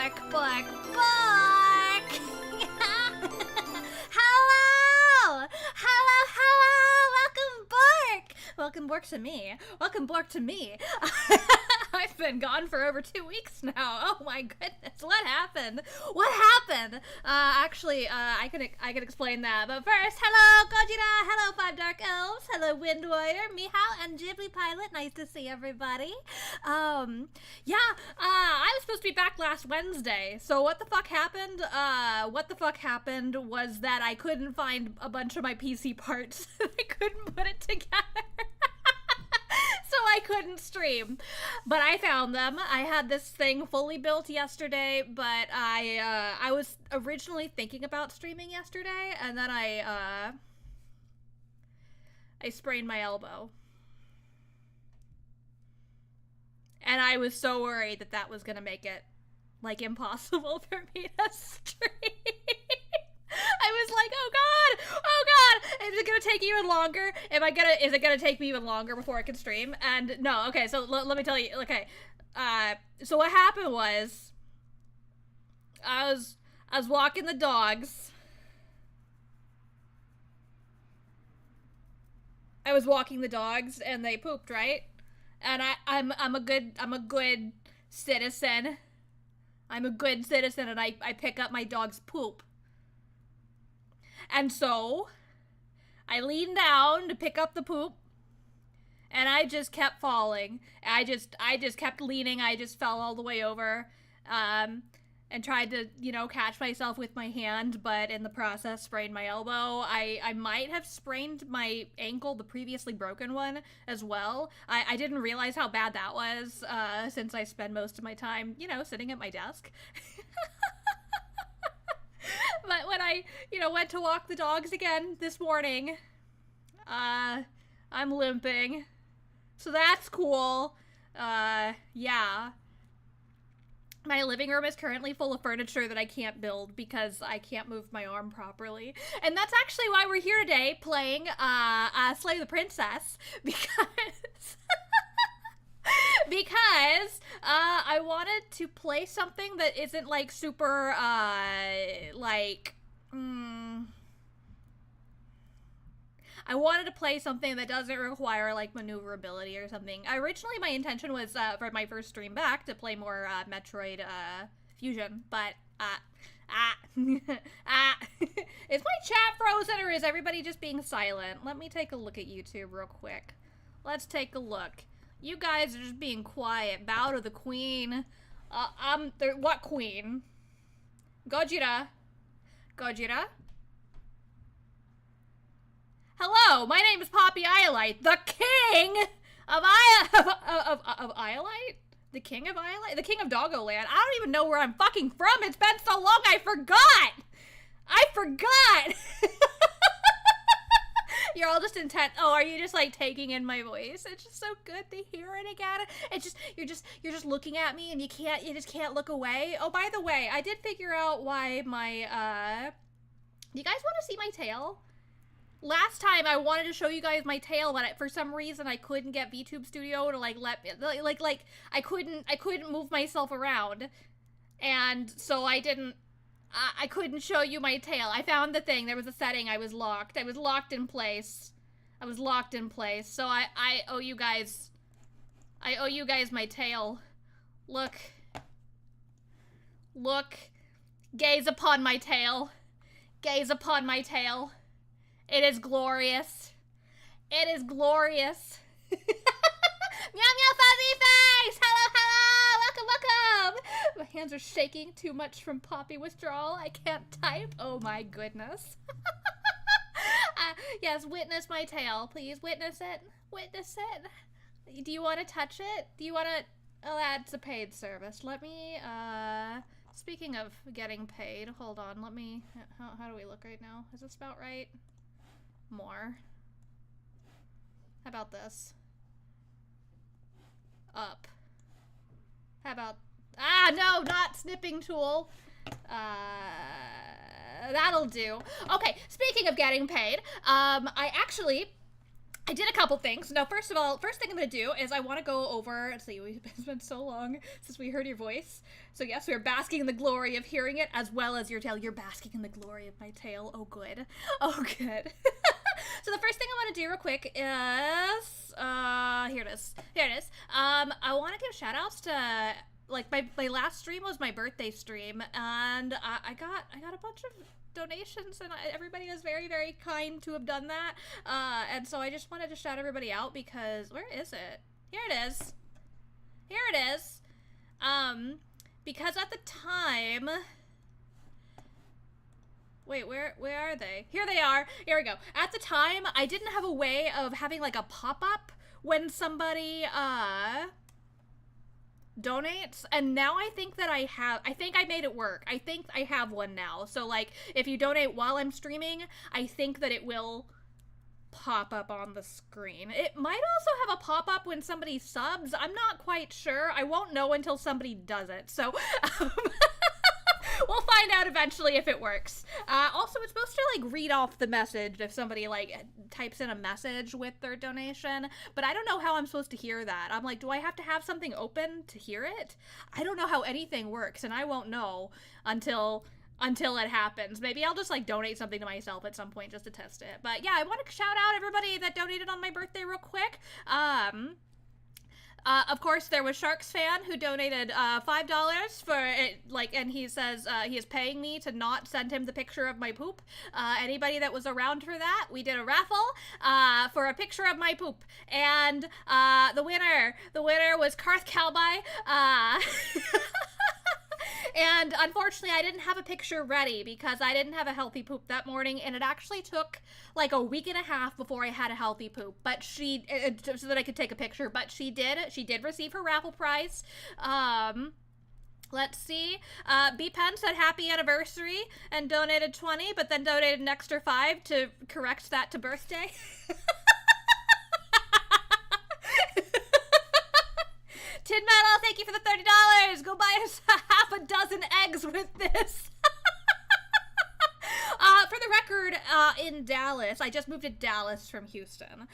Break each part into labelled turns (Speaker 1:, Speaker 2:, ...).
Speaker 1: Bork, bork, bork! Hello! Hello, hello! Welcome, Bork! Welcome, Bork, to me. Welcome, Bork, to me. I've been gone for over 2 weeks now. Oh my goodness, what happened? What happened? I can explain that. But first, hello, Gojira! Hello, Five Dark Elves! Hello, Wind Warrior, Mihao, and Ghibli Pilot. Nice to see everybody. I was supposed to be back last Wednesday. So what the fuck happened? What the fuck happened was that I couldn't find a bunch of my PC parts. I couldn't put it together. So I couldn't stream, but I found them. I had this thing fully built yesterday, but I was originally thinking about streaming yesterday, and then I sprained my elbow. And I was so worried that that was gonna make it, like, impossible for me to stream. I was like, oh god, is it gonna take even longer? Is it gonna take me even longer before I can stream? And no, okay, so let me tell you, okay, so what happened was, I was walking the dogs. I was walking the dogs and they pooped, right? And I'm a good citizen. I'm a good citizen and I pick up my dog's poop. And so, I leaned down to pick up the poop, and I just kept falling. I just kept leaning. I just fell all the way over, and tried to, catch myself with my hand, but in the process sprained my elbow. I might have sprained my ankle, the previously broken one, as well. I didn't realize how bad that was, since I spend most of my time, sitting at my desk. But when I, went to walk the dogs again this morning, I'm limping. So that's cool. Yeah. My living room is currently full of furniture that I can't build because I can't move my arm properly. And that's actually why we're here today playing, Slay the Princess, because... because I wanted to play something that isn't like super I wanted to play something that doesn't require like maneuverability or something. Originally my intention was for my first stream back to play more Metroid Fusion, but is my chat frozen or is everybody just being silent? Let me take a look at YouTube real quick. Let's take a look. You guys are just being quiet. Bow to the queen. What queen? Gojira. Gojira? Hello, my name is Poppy Iolite, the king of Iolite? The king of Iolite? The king of Doggoland. I don't even know where I'm fucking from. It's been so long, I forgot! I forgot! You're all just intent. Oh, are you just like taking in my voice? It's just so good to hear it again. It's just you're just looking at me and you just can't look away. Oh, by the way, I did figure out why my do you guys want to see my tail? Last time I wanted to show you guys my tail, but for some reason I couldn't get VTube Studio to like let me I couldn't move myself around. And so I couldn't show you my tail. I found the thing. There was a setting. I was locked. I was locked in place. So I owe you guys... I owe you guys my tail. Look. Look. Gaze upon my tail. Gaze upon my tail. It is glorious. It is glorious. Meow meow fuzzy face! Hello, hello! Welcome, welcome! My hands are shaking too much from poppy withdrawal. I can't type. Oh my goodness. Yes, witness my tail. Please witness it. Witness it. Do you want to touch it? Do you want to... Oh, that's a paid service. Let me, speaking of getting paid, hold on. Let me... How do we look right now? Is this about right? More. How about this? Up. How about... Ah, no, not snipping tool. That'll do. Okay, speaking of getting paid, I actually I did a couple things. No, first of all, first thing I'm going to do is I want to go over, let's see, it's been so long since we heard your voice. So yes, we're basking in the glory of hearing it, as well as your tail. You're basking in the glory of my tail. Oh, good. Oh, good. So the first thing I want to do real quick is, here it is. Here it is. I want to give shout outs to, like, my last stream was my birthday stream, and I got a bunch of donations, and everybody was very, very kind to have done that, and so I just wanted to shout everybody out because, where is it? Here it is. Here it is. Because at the time, wait, where are they? Here they are. Here we go. At the time, I didn't have a way of having like a pop-up when somebody, donates, and now I think that I made it work. I think I have one now. So like if you donate while I'm streaming, I think that it will pop up on the screen. It might also have a pop-up when somebody subs. I'm not quite sure. I won't know until somebody does it. So we'll find out eventually if it works. Also, it's supposed to like read off the message if somebody like types in a message with their donation, but I don't know how I'm supposed to hear that. I'm like, do I have to have something open to hear it? I don't know how anything works, and I won't know until it happens. Maybe I'll just like donate something to myself at some point just to test it. But yeah, I want to shout out everybody that donated on my birthday real quick. Of course, there was Sharks Fan who donated $5 for it, like, and he says he is paying me to not send him the picture of my poop. Anybody that was around for that, we did a raffle for a picture of my poop, and the winner was Karth Kalbai. And unfortunately, I didn't have a picture ready because I didn't have a healthy poop that morning, and it actually took like a week and a half before I had a healthy poop. But so that I could take a picture. But she did receive her raffle prize. Let's see. B Pen said happy anniversary and donated 20, but then donated an extra 5 to correct that to birthday. Tin Metal, thank you for the $30. Go buy us half a dozen eggs with this. For the record, in Dallas, I just moved to Dallas from Houston,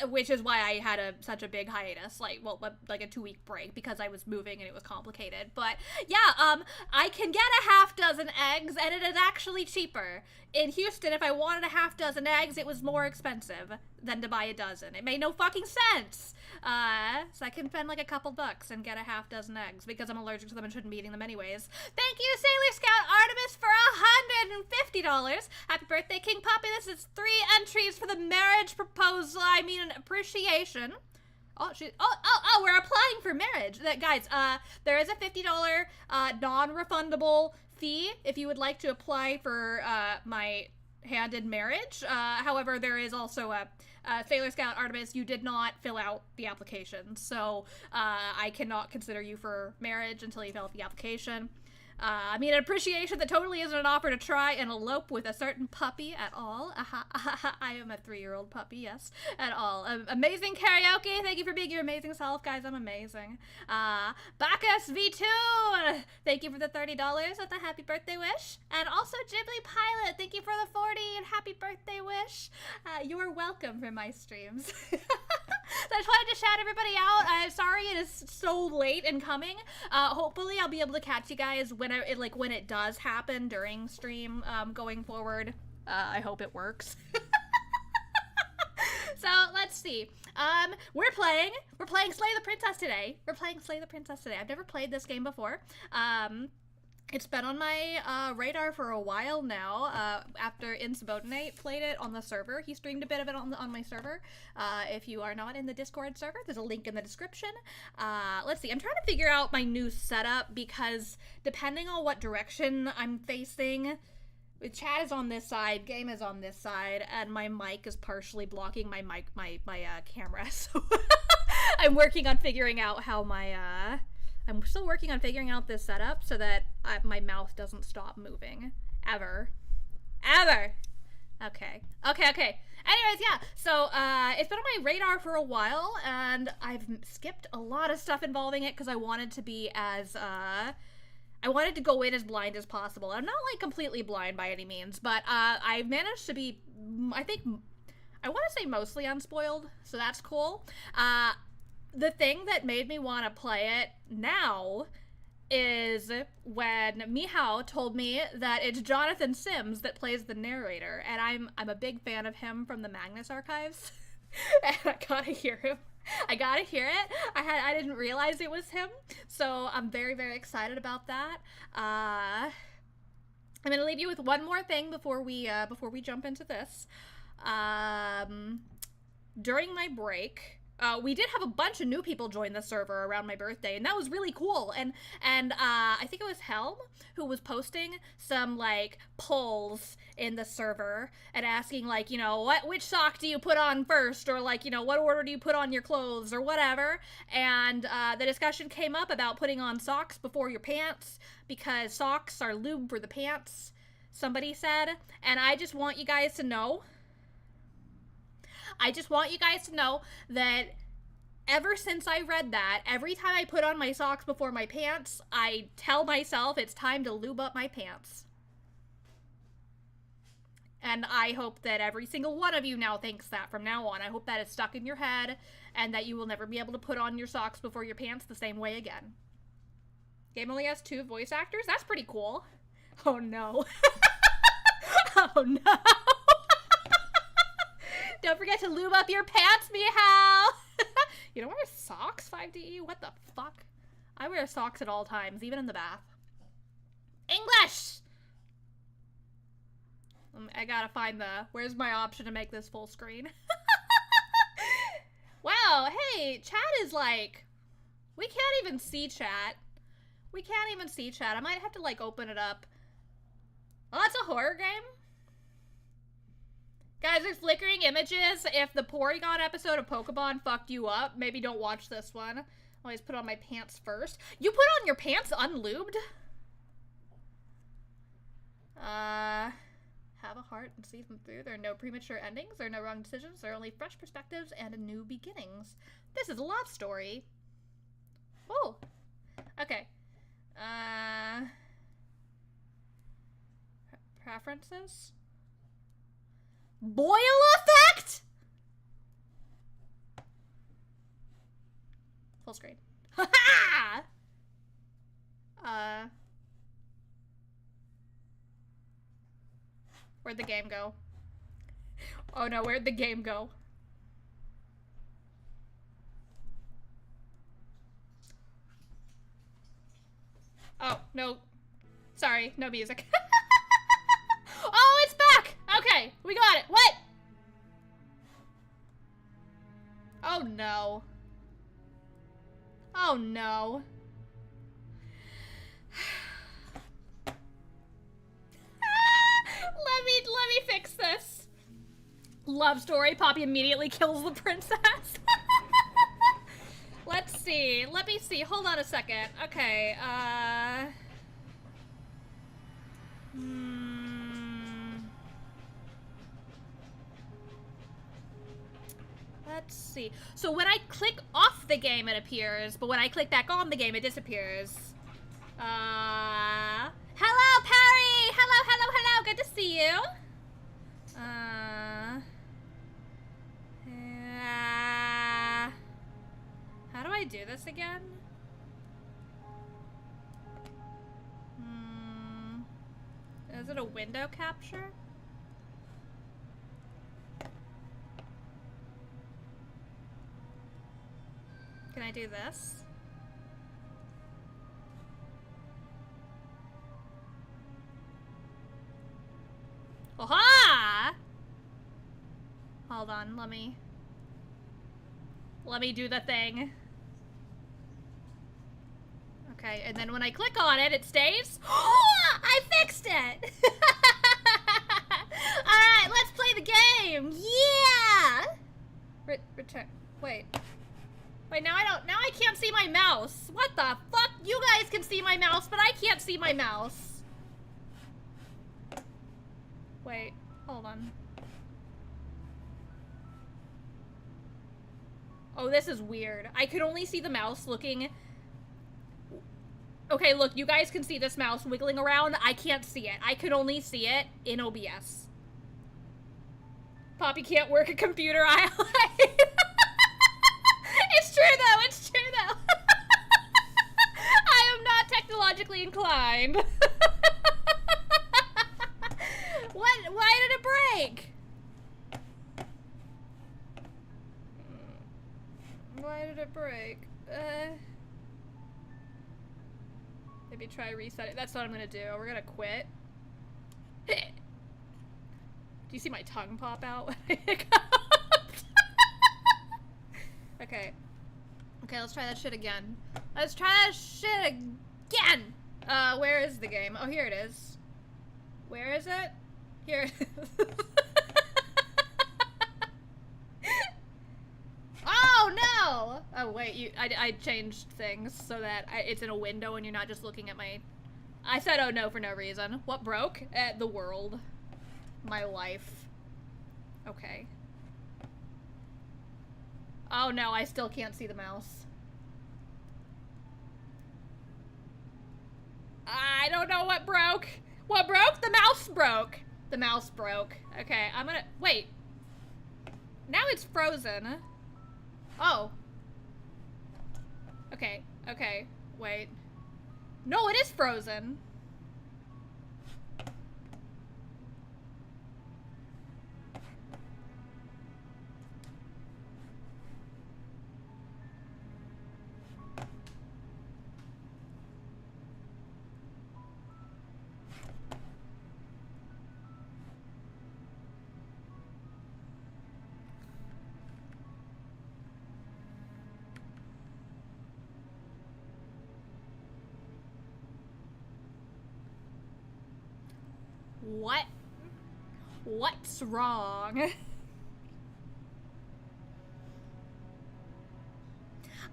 Speaker 1: which is why I had such a big hiatus, like a 2-week break because I was moving and it was complicated. But yeah, I can get a half dozen eggs, and it is actually cheaper. In Houston, if I wanted a half dozen eggs, it was more expensive than to buy a dozen. It made no fucking sense. So I can spend like a couple bucks and get a half dozen eggs because I'm allergic to them and shouldn't be eating them anyways. Thank you, Sailor Scout Artemis, for $150. Happy birthday, King Poppy. This is 3 entries for the marriage proposal. I mean, an appreciation. Oh, we're applying for marriage. Guys, there is a $50 non-refundable fee if you would like to apply for my hand in marriage. However, there is also a Sailor Scout Artemis, you did not fill out the application, so I cannot consider you for marriage until you fill out the application. I mean, an appreciation that totally isn't an offer to try and elope with a certain puppy at all. I am a 3-year-old puppy, yes, at all. Amazing karaoke. Thank you for being your amazing self, guys. I'm amazing. Bacchus V2. Thank you for the $30 with a happy birthday wish. And also Ghibli Pilot. Thank you for the 40 and happy birthday wish. You are welcome for my streams. So I just wanted to shout everybody out. I'm sorry it is so late in coming. Hopefully I'll be able to catch you guys when it does happen during stream going forward. I hope it works. So let's see. We're playing Slay the Princess today. I've never played this game before. It's been on my radar for a while now. After Insubordinate played it on the server, he streamed a bit of it on my server. If you are not in the Discord server, there's a link in the description. Let's see, I'm trying to figure out my new setup because depending on what direction I'm facing, chat is on this side, game is on this side, and my mic is partially blocking my camera. So I'm working on figuring out how I'm still working on figuring out this setup so that my mouth doesn't stop moving. Ever. Okay. Anyways, yeah. So, it's been on my radar for a while, and I've skipped a lot of stuff involving it because I wanted to be as, I wanted to go in as blind as possible. I'm not, like, completely blind by any means, but, I've managed to be, I think I want to say mostly unspoiled, so that's cool. The thing that made me want to play it now is when Mihao told me that it's Jonathan Sims that plays the narrator, and I'm a big fan of him from the Magnus archives. And I gotta hear him. I gotta hear it. I didn't realize it was him, so I'm very, very excited about that. I'm gonna leave you with one more thing before we jump into this. During my break, we did have a bunch of new people join the server around my birthday, and that was really cool. And I think it was Helm who was posting some like polls in the server and asking like, you know, which sock do you put on first, or like, you know, what order do you put on your clothes or whatever. And the discussion came up about putting on socks before your pants because socks are lube for the pants, somebody said. And I just want you guys to know that ever since I read that, every time I put on my socks before my pants, I tell myself it's time to lube up my pants. And I hope that every single one of you now thinks that from now on. I hope that is stuck in your head and that you will never be able to put on your socks before your pants the same way again. Game only has 2 voice actors? That's pretty cool. Oh no. Oh no. Don't forget to lube up your pants, Mihao! You don't wear socks, 5DE? What the fuck? I wear socks at all times, even in the bath. English! I gotta find where's my option to make this full screen? Wow, hey, chat is like, we can't even see chat. We can't even see chat. I might have to like open it up. Oh, it's a horror game? Guys, there's flickering images. If the Porygon episode of Pokemon fucked you up, maybe don't watch this one. Always put on my pants first. You put on your pants unlubed? Have a heart and see them through. There are no premature endings. There are no wrong decisions. There are only fresh perspectives and new beginnings. This is a love story. Oh. Okay. Preferences? Boil effect? Full screen. Ha-ha! Where'd the game go? Oh no, where'd the game go? Oh, no. Sorry, no music. Oh, it's back! Okay, we got it. What? Oh no. Oh no. Let me fix this. Love story. Poppy immediately kills the princess. Let's see. Let me see. Hold on a second. Okay, let's see. So when I click off the game, it appears, but when I click back on the game, it disappears. Hello, Perry! Hello, hello, hello! Good to see you. How do I do this again? Is it a window capture? Can I do this? Aha! Hold on, let me do the thing. Okay, and then when I click on it, it stays. I fixed it! Alright, let's play the game! Yeah! Return. Wait. Wait, now I can't see my mouse. What the fuck? You guys can see my mouse, but I can't see my mouse. Wait, hold on. Oh, this is weird. I could only see the mouse looking... Okay, look, you guys can see this mouse wiggling around. I can't see it. I could only see it in OBS. Poppy can't work a computer, I It's true though, it's true though. I am not technologically inclined. What? Why did it break? Why did it break? Maybe try resetting. That's what I'm gonna do. We're gonna quit. Do you see my tongue pop out when I hiccuped? Okay. Okay, let's try that shit again. Let's try that shit again! Where is the game? Oh, here it is. Where is it? Here it is. Oh, no! Oh, wait, I changed things so that it's in a window and you're not just looking at my... I said oh no for no reason. What broke? The world. My life. Okay. Oh no, I still can't see the mouse. I don't know what broke. What broke? The mouse broke. The mouse broke. Okay, I'm gonna... Wait. Now it's frozen. Oh. Okay, okay. Wait. No, it is frozen. What? What's wrong?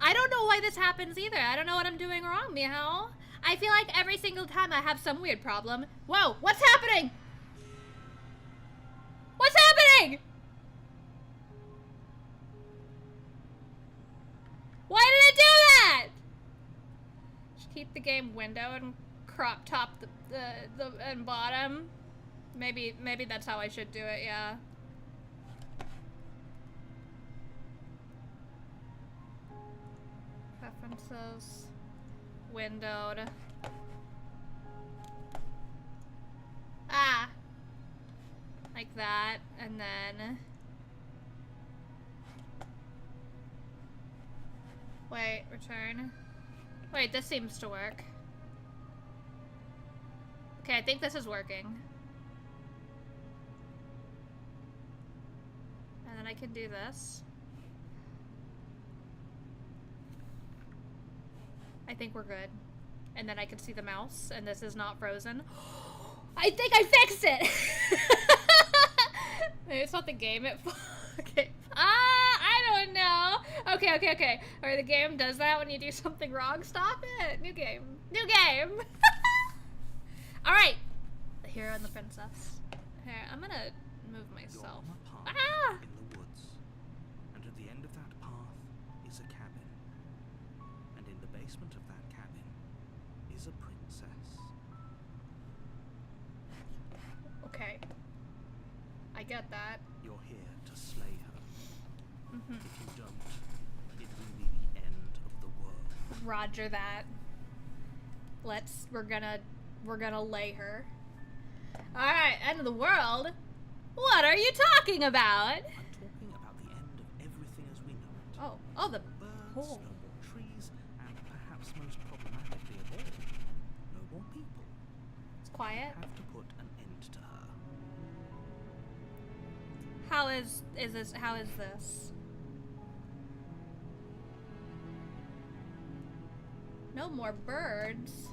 Speaker 1: I don't know why this happens either. I don't know what I'm doing wrong, Meow. I feel like every single time I have some weird problem. Whoa, what's happening? What's happening? Why did it do that? Just keep the game window and crop top the and bottom. Maybe that's how I should do it, yeah. Preferences. Windowed. Ah! Like that, and then... Wait, return. Wait, this seems to work. Okay, I think this is working. And then I can do this. I think we're good. And then I can see the mouse, and this is not frozen. I think I fixed it! Maybe it's not the game okay. I don't know. Okay. Alright, the game does that when you do something wrong. Stop it. New game. New game. Alright. The hero and the princess. Here, I'm gonna move myself. Ah!
Speaker 2: In the woods. And at the end of that path is a cabin. And in the basement of that cabin is a princess.
Speaker 1: Okay. I get that.
Speaker 2: You're here to slay her.
Speaker 1: Mm-hmm.
Speaker 2: If you don't, it will be the end of the world.
Speaker 1: Roger that. We're gonna lay her. Alright, end of the world? What are you talking about?
Speaker 2: I'm talking about the end of everything as we know it.
Speaker 1: Oh, the
Speaker 2: Birds,
Speaker 1: oh.
Speaker 2: no more trees, and perhaps most problematically of all, no more people.
Speaker 1: It's quiet.
Speaker 2: We have to put an end to her.
Speaker 1: How is this? No more birds.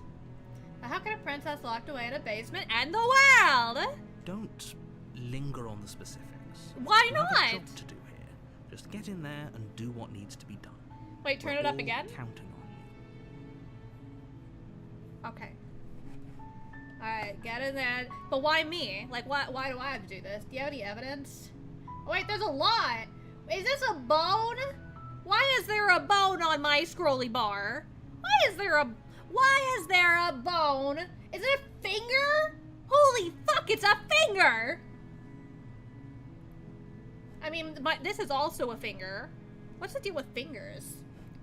Speaker 1: How can a princess locked away in a basement end the world?
Speaker 2: Don't linger on the specifics.
Speaker 1: Why
Speaker 2: You have
Speaker 1: not?
Speaker 2: a job to do here. Just get in there and do what needs to be done.
Speaker 1: Wait, turn
Speaker 2: We're
Speaker 1: it up
Speaker 2: all
Speaker 1: again?
Speaker 2: Counting on you.
Speaker 1: Okay. Alright, get in there. But why me? Like, why do I have to do this? Do you have any evidence? Oh, wait, there's a lot! Is this a bone? Why is there a bone on my scrolly bar? Why is there a bone? Is it a finger? Holy fuck, it's a finger! I mean, this is also a finger. What's the deal with fingers?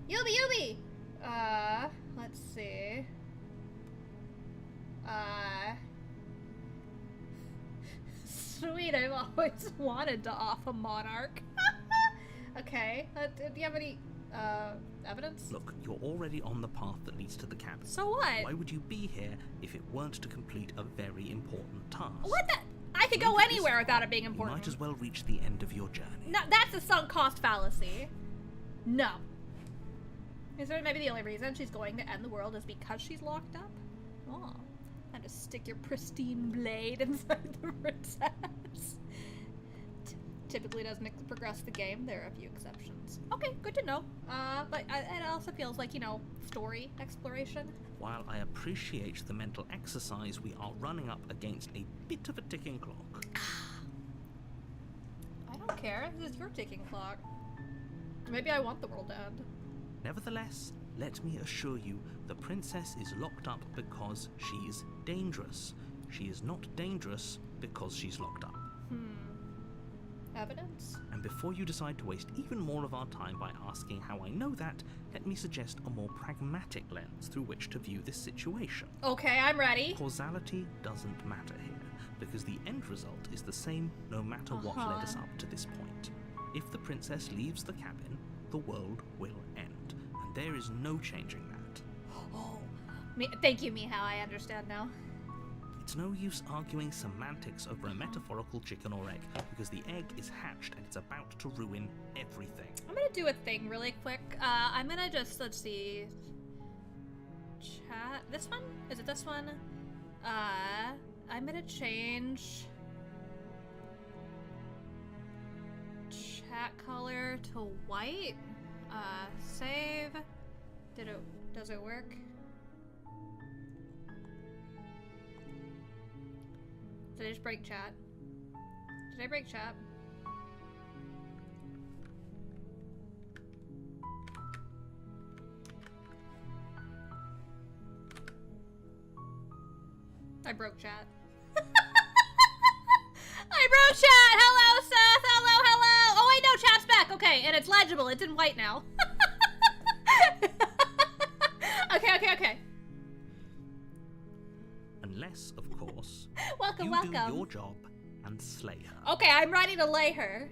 Speaker 1: Yubi, Yubi! Let's see. Sweet, I've always wanted to off a monarch. Okay, do you have any, evidence?
Speaker 2: Look, you're already on the path that leads to the cabin.
Speaker 1: So what?
Speaker 2: Why would you be here if it weren't to complete a very important task?
Speaker 1: What the? I could go anywhere without it being important.
Speaker 2: You might as well reach the end of your journey.
Speaker 1: No, that's a sunk cost fallacy. No. Is there maybe the only reason she's going to end the world is because she's locked up? Oh. And to stick your pristine blade inside the princess. Typically doesn't progress the game. There are a few exceptions. Okay, good to know. But it also feels like, you know, story exploration.
Speaker 2: While I appreciate the mental exercise, we are running up against a bit of a ticking clock.
Speaker 1: I don't care. This is your ticking clock. Maybe I want the world to end.
Speaker 2: Nevertheless, let me assure you, the princess is locked up because she's dangerous. She is not dangerous because she's locked up.
Speaker 1: Evidence?
Speaker 2: And before you decide to waste even more of our time by asking how I know that, let me suggest a more pragmatic lens through which to view this situation.
Speaker 1: Okay, I'm ready.
Speaker 2: Causality doesn't matter here, because the end result is the same no matter what led us up to this point. If the princess leaves the cabin, the world will end, and there is no changing that.
Speaker 1: Oh, thank you, Mihao, I understand now.
Speaker 2: It's no use arguing semantics over a metaphorical chicken or egg, because the egg is hatched and it's about to ruin everything.
Speaker 1: I'm gonna do a thing really quick. I'm gonna just, let's see. Chat. This one? Is it this one? I'm gonna change chat color to white. Save. Does it work? Did I just break chat? Did I break chat? I broke chat. I broke chat! Hello, Seth! Hello, hello! Oh, wait, no, chat's back! Okay, and it's legible. It's in white now. Okay.
Speaker 2: Unless, of course,
Speaker 1: welcome.
Speaker 2: do your job and slay her.
Speaker 1: Okay, I'm ready to lay her.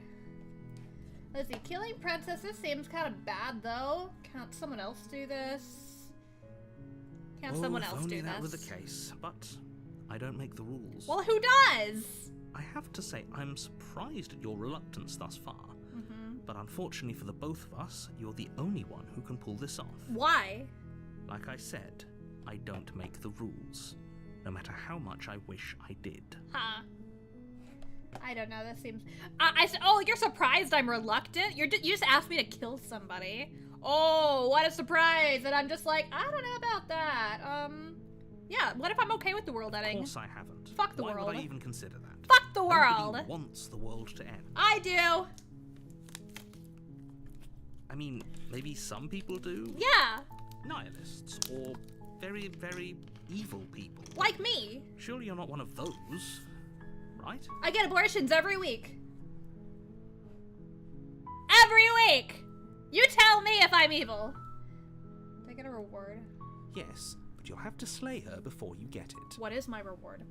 Speaker 1: Let's see, killing princesses seems kind of bad, though. Can't someone else do this? Can't someone else do this?
Speaker 2: If only that were the case, but I don't make the rules.
Speaker 1: Well, who does?
Speaker 2: I have to say, I'm surprised at your reluctance thus far. But unfortunately for the both of us, you're the only one who can pull this off.
Speaker 1: Why?
Speaker 2: Like I said, I don't make the rules. No matter how much I wish I did.
Speaker 1: Huh. I don't know, this seems... oh, you're surprised I'm reluctant? You just asked me to kill somebody. Oh, what a surprise! And I'm just like, I don't know about that. Yeah, what if I'm okay with the world ending?
Speaker 2: Of course I haven't.
Speaker 1: Fuck the world.
Speaker 2: Why would I even consider that?
Speaker 1: Fuck the world!
Speaker 2: Nobody wants the world to end.
Speaker 1: I do!
Speaker 2: I mean, maybe some people do?
Speaker 1: Yeah!
Speaker 2: Nihilists, or very, very evil people.
Speaker 1: Like me.
Speaker 2: Surely you're not one of those, right?
Speaker 1: I get abortions every week. Every week! You tell me if I'm evil. Do I get a reward?
Speaker 2: Yes, but you'll have to slay her before you get it.
Speaker 1: What is my reward?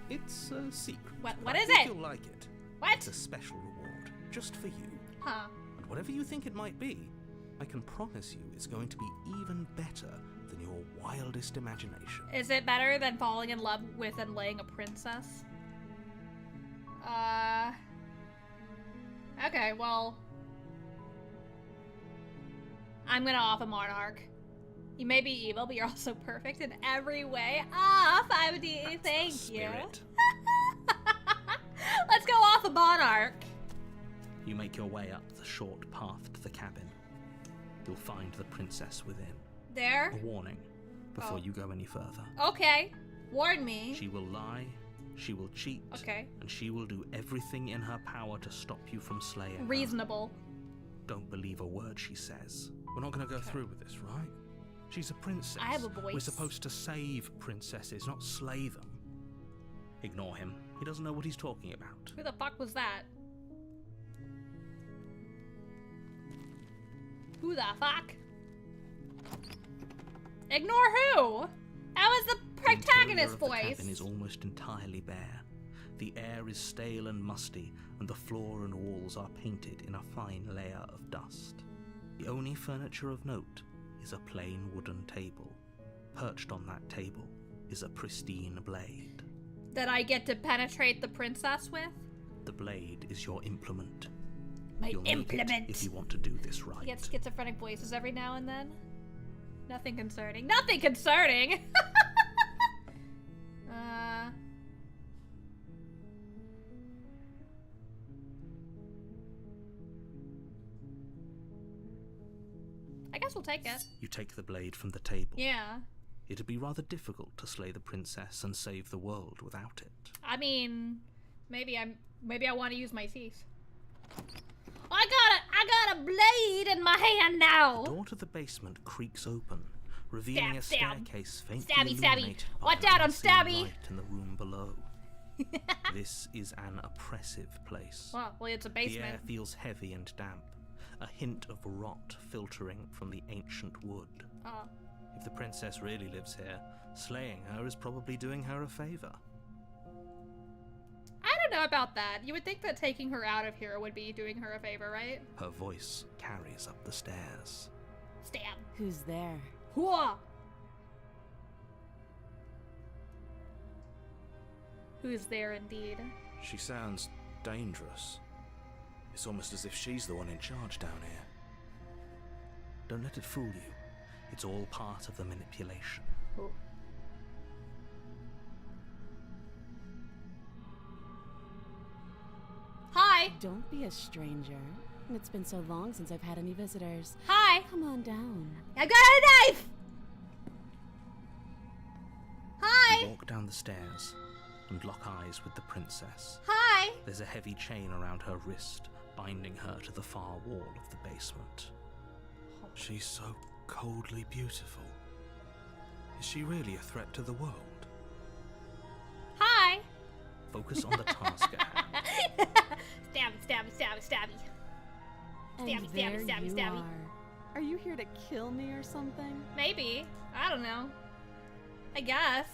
Speaker 2: It's a secret.
Speaker 1: What is
Speaker 2: I think
Speaker 1: it?
Speaker 2: You'll like it.
Speaker 1: What?
Speaker 2: It's a special reward, just for you.
Speaker 1: Huh.
Speaker 2: And whatever you think it might be, I can promise you it's going to be even better than your wildest imagination.
Speaker 1: Is it better than falling in love with and laying a princess? Okay, well... I'm gonna off a monarch. You may be evil, but you're also perfect in every way. Ah, 5D, thank you. Let's go off a monarch.
Speaker 2: You make your way up the short path to the cabin. You'll find the princess within.
Speaker 1: There?
Speaker 2: A warning before you go any further.
Speaker 1: Okay. Warn me.
Speaker 2: She will lie, she will cheat, and she will do everything in her power to stop you from slaying her.
Speaker 1: Reasonable.
Speaker 2: Don't believe a word she says. We're not going to go through with this, right? She's a princess.
Speaker 1: I have a voice.
Speaker 2: We're supposed to save princesses, not slay them. Ignore him. He doesn't know what he's talking about.
Speaker 1: Who the fuck was that? Who the fuck? Ignore who? That was the protagonist voice.
Speaker 2: The cabin is almost entirely bare. The air is stale and musty, and the floor and walls are painted in a fine layer of dust. The only furniture of note is a plain wooden table. Perched on that table is a pristine blade.
Speaker 1: That I get to penetrate the princess with?
Speaker 2: The blade is your implement.
Speaker 1: My
Speaker 2: You'll need
Speaker 1: implement!
Speaker 2: it if you want to do this right.
Speaker 1: I get schizophrenic voices every now and then. Nothing concerning. Nothing concerning! I guess we'll take it.
Speaker 2: You take the blade from the table.
Speaker 1: Yeah.
Speaker 2: It'd be rather difficult to slay the princess and save the world without it.
Speaker 1: I mean, maybe I want to use my teeth. I got a blade in my hand now.
Speaker 2: The door to the basement creaks open, revealing a staircase faintly
Speaker 1: Stabby,
Speaker 2: illuminated by
Speaker 1: watch
Speaker 2: the
Speaker 1: out, I'm
Speaker 2: unseen
Speaker 1: stabby.
Speaker 2: light in the room below. This is an oppressive place.
Speaker 1: Well, it's a
Speaker 2: The
Speaker 1: basement.
Speaker 2: air feels heavy and damp, a hint of rot filtering from the ancient wood.
Speaker 1: Oh.
Speaker 2: If the princess really lives here, slaying her is probably doing her a favor.
Speaker 1: I don't know about that. You would think that taking her out of here would be doing her a favor, right?
Speaker 2: Her voice carries up the stairs.
Speaker 1: Stab.
Speaker 3: Who's there?
Speaker 1: Hua! Who's there indeed?
Speaker 4: She sounds dangerous. It's almost as if she's the one in charge down here.
Speaker 2: Don't let it fool you. It's all part of the manipulation.
Speaker 1: Oh. Hi!
Speaker 3: Don't be a stranger. It's been so long since I've had any visitors.
Speaker 1: Hi!
Speaker 3: Come on down.
Speaker 1: I've got a knife!
Speaker 2: You
Speaker 1: Hi!
Speaker 2: walk down the stairs and lock eyes with the princess.
Speaker 1: Hi!
Speaker 2: There's a heavy chain around her wrist, binding her to the far wall of the basement.
Speaker 4: She's so coldly beautiful. Is she really a threat to the world?
Speaker 1: Hi!
Speaker 2: Focus on the task at hand.
Speaker 1: Stabby, stabby, stabby, stabby.
Speaker 3: And
Speaker 1: Stabby,
Speaker 3: there
Speaker 1: stabby, stabby,
Speaker 3: you
Speaker 1: stabby.
Speaker 3: are you here to kill me or something?
Speaker 1: Maybe. I don't know. I guess.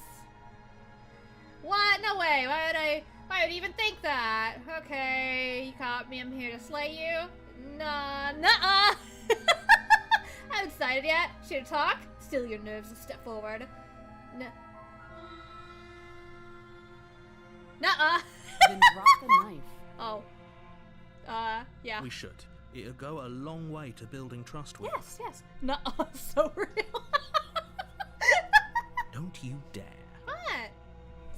Speaker 1: What? No way. Why would you even think that? Okay, you caught me. I'm here to slay you. Nah, nuh-uh. I haven't decided yet. Should I talk? Still your nerves and step forward. Nuh-uh.
Speaker 3: Then drop the knife.
Speaker 1: Oh. Yeah.
Speaker 2: We should. It'll go a long way to building trust with
Speaker 1: Yes, yes. Nuh-uh. So real.
Speaker 2: Don't you dare.
Speaker 1: What?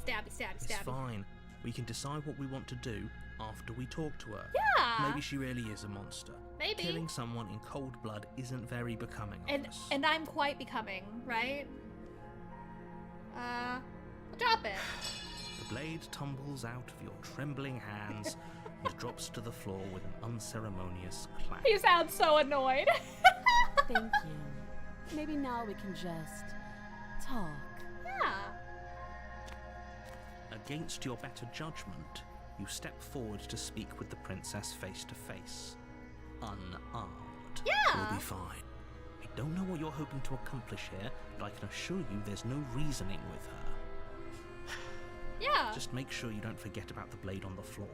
Speaker 1: Stabby, stabby,
Speaker 2: It's
Speaker 1: stabby.
Speaker 2: fine. We can decide what we want to do after we talk to her.
Speaker 1: Yeah.
Speaker 2: Maybe she really is a monster.
Speaker 1: Maybe.
Speaker 2: Killing someone in cold blood isn't very becoming of us.
Speaker 1: And I'm quite becoming, right? I'll drop it.
Speaker 2: The blade tumbles out of your trembling hands and drops to the floor with an unceremonious clack.
Speaker 1: You sound so annoyed.
Speaker 3: Thank you. Maybe now we can just talk.
Speaker 1: Yeah.
Speaker 2: Against your better judgment, you step forward to speak with the princess face to face. Unarmed.
Speaker 1: Yeah.
Speaker 2: You'll be fine. I don't know what you're hoping to accomplish here, but I can assure you there's no reasoning with her.
Speaker 1: Yeah.
Speaker 2: Just make sure you don't forget about the blade on the floor.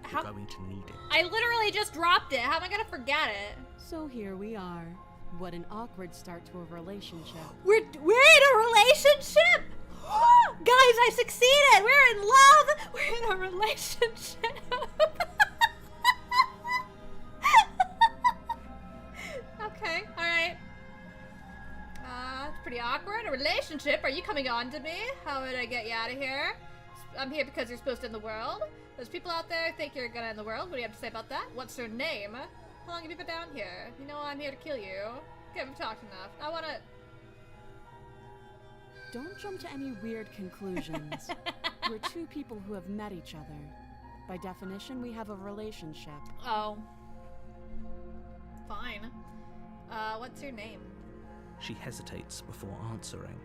Speaker 1: How-
Speaker 2: You're going to need it.
Speaker 1: I literally just dropped it. How am I gonna forget it?
Speaker 3: So here we are. What an awkward start to a relationship.
Speaker 1: We're in a relationship. Guys, I succeeded. We're in love. We're in a relationship. Okay. All right. It's pretty awkward. A relationship? Are you coming on to me? How would I get you out of here? I'm here because you're supposed to end the world. There's people out there who think you're gonna end the world. What do you have to say about that? What's your name? How long have you been down here? You know I'm here to kill you. Okay, we've talked enough. I wanna...
Speaker 3: Don't jump to any weird conclusions. We're two people who have met each other. By definition, we have a relationship.
Speaker 1: Oh. Fine. What's your name?
Speaker 2: She hesitates before answering.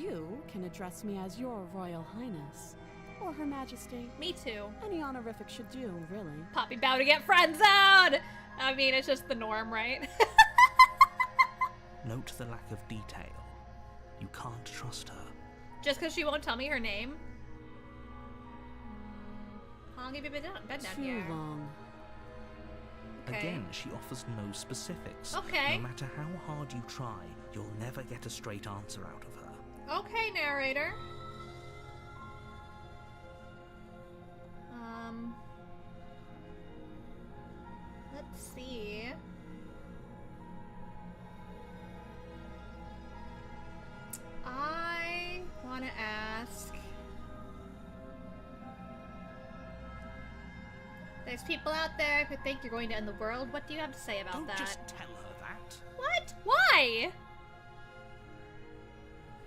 Speaker 3: You can address me as Your Royal Highness, or Her Majesty.
Speaker 1: Me too.
Speaker 3: Any honorific should do, really.
Speaker 1: Poppy about to get friend zoned! I mean, it's just the norm, right?
Speaker 2: Note the lack of detail. You can't trust her.
Speaker 1: Just because she won't tell me her name? How long have you been bed down
Speaker 3: Too
Speaker 1: here?
Speaker 3: long.
Speaker 1: Okay.
Speaker 2: Again, she offers no specifics.
Speaker 1: Okay.
Speaker 2: No matter how hard you try, you'll never get a straight answer out of her.
Speaker 1: Okay, narrator. Let's see. I want to ask. There's people out there who think you're going to end the world. What do you have to say about
Speaker 2: Don't
Speaker 1: that?
Speaker 2: just tell her that.
Speaker 1: What? Why?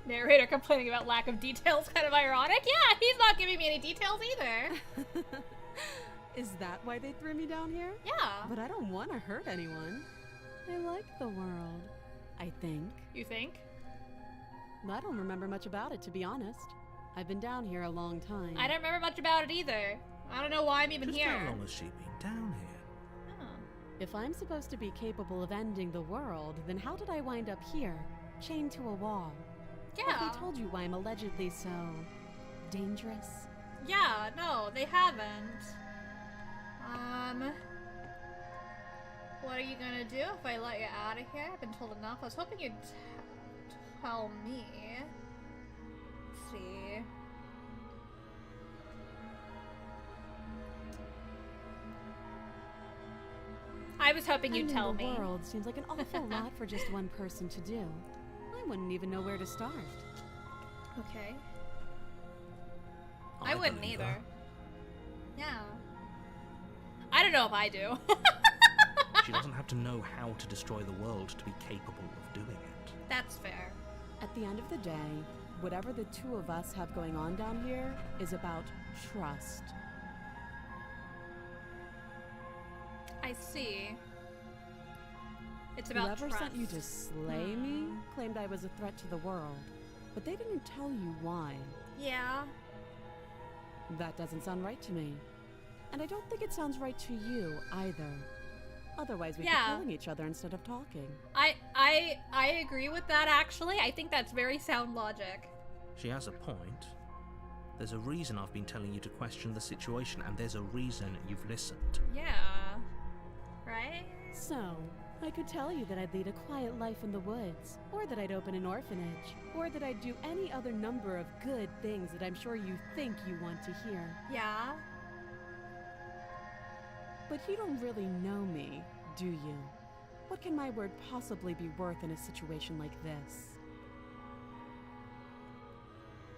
Speaker 1: Narrator complaining about lack of details, kind of ironic. Yeah, he's not giving me any details either.
Speaker 3: Is that why they threw me down here?
Speaker 1: Yeah.
Speaker 3: But I don't want to hurt anyone. I like the world, I think.
Speaker 1: You think?
Speaker 3: I don't remember much about it, to be honest. I've been down here a long time.
Speaker 1: I don't remember much about it either. I don't know why I'm even
Speaker 2: Just
Speaker 1: here.
Speaker 2: how long has she been down here?
Speaker 1: Oh.
Speaker 3: If I'm supposed to be capable of ending the world, then how did I wind up here, chained to a wall?
Speaker 1: Yeah.
Speaker 3: Have they told you why I'm allegedly so dangerous?
Speaker 1: Yeah, no, they haven't. What are you gonna do if I let you out of here? I've been told enough. I was hoping you'd tell me. Let's see. I was hoping you'd tell me.
Speaker 3: The world seems like an awful lot for just one person to do. I wouldn't even know where to start.
Speaker 1: Okay. I wouldn't
Speaker 2: believe
Speaker 1: either.
Speaker 2: her.
Speaker 1: Yeah. I don't know if I do.
Speaker 2: She doesn't have to know how to destroy the world to be capable of doing it.
Speaker 1: That's fair.
Speaker 3: At the end of the day, whatever the two of us have going on down here is about trust.
Speaker 1: I see. It's about
Speaker 3: Whoever
Speaker 1: trust.
Speaker 3: sent you to slay me claimed I was a threat to the world, but they didn't tell you why.
Speaker 1: Yeah.
Speaker 3: That doesn't sound right to me. And I don't think it sounds right to you either. Otherwise, we'd be killing each other instead of talking.
Speaker 1: I agree with that, actually. I think that's very sound logic.
Speaker 2: She has a point. There's a reason I've been telling you to question the situation, and there's a reason you've listened.
Speaker 1: Yeah. Right?
Speaker 3: So, I could tell you that I'd lead a quiet life in the woods, or that I'd open an orphanage, or that I'd do any other number of good things that I'm sure you think you want to hear.
Speaker 1: Yeah.
Speaker 3: But you don't really know me, do you? What can my word possibly be worth in a situation like this?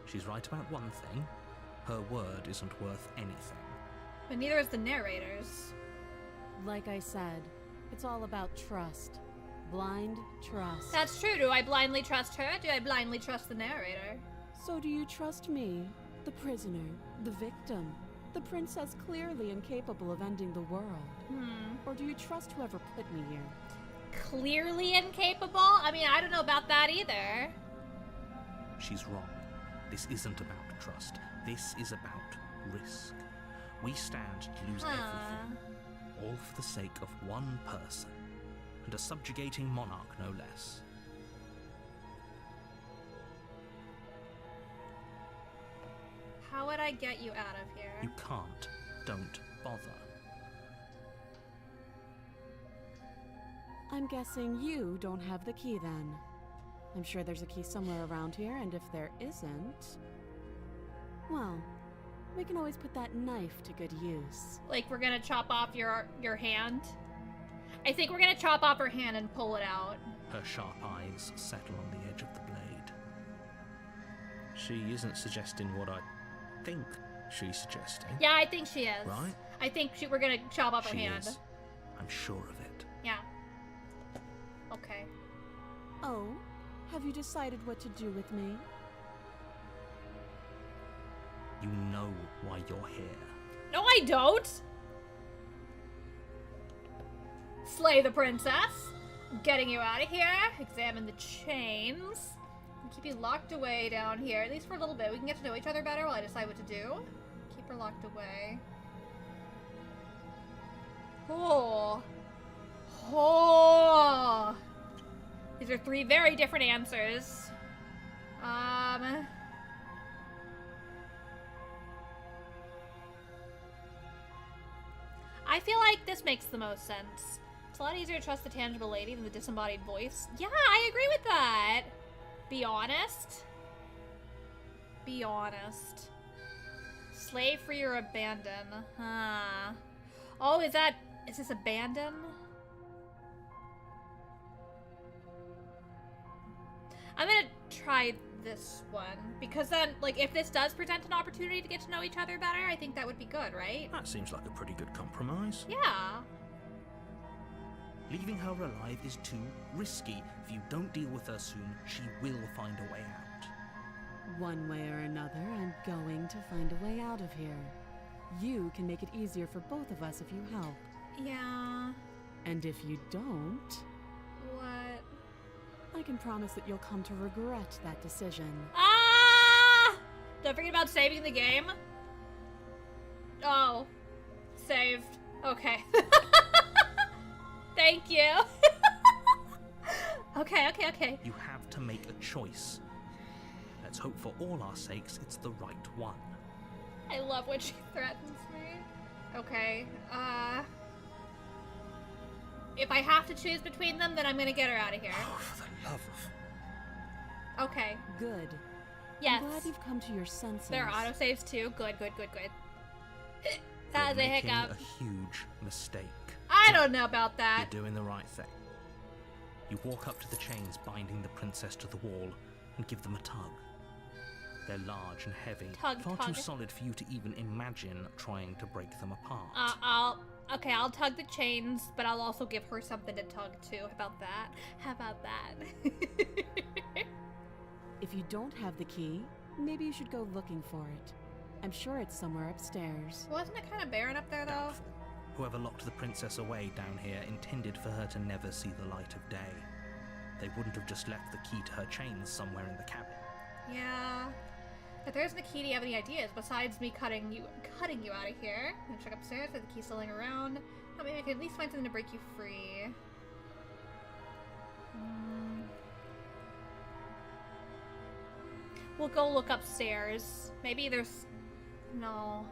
Speaker 2: She's right about one thing. Her word isn't worth anything.
Speaker 1: But neither is the narrator's.
Speaker 3: Like I said, it's all about trust. Blind trust.
Speaker 1: That's true. Do I blindly trust her? Do I blindly trust the narrator?
Speaker 3: So do you trust me, the prisoner, the victim, the princess clearly incapable of ending the world? Or do you trust whoever put me here?
Speaker 1: Clearly incapable? I mean, I don't know about that either.
Speaker 2: She's wrong. This isn't about trust. This is about risk. We stand to lose everything. All for the sake of one person. And a subjugating monarch, no less.
Speaker 1: How would I get you out of here?
Speaker 2: You can't. Don't bother.
Speaker 3: I'm guessing you don't have the key then. I'm sure there's a key somewhere around here, and if there isn't, well, we can always put that knife to good use.
Speaker 1: Like, we're gonna chop off your hand? I think we're gonna chop off her hand and pull it out.
Speaker 2: Her sharp eyes settle on the edge of the blade. She isn't suggesting what I think she's suggesting.
Speaker 1: Yeah, I think she is.
Speaker 2: Right?
Speaker 1: I think we're gonna chop off her
Speaker 2: She
Speaker 1: hand.
Speaker 2: is. I'm sure of it.
Speaker 1: Yeah. Okay.
Speaker 3: Oh, have you decided what to do with me?
Speaker 2: You know why you're here.
Speaker 1: No, I don't! Slay the princess. I'm getting you out of here. Examine the chains. Keep you locked away down here, at least for a little bit. We can get to know each other better while I decide what to do. Keep her locked away. Oh. Oh. These are 3 very different answers. I feel like this makes the most sense. It's a lot easier to trust the tangible lady than the disembodied voice. Yeah, I agree with that. Be honest. Be honest. Slave free or abandon. Huh. Oh, is this abandon? I'm gonna try this one. Because then, like, if this does present an opportunity to get to know each other better, I think that would be good, right?
Speaker 2: That seems like a pretty good compromise.
Speaker 1: Yeah.
Speaker 2: Leaving her alive is too risky. If you don't deal with her soon, she will find a way out.
Speaker 3: One way or another, I'm going to find a way out of here. You can make it easier for both of us if you help.
Speaker 1: Yeah.
Speaker 3: And if you don't,
Speaker 1: What?
Speaker 3: I can promise that you'll come to regret that decision.
Speaker 1: Ah! Don't forget about saving the game. Oh. Saved. Okay. Thank you. Okay.
Speaker 2: You have to make a choice. Let's hope for all our sakes it's the right one.
Speaker 1: I love when she threatens me. Okay, if I have to choose between them, then I'm gonna get her out of here.
Speaker 2: Oh, for the love of...
Speaker 3: Okay. Good.
Speaker 1: Yes.
Speaker 3: I'm glad you've come to your senses.
Speaker 1: There are autosaves too. Good. That was a hiccup.
Speaker 2: You're making a huge mistake.
Speaker 1: I don't know about that.
Speaker 2: You're doing the right thing. You walk up to the chains binding the princess to the wall and give them a tug. They're large and heavy, far too solid for you to even imagine trying to break them apart.
Speaker 1: I'll tug the chains, but I'll also give her something to tug too. How about that?
Speaker 3: If you don't have the key, maybe you should go looking for it. I'm sure it's somewhere upstairs.
Speaker 1: Wasn't it kind of barren up there, though?
Speaker 2: Doubtful. Whoever locked the princess away down here intended for her to never see the light of day. They wouldn't have just left the key to her chains somewhere in the cabin.
Speaker 1: Yeah. If there isn't a key, do you have any ideas besides me cutting you out of here? I'm gonna check upstairs. Are the keys still laying around? Oh, maybe I can at least find something to break you free. We'll go look upstairs. Maybe there's... No.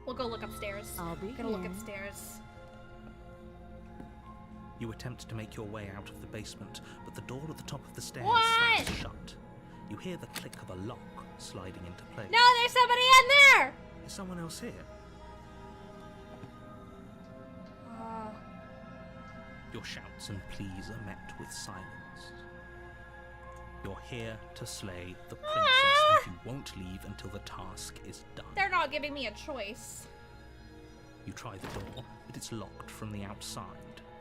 Speaker 1: We'll go look upstairs.
Speaker 3: I'll be
Speaker 1: gonna look
Speaker 3: here.
Speaker 1: upstairs.
Speaker 2: You attempt to make your way out of the basement, but the door at the top of the stairs
Speaker 1: What?
Speaker 2: slams shut. You hear the click of a lock sliding into place.
Speaker 1: No, there's somebody in there!
Speaker 2: Is someone else here? Your shouts and pleas are met with silence. You're here to slay the princess, and you won't leave until the task is done.
Speaker 1: They're not giving me a choice.
Speaker 2: You try the door, but it's locked from the outside.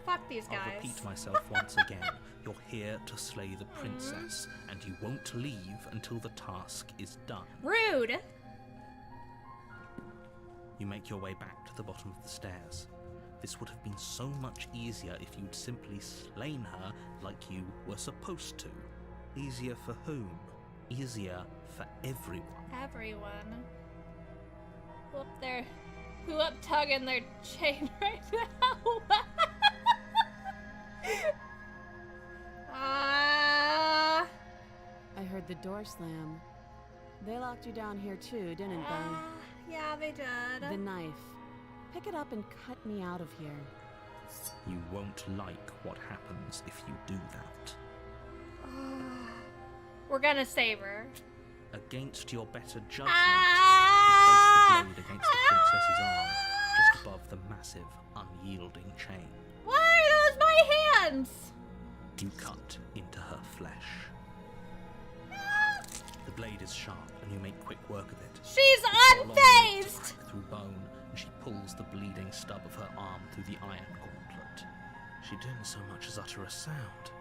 Speaker 1: Fuck these guys.
Speaker 2: I'll repeat myself once again. You're here to slay the princess, and you won't leave until the task is done.
Speaker 1: Rude!
Speaker 2: You make your way back to the bottom of the stairs. This would have been so much easier if you'd simply slain her like you were supposed to. Easier for whom? Easier for everyone.
Speaker 1: Everyone. Who up tugging their chain right now?
Speaker 3: I heard the door slam. They locked you down here too, didn't they?
Speaker 1: Yeah, they did.
Speaker 3: The knife. Pick it up and cut me out of here.
Speaker 2: You won't like what happens if you do that.
Speaker 1: We're gonna save her.
Speaker 2: Against your better judgment, you place the blade against the princess's arm, just above the massive, unyielding chain.
Speaker 1: Why are those my hands?
Speaker 2: You cut into her flesh. The blade is sharp, and you make quick work of it.
Speaker 1: She's unfazed!
Speaker 2: Through bone, and she pulls the bleeding stub of her arm through the iron gauntlet. She didn't so much as utter a sound.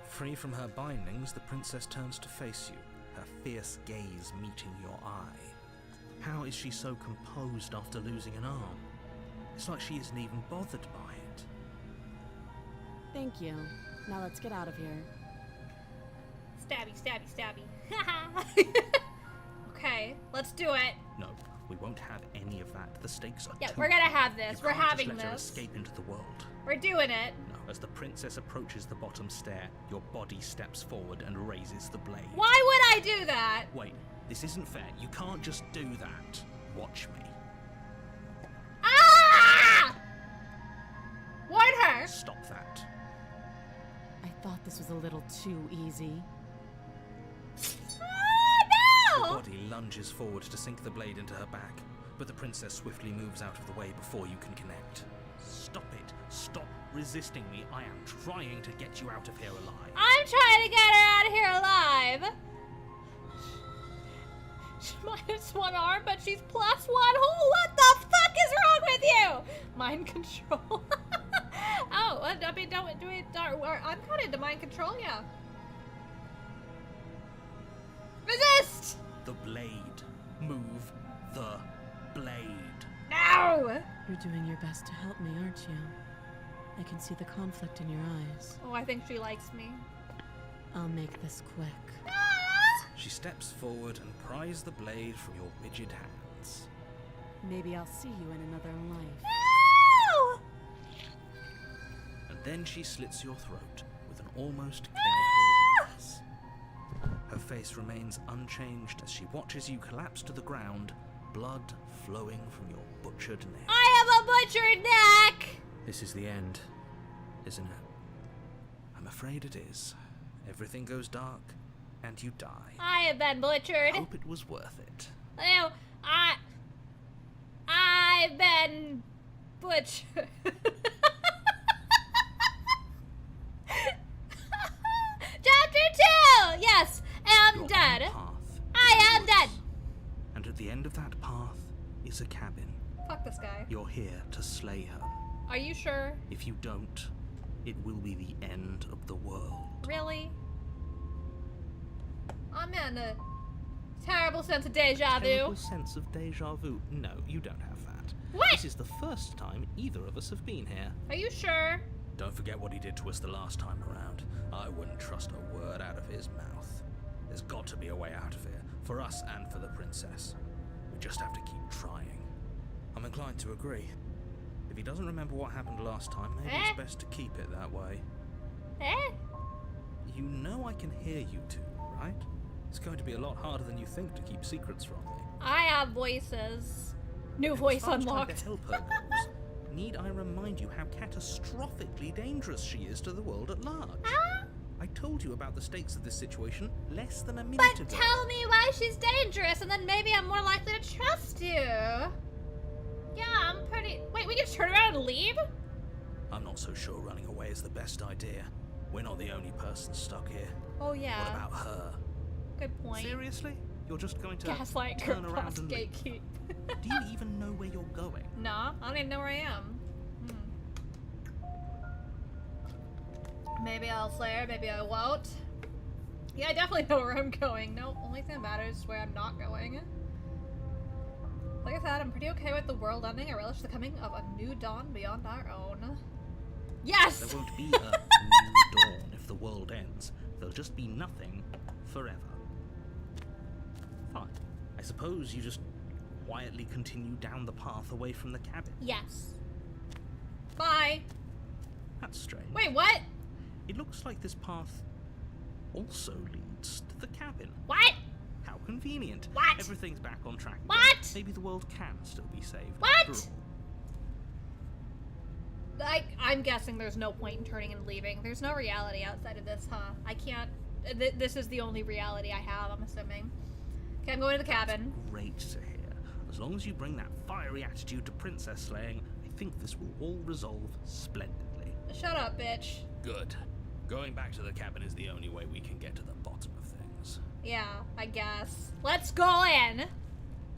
Speaker 2: Free from her bindings, the princess turns to face you, her fierce gaze meeting your eye. How is she so composed after losing an arm? It's like she isn't even bothered by it.
Speaker 3: Thank you. Now let's get out of here.
Speaker 1: Stabby, stabby, stabby. Okay, let's do it.
Speaker 2: No, we won't have any of that. The stakes are
Speaker 1: Yeah,
Speaker 2: too
Speaker 1: we're gonna
Speaker 2: high.
Speaker 1: have this.
Speaker 2: You
Speaker 1: We're
Speaker 2: can't
Speaker 1: having
Speaker 2: just let her
Speaker 1: this.
Speaker 2: escape into the world.
Speaker 1: We're doing it.
Speaker 2: No, as the princess approaches the bottom stair, your body steps forward and raises the blade.
Speaker 1: Why would I do that?
Speaker 2: Wait, this isn't fair. You can't just do that. Watch me.
Speaker 1: Ah! Warn her.
Speaker 2: Stop that.
Speaker 3: I thought this was a little too easy.
Speaker 1: Ah,
Speaker 2: Your
Speaker 1: no!
Speaker 2: body lunges forward to sink the blade into her back, but the princess swiftly moves out of the way before you can connect. Stop it. Stop resisting me. I am trying to get you out of here alive.
Speaker 1: I'm trying to get her out of here alive. She -1 arm, but she's +1. Oh, what the fuck is wrong with you? Mind control. Oh, I mean, don't do it. I'm kind of into mind control, yeah. Resist!
Speaker 2: The blade. Move the blade.
Speaker 1: No!
Speaker 3: You're doing your best to help me, aren't you? I can see the conflict in your eyes.
Speaker 1: Oh, I think she likes me.
Speaker 3: I'll make this quick.
Speaker 1: Ah!
Speaker 2: She steps forward and pries the blade from your rigid hands.
Speaker 3: Maybe I'll see you in another life.
Speaker 1: No!
Speaker 2: And then she slits your throat with an almost clinical ease. Her face remains unchanged as she watches you collapse to the ground, blood flowing from your butchered neck.
Speaker 1: I have a butchered neck!
Speaker 2: This is the end, isn't it? I'm afraid it is. Everything goes dark, and you die.
Speaker 1: I have been butchered.
Speaker 2: Hope it was worth it.
Speaker 1: Ew, I've been butchered. Chapter 2! Yes, am
Speaker 2: You're
Speaker 1: dead.
Speaker 2: on a path.
Speaker 1: I am dead.
Speaker 2: And at the end of that path is a cabin.
Speaker 1: Fuck this guy.
Speaker 2: You're here to slay her.
Speaker 1: Are you sure?
Speaker 2: If you don't, it will be the end of the world.
Speaker 1: Really? I'm in a terrible sense of deja vu.
Speaker 2: Terrible sense of deja vu. No, you don't have that.
Speaker 1: What?
Speaker 2: This is the first time either of us have been here.
Speaker 1: Are you sure?
Speaker 2: Don't forget what he did to us the last time around. I wouldn't trust a word out of his mouth. There's got to be a way out of here, for us and for the princess. We just have to keep trying. I'm inclined to agree. If he doesn't remember what happened last time, maybe it's best to keep it that way.
Speaker 1: Eh?
Speaker 2: You know I can hear you two, right? It's going to be a lot harder than you think to keep secrets from me.
Speaker 1: I have voices. New
Speaker 2: And
Speaker 1: voice
Speaker 2: as far as trying
Speaker 1: unlocked.
Speaker 2: to help her goes, need I remind you how catastrophically dangerous she is to the world at large?
Speaker 1: Huh?
Speaker 2: I told you about the stakes of this situation less than a minute
Speaker 1: But
Speaker 2: ago.
Speaker 1: tell me why she's dangerous, and then maybe I'm more likely to trust you. Yeah, I'm pretty... Wait, we can turn around and leave?
Speaker 2: I'm not so sure running away is the best idea. We're not the only person stuck here.
Speaker 1: Oh, yeah.
Speaker 2: What about her?
Speaker 1: Good point.
Speaker 2: Seriously? You're just going to
Speaker 1: Gaslight her
Speaker 2: turn around
Speaker 1: past
Speaker 2: and leave?
Speaker 1: gatekeep.
Speaker 2: Do you even know where you're going?
Speaker 1: Nah, I don't even know where I am. Maybe I'll slay her, maybe I won't. Yeah, I definitely know where I'm going. No, only thing that matters is where I'm not going. Like I said, I'm pretty okay with the world ending. I relish the coming of a new dawn beyond our own. Yes!
Speaker 2: There won't be a new dawn if the world ends. There'll just be nothing forever. Fine. I suppose you just quietly continue down the path away from the cabin.
Speaker 1: Yes. Bye.
Speaker 2: That's strange.
Speaker 1: Wait, what?
Speaker 2: It looks like this path also leads to the cabin.
Speaker 1: What?
Speaker 2: How convenient.
Speaker 1: What?
Speaker 2: Everything's back on track again.
Speaker 1: What?
Speaker 2: Maybe the world can still be saved.
Speaker 1: What?
Speaker 2: after all.
Speaker 1: I'm guessing there's no point in turning and leaving. There's no reality outside of this, huh? I can't... this is the only reality I have, I'm assuming. Okay, I'm going to the cabin.
Speaker 2: Great to hear. As long as you bring that fiery attitude to princess slaying, I think this will all resolve splendidly.
Speaker 1: Shut up, bitch.
Speaker 2: Good. Going back to the cabin is the only way we can get to the bottom of things.
Speaker 1: Yeah, I guess. Let's go in.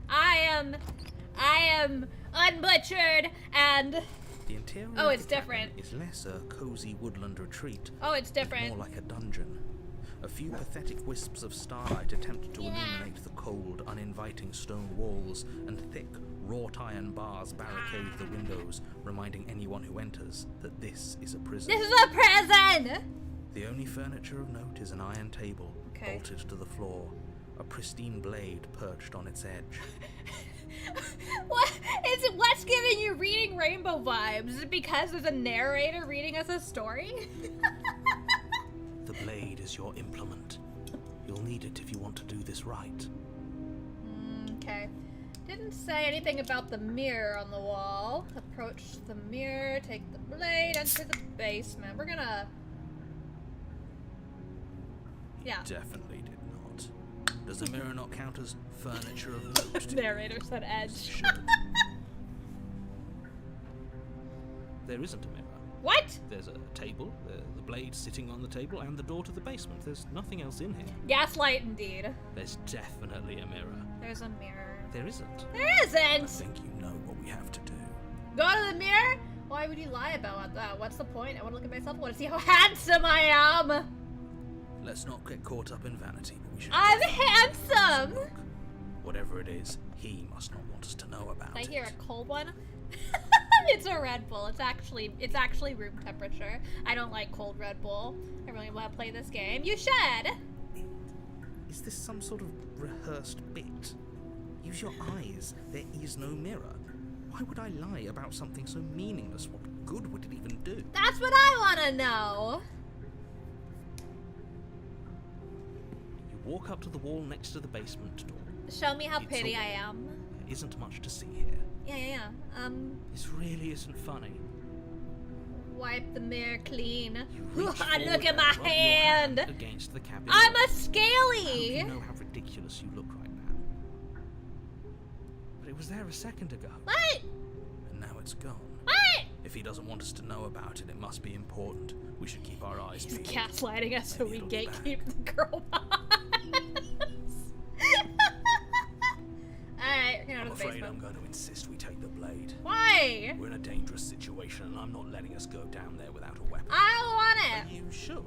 Speaker 1: I am unbutchered and...
Speaker 2: The interior
Speaker 1: Oh,
Speaker 2: of
Speaker 1: it's
Speaker 2: the cabin
Speaker 1: different.
Speaker 2: is less a cozy woodland retreat,
Speaker 1: Oh, it's
Speaker 2: and
Speaker 1: different.
Speaker 2: more like a dungeon. A few pathetic wisps of starlight attempt to illuminate the cold, uninviting stone walls, and thick, wrought iron bars barricade the windows, reminding anyone who enters that this is a prison.
Speaker 1: This is a prison!
Speaker 2: The only furniture of note is an iron table,
Speaker 1: Okay.
Speaker 2: bolted to the floor, a pristine blade perched on its edge.
Speaker 1: What's giving you reading Rainbow vibes? Is it because there's a narrator reading us a story?
Speaker 2: The blade is your implement. You'll need it if you want to do this right.
Speaker 1: Okay. Didn't say anything about the mirror on the wall. Approach the mirror, take the blade, enter the basement. We're gonna... Yeah.
Speaker 2: Definitely did not. Does the mirror not count as furniture of note? to you?
Speaker 1: Narrator said edge.
Speaker 2: Should. There isn't a mirror.
Speaker 1: What?
Speaker 2: There's a table, the blade sitting on the table, and the door to the basement. There's nothing else in here.
Speaker 1: Gaslight indeed.
Speaker 2: There's definitely a mirror.
Speaker 1: There's a mirror.
Speaker 2: There isn't.
Speaker 1: There
Speaker 2: I
Speaker 1: isn't!
Speaker 2: think you know what we have to do.
Speaker 1: Go to the mirror? Why would you lie about that? What's the point? I want to look at myself. I want to see how handsome I am!
Speaker 2: Let's not get caught up in vanity, but we should...
Speaker 1: I'm
Speaker 2: definitely
Speaker 1: handsome!
Speaker 2: look. Whatever it is, he must not want us to know about
Speaker 1: Did I
Speaker 2: it.
Speaker 1: hear a cold one? It's a Red Bull. It's actually room temperature. I don't like cold Red Bull. I really want to play this game. You should!
Speaker 2: Is this some sort of rehearsed bit? Use your eyes. There is no mirror. Why would I lie about something so meaningless? What good would it even do?
Speaker 1: That's what I want to know!
Speaker 2: You walk up to the wall next to the basement door.
Speaker 1: Show me how
Speaker 2: It's
Speaker 1: pretty
Speaker 2: a
Speaker 1: I
Speaker 2: wall.
Speaker 1: am.
Speaker 2: There isn't much to see here.
Speaker 1: Yeah.
Speaker 2: This really isn't funny.
Speaker 1: Wipe the mirror clean.
Speaker 2: You reach
Speaker 1: Look
Speaker 2: forward
Speaker 1: at
Speaker 2: and
Speaker 1: my
Speaker 2: rub your
Speaker 1: hand!
Speaker 2: against the cabinet.
Speaker 1: I'm a
Speaker 2: How do
Speaker 1: scaly!
Speaker 2: you know how ridiculous you look right now? But it was there a second ago,
Speaker 1: What?
Speaker 2: and now it's gone.
Speaker 1: What?
Speaker 2: If he doesn't want us to know about it, it must be important. We should keep our eyes
Speaker 1: He's
Speaker 2: peeled.
Speaker 1: gaslighting us so we
Speaker 2: Maybe it'll be
Speaker 1: gatekeep the girl boss. Alright, we're gonna
Speaker 2: I'm
Speaker 1: go to the
Speaker 2: afraid I'm
Speaker 1: basement.
Speaker 2: going to insist we take the blade.
Speaker 1: Why?
Speaker 2: We're in a dangerous situation, and I'm not letting us go down there without a weapon.
Speaker 1: I don't want
Speaker 2: Are
Speaker 1: it.
Speaker 2: you sure?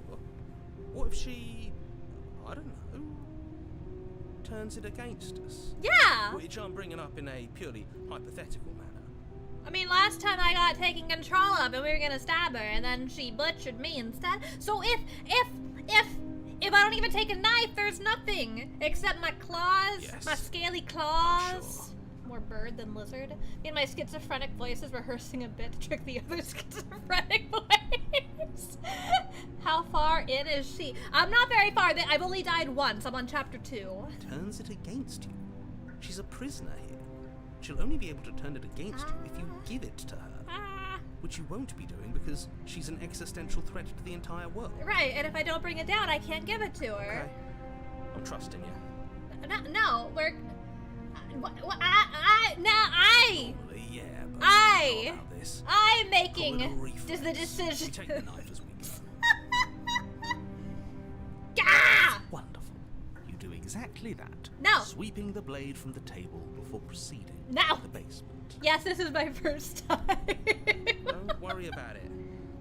Speaker 2: What if she, I don't know, turns it against us?
Speaker 1: Yeah.
Speaker 2: Which I'm bringing up in a purely hypothetical manner.
Speaker 1: I mean, last time I got taken control of and we were gonna stab her and then she butchered me instead. So if I don't even take a knife, there's nothing except my claws,
Speaker 2: Yes.
Speaker 1: my scaly
Speaker 2: I'm
Speaker 1: claws.
Speaker 2: sure.
Speaker 1: More bird than lizard. Me and my schizophrenic voices rehearsing a bit to trick the other schizophrenic voice. How far in is she? I'm not very far. I've only died once. I'm on chapter 2.
Speaker 2: Turns it against you. She's a prisoner here. She'll only be able to turn it against you if you give it to her. Which you won't be doing because she's an existential threat to the entire world.
Speaker 1: Right, and if I don't bring it down, I can't give it to her.
Speaker 2: Okay. I'm trusting you.
Speaker 1: No, we're...
Speaker 2: Normally, yeah, but
Speaker 1: I-
Speaker 2: not about this.
Speaker 1: I'm
Speaker 2: Call it a
Speaker 1: making
Speaker 2: reflex.
Speaker 1: just the
Speaker 2: We
Speaker 1: decision.
Speaker 2: take the knife as we go.
Speaker 1: Gah!
Speaker 2: Wonderful. You do exactly that.
Speaker 1: No.
Speaker 2: Sweeping the blade from the table before proceeding
Speaker 1: No.
Speaker 2: to the basement.
Speaker 1: Yes, this is my first time.
Speaker 2: Don't worry about it.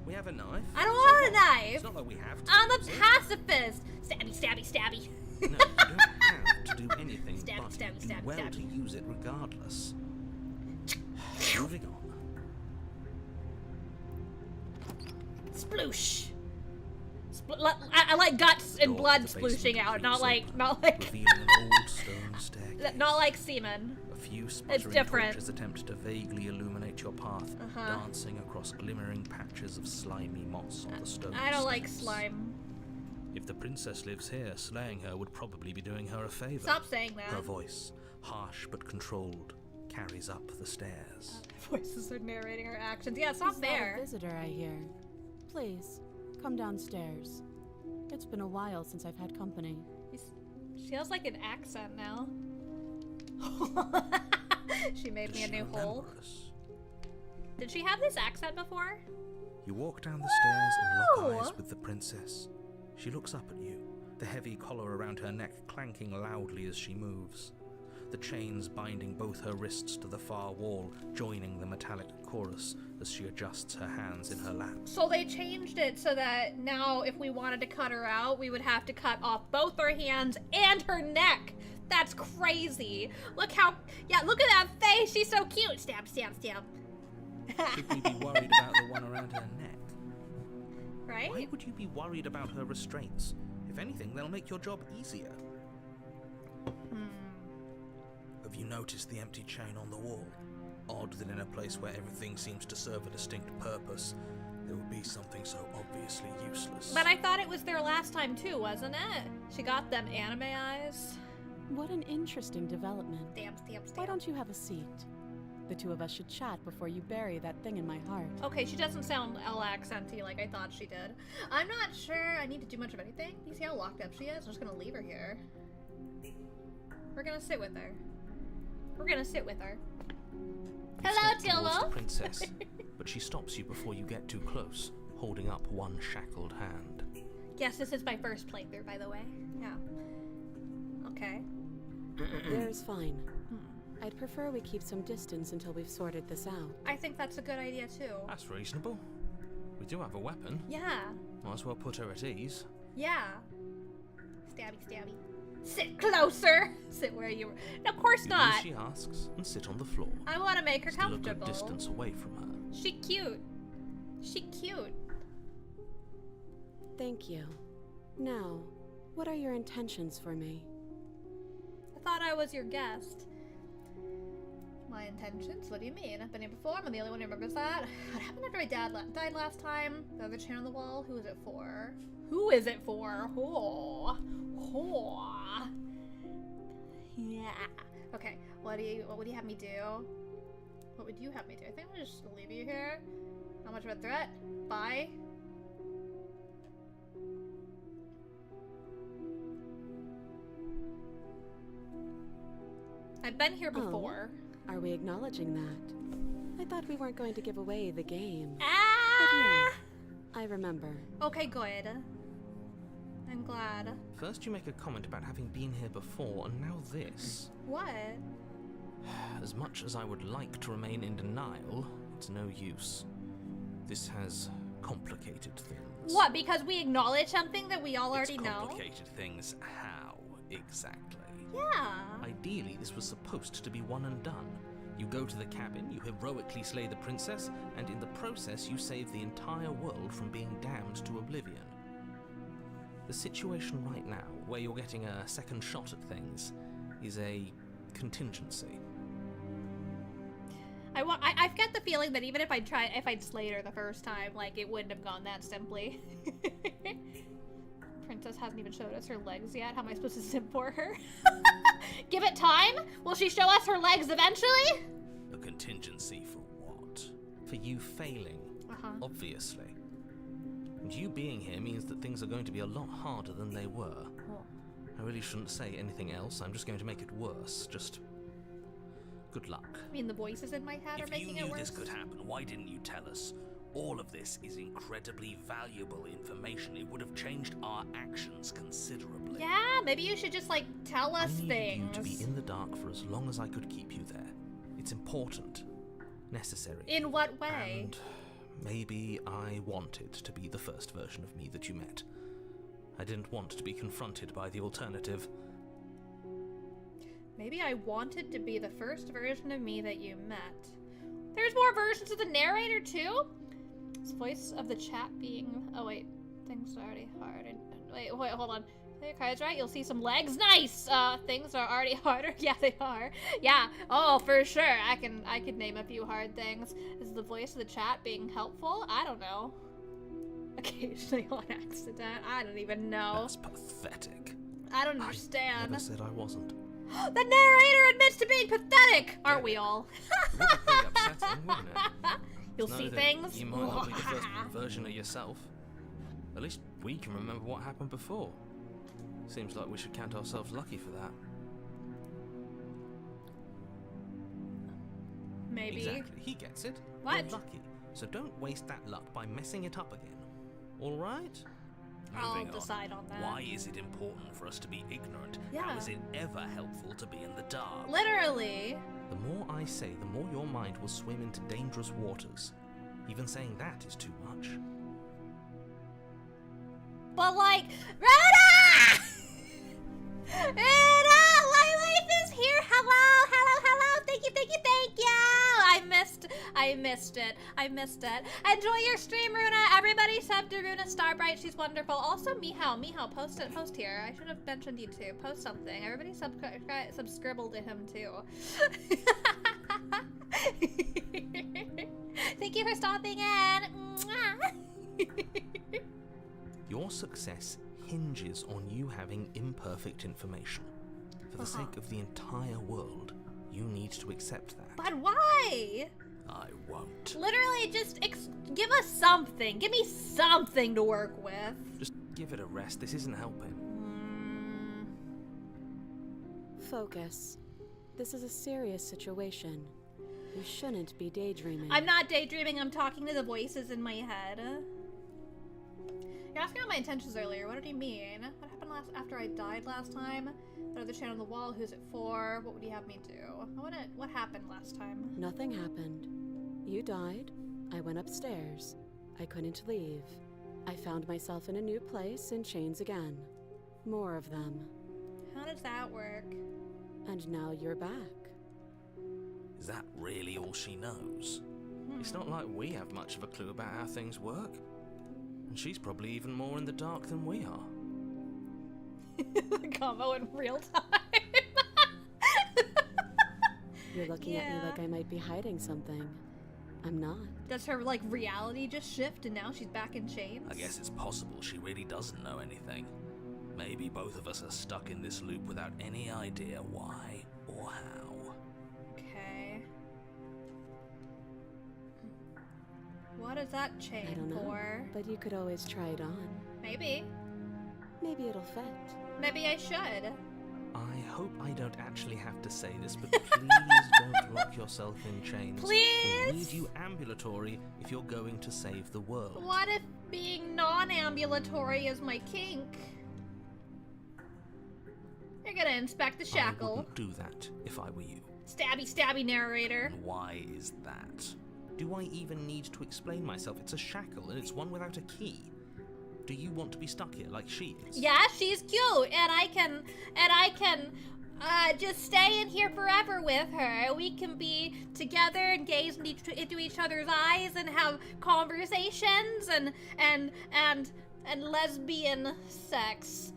Speaker 2: We have a knife.
Speaker 1: I don't
Speaker 2: so
Speaker 1: want a
Speaker 2: what?
Speaker 1: knife.
Speaker 2: It's not like we have to.
Speaker 1: I'm a
Speaker 2: use it.
Speaker 1: pacifist. Stabby, stabby, stabby.
Speaker 2: No, you don't have to do anything,
Speaker 1: Stab,
Speaker 2: but
Speaker 1: stab,
Speaker 2: you do
Speaker 1: stab,
Speaker 2: well
Speaker 1: stab.
Speaker 2: to use it regardless. Moving on.
Speaker 1: Sploosh. I like guts and
Speaker 2: Door to
Speaker 1: blood
Speaker 2: the basement
Speaker 1: splooshing out,
Speaker 2: creaks
Speaker 1: not like
Speaker 2: revealing an old stone staircase.
Speaker 1: not like semen.
Speaker 2: A few sputtering
Speaker 1: different.
Speaker 2: torches attempt to vaguely illuminate your path, dancing across glimmering patches of slimy moss on the stone
Speaker 1: I don't like
Speaker 2: steps.
Speaker 1: slime.
Speaker 2: If the princess lives here, slaying her would probably be doing her a favor.
Speaker 1: Stop saying that.
Speaker 2: Her voice, harsh but controlled, carries up the stairs.
Speaker 1: Voices are narrating her actions. Yeah, it's not
Speaker 3: Is that
Speaker 1: fair.
Speaker 3: a visitor I hear? Please, come downstairs. It's been a while since I've had company.
Speaker 1: She has like an accent now. She made
Speaker 2: Does
Speaker 1: me a
Speaker 2: she
Speaker 1: new
Speaker 2: remember
Speaker 1: hole.
Speaker 2: us?
Speaker 1: Did she have this accent before?
Speaker 2: You walk down the stairs and lock
Speaker 1: No.
Speaker 2: eyes with the princess. She looks up at you, the heavy collar around her neck clanking loudly as she moves. The chains binding both her wrists to the far wall, joining the metallic chorus as she adjusts her hands in her lap.
Speaker 1: So they changed it so that now if we wanted to cut her out, we would have to cut off both her hands and her neck. That's crazy. Look at that face. She's so cute. Stab, stab, stab.
Speaker 2: Should we be worried about the one around her neck?
Speaker 1: Right?
Speaker 2: Why would you be worried about her restraints? If anything, they'll make your job easier.
Speaker 4: Have you noticed the empty chain on the wall? Odd that in a place where everything seems to serve a distinct purpose, there would be something so obviously useless.
Speaker 1: But I thought it was there last time too, wasn't it? She got them anime eyes.
Speaker 3: What an interesting development.
Speaker 1: Stamp.
Speaker 3: Why don't you have a seat? The two of us should chat before you bury that thing in my heart.
Speaker 1: Okay, she doesn't sound L-accenty like I thought she did. I'm not sure I need to do much of anything. You see how locked up she is? I'm just gonna leave her here. We're gonna sit with her. Hello,
Speaker 2: Step towards
Speaker 1: Dillo.
Speaker 2: the princess, but she stops you before you get too close, holding up one shackled hand.
Speaker 1: Yes, this is my first playthrough, by the way. Yeah. Okay.
Speaker 3: There's fine. I'd prefer we keep some distance until we've sorted this out.
Speaker 1: I think that's a good idea, too.
Speaker 2: That's reasonable. We do have a weapon.
Speaker 1: Yeah.
Speaker 2: Might as well put her at ease.
Speaker 1: Yeah. Stabby. Sit closer! Sit where you were. No, of course
Speaker 2: You
Speaker 1: not.
Speaker 2: do as she asks and sit on the floor.
Speaker 1: I want to make her
Speaker 2: Still a
Speaker 1: comfortable.
Speaker 2: good distance away from her.
Speaker 1: She cute.
Speaker 3: Thank you. Now, what are your intentions for me?
Speaker 1: I thought I was your guest. My intentions? What do you mean? I've been here before. I'm the only one who remembers that. What happened after my dad died last time? The other chain on the wall? Who is it for? Yeah. Okay. What would you have me do? What would you have me do? I think I'm just gonna leave you here. Not much of a threat. Bye. I've been here before.
Speaker 3: Are we acknowledging that? I thought we weren't going to give away the game.
Speaker 1: Ah!
Speaker 3: I remember.
Speaker 1: Okay, good. I'm glad.
Speaker 2: First you make a comment about having been here before, and now this.
Speaker 1: What?
Speaker 2: As much as I would like to remain in denial, it's no use. This has complicated things.
Speaker 1: What? Because we acknowledge something that we all already
Speaker 2: It's
Speaker 1: know?
Speaker 2: complicated things. How exactly?
Speaker 1: Yeah.
Speaker 2: Ideally, this was supposed to be one and done. You go to the cabin, you heroically slay the princess, and in the process you save the entire world from being damned to oblivion. The situation right now, where you're getting a second shot at things, is a contingency.
Speaker 1: I get the feeling that even if I'd slayed her the first time, like, it wouldn't have gone that simply. Princess hasn't even showed us her legs yet. How am I supposed to simp for her? Give it time? Will she show us her legs eventually?
Speaker 2: A contingency for what? For you failing, obviously. And you being here means that things are going to be a lot harder than they were. I really shouldn't say anything else. I'm just going to make it worse. Just good luck.
Speaker 1: I mean, the voices in my head are making it worse.
Speaker 4: If you knew this could happen, why didn't you tell us? All of this is incredibly valuable information. It would have changed our actions considerably.
Speaker 1: Yeah, maybe you should just, like, tell us
Speaker 2: I needed
Speaker 1: things.
Speaker 2: you to be in the dark for as long as I could keep you there. It's important. Necessary.
Speaker 1: In what way?
Speaker 2: And maybe I wanted to be the first version of me that you met. I didn't want to be confronted by the alternative.
Speaker 1: Maybe I wanted to be the first version of me that you met. There's more versions of the narrator, too? This voice of the chat being... Oh, wait. Things are already hard. Wait, hold on. Play your cards right, you'll see some legs. Nice! Things are already harder. Yeah, they are. Yeah. Oh, for sure. I could name a few hard things. Is the voice of the chat being helpful? I don't know. Occasionally on accident. I don't even know.
Speaker 2: That's pathetic.
Speaker 1: I don't understand.
Speaker 2: I never said I wasn't.
Speaker 1: The narrator admits to being pathetic! Aren't we all?
Speaker 2: It would be pretty upsetting, wouldn't it?
Speaker 1: You'll
Speaker 2: To
Speaker 1: see
Speaker 2: know that
Speaker 1: things?
Speaker 2: You might not be the first version of yourself. At least we can remember what happened before. Seems like we should count ourselves lucky for that.
Speaker 1: Maybe.
Speaker 2: Exactly. He gets it.
Speaker 1: What?
Speaker 2: You're lucky. So don't waste that luck by messing it up again. All right?
Speaker 1: I'll
Speaker 4: Moving on.
Speaker 1: decide on that.
Speaker 4: Why is it important for us to be ignorant?
Speaker 1: Yeah.
Speaker 4: How is it ever helpful to be in the dark?
Speaker 1: Literally.
Speaker 2: The more I say, the more your mind will swim into dangerous waters. Even saying that is too much.
Speaker 1: But like, Rhoda! Rhoda! My wife is here! Hello! Thank you! I missed it. Enjoy your stream, Runa. Everybody sub to Runa Starbright. She's wonderful. Also, Mihao, post here. I should have mentioned you too. Post something. Everybody subscribble to him too. Thank you for stopping in.
Speaker 2: Your success hinges on you having imperfect information. For the sake of the entire world, you need to accept that.
Speaker 1: But why?
Speaker 4: I won't.
Speaker 1: Literally, just give us something. Give me something to work with.
Speaker 2: Just give it a rest. This isn't helping.
Speaker 3: Focus. This is a serious situation. You shouldn't be daydreaming.
Speaker 1: I'm not daydreaming. I'm talking to the voices in my head. You're asking about my intentions earlier. What did you mean? What happened after I died last time? That other chain on the wall. Who's it for? What would you have me do? What happened last time?
Speaker 3: Nothing happened. You died. I went upstairs. I couldn't leave. I found myself in a new place in chains again. More of them.
Speaker 1: How does that work?
Speaker 3: And now you're back.
Speaker 4: Is that really all she knows?
Speaker 2: It's not like we have much of a clue about how things work. And she's probably even more in the dark than we are.
Speaker 1: The combo in real time.
Speaker 3: You're looking at me like I might be hiding something. I'm not.
Speaker 1: Does her, like, reality just shift and now she's back in chains?
Speaker 4: I guess it's possible she really doesn't know anything. Maybe both of us are stuck in this loop without any idea why or how.
Speaker 1: Okay. What is that chain
Speaker 3: I don't know,
Speaker 1: for?
Speaker 3: but you could always try it on.
Speaker 1: Maybe.
Speaker 3: Maybe it'll fit.
Speaker 1: Maybe I should.
Speaker 2: I hope I don't actually have to say this, but please don't lock yourself in chains.
Speaker 1: Please?
Speaker 2: We need you ambulatory if you're going to save the world.
Speaker 1: What if being non-ambulatory is my kink? You're gonna inspect the
Speaker 2: I
Speaker 1: shackle.
Speaker 2: wouldn't do that if I were you.
Speaker 1: Stabby, stabby, narrator.
Speaker 4: And why is that?
Speaker 2: Do I even need to explain myself? It's a shackle and it's one without a key. Do you want to be stuck here like she is?
Speaker 1: Yeah, she's cute, and I can just stay in here forever with her. We can be together and gaze into each other's eyes and have conversations and lesbian sex.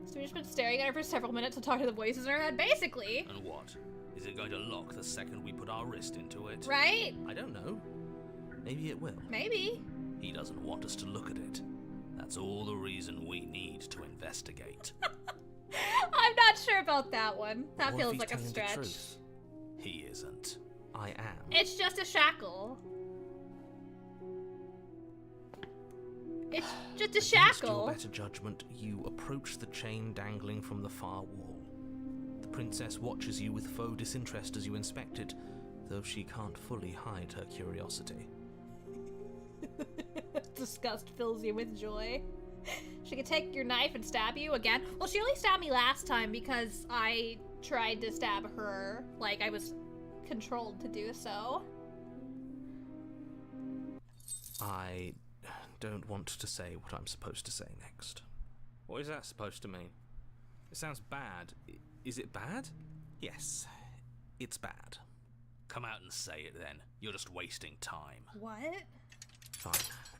Speaker 1: So we've just been staring at her for several minutes to talk to the voices in her head, basically.
Speaker 4: And what? Is it going to lock the second we put our wrist into it?
Speaker 1: Right?
Speaker 2: I don't know. Maybe it will.
Speaker 1: Maybe.
Speaker 4: He doesn't want us to look at it. That's all the reason we need to investigate.
Speaker 1: I'm not sure about that one. That
Speaker 2: What if
Speaker 1: feels
Speaker 2: he's
Speaker 1: like a
Speaker 2: telling the
Speaker 1: stretch.
Speaker 2: truth?
Speaker 4: He isn't.
Speaker 2: I am.
Speaker 1: It's just a shackle. It's just a
Speaker 2: Against your
Speaker 1: shackle.
Speaker 2: better judgment, you approach the chain dangling from the far wall. The princess watches you with faux disinterest as you inspect it, though she can't fully hide her curiosity.
Speaker 1: Disgust fills you with joy. She could take your knife and stab you again. Well, she only stabbed me last time because I tried to stab her. Like, I was controlled to do so.
Speaker 2: I don't want to say what I'm supposed to say next. What is that supposed to mean? It sounds bad. Is it bad? Yes, it's bad.
Speaker 4: Come out and say it then. You're just wasting time.
Speaker 1: What?
Speaker 2: Fine.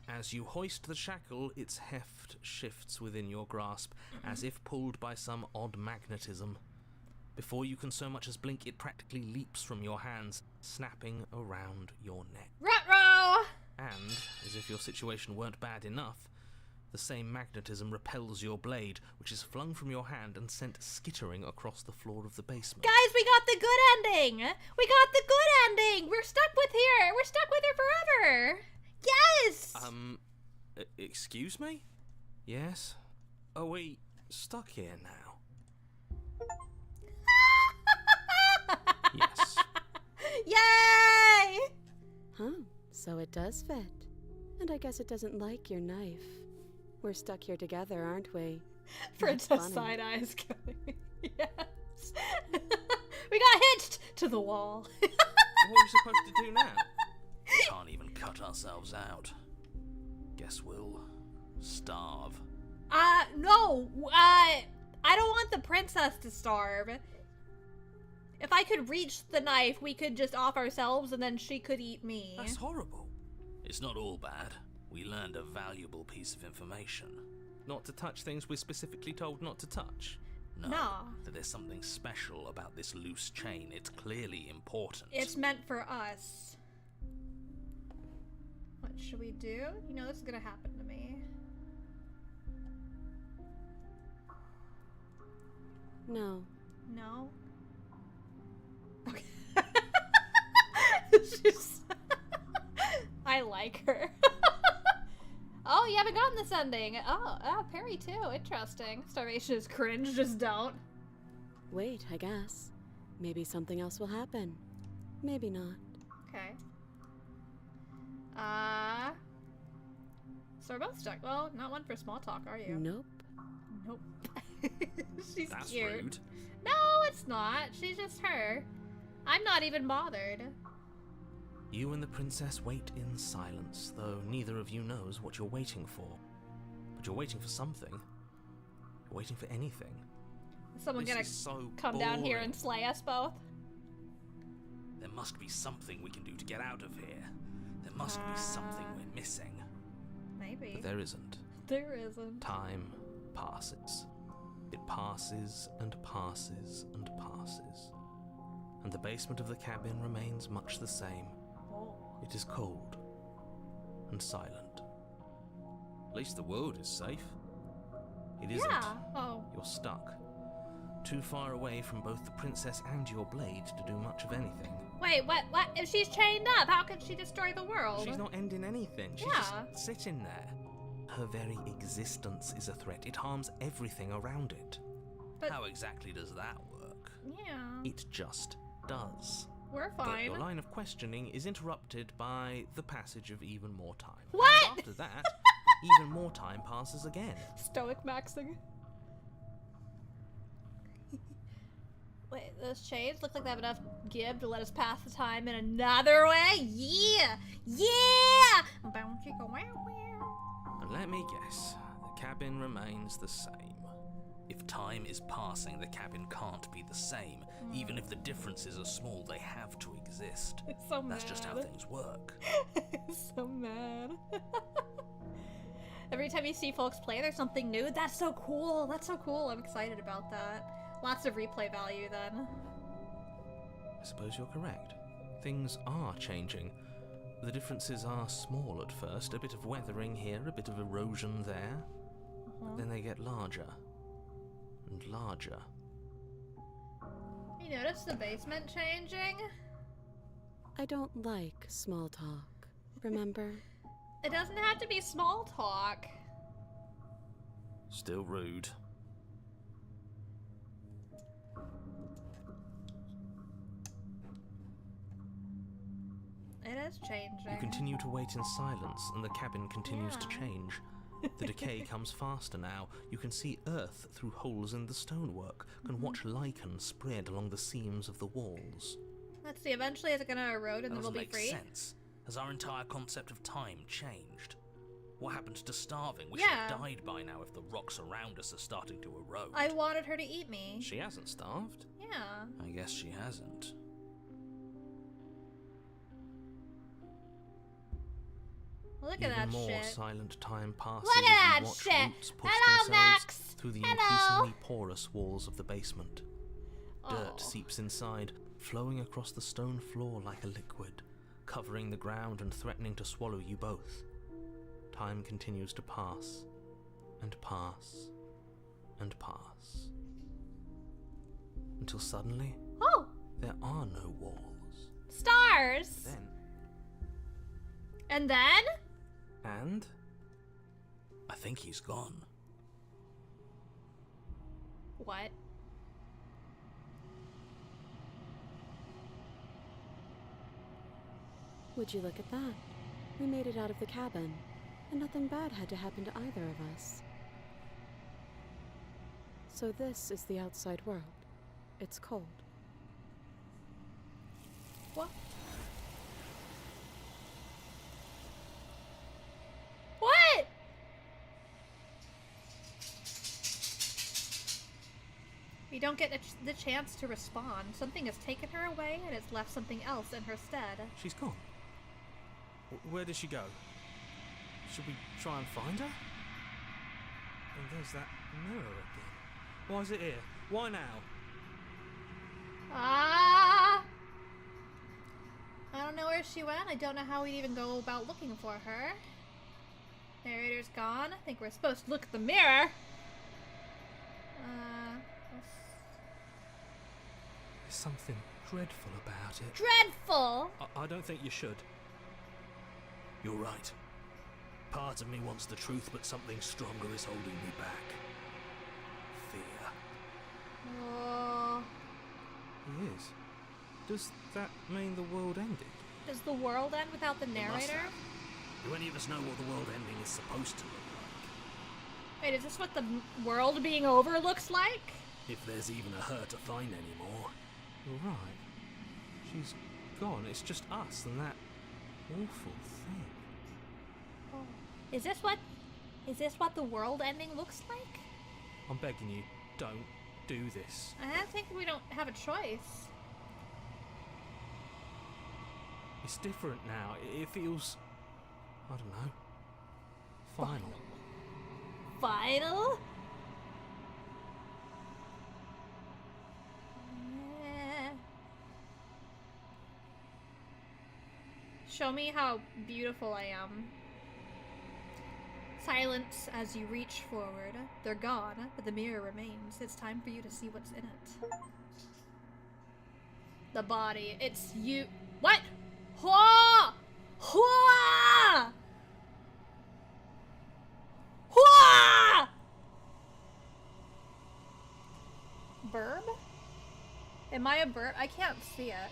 Speaker 2: As you hoist the shackle, its heft shifts within your grasp, as if pulled by some odd magnetism. Before you can so much as blink, it practically leaps from your hands, snapping around your neck.
Speaker 1: Ruh-roh!
Speaker 2: And, as if your situation weren't bad enough, the same magnetism repels your blade, which is flung from your hand and sent skittering across the floor of the basement.
Speaker 1: Guys, we got the good ending! We got the good ending! We're stuck with her! We're stuck with her forever! Yes!
Speaker 2: Excuse me? Yes? Are we stuck here now? Yes.
Speaker 1: Yay!
Speaker 3: Huh, so it does fit. And I guess it doesn't like your knife. We're stuck here together, aren't we?
Speaker 1: Princess
Speaker 3: funny.
Speaker 1: side eyes going. Yes. We got hitched to the wall.
Speaker 2: What are we supposed to do now?
Speaker 4: Can't even cut ourselves out. Guess we'll starve.
Speaker 1: No. I don't want the princess to starve. If I could reach the knife, we could just off ourselves and then she could eat me.
Speaker 4: That's horrible.
Speaker 2: It's not all bad. We learned a valuable piece of information. Not to touch things we're specifically told not to touch.
Speaker 1: No.
Speaker 2: That there's something special about this loose chain. It's clearly important.
Speaker 1: It's meant for us. What should we do? You know this is gonna happen to me.
Speaker 3: No.
Speaker 1: No? Okay. I like her. Oh, you haven't gotten this ending. Oh, Perry too. Interesting. Starvation is cringe, just don't.
Speaker 3: Wait, I guess. Maybe something else will happen. Maybe not.
Speaker 1: Okay. So we're both stuck. Well, not one for small talk, are you?
Speaker 3: Nope.
Speaker 1: Nope. She's
Speaker 2: That's
Speaker 1: cute.
Speaker 2: rude.
Speaker 1: No, it's not. She's just her. I'm not even bothered.
Speaker 2: You and the princess wait in silence, though neither of you knows what you're waiting for. But you're waiting for something. You're waiting for anything.
Speaker 1: Is someone
Speaker 2: This
Speaker 1: gonna
Speaker 2: is so
Speaker 1: come down here
Speaker 2: boring.
Speaker 1: and slay us both?
Speaker 2: There must be something we can do to get out of here. There must be something we're missing.
Speaker 1: Maybe.
Speaker 2: But there isn't.
Speaker 1: There isn't.
Speaker 2: Time passes. It passes and passes and passes. And the basement of the cabin remains much the same.
Speaker 1: Oh.
Speaker 2: It is cold and silent. At least the world is safe. It isn't.
Speaker 1: Yeah. Oh.
Speaker 2: You're stuck. Too far away from both the princess and your blade to do much of anything.
Speaker 1: Wait, what? If she's chained up, how can she destroy the world?
Speaker 2: She's not ending anything. She's
Speaker 1: Yeah.
Speaker 2: just sitting there. Her very existence is a threat. It harms everything around it.
Speaker 1: But-
Speaker 2: How exactly does that work?
Speaker 1: Yeah.
Speaker 2: It just does.
Speaker 1: We're
Speaker 2: But
Speaker 1: fine.
Speaker 2: your line of questioning is interrupted by the passage of even more time.
Speaker 1: What?
Speaker 2: And after that, even more time passes again.
Speaker 1: Stoic maxing. Wait, those chains look like they have enough give to let us pass the time in another way? Yeah! Yeah! Bow, chicka, wow, wow.
Speaker 2: And let me guess, the cabin remains the same. If time is passing, the cabin can't be the same. Even if the differences are small, they have to exist.
Speaker 1: It's so mad.
Speaker 2: That's just how things work.
Speaker 1: So mad. Every time you see folks play, there's something new. That's so cool. That's so cool. I'm excited about that. Lots of replay value then.
Speaker 2: I suppose you're correct. Things are changing. The differences are small at first, a bit of weathering here, a bit of erosion there. Then they get larger and larger.
Speaker 1: You notice the basement changing?
Speaker 3: I don't like small talk. Remember?
Speaker 1: It doesn't have to be small talk.
Speaker 2: Still rude.
Speaker 1: It is changing.
Speaker 2: You continue to wait in silence, and the cabin continues to
Speaker 1: Yeah.
Speaker 2: change. The decay comes faster now. You can see earth through holes in the stonework, can watch lichen spread along the seams of the walls.
Speaker 1: Let's see, eventually is it gonna erode and
Speaker 2: That
Speaker 1: then we'll
Speaker 2: doesn't
Speaker 1: be
Speaker 2: make
Speaker 1: free?
Speaker 2: sense. Has our entire concept of time changed? What happened to starving? We
Speaker 1: Yeah.
Speaker 2: should have died by now if the rocks around us are starting to erode.
Speaker 1: I wanted her to eat me.
Speaker 2: She hasn't starved.
Speaker 1: Yeah.
Speaker 2: I guess she hasn't.
Speaker 1: Look
Speaker 2: Even
Speaker 1: at that
Speaker 2: more
Speaker 1: shit.
Speaker 2: silent time passes
Speaker 1: Look at
Speaker 2: as
Speaker 1: that
Speaker 2: you watch
Speaker 1: shit.
Speaker 2: roots push
Speaker 1: Hello,
Speaker 2: themselves
Speaker 1: Max.
Speaker 2: through the
Speaker 1: Hello.
Speaker 2: increasingly porous walls of the basement. Dirt
Speaker 1: Oh.
Speaker 2: seeps inside, flowing across the stone floor like a liquid, covering the ground and threatening to swallow you both. Time continues to pass, and pass, and pass. Until suddenly,
Speaker 1: Oh!
Speaker 2: there are no walls.
Speaker 1: Stars!
Speaker 2: Then,
Speaker 1: And then?
Speaker 2: and I think he's gone.
Speaker 1: What?
Speaker 3: Would you look at that? We made it out of the cabin, and nothing bad had to happen to either of us. So this is the outside world. It's cold.
Speaker 1: What? What? You don't get the chance to respond. Something has taken her away and it's left something else in her stead.
Speaker 4: She's gone. Where did she go? Should we try and find her? And there's that mirror again. Why is it here? Why now?
Speaker 1: I don't know where she went. I don't know how we'd even go about looking for her. Narrator's gone. I think we're supposed to look at the mirror.
Speaker 4: There's something dreadful about it.
Speaker 1: Dreadful!
Speaker 4: I don't think you should.
Speaker 2: You're right. Part of me wants the truth, but something stronger is holding me back. Fear.
Speaker 1: Oh.
Speaker 4: He is. Does that mean the world ended?
Speaker 1: Does the world end without the
Speaker 2: It must
Speaker 1: narrator?
Speaker 2: have. Do any of us know what the world ending is supposed to look like?
Speaker 1: Wait, is this what the world being over looks like?
Speaker 2: If there's even a her to find anymore.
Speaker 4: You're right. She's gone. It's just us and that awful thing.
Speaker 1: Is this what the world ending looks like?
Speaker 4: I'm begging you, don't do this.
Speaker 1: I think we don't have a choice.
Speaker 4: It's different now. It feels, I don't know, final.
Speaker 1: Final? Show me how beautiful I am. Silence as you reach forward. They're gone, but the mirror remains. It's time for you to see what's in it. The body. It's you. What? Hua! Hua! Hua! Burb? Am I a burb? I can't see it.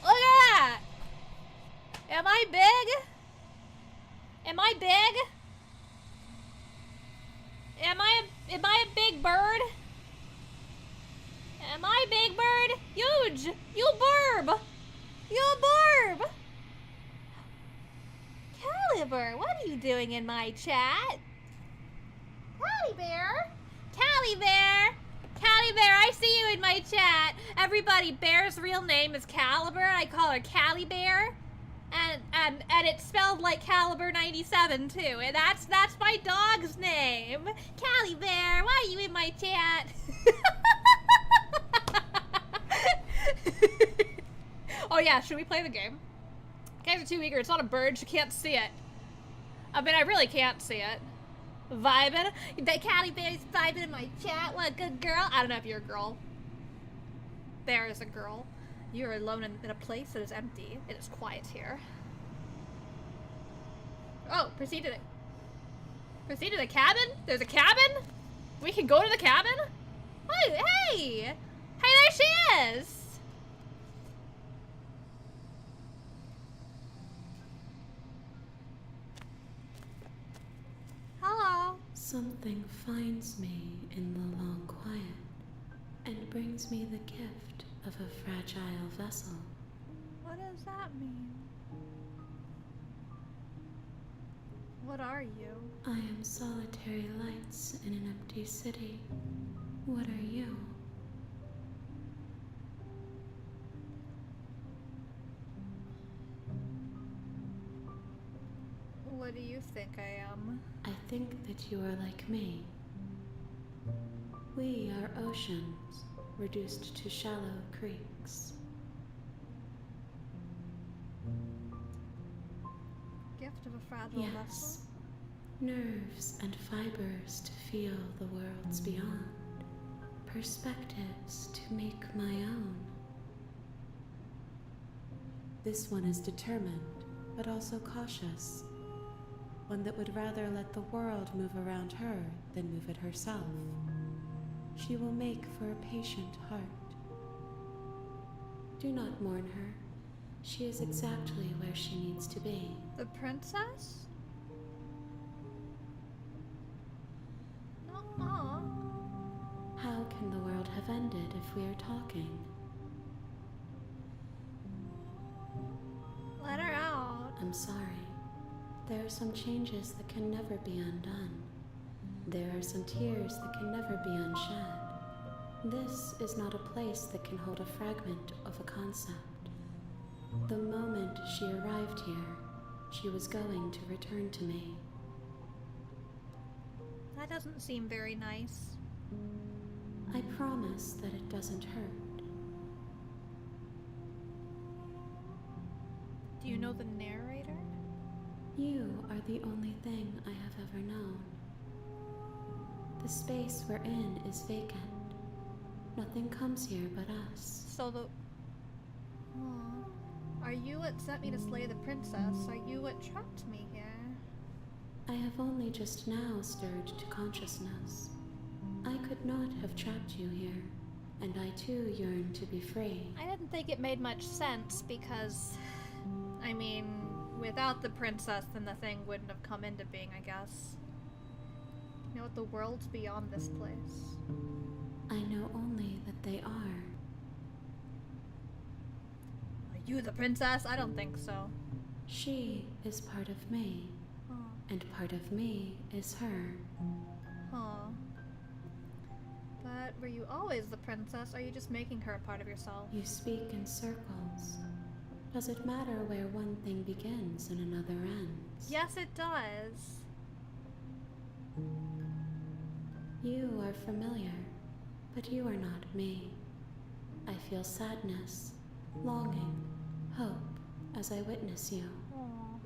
Speaker 1: Look at that! Am I big? Am I big? Am I a big bird? Am I a big bird? Huge! You burb! You burb! Caliber, what are you doing in my chat? Callie Bear! Callie Bear! Callie Bear, I see you in my chat. Everybody, Bear's real name is Caliber. I call her Callie Bear. And it's spelled like Caliber 97 too. And that's my dog's name. Callie Bear, why are you in my chat? Oh yeah, should we play the game? You guys are too eager. It's not a bird. You can't see it. I mean, I really can't see it. Vibing. That Callie Bear's vibing in my chat. What a good girl. I don't know if you're a girl. There is a girl. You're alone in a place that is empty. It is quiet here. Oh, proceed to the cabin? There's a cabin? We can go to the cabin? Oh, hey! Hey, there she is! Hello.
Speaker 3: Something finds me in the long quiet and brings me the gift of a fragile vessel.
Speaker 1: What does that mean? What are you?
Speaker 3: I am solitary lights in an empty city. What are you?
Speaker 1: What do you think I am?
Speaker 3: I think that you are like me. We are oceans, reduced to shallow creeks.
Speaker 1: Gift of a fragile vessel?
Speaker 3: Yes, nerves and fibers to feel the worlds beyond, perspectives to make my own. This one is determined, but also cautious. One that would rather let the world move around her than move it herself. She will make for a patient heart. Do not mourn her. She is exactly where she needs to be.
Speaker 1: The princess? No.
Speaker 3: How can the world have ended if we are talking?
Speaker 1: Let her out.
Speaker 3: I'm sorry. There are some changes that can never be undone. There are some tears that can never be unshed. This is not a place that can hold a fragment of a concept. The moment she arrived here, she was going to return to me.
Speaker 1: That doesn't seem very nice.
Speaker 3: I promise that it doesn't hurt.
Speaker 1: Do you know the narrator?
Speaker 3: You are the only thing I have ever known. The space we're in is vacant. Nothing comes here but us.
Speaker 1: So the... Aw. Are you what sent me to slay the princess? Are you what trapped me here?
Speaker 3: I have only just now stirred to consciousness. I could not have trapped you here, and I too yearn to be free.
Speaker 1: I didn't think it made much sense because... I mean, without the princess, then the thing wouldn't have come into being, I guess. You know what? The world's beyond this place.
Speaker 3: I know only that they are.
Speaker 1: Are you the princess? I don't think so.
Speaker 3: She is part of me,
Speaker 1: Huh.
Speaker 3: and part of me is her.
Speaker 1: Huh. But were you always the princess? Or are you just making her a part of yourself?
Speaker 3: You speak in circles. Does it matter where one thing begins and another ends?
Speaker 1: Yes, it does.
Speaker 3: You are familiar, but you are not me. I feel sadness, longing, hope as I witness you.
Speaker 1: Aw.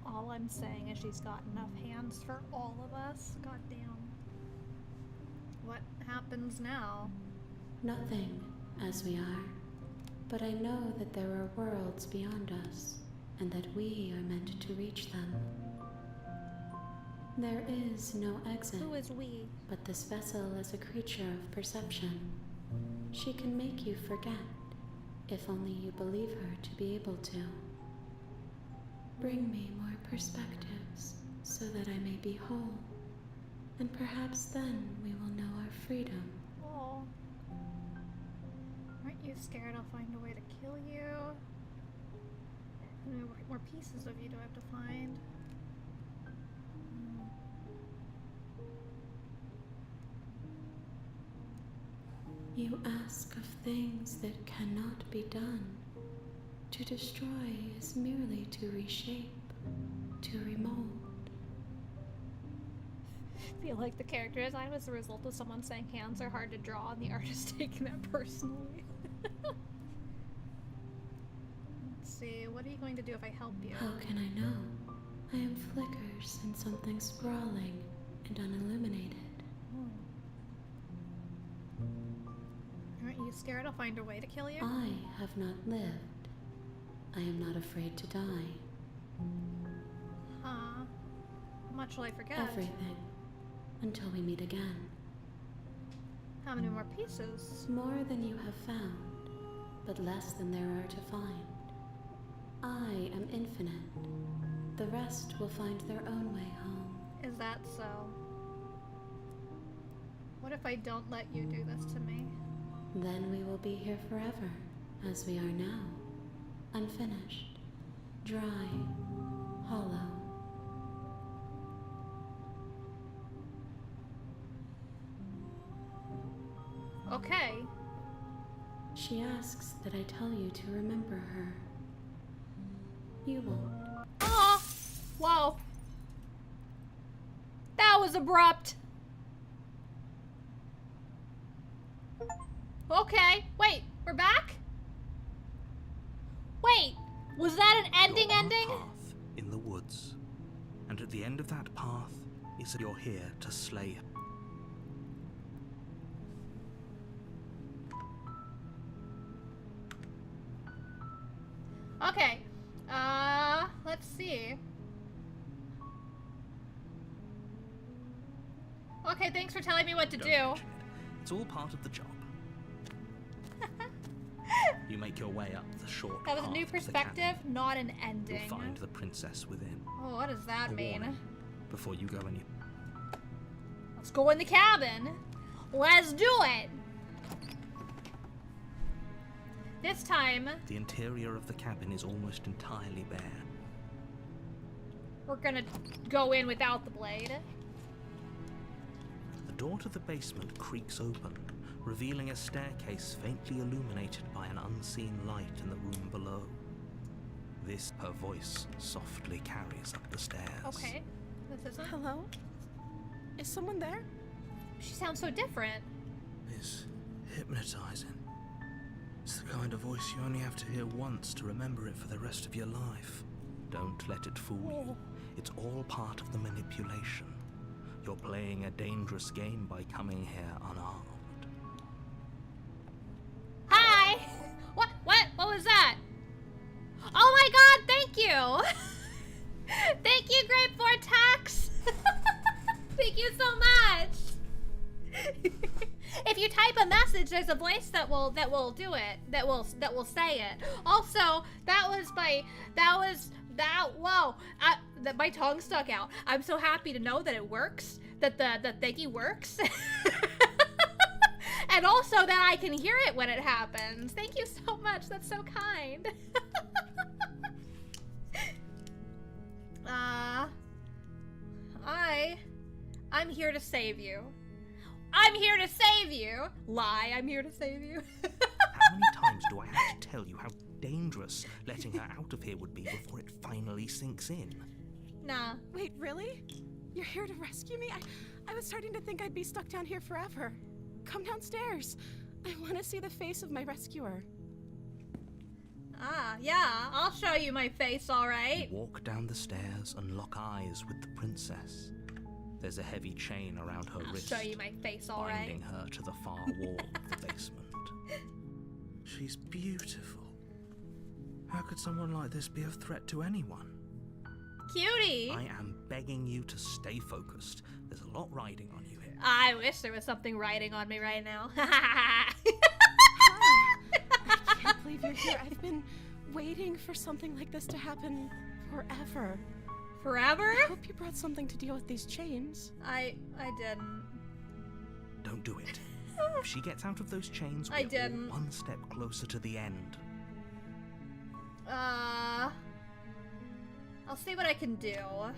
Speaker 1: All I'm saying is she's got enough hands for all of us. Goddamn. What happens now?
Speaker 3: Nothing, as we are. But I know that there are worlds beyond us, and that we are meant to reach them. There is no exit.
Speaker 1: Who is we?
Speaker 3: But this vessel is a creature of perception. She can make you forget, if only you believe her to be able to. Bring me more perspectives, so that I may be whole, and perhaps then we will know our freedom.
Speaker 1: Oh. Aren't you scared I'll find a way to kill you? How many more pieces of you do I have to find?
Speaker 3: You ask of things that cannot be done. To destroy is merely to reshape, to remold.
Speaker 1: I feel like the character design was the result of someone saying hands are hard to draw and the artist taking that personally. Let's see, what are you going to do if I help you?
Speaker 3: How can I know? I am flickers in something sprawling and unilluminated.
Speaker 1: Aren't you scared I'll find a way to kill you?
Speaker 3: I have not lived. I am not afraid to die.
Speaker 1: Huh. How much will I forget?
Speaker 3: Everything. Until we meet again.
Speaker 1: How many more pieces?
Speaker 3: More than you have found, but less than there are to find. I am infinite. The rest will find their own way home.
Speaker 1: Is that so? What if I don't let you do this to me?
Speaker 3: Then we will be here forever, as we are now. Unfinished, dry, hollow.
Speaker 1: Okay.
Speaker 3: She asks that I tell you to remember her. You won't.
Speaker 1: Oh! Whoa. That was abrupt. Okay. Wait, we're back? Wait, was that an ending
Speaker 2: You're on a
Speaker 1: ending?
Speaker 2: path in the woods, and at the end of that path is that you're here to slay her.
Speaker 1: Okay. Let's see. Okay, thanks for telling me what to
Speaker 2: Don't
Speaker 1: do.
Speaker 2: mention it. It's all part of the job. You make your way up the short
Speaker 1: That was a
Speaker 2: path
Speaker 1: new
Speaker 2: to the
Speaker 1: perspective,
Speaker 2: cabin.
Speaker 1: not an
Speaker 2: You'll
Speaker 1: ending.
Speaker 2: find the princess within.
Speaker 1: Oh, what does that
Speaker 2: A
Speaker 1: mean?
Speaker 2: warning, before you go any.
Speaker 1: Let's go in the cabin. Let's do it. This time,
Speaker 2: The interior of the cabin is almost entirely bare.
Speaker 1: we're gonna go in without the blade.
Speaker 2: The door to the basement creaks open, revealing a staircase faintly illuminated by an unseen light in the room below. This, her voice, softly carries up the stairs.
Speaker 1: Okay. This isn't.
Speaker 5: Hello? Is someone there?
Speaker 1: She sounds so different.
Speaker 2: It's hypnotizing. It's the kind of voice you only have to hear once to remember it for the rest of your life. Don't let it fool you. It's all part of the manipulation. You're playing a dangerous game by coming here unarmed.
Speaker 1: Hi! What was that? Oh my god, thank you! Thank you, Great Vortex! Thank you so much! If you type a message, there's a voice that will do it. That will say it. Also, my tongue stuck out. I'm so happy to know that it works. That the thingy works. And also that I can hear it when it happens. Thank you so much. That's so kind. I'm here to save you. I'm here to save you. Lie, I'm here to save you.
Speaker 2: How many times do I have to tell you how dangerous letting her out of here would be before it finally sinks in?
Speaker 1: Nah.
Speaker 5: Wait, really? You're here to rescue me? I was starting to think I'd be stuck down here forever. Come downstairs. I want to see the face of my rescuer.
Speaker 1: Yeah, I'll show you my face, alright.
Speaker 2: You walk down the stairs and lock eyes with the princess. There's a heavy chain around her wrist,
Speaker 1: I'll show you my face, alright.
Speaker 2: binding her to the far wall of the basement. She's beautiful. How could someone like this be of threat to anyone?
Speaker 1: Cutie!
Speaker 2: I am begging you to stay focused. There's a lot riding on you here.
Speaker 1: I wish there was something riding on me right now.
Speaker 5: Hi. I can't believe you're here. I've been waiting for something like this to happen forever.
Speaker 1: Forever?
Speaker 5: I hope you brought something to deal with these chains.
Speaker 1: I didn't.
Speaker 2: Don't do it. If she gets out of those chains,
Speaker 1: I
Speaker 2: we're
Speaker 1: didn't.
Speaker 2: all one step closer to the end.
Speaker 1: I'll see what I can do.
Speaker 2: You're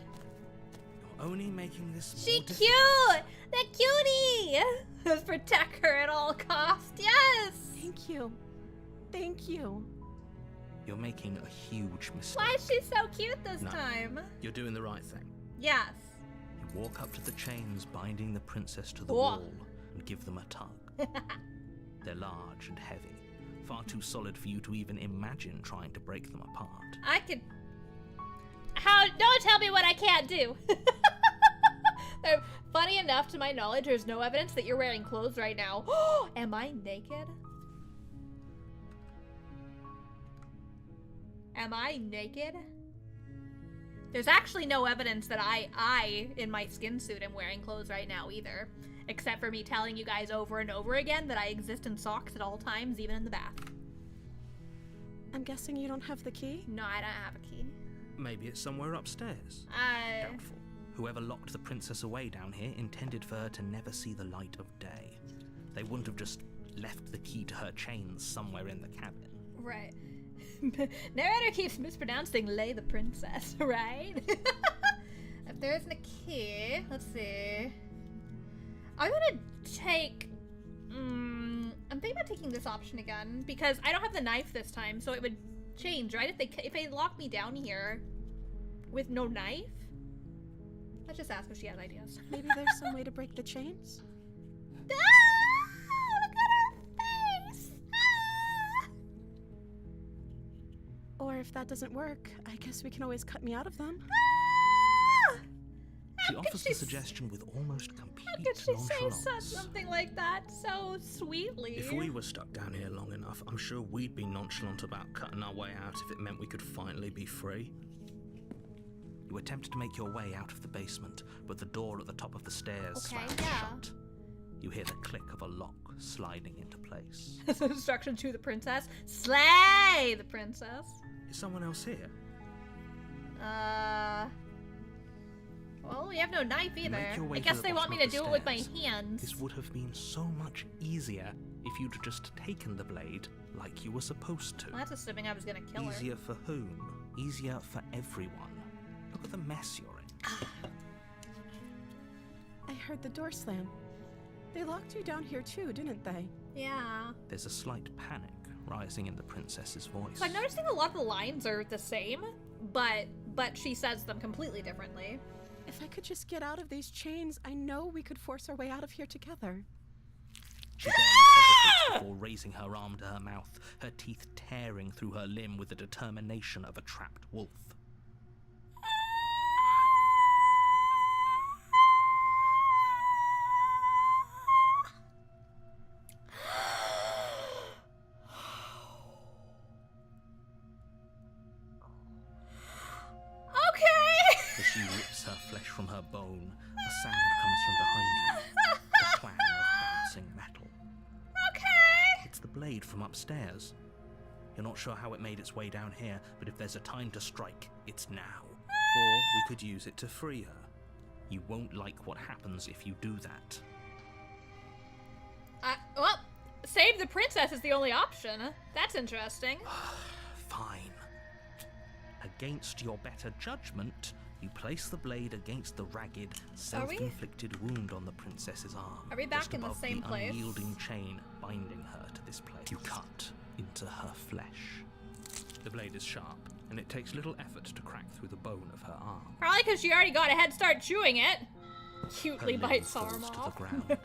Speaker 2: only making this more
Speaker 1: She
Speaker 2: difficult.
Speaker 1: cute! The cutie! Let's protect her at all costs. Yes!
Speaker 5: Thank you. Thank you.
Speaker 2: You're making a huge mistake.
Speaker 1: Why is she so cute this
Speaker 2: No.
Speaker 1: time?
Speaker 2: You're doing the right thing.
Speaker 1: Yes.
Speaker 2: You walk up to the chains binding the princess to the
Speaker 1: Whoa.
Speaker 2: wall and give them a tug. They're large and heavy, far too solid for you to even imagine trying to break them apart.
Speaker 1: I could... Don't tell me what I can't do. Funny enough, to my knowledge, there's no evidence that you're wearing clothes right now. Am I naked? Am I naked? There's actually no evidence that I, in my skin suit, am wearing clothes right now either. Except for me telling you guys over and over again that I exist in socks at all times, even in the bath.
Speaker 5: I'm guessing you don't have the key?
Speaker 1: No, I don't have a key.
Speaker 2: Maybe it's somewhere upstairs. Doubtful. Whoever locked the princess away down here intended for her to never see the light of day. They wouldn't have just left the key to her chains somewhere in the cabin.
Speaker 1: Right. Narrator keeps mispronouncing "lay the princess," right? If there isn't a key, let's see. I'm gonna take. I'm thinking about taking this option again because I don't have the knife this time, so it would change, right? If they lock me down here with no knife. Let's just ask if she has ideas.
Speaker 5: Maybe there's some way to break the chains?
Speaker 1: Ah! Look at her face! Ah!
Speaker 5: Or if that doesn't work, I guess we can always cut me out of them.
Speaker 1: Ah!
Speaker 2: She
Speaker 1: How could
Speaker 2: offers
Speaker 1: she
Speaker 2: the suggestion with almost complete
Speaker 1: How could she say
Speaker 2: nonchalance.
Speaker 1: something like that so sweetly?
Speaker 2: If we were stuck down here long enough, I'm sure we'd be nonchalant about cutting our way out if it meant we could finally be free. You attempt to make your way out of the basement, but the door at the top of the stairs slams shut. You hear the click of a lock sliding into place.
Speaker 1: That's an instruction to the princess. Slay the princess.
Speaker 2: Is someone else here?
Speaker 1: Well, we have no knife either.
Speaker 2: Make your way
Speaker 1: I
Speaker 2: to
Speaker 1: guess
Speaker 2: the
Speaker 1: they want
Speaker 2: bottom
Speaker 1: me
Speaker 2: of
Speaker 1: to
Speaker 2: the
Speaker 1: do it with my
Speaker 2: stairs.
Speaker 1: hands.
Speaker 2: This would have been so much easier if you'd just taken the blade like you were supposed to.
Speaker 1: Well, that's assuming I was gonna kill her.
Speaker 2: Easier for whom? Easier for everyone. Look at the mess you're in.
Speaker 5: I heard the door slam. They locked you down here too, didn't they?
Speaker 1: Yeah.
Speaker 2: There's a slight panic rising in the princess's voice.
Speaker 1: So I'm noticing a lot of the lines are the same, but she says them completely differently.
Speaker 5: If I could just get out of these chains, I know we could force our way out of here together.
Speaker 2: She barely hesitates before raising her arm to her mouth, her teeth tearing through her limb with the determination of a trapped wolf. As she rips her flesh from her bone, a sound comes from behind you. The clang of bouncing metal.
Speaker 1: Okay.
Speaker 2: It's the blade from upstairs. You're not sure how it made its way down here, but if there's a time to strike, it's now. Or we could use it to free her. You won't like what happens if you do that.
Speaker 1: Well, save the princess is the only option. That's interesting.
Speaker 2: Fine. Against your better judgment, you place the blade against the ragged, self-inflicted wound on the princess's arm.
Speaker 1: Are we back
Speaker 2: just
Speaker 1: in the
Speaker 2: above
Speaker 1: same place?
Speaker 2: Unyielding chain binding her to this place. You cut into her flesh. The blade is sharp, and it takes little effort to crack through the bone of her arm.
Speaker 1: Probably because she already got a head start chewing it.
Speaker 2: Her
Speaker 1: Cutely
Speaker 2: limb
Speaker 1: bites
Speaker 2: falls
Speaker 1: arm
Speaker 2: to the
Speaker 1: off.
Speaker 2: ground,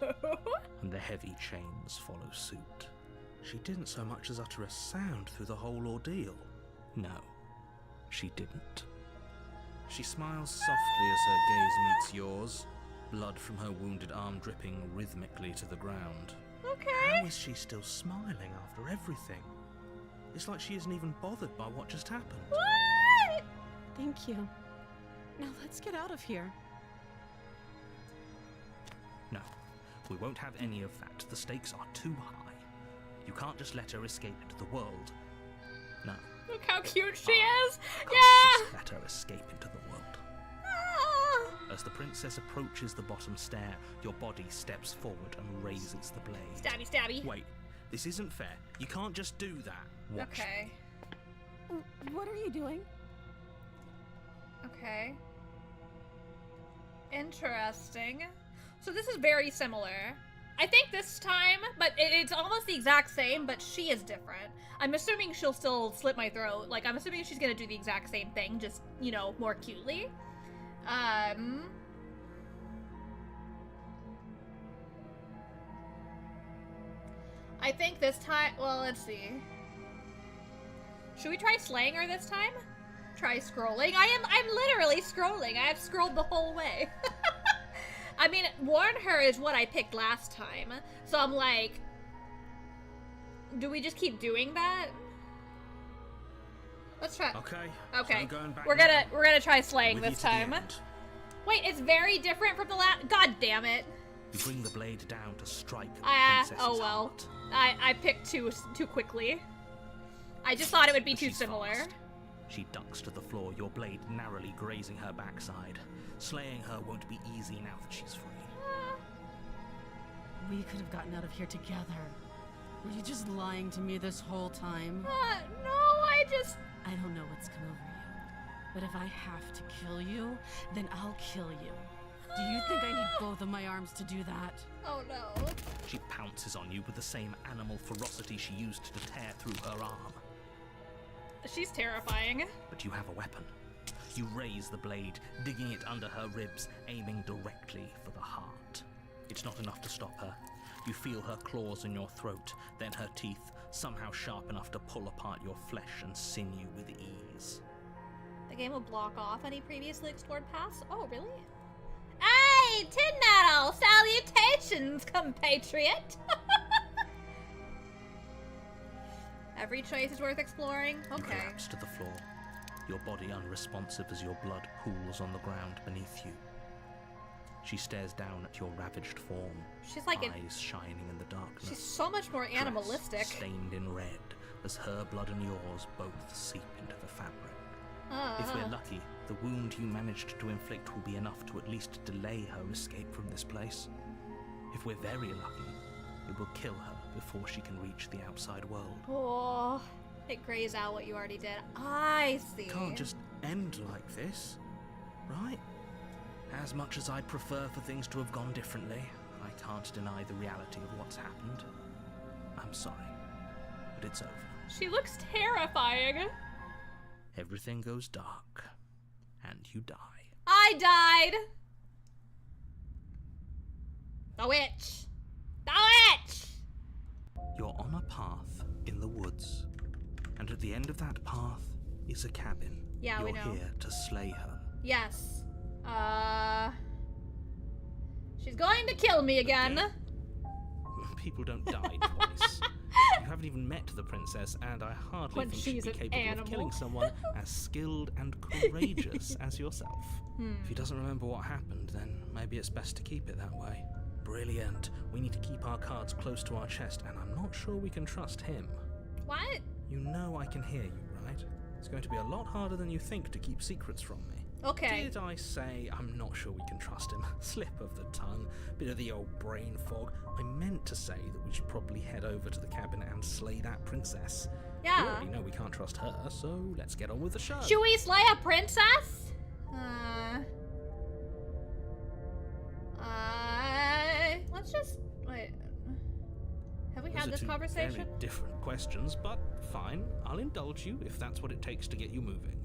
Speaker 2: and the heavy chains follow suit.
Speaker 4: She didn't so much as utter a sound through the whole ordeal.
Speaker 2: No, she didn't.
Speaker 4: She smiles softly as her gaze meets yours, blood from her wounded arm dripping rhythmically to the ground.
Speaker 1: Okay.
Speaker 4: How is she still smiling after everything? It's like she isn't even bothered by what just happened.
Speaker 1: What?
Speaker 5: Thank you. Now let's get out of here.
Speaker 2: No, we won't have any of that. The stakes are too high. You can't just let her escape into the world. No.
Speaker 1: Look how cute she is.
Speaker 2: Can't
Speaker 1: Yeah.
Speaker 2: just let her escape into the world.
Speaker 1: Ah.
Speaker 2: As the princess approaches the bottom stair, your body steps forward and raises the blade.
Speaker 1: Stabby, stabby.
Speaker 2: Wait, this isn't fair. You can't just do that. Watch.
Speaker 1: Okay.
Speaker 5: What are you doing?
Speaker 1: Okay. Interesting. So this is very similar. I think this time, but it's almost the exact same, but she is different. I'm assuming she'll still slit my throat. Like, I'm assuming she's gonna do the exact same thing, just, you know, more cutely. I think this time, well, let's see. Should we try slaying her this time? Try scrolling? I'm literally scrolling. I have scrolled the whole way. I mean, warn her is what I picked last time. So I'm like, do we just keep doing that? Let's try.
Speaker 4: Okay.
Speaker 1: Okay.
Speaker 4: So I'm going back
Speaker 1: We're
Speaker 4: now.
Speaker 1: gonna try slaying
Speaker 4: With you
Speaker 1: this
Speaker 4: to the
Speaker 1: time.
Speaker 4: end.
Speaker 1: Wait, it's very different from the last. God damn it!
Speaker 2: You bring the blade down to strike the princess's
Speaker 1: Oh well.
Speaker 2: heart.
Speaker 1: I picked too quickly. I just thought it would be
Speaker 2: But
Speaker 1: too
Speaker 2: she's
Speaker 1: similar.
Speaker 2: fast. She ducks to the floor, your blade narrowly grazing her backside. Slaying her won't be easy now that she's free.
Speaker 6: We could have gotten out of here together. Were you just lying to me this whole time?
Speaker 1: No, I just.
Speaker 6: I don't know what's come over you, but if I have to kill you, then I'll kill you. Do you think I need both of my arms to do that?
Speaker 1: Oh no.
Speaker 2: She pounces on you with the same animal ferocity she used to tear through her arm.
Speaker 1: She's terrifying.
Speaker 2: But you have a weapon. You raise the blade, digging it under her ribs, aiming directly for the heart. It's not enough to stop her. You feel her claws in your throat, then her teeth, somehow sharp enough to pull apart your flesh and sinew with ease.
Speaker 1: The game will block off any previously explored paths. Oh, really? Hey, Tin Nettle! Salutations, compatriot! Every choice is worth exploring.
Speaker 2: You
Speaker 1: Okay.
Speaker 2: collapse to the floor, your body unresponsive as your blood pools on the ground beneath you. She stares down at your ravaged form,
Speaker 1: She's like
Speaker 2: eyes shining in the darkness.
Speaker 1: she's so much more
Speaker 2: Dress
Speaker 1: animalistic.
Speaker 2: stained in red, as her blood and yours both seep into the fabric. If we're lucky, the wound you managed to inflict will be enough to at least delay her escape from this place. If we're very lucky, it will kill her before she can reach the outside world.
Speaker 1: Oh, it grays out what you already did. I see.
Speaker 4: Can't just end like this.
Speaker 2: right? As much as I'd prefer for things to have gone differently, I can't deny the reality of what's happened. I'm sorry, but it's over.
Speaker 1: She looks terrifying.
Speaker 2: Everything goes dark, and you die.
Speaker 1: I died. The witch. The witch!
Speaker 2: You're on a path in the woods, and at the end of that path is a cabin.
Speaker 1: Yeah,
Speaker 2: You're
Speaker 1: we know.
Speaker 2: here to slay her.
Speaker 1: Yes. She's going to kill me again.
Speaker 2: People don't die twice. You haven't even met the princess, and I hardly
Speaker 1: When
Speaker 2: think
Speaker 1: she's
Speaker 2: she'd be
Speaker 1: an
Speaker 2: capable
Speaker 1: animal.
Speaker 2: of killing someone as skilled and courageous as yourself. If he doesn't remember what happened, then maybe it's best to keep it that way. Brilliant. We need to keep our cards close to our chest, and I'm not sure we can trust him.
Speaker 1: What?
Speaker 2: You know I can hear you, right? It's going to be a lot harder than you think to keep secrets from me.
Speaker 1: Okay.
Speaker 2: Did I say I'm not sure we can trust him? Slip of the tongue, bit of the old brain fog. I meant to say that we should probably head over to the cabin and slay that princess. We
Speaker 1: Yeah.
Speaker 2: already know we can't trust her, so let's get on with the show.
Speaker 1: Should we slay a princess? Let's just wait. Have we
Speaker 2: Those
Speaker 1: had
Speaker 2: are
Speaker 1: this
Speaker 2: two
Speaker 1: conversation?
Speaker 2: Very different questions, but fine. I'll indulge you if that's what it takes to get you moving.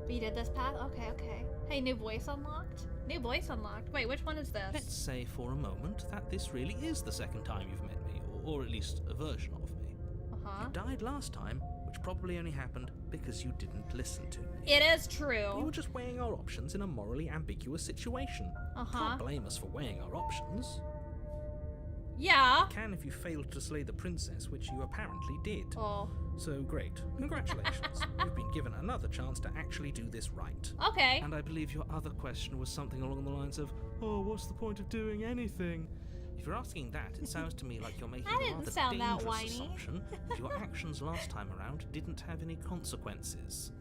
Speaker 1: We did this path? Okay. Hey, new voice unlocked? New voice unlocked. Wait, which one is this?
Speaker 2: Let's say for a moment that this really is the second time you've met me, or at least a version of me.
Speaker 1: Uh-huh.
Speaker 2: You died last time, which probably only happened because you didn't listen to me.
Speaker 1: It is
Speaker 2: We
Speaker 1: true.
Speaker 2: were just weighing our options in a morally ambiguous situation.
Speaker 1: Uh-huh.
Speaker 2: Can't blame us for weighing our options.
Speaker 1: Yeah.
Speaker 2: Can if you failed to slay the princess, which you apparently did.
Speaker 1: Oh.
Speaker 2: So great. Congratulations. You've been given another chance to actually do this right.
Speaker 1: Okay.
Speaker 2: And I believe your other question was something along the lines of, oh, what's the point of doing anything? If you're asking that, it sounds to me like you're making
Speaker 1: I
Speaker 2: the
Speaker 1: didn't
Speaker 2: rather
Speaker 1: sound that
Speaker 2: dangerous
Speaker 1: whiny.
Speaker 2: assumption that your actions last time around didn't have any consequences.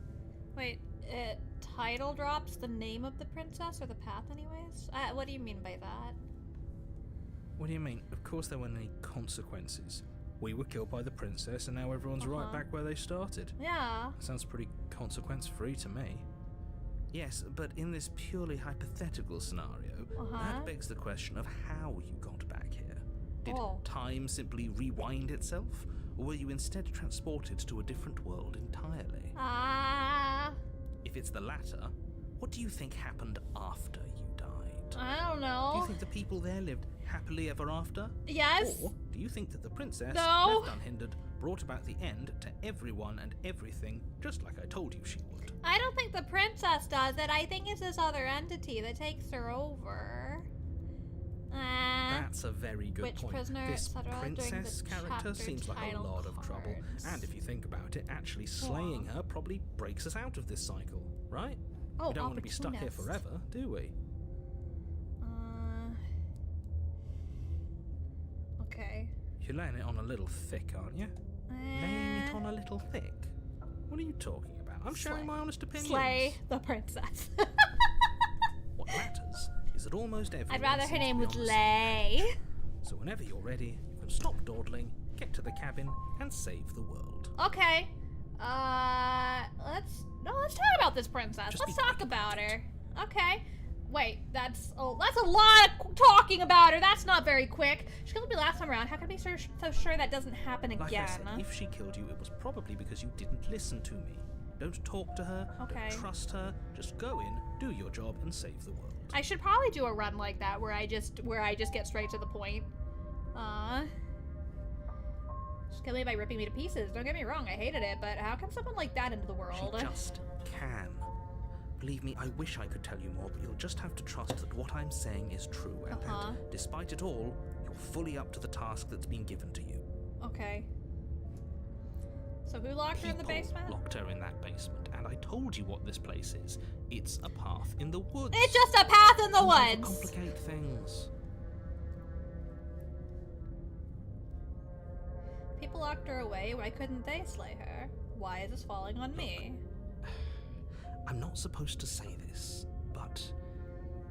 Speaker 1: Wait, it title drops the name of the princess or the path anyways? What do you mean by that?
Speaker 2: What do you mean? Of course there weren't any consequences. We were killed by the princess, and now everyone's right
Speaker 1: Uh-huh.
Speaker 2: back where they started.
Speaker 1: Yeah.
Speaker 2: Sounds pretty consequence-free to me. Yes, but in this purely hypothetical scenario, that begs the question of how you got back here. Did time simply rewind itself, or were you instead transported to a different world entirely? If it's the latter, what do you think happened after you died?
Speaker 1: I don't
Speaker 2: Do you
Speaker 1: know.
Speaker 2: think the people there lived happily ever after?
Speaker 1: Yes.
Speaker 2: Or do you think that the princess,
Speaker 1: No.
Speaker 2: left unhindered, brought about the end to everyone and everything, just like I told you she would?
Speaker 1: I don't think the princess does it. I think it's this other entity that takes her over.
Speaker 2: That's a very good
Speaker 1: Witch
Speaker 2: point.
Speaker 1: prisoner,
Speaker 2: This
Speaker 1: etc. during the
Speaker 2: princess character
Speaker 1: chapter
Speaker 2: seems like a
Speaker 1: title
Speaker 2: lot of trouble.
Speaker 1: cards.
Speaker 2: And if you think about it, actually slaying her probably breaks us out of this cycle, right?
Speaker 1: Oh,
Speaker 2: we don't want to be stuck here
Speaker 1: opportunist.
Speaker 2: forever, do we?
Speaker 1: Okay.
Speaker 2: You're laying it on a little thick, aren't you? Laying it on a little thick? What are you talking about? I'm sharing my honest opinions.
Speaker 1: Slay the princess.
Speaker 2: What matters is that almost everyone
Speaker 1: I'd rather her
Speaker 2: seems to
Speaker 1: name
Speaker 2: be
Speaker 1: was
Speaker 2: on the same
Speaker 1: Lay.
Speaker 2: page. So whenever you're ready, you can stop dawdling, get to the cabin, and save the world.
Speaker 1: Okay. Let's talk about this princess.
Speaker 2: Just
Speaker 1: Let's
Speaker 2: be
Speaker 1: talk
Speaker 2: quick
Speaker 1: about
Speaker 2: about
Speaker 1: her. Okay. Wait, that's a lot of talking about her. That's not very quick. She killed me last time around. How can I be so sure that doesn't happen
Speaker 2: Like
Speaker 1: again?
Speaker 2: I said, if she killed you, it was probably because you didn't listen to me. Don't talk to her,
Speaker 1: Okay.
Speaker 2: don't trust her, just go in, do your job, and save the world.
Speaker 1: I should probably do a run like that where I just get straight to the point. Just kill me by ripping me to pieces. Don't get me wrong, I hated it, but how can someone like that into the world?
Speaker 2: She just can. Believe me, I wish I could tell you more, but you'll just have to trust that what I'm saying is true, and that, despite it all, you're fully up to the task that's been given to you.
Speaker 1: Okay. So who locked her in the
Speaker 2: People
Speaker 1: basement?
Speaker 2: locked her in that basement, and I told you what this place is. It's a path in the woods.
Speaker 1: It's just a path in the
Speaker 2: Don't
Speaker 1: woods.
Speaker 2: overcomplicate things.
Speaker 1: People locked her away. Why couldn't they slay her? Why is this falling on me?
Speaker 2: I'm not supposed to say this, but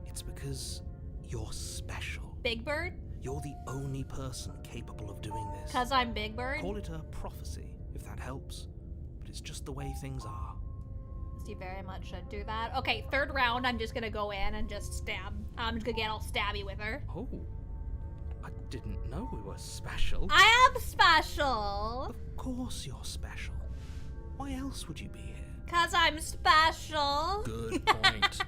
Speaker 2: it's because you're special.
Speaker 1: Big Bird?
Speaker 2: You're the only person capable of doing this.
Speaker 1: 'Cause I'm Big Bird?
Speaker 2: Call it a prophecy, if that helps. But it's just the way things are.
Speaker 1: You very much should do that. Okay, third round, I'm just gonna go in and just stab. I'm just gonna get all stabby with her.
Speaker 2: Oh, I didn't know we were special.
Speaker 1: I am special!
Speaker 2: Of course you're special. Why else would you be here?
Speaker 1: 'Cause I'm special.
Speaker 4: Good point.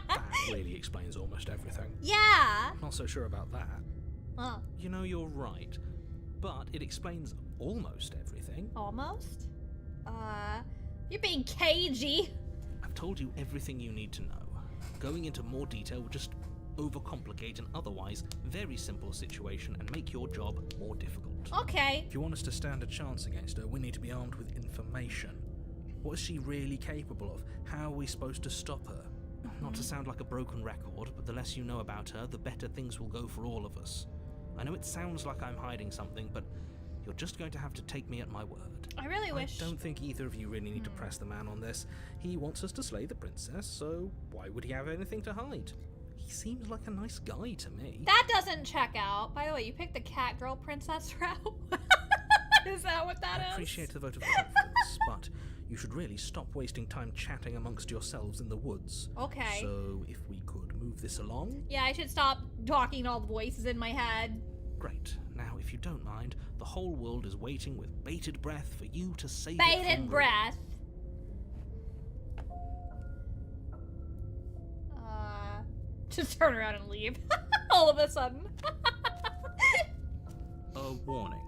Speaker 4: That really explains almost everything.
Speaker 1: Yeah.
Speaker 4: Not so sure about that.
Speaker 1: Oh,
Speaker 2: You know, you're right. But it explains almost everything.
Speaker 1: almost? You're being cagey.
Speaker 2: I've told you everything you need to know. Going into more detail would just overcomplicate an otherwise very simple situation and make your job more difficult.
Speaker 1: Okay.
Speaker 4: If you want us to stand a chance against her, we need to be armed with information. What is she really capable of? How are we supposed to stop her?
Speaker 2: Not to sound like a broken record, but the less you know about her, the better things will go for all of us. I know it sounds like I'm hiding something, but you're just going to have to take me at my word.
Speaker 1: I really wish.
Speaker 4: I don't think either of you really need to press the man on this. He wants us to slay the princess, so why would he have anything to hide? He seems like a nice guy to me.
Speaker 1: That doesn't check out. By the way, you picked the cat girl princess route. Is that what that
Speaker 2: I
Speaker 1: is?
Speaker 2: appreciate the vote of confidence, but you should really stop wasting time chatting amongst yourselves in the woods.
Speaker 1: Okay.
Speaker 2: So, if we could move this along.
Speaker 1: Yeah, I should stop talking to all the voices in my head.
Speaker 2: Great. Now, if you don't mind, the whole world is waiting with bated breath for you to save it from
Speaker 1: Bated
Speaker 2: ruin.
Speaker 1: breath. Just turn around and leave. All of a sudden.
Speaker 2: A warning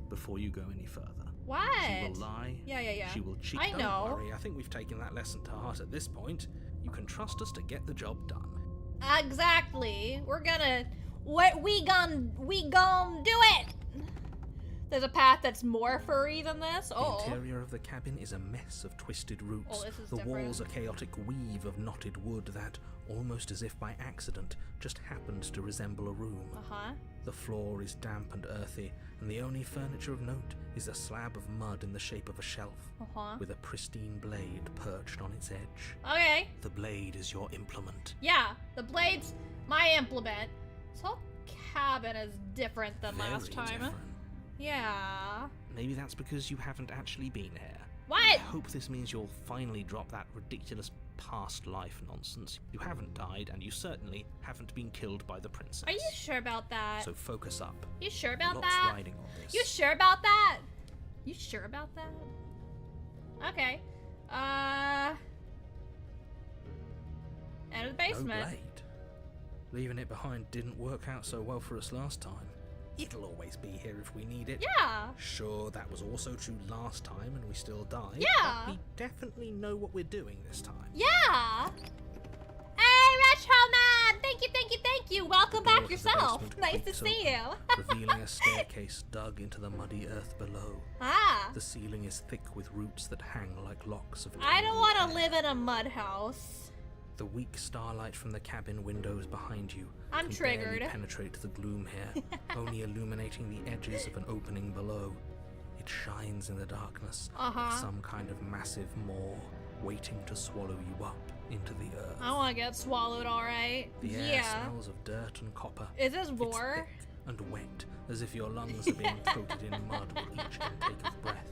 Speaker 2: before you go any further.
Speaker 1: What?
Speaker 2: She will lie.
Speaker 1: Yeah.
Speaker 2: She will cheat.
Speaker 1: I
Speaker 4: Don't
Speaker 1: know.
Speaker 4: worry, I think we've taken that lesson to heart at this point.
Speaker 2: You can trust us to get the job done.
Speaker 1: Exactly. We're gonna. What we gon' do it. There's a path that's more furry than this.
Speaker 2: The
Speaker 1: Oh.
Speaker 2: interior of the cabin is a mess of twisted roots.
Speaker 1: Oh, this is
Speaker 2: the
Speaker 1: different.
Speaker 2: walls a chaotic weave of knotted wood that, almost as if by accident, just happens to resemble a room.
Speaker 1: Uh-huh.
Speaker 2: The floor is damp and earthy, and the only furniture of note is a slab of mud in the shape of a shelf,
Speaker 1: Uh-huh.
Speaker 2: with a pristine blade perched on its edge.
Speaker 1: Okay.
Speaker 2: The blade is your implement.
Speaker 1: Yeah, the blade's my implement. This whole cabin is different than last
Speaker 2: Very
Speaker 1: time.
Speaker 2: different.
Speaker 1: Yeah.
Speaker 2: Maybe that's because you haven't actually been here. I
Speaker 1: What?
Speaker 2: hope this means you'll finally drop that ridiculous past life nonsense. You haven't died, and you certainly haven't been killed by the princess.
Speaker 1: Are you sure about that?
Speaker 2: So focus up.
Speaker 1: You sure about
Speaker 2: Lots
Speaker 1: that?
Speaker 2: riding on this.
Speaker 1: You sure about that? You sure about that? Okay. Out of the basement.
Speaker 2: No blade. Leaving it behind didn't work out so well for us last time. It'll always be here if we need it.
Speaker 1: Yeah.
Speaker 2: Sure, that was also true last time and we still died.
Speaker 1: Yeah.
Speaker 2: But we definitely know what we're doing this time.
Speaker 1: Yeah. Hey, Retro Man! Thank you. Welcome back
Speaker 2: door to the
Speaker 1: yourself.
Speaker 2: basement
Speaker 1: Nice to
Speaker 2: creaks
Speaker 1: see you.
Speaker 2: Revealing a staircase dug into the muddy earth below.
Speaker 1: Ah.
Speaker 2: The ceiling is thick with roots that hang like locks of
Speaker 1: I don't
Speaker 2: tangled
Speaker 1: want to
Speaker 2: hair.
Speaker 1: live in a mud house.
Speaker 2: The weak starlight from the cabin windows behind you
Speaker 1: I'm
Speaker 2: can
Speaker 1: triggered.
Speaker 2: barely penetrate the gloom here, only illuminating the edges of an opening below. It shines in the darkness
Speaker 1: Uh-huh.
Speaker 2: like some kind of massive maw waiting to swallow you up into the earth.
Speaker 1: I want to get swallowed, alright.
Speaker 2: The air
Speaker 1: Yeah.
Speaker 2: smells of dirt and copper.
Speaker 1: Is this
Speaker 2: It's
Speaker 1: vor?
Speaker 2: thick and wet, as if your lungs are being coated in mud with each intake of breath.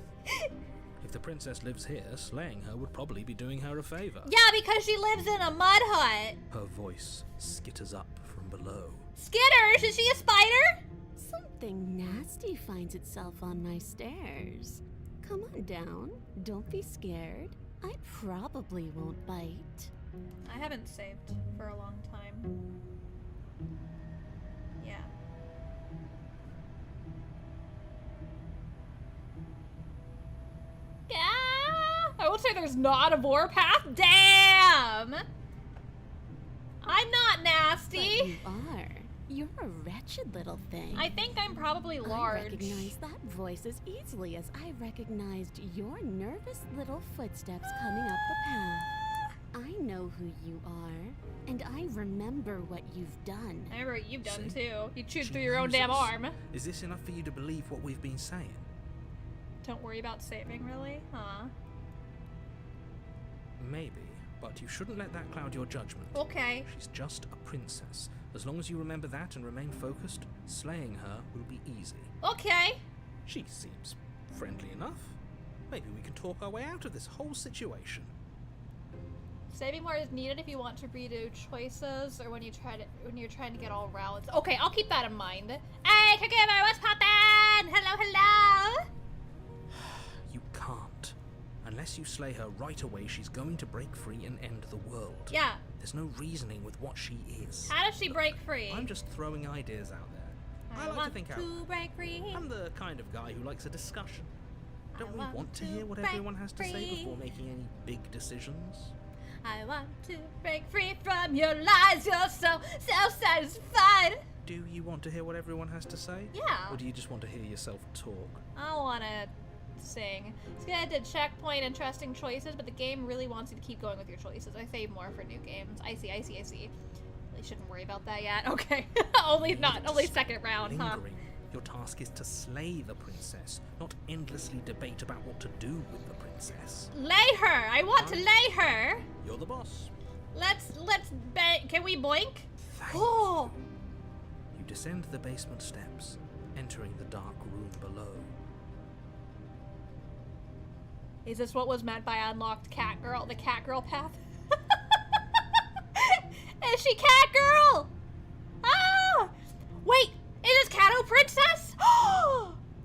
Speaker 2: If the princess lives here, slaying her would probably be doing her a favor.
Speaker 1: Yeah, because she lives in a mud hut.
Speaker 2: Her voice skitters up from below.
Speaker 1: Skitters, is she a spider?
Speaker 7: Something nasty finds itself on my stairs. Come on down. Don't be scared. I probably won't bite.
Speaker 1: I haven't saved for a long time. Yeah. Yeah. I would say there's not a vor path. Damn. I'm not
Speaker 7: But
Speaker 1: nasty.
Speaker 7: you are. You're a wretched little thing.
Speaker 1: I think I'm probably
Speaker 7: I
Speaker 1: large.
Speaker 7: recognize that voice as easily as I recognized your nervous little footsteps coming up the path. I know who you are, and I remember what you've done.
Speaker 1: I remember what you've done
Speaker 2: See?
Speaker 1: too. You chewed
Speaker 2: She
Speaker 1: through your own damn
Speaker 2: knows us.
Speaker 1: arm.
Speaker 2: Is this enough for you to believe what we've been saying?
Speaker 1: Don't worry about saving, really? Huh?
Speaker 2: Maybe, but you shouldn't let that cloud your judgment.
Speaker 1: Okay.
Speaker 2: She's just a princess. As long as you remember that and remain focused, slaying her will be easy.
Speaker 1: Okay.
Speaker 2: She seems friendly enough. Maybe we can talk our way out of this whole situation.
Speaker 1: Saving more is needed if you want to redo choices or when you're trying to get all routes. Okay, I'll keep that in mind. Hey, Caregiver, what's poppin'? Hello, hello.
Speaker 2: You can't. Unless you slay her right away, she's going to break free and end the world.
Speaker 1: Yeah.
Speaker 2: There's no reasoning with what she is.
Speaker 1: How does she break free?
Speaker 2: I'm just throwing ideas out there. I like to think out loud.
Speaker 1: Break free.
Speaker 2: I'm the kind of guy who likes a discussion. Don't we want to hear what
Speaker 1: break
Speaker 2: everyone has to say
Speaker 1: free.
Speaker 2: before making any big decisions?
Speaker 1: I want to break free from your lies. You're so satisfied.
Speaker 2: Do you want to hear what everyone has to say?
Speaker 1: Yeah.
Speaker 2: Or do you just want to hear yourself talk?
Speaker 1: I want to sing. It's good to checkpoint interesting choices, but the game really wants you to keep going with your choices. I save more for new games. I see. Really shouldn't worry about that yet. Okay. only second round,
Speaker 2: lingering. Your task is to slay the princess, not endlessly debate about what to do with the princess.
Speaker 1: Lay her! I want to lay her!
Speaker 2: You're the boss.
Speaker 1: Can we boink?
Speaker 2: Thank
Speaker 1: Oh!
Speaker 2: You descend the basement steps, entering the dark room below.
Speaker 1: Is this what was meant by unlocked cat girl, the cat girl path? Is she cat girl? Ah! Wait, is this Cato Princess?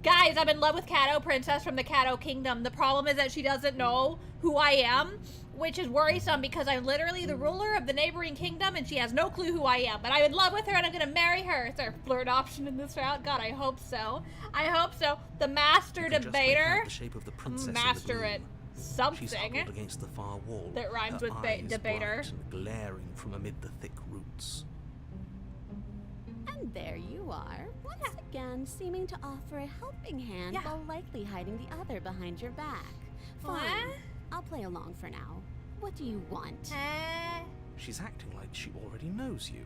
Speaker 1: Guys, I'm in love with Cato Princess from the Cato Kingdom. The problem is that she doesn't know who I am, which is worrisome because I'm literally the ruler of the neighboring kingdom and she has no clue who I am. But I'm in love with her and I'm gonna marry her. Is there a flirt option in this route? God, I hope so. I hope so. The master debater.
Speaker 2: The shape of the princess
Speaker 1: Master it. Something.
Speaker 2: She's huddled against the far wall.
Speaker 1: That rhymes
Speaker 2: her
Speaker 1: with
Speaker 2: eyes
Speaker 1: debater.
Speaker 2: bright and glaring from amid the thick roots.
Speaker 7: And there you are, once again seeming to offer a helping hand while likely hiding the other behind your back. Fine,
Speaker 1: What?
Speaker 7: I'll play along for now. What do you want?
Speaker 2: She's acting like she already knows you.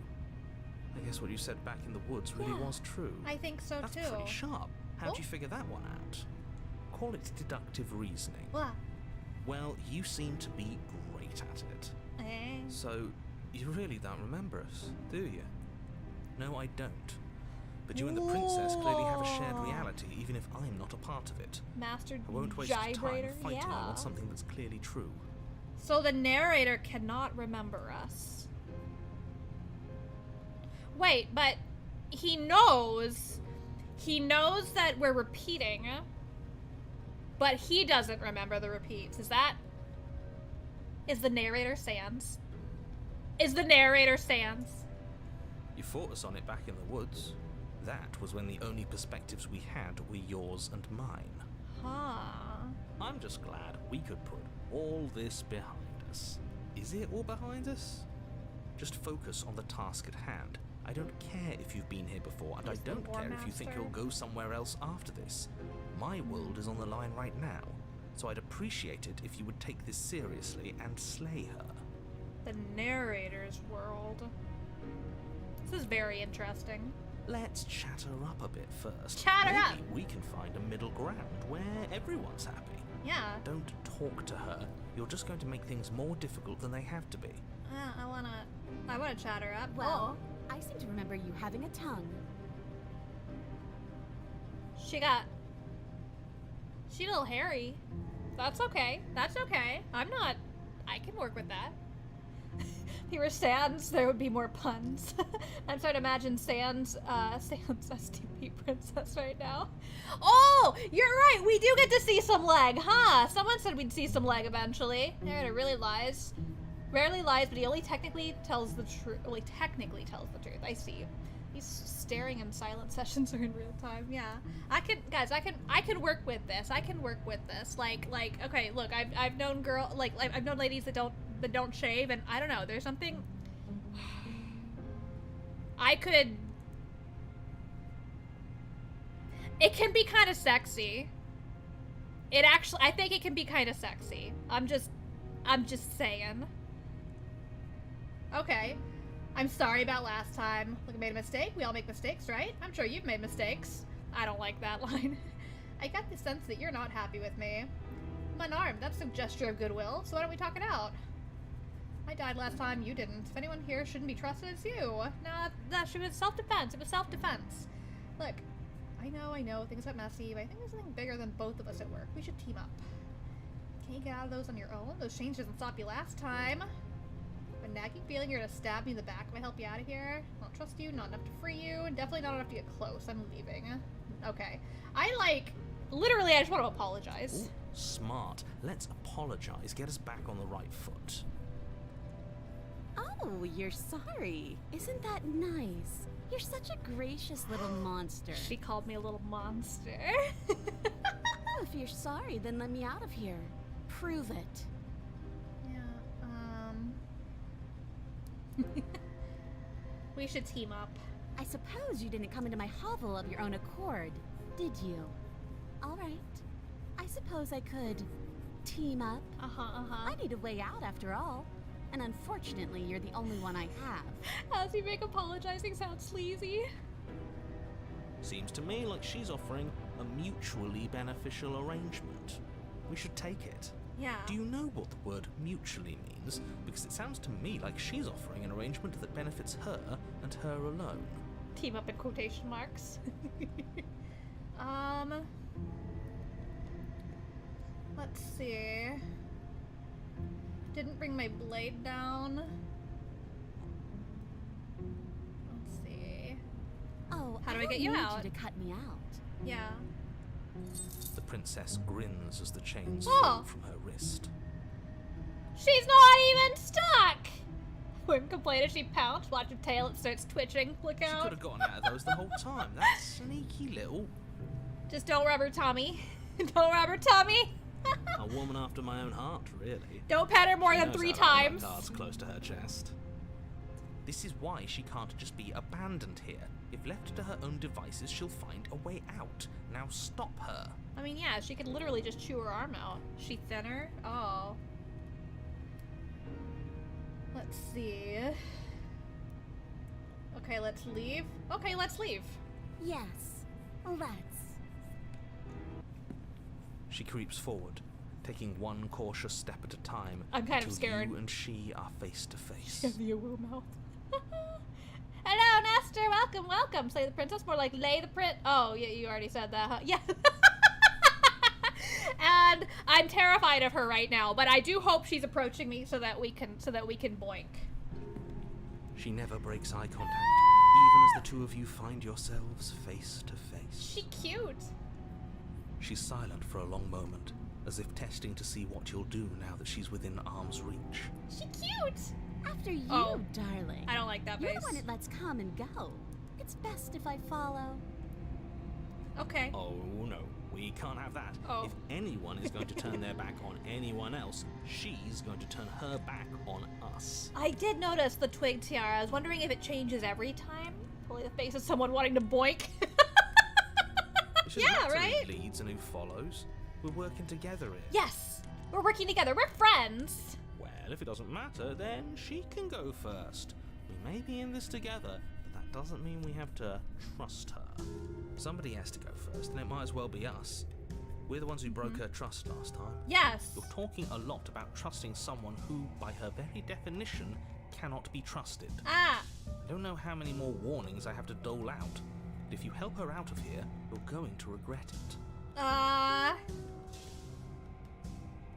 Speaker 2: I guess what you said back in the woods really was true.
Speaker 1: I think so
Speaker 2: That's
Speaker 1: too.
Speaker 2: pretty sharp. How'd you figure that one out? Call it deductive reasoning.
Speaker 1: What?
Speaker 2: Well, you seem to be great at it. So, you really don't remember us, do you? No, I don't. But you and the princess clearly have a shared reality, even if I'm not a part of it.
Speaker 1: Master
Speaker 2: I won't waste time
Speaker 1: Gybrator?
Speaker 2: fighting
Speaker 1: Yeah.
Speaker 2: on something that's clearly true.
Speaker 1: So the narrator cannot remember us. Wait, but he knows that we're repeating, but he doesn't remember the repeats. Is the narrator Sans? Is the narrator Sans?
Speaker 2: You fought us on it back in the woods. That was when the only perspectives we had were yours and mine.
Speaker 1: Huh.
Speaker 2: I'm just glad we could put all this behind us. Is it all behind us? Just focus on the task at hand. I don't care if you've been here before, and I don't care if you think you'll go somewhere else after this. My world is on the line right now, so I'd appreciate it if you would take this seriously and slay her.
Speaker 1: The narrator's world. This is very interesting.
Speaker 2: Let's chat her up a bit first.
Speaker 1: Chat her
Speaker 2: Maybe we can find a middle ground where everyone's happy.
Speaker 1: Yeah.
Speaker 2: Don't talk to her. You're just going to make things more difficult than they have to be.
Speaker 1: I wanna chat her up.
Speaker 7: Well, I seem to remember you having a tongue.
Speaker 1: She a little hairy. That's okay. That's okay. I can work with that. If he were Sans, there would be more puns. I'm starting to imagine Sans STP princess right now. Oh, you're right. We do get to see some leg, huh? Someone said we'd see some leg eventually. Narrator really lies. Rarely lies, but he only technically tells the truth. I see. These staring and silent sessions are in real time. Yeah, I can work with this. Like, okay, look, I've known I've known ladies that don't shave, and I don't know. There's something. It can be kind of sexy. I think it can be kind of sexy. I'm just saying. Okay. I'm sorry about last time. Look, I made a mistake. We all make mistakes, right? I'm sure you've made mistakes. I don't like that line. I got the sense that you're not happy with me. I'm unarmed. That's a gesture of goodwill, so why don't we talk it out? I died last time, you didn't. If anyone here shouldn't be trusted, it's you. Nah, it was self-defense. It was self-defense. Look, I know, things got messy, but I think there's something bigger than both of us at work. We should team up. Can you get out of those on your own? Those chains didn't stop you last time. A nagging feeling you're gonna stab me in the back if I help you out of here. I don't trust you, not enough to free you, and definitely not enough to get close. I'm leaving. Okay. Literally, I just want to apologize.
Speaker 2: Ooh, smart. Let's apologize. Get us back on the right foot.
Speaker 7: Oh, you're sorry. Isn't that nice? You're such a gracious little monster.
Speaker 1: She called me a little monster.
Speaker 7: Oh, if you're sorry, then let me out of here. Prove it.
Speaker 1: Yeah, we should team up.
Speaker 7: I suppose you didn't come into my hovel of your own accord, did you? All right. I suppose I could team up. I need a way out after all. And unfortunately, you're the only one I have.
Speaker 1: How does he make apologizing sound sleazy?
Speaker 2: Seems to me like she's offering a mutually beneficial arrangement. We should take it.
Speaker 1: Yeah.
Speaker 2: Do you know what the word mutually means? Because it sounds to me like she's offering an arrangement that benefits her and her alone.
Speaker 1: Team up in quotation marks. Let's see. Didn't bring my blade down. Let's see.
Speaker 7: Oh,
Speaker 1: How do I
Speaker 7: don't
Speaker 1: get you
Speaker 7: need
Speaker 1: out?
Speaker 7: You to cut me out.
Speaker 1: Yeah.
Speaker 2: The princess grins as the chains
Speaker 1: Oh.
Speaker 2: fall from her wrist.
Speaker 1: She's not even stuck! Wouldn't complain if she pounced, watch her tail, it starts twitching. Look
Speaker 2: She
Speaker 1: out.
Speaker 2: could have gotten out of those the whole time. That sneaky little...
Speaker 1: Just don't rub her tummy. Don't rub her tummy.
Speaker 2: A woman after my own heart, really.
Speaker 1: Don't pat her more
Speaker 2: She
Speaker 1: than
Speaker 2: knows
Speaker 1: 3
Speaker 2: how to hold her
Speaker 1: times.
Speaker 2: cards close to her chest. This is why she can't just be abandoned here. If left to her own devices, she'll find a way out. Now stop her.
Speaker 1: I mean, yeah, she could literally just chew her arm out. She thinner? Oh. Let's see. Okay, let's leave. Okay, let's leave.
Speaker 7: Yes, let's.
Speaker 2: She creeps forward, taking one cautious step at a time.
Speaker 1: I'm kind of
Speaker 2: until
Speaker 1: scared.
Speaker 2: You and she are face to face.
Speaker 1: Give me a woo mouth. Hello, Nestor. Welcome, welcome. Slay the princess. More like lay the print. Oh, yeah, you already said that, huh? Yeah. And I'm terrified of her right now, but I do hope she's approaching me so that we can boink.
Speaker 2: She never breaks eye contact, even as the two of you find yourselves face to face.
Speaker 1: She cute.
Speaker 2: She's silent for a long moment, as if testing to see what you'll do now that she's within arm's reach.
Speaker 1: She cute.
Speaker 7: After you,
Speaker 1: Oh,
Speaker 7: darling.
Speaker 1: I don't like that
Speaker 7: You're
Speaker 1: face.
Speaker 7: the one that lets come and go. It's best if I follow.
Speaker 1: Okay.
Speaker 2: Oh no, we can't have that.
Speaker 1: Oh.
Speaker 2: If anyone is going to turn their back on anyone else, she's going to turn her back on us.
Speaker 1: I did notice the twig tiara. I was wondering if it changes every time. Probably the face of someone wanting to boink.
Speaker 2: It's just
Speaker 1: Yeah,
Speaker 2: not
Speaker 1: right?
Speaker 2: who leads and who follows. We're working together here.
Speaker 1: Yes, we're working together. We're friends.
Speaker 2: Well, if it doesn't matter, then she can go first. We may be in this together, but that doesn't mean we have to trust her. Somebody has to go first, and it might as well be us. We're the ones who broke her trust last time.
Speaker 1: Yes.
Speaker 2: You're talking a lot about trusting someone who, by her very definition, cannot be trusted.
Speaker 1: Ah.
Speaker 2: I don't know how many more warnings I have to dole out, but if you help her out of here, you're going to regret it.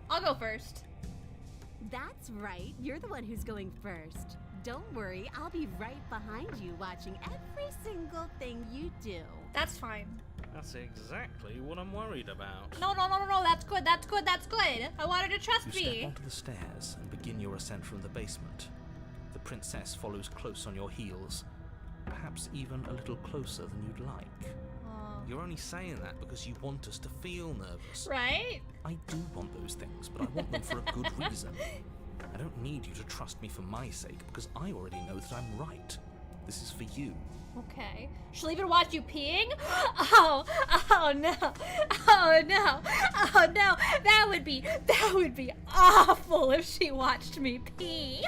Speaker 1: I'll go first.
Speaker 7: That's right. You're the one who's going first. Don't worry, I'll be right behind you watching every single thing you do.
Speaker 1: That's fine.
Speaker 2: That's exactly what I'm worried about.
Speaker 1: No. That's good. That's good. That's good. I want her to trust
Speaker 2: You step
Speaker 1: me.
Speaker 2: onto the stairs and begin your ascent from the basement. The princess follows close on your heels, perhaps even a little closer than you'd like. You're only saying that because you want us to feel nervous.
Speaker 1: Right?
Speaker 2: I do want those things, but I want them for a good reason. I don't need you to trust me for my sake, because I already know that I'm right. This is for you.
Speaker 1: Okay. She'll even watch you peeing? Oh no. Oh no. Oh no. That would be awful if she watched me pee.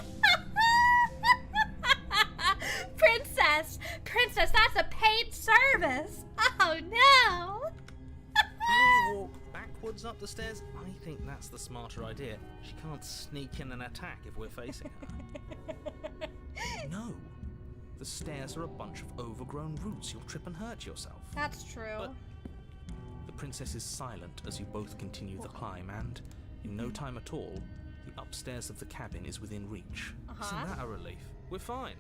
Speaker 1: Princess, that's a paid service. Oh no.
Speaker 2: Can we walk backwards up the stairs? I think that's the smarter idea. She can't sneak in and attack if we're facing her. No. The stairs are a bunch of overgrown roots. You'll trip and hurt yourself.
Speaker 1: That's true.
Speaker 2: But the princess is silent as you both continue the climb, and in no time at all, the upstairs of the cabin is within reach.
Speaker 4: Isn't that a relief? We're fine.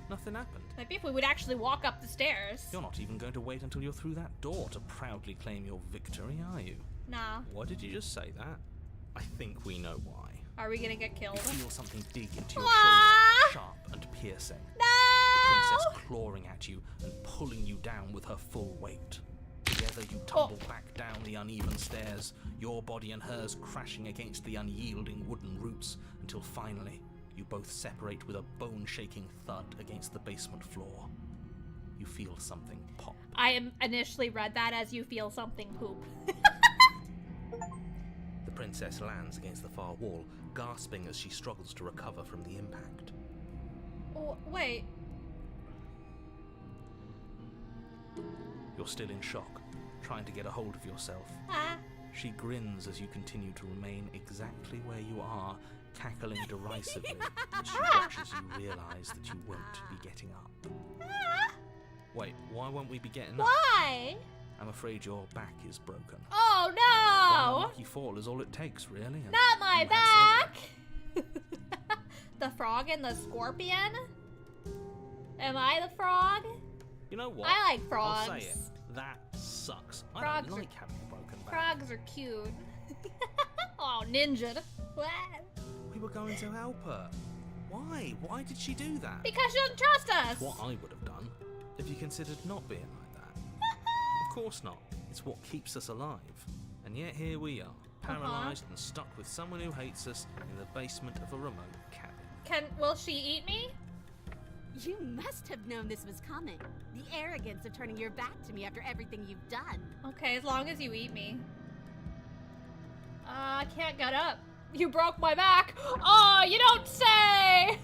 Speaker 4: Nothing happened.
Speaker 1: Maybe if we would actually walk up the stairs.
Speaker 2: You're not even going to wait until you're through that door to proudly claim your victory, are you?
Speaker 1: Nah.
Speaker 2: Why did you just say that? I think we know why.
Speaker 1: Are we gonna get killed?
Speaker 2: You feel something dig into your
Speaker 1: Ah!
Speaker 2: shoulder, sharp and piercing.
Speaker 1: No!
Speaker 2: The princess clawing at you and pulling you down with her full weight. Together you tumble back down the uneven stairs, your body and hers crashing against the unyielding wooden roots, until finally you both separate with a bone-shaking thud against the basement floor. You feel something pop.
Speaker 1: I initially read that as you feel something poop.
Speaker 2: The princess lands against the far wall, gasping as she struggles to recover from the impact.
Speaker 1: Oh, wait.
Speaker 2: You're still in shock, trying to get a hold of yourself.
Speaker 1: Ah.
Speaker 2: She grins as you continue to remain exactly where you are, cackling derisively as she watches you realise that you won't be getting up. Wait, why won't we be getting up?
Speaker 1: Why?
Speaker 2: I'm afraid your back is broken.
Speaker 1: Oh
Speaker 2: One
Speaker 1: no!
Speaker 2: unlucky fall is all it takes, really. and
Speaker 1: Not my
Speaker 2: you had surgery.
Speaker 1: back! The frog and the scorpion? Am I the frog?
Speaker 2: You know what?
Speaker 1: I like frogs.
Speaker 2: I'll say it. That sucks. I
Speaker 1: Frogs
Speaker 2: don't
Speaker 1: are-
Speaker 2: like having a broken back.
Speaker 1: Frogs are cute. Oh, ninja. What?
Speaker 2: We were going to help her. Why? Why did she do that?
Speaker 1: Because she doesn't trust us!
Speaker 2: It's what I would have done if you considered not being like that. Of course not. It's what keeps us alive. And yet here we are, paralysed and stuck with someone who hates us in the basement of a remote cabin.
Speaker 1: Will she eat me?
Speaker 7: You must have known this was coming. The arrogance of turning your back to me after everything you've done.
Speaker 1: Okay, as long as you eat me. I can't get up. You broke my back. Oh, you don't say!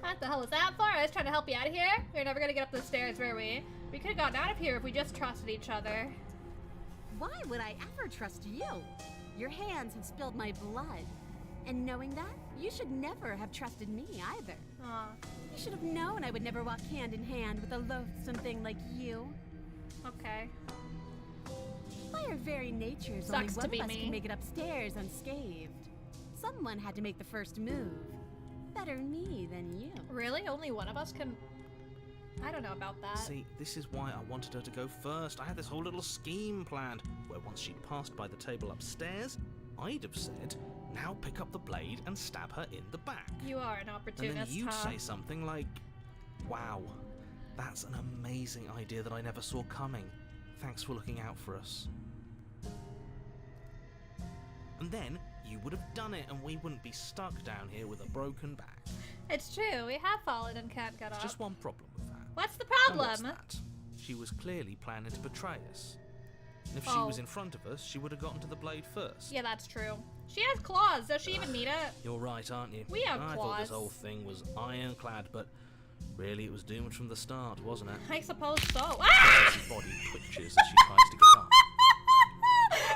Speaker 1: What the hell was that for? I was trying to help you out of here. We were never gonna get up the stairs, were we? We could have gotten out of here if we just trusted each other.
Speaker 7: Why would I ever trust you? Your hands have spilled my blood. And knowing that, you should never have trusted me either.
Speaker 1: Aw,
Speaker 7: You should have known I would never walk hand in hand with a loathsome thing like you.
Speaker 1: okay.
Speaker 7: By our very natures,
Speaker 1: Sucks to
Speaker 7: only
Speaker 1: be
Speaker 7: one of us
Speaker 1: me.
Speaker 7: can make it upstairs unscathed. Someone had to make the first move. Better me than you.
Speaker 1: Really? Only one of us can... I don't know about that.
Speaker 2: See, this is why I wanted her to go first. I had this whole little scheme planned, where once she'd passed by the table upstairs, I'd have said, now pick up the blade and stab her in the back.
Speaker 1: You are an
Speaker 2: And
Speaker 1: opportunist,
Speaker 2: then you'd
Speaker 1: huh?
Speaker 2: say something like, wow, that's an amazing idea that I never saw coming. Thanks for looking out for us. And then you would have done it and we wouldn't be stuck down here with a broken back.
Speaker 1: It's true, we have fallen and can't get up.
Speaker 2: Just one problem with that.
Speaker 1: What's the
Speaker 2: And what's
Speaker 1: problem?
Speaker 2: that? She was clearly planning to betray us. And if she
Speaker 1: Oh.
Speaker 2: was in front of us, she would have gotten to the blade first.
Speaker 1: Yeah, that's true. She has claws. Does she even need it?
Speaker 2: You're right, aren't you?
Speaker 1: We have
Speaker 2: I thought this
Speaker 1: claws.
Speaker 2: whole thing was ironclad, but really it was doomed from the start, wasn't it?
Speaker 1: I suppose so. Ah!
Speaker 2: Her body twitches as she tries to get up.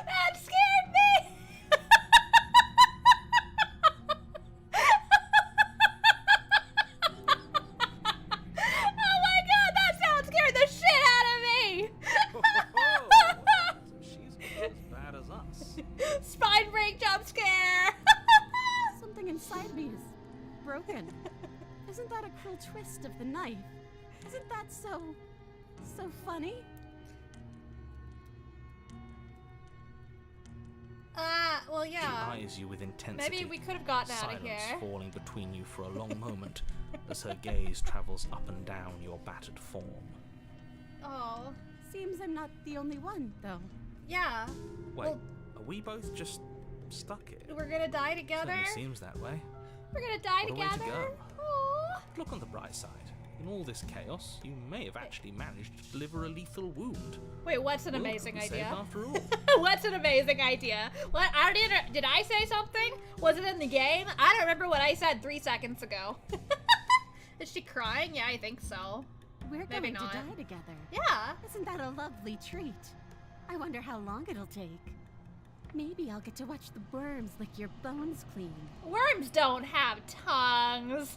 Speaker 1: That scared me! Oh my god, that sound scared the shit out of me!
Speaker 2: She's as bad as us.
Speaker 1: Spine break jump scare!
Speaker 7: Something inside me is broken. Isn't that a cruel twist of the knife? Isn't that so funny?
Speaker 1: Well,
Speaker 2: She
Speaker 1: yeah.
Speaker 2: eyes you with intensity.
Speaker 1: Maybe we could have gotten out of
Speaker 2: Silence
Speaker 1: here.
Speaker 2: falling between you for a long moment as her gaze travels up and down your battered form.
Speaker 1: Oh,
Speaker 7: Seems I'm not the only one, though.
Speaker 1: yeah.
Speaker 2: Wait,
Speaker 1: Well-
Speaker 2: are we both just stuck here?
Speaker 1: We're gonna die together?
Speaker 2: Certainly seems that way.
Speaker 1: We're gonna die
Speaker 2: What a way to
Speaker 1: together?
Speaker 2: go.
Speaker 1: Aw.
Speaker 2: Look on the bright side. In all this chaos, you may have actually managed to deliver a lethal wound.
Speaker 1: Wait, what's an
Speaker 2: World
Speaker 1: amazing
Speaker 2: could be saved
Speaker 1: idea?
Speaker 2: after all.
Speaker 1: What's an amazing idea? What? I didn't. Did I say something? Was it in the game? I don't remember what I said 3 seconds ago. Is she crying? Yeah, I think so.
Speaker 7: We're
Speaker 1: Maybe
Speaker 7: going
Speaker 1: not.
Speaker 7: to die together.
Speaker 1: Yeah.
Speaker 7: Isn't that a lovely treat? I wonder how long it'll take. Maybe I'll get to watch the worms lick your bones clean.
Speaker 1: Worms don't have tongues.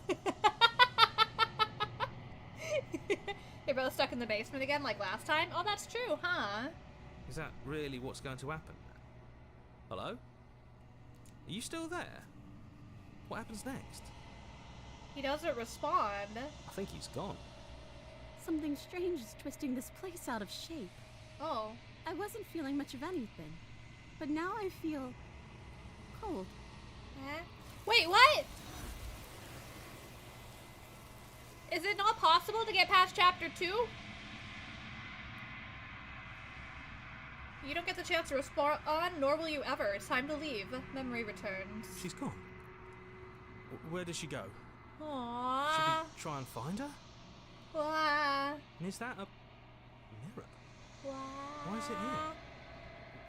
Speaker 1: You're both stuck in the basement again like last time? Oh, that's true, huh?
Speaker 2: Is that really what's going to happen? Hello? Are you still there?
Speaker 4: What happens next?
Speaker 1: He doesn't respond.
Speaker 4: I think he's gone.
Speaker 7: Something strange is twisting this place out of shape.
Speaker 1: Oh.
Speaker 7: I wasn't feeling much of anything, but now I feel cold.
Speaker 1: Wait, what? Is it not possible to get past chapter 2? You don't get the chance to respond, nor will you ever. It's time to leave. Memory returns.
Speaker 4: She's gone. Where does she go?
Speaker 1: Aww.
Speaker 4: Should we try and find her?
Speaker 1: Wah.
Speaker 4: And is that a mirror?
Speaker 1: Wah.
Speaker 4: Why is it here?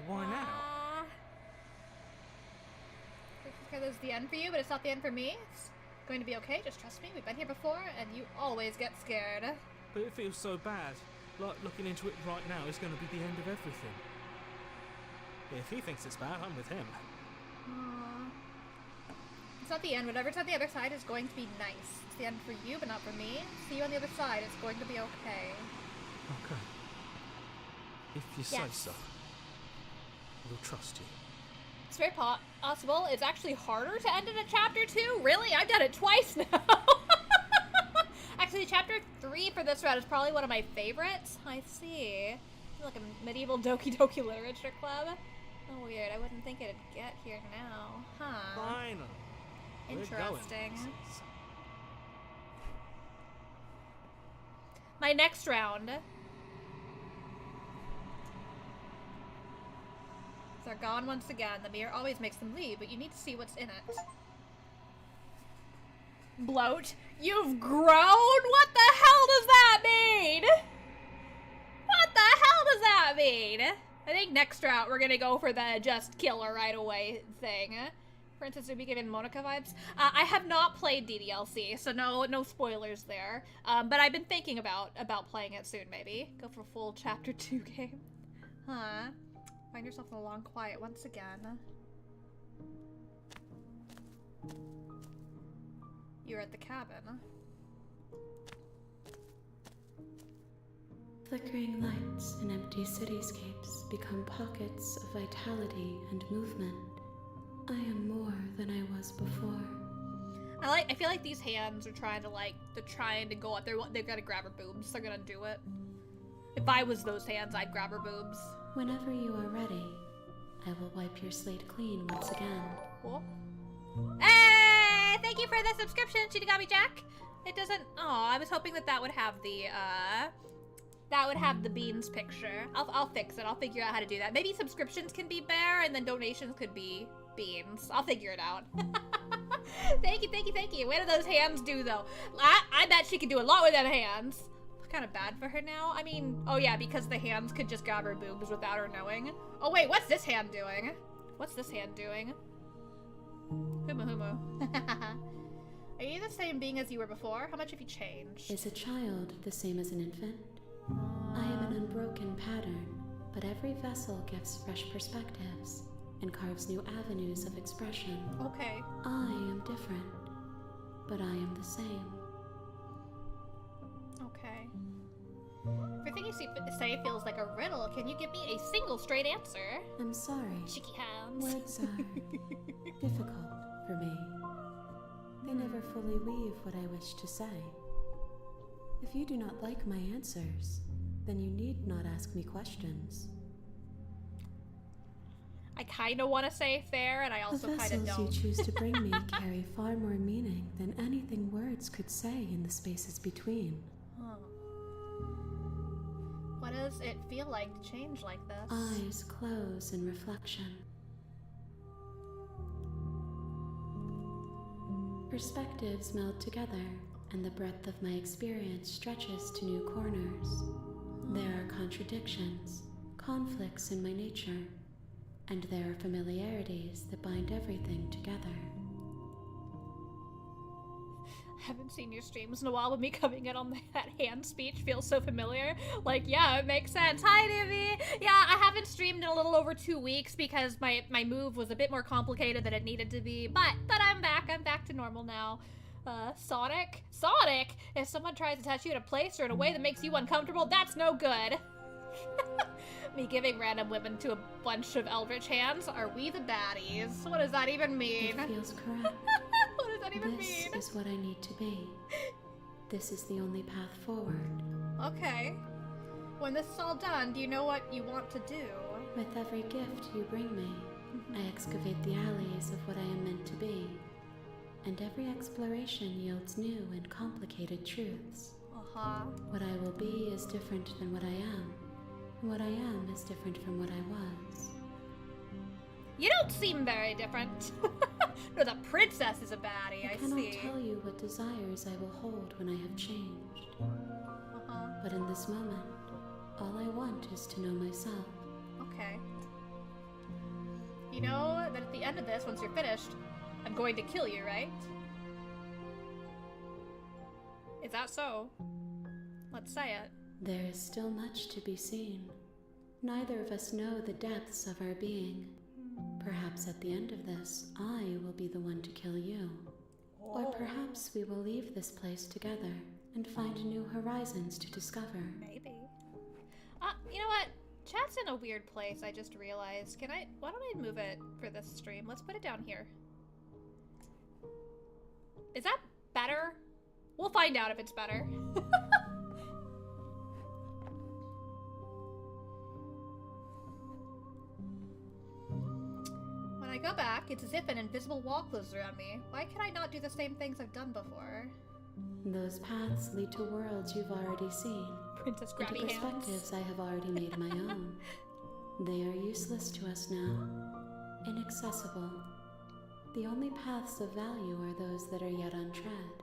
Speaker 4: Why now?
Speaker 1: Okay, this is the end for you, but it's not the end for me. It's going to be okay. Just trust me. We've been here before, and you always get scared.
Speaker 4: But it feels so bad. Like looking into it right now is going to be the end of everything. If he thinks it's bad, I'm with him.
Speaker 1: Aww. It's not the end. Whatever's on the other side is going to be nice. It's the end for you, but not for me. See you on the other side. It's going to be okay.
Speaker 4: Okay. If you say so. We'll trust you.
Speaker 1: It's very possible. It's actually harder to end in a chapter 2. Really? I've done it twice now. Actually, chapter 3 for this round is probably one of my favorites. I see. I feel like a medieval Doki Doki Literature Club. Oh, weird. I wouldn't think it'd get here now. Huh.
Speaker 4: Finally.
Speaker 1: Interesting. My next round. They're gone once again. The mirror always makes them leave, but you need to see what's in it. Bloat, you've grown? What the hell does that mean? What the hell does that mean? I think next round we're gonna go for the just kill her right away thing. For instance, would be giving Monica vibes. I have not played DDLC, so no spoilers there. But I've been thinking about playing it soon, maybe. Go for a full chapter 2 game. Huh. Find yourself in a long quiet once again. You're at the cabin.
Speaker 3: Flickering lights in empty cityscapes become pockets of vitality and movement. I am more than I was before.
Speaker 1: I feel like these hands are trying to go up there. They've got to grab her boobs. They're gonna do it. If I was those hands, I'd grab her boobs.
Speaker 3: Whenever you are ready, I will wipe your slate clean once again.
Speaker 1: Cool. Hey! Thank you for the subscription, Shinigami Jack. It doesn't. Oh, I was hoping that would have the beans picture. I'll fix it. I'll figure out how to do that. Maybe subscriptions can be bear, and then donations could be beans. I'll figure it out. Thank you. What do those hands do, though? I bet she could do a lot with them hands. Kind of bad for her now. I mean, oh yeah, because the hands could just grab her boobs without her knowing. Oh wait, what's this hand doing? What's this hand doing? Humu. Are you the same being as you were before? How much have you changed?
Speaker 3: Is a child the same as an infant? I am an unbroken pattern, but every vessel gives fresh perspectives and carves new avenues of expression.
Speaker 1: Okay.
Speaker 3: I am different, but I am the same.
Speaker 1: Okay. Everything you say feels like a riddle. Can you give me a single straight answer?
Speaker 3: I'm sorry.
Speaker 1: Cheeky hands.
Speaker 3: Words are difficult for me. They never fully weave what I wish to say. If you do not like my answers, then you need not ask me questions.
Speaker 1: I kind of want to say fair, and I also kind of don't.
Speaker 3: The vessels you choose to bring me carry far more meaning than anything words could say in the spaces between.
Speaker 1: What does it feel like to change like this?
Speaker 3: Eyes close in reflection. Perspectives meld together, and the breadth of my experience stretches to new corners. There are contradictions, conflicts in my nature, and there are familiarities that bind everything together.
Speaker 1: I haven't seen your streams in a while, but me coming in on that hand speech feels so familiar. Like, yeah, it makes sense. Hi, Divvy! Yeah, I haven't streamed in a little over 2 weeks because my move was a bit more complicated than it needed to be, but I'm back. I'm back to normal now. Sonic? Sonic! If someone tries to touch you in a place or in a way that makes you uncomfortable, that's no good. Me giving random women to a bunch of eldritch hands. Are we the baddies? What does that even mean?
Speaker 3: It feels correct.
Speaker 1: What does that even
Speaker 3: This
Speaker 1: mean?
Speaker 3: is what I need to be. This is the only path forward.
Speaker 1: Okay. When this is all done, do you know what you want to do?
Speaker 3: With every gift you bring me, I excavate the alleys of what I am meant to be. And every exploration yields new and complicated truths.
Speaker 1: Uh-huh.
Speaker 3: What I will be is different than what I am. And what I am is different from what I was.
Speaker 1: You don't seem very different. No, the princess is a baddie, I
Speaker 3: cannot
Speaker 1: see.
Speaker 3: tell you what desires I will hold when I have changed.
Speaker 1: Uh-huh.
Speaker 3: But in this moment, all I want is to know myself.
Speaker 1: Okay. You know that at the end of this, once you're finished, I'm going to kill you, right? Is that so? Let's say it.
Speaker 3: There is still much to be seen. Neither of us know the depths of our being. Perhaps at the end of this, I will be the one to kill you. Or perhaps we will leave this place together and find new horizons to discover.
Speaker 1: Maybe. You know what? Chat's in a weird place, I just realized. Why don't I move it for this stream? Let's put it down here. Is that better? We'll find out if it's better. When I go back, it's as if an invisible wall closes around me. Why can I not do the same things I've done before?
Speaker 3: Those paths lead to worlds you've already seen.
Speaker 1: Princess
Speaker 3: And to
Speaker 1: Grabby Hands.
Speaker 3: perspectives I have already made my own. They are useless to us now. Inaccessible. The only paths of value are those that are yet untread.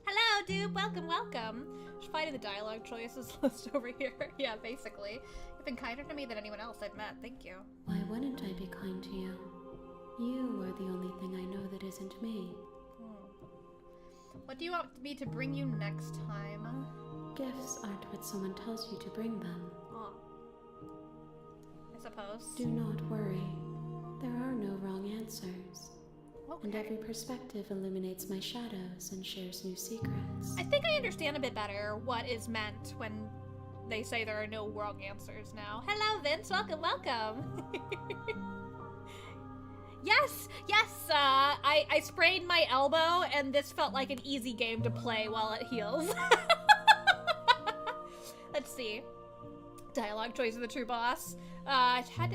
Speaker 1: Hello, dude. Welcome, welcome. Just finding the dialogue choices list over here. Yeah, basically. You've been kinder to me than anyone else I've met. Thank you.
Speaker 3: Why wouldn't I be kind to you? You are the only thing I know that isn't me.
Speaker 1: What do you want me to bring you next time?
Speaker 3: Gifts aren't what someone tells you to bring them.
Speaker 1: Oh. I suppose.
Speaker 3: Do not worry. There are no wrong answers.
Speaker 1: Okay.
Speaker 3: And every perspective illuminates my shadows and shares new secrets.
Speaker 1: I think I understand a bit better what is meant when they say there are no wrong answers now. Hello, Vince. Welcome, welcome. Yes, I sprained my elbow, and this felt like an easy game to play while it heals. Let's see. Dialogue choice of the true boss. I had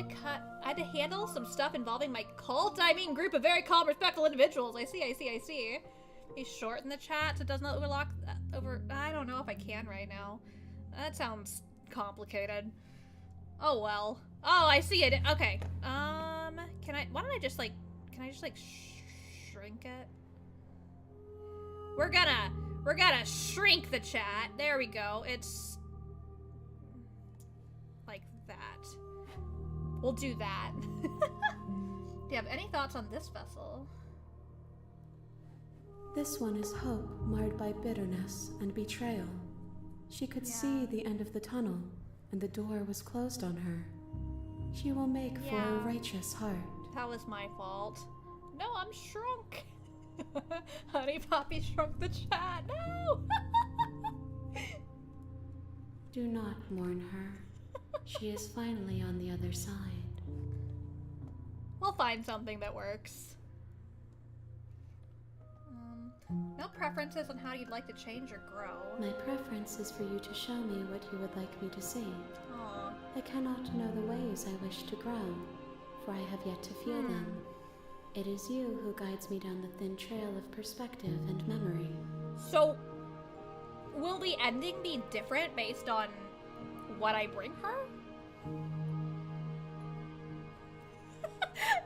Speaker 1: to handle some stuff involving my cult. I mean, group of very calm, respectful individuals. I see. He's short in the chat, so it doesn't overlock over. I don't know if I can right now. That sounds complicated. Oh well. Oh, I see it. Okay. Why don't I just like? Can I just like shrink it? We're gonna shrink the chat. There we go. It's like that. We'll do that. Do you have any thoughts on this vessel?
Speaker 3: This one is hope marred by bitterness and betrayal. She could see the end of the tunnel, and the door was closed on her. She will make for a righteous heart.
Speaker 1: That was my fault. No, I'm shrunk. Honey Poppy shrunk the chat. No!
Speaker 3: Do not mourn her. She is finally on the other side.
Speaker 1: We'll find something that works. No preferences on how you'd like to change or grow.
Speaker 3: My preference is for you to show me what you would like me to see.
Speaker 1: Aww.
Speaker 3: I cannot know the ways I wish to grow, for I have yet to feel them. It is you who guides me down the thin trail of perspective and memory.
Speaker 1: So, will the ending be different based on what I bring her?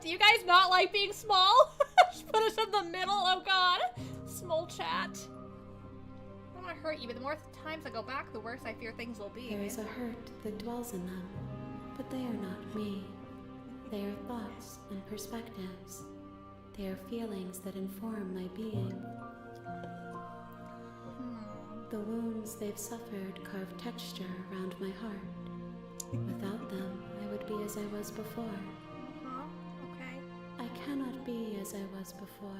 Speaker 1: Do you guys not like being small? Just put us in the middle, oh god. Small chat. I don't want to hurt you, but the more times I go back, the worse I fear things will be.
Speaker 3: There is a hurt that dwells in them, but they are not me. They are thoughts and perspectives. They are feelings that inform my being. The wounds they've suffered carve texture around my heart. Without them, I would be as I was before.
Speaker 1: Okay.
Speaker 3: I cannot be as I was before.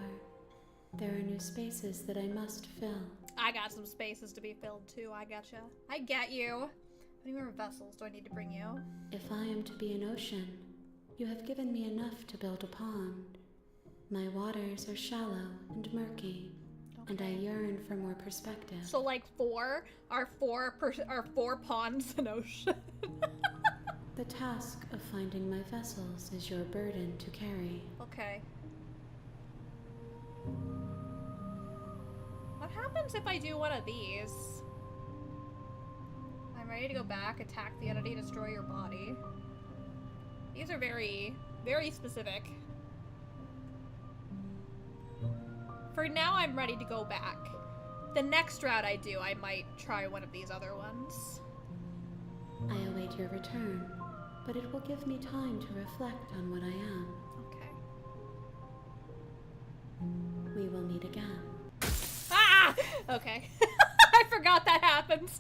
Speaker 3: There are new spaces that I must fill.
Speaker 1: I got some spaces to be filled too, I gotcha. I get you. How many more vessels do I need to bring you?
Speaker 3: If I am to be an ocean, you have given me enough to build a pond. My waters are shallow and murky, and I yearn for more perspective.
Speaker 1: So like four ponds in ocean.
Speaker 3: The task of finding my vessels is your burden to carry.
Speaker 1: Okay. What happens if I do one of these? I'm ready to go back, attack the entity, destroy your body. These are very, very specific. For now, I'm ready to go back. The next route I do, I might try one of these other ones.
Speaker 3: I await your return, but it will give me time to reflect on what I am.
Speaker 1: Okay.
Speaker 3: We will meet again.
Speaker 1: Ah! Okay. I forgot that happens.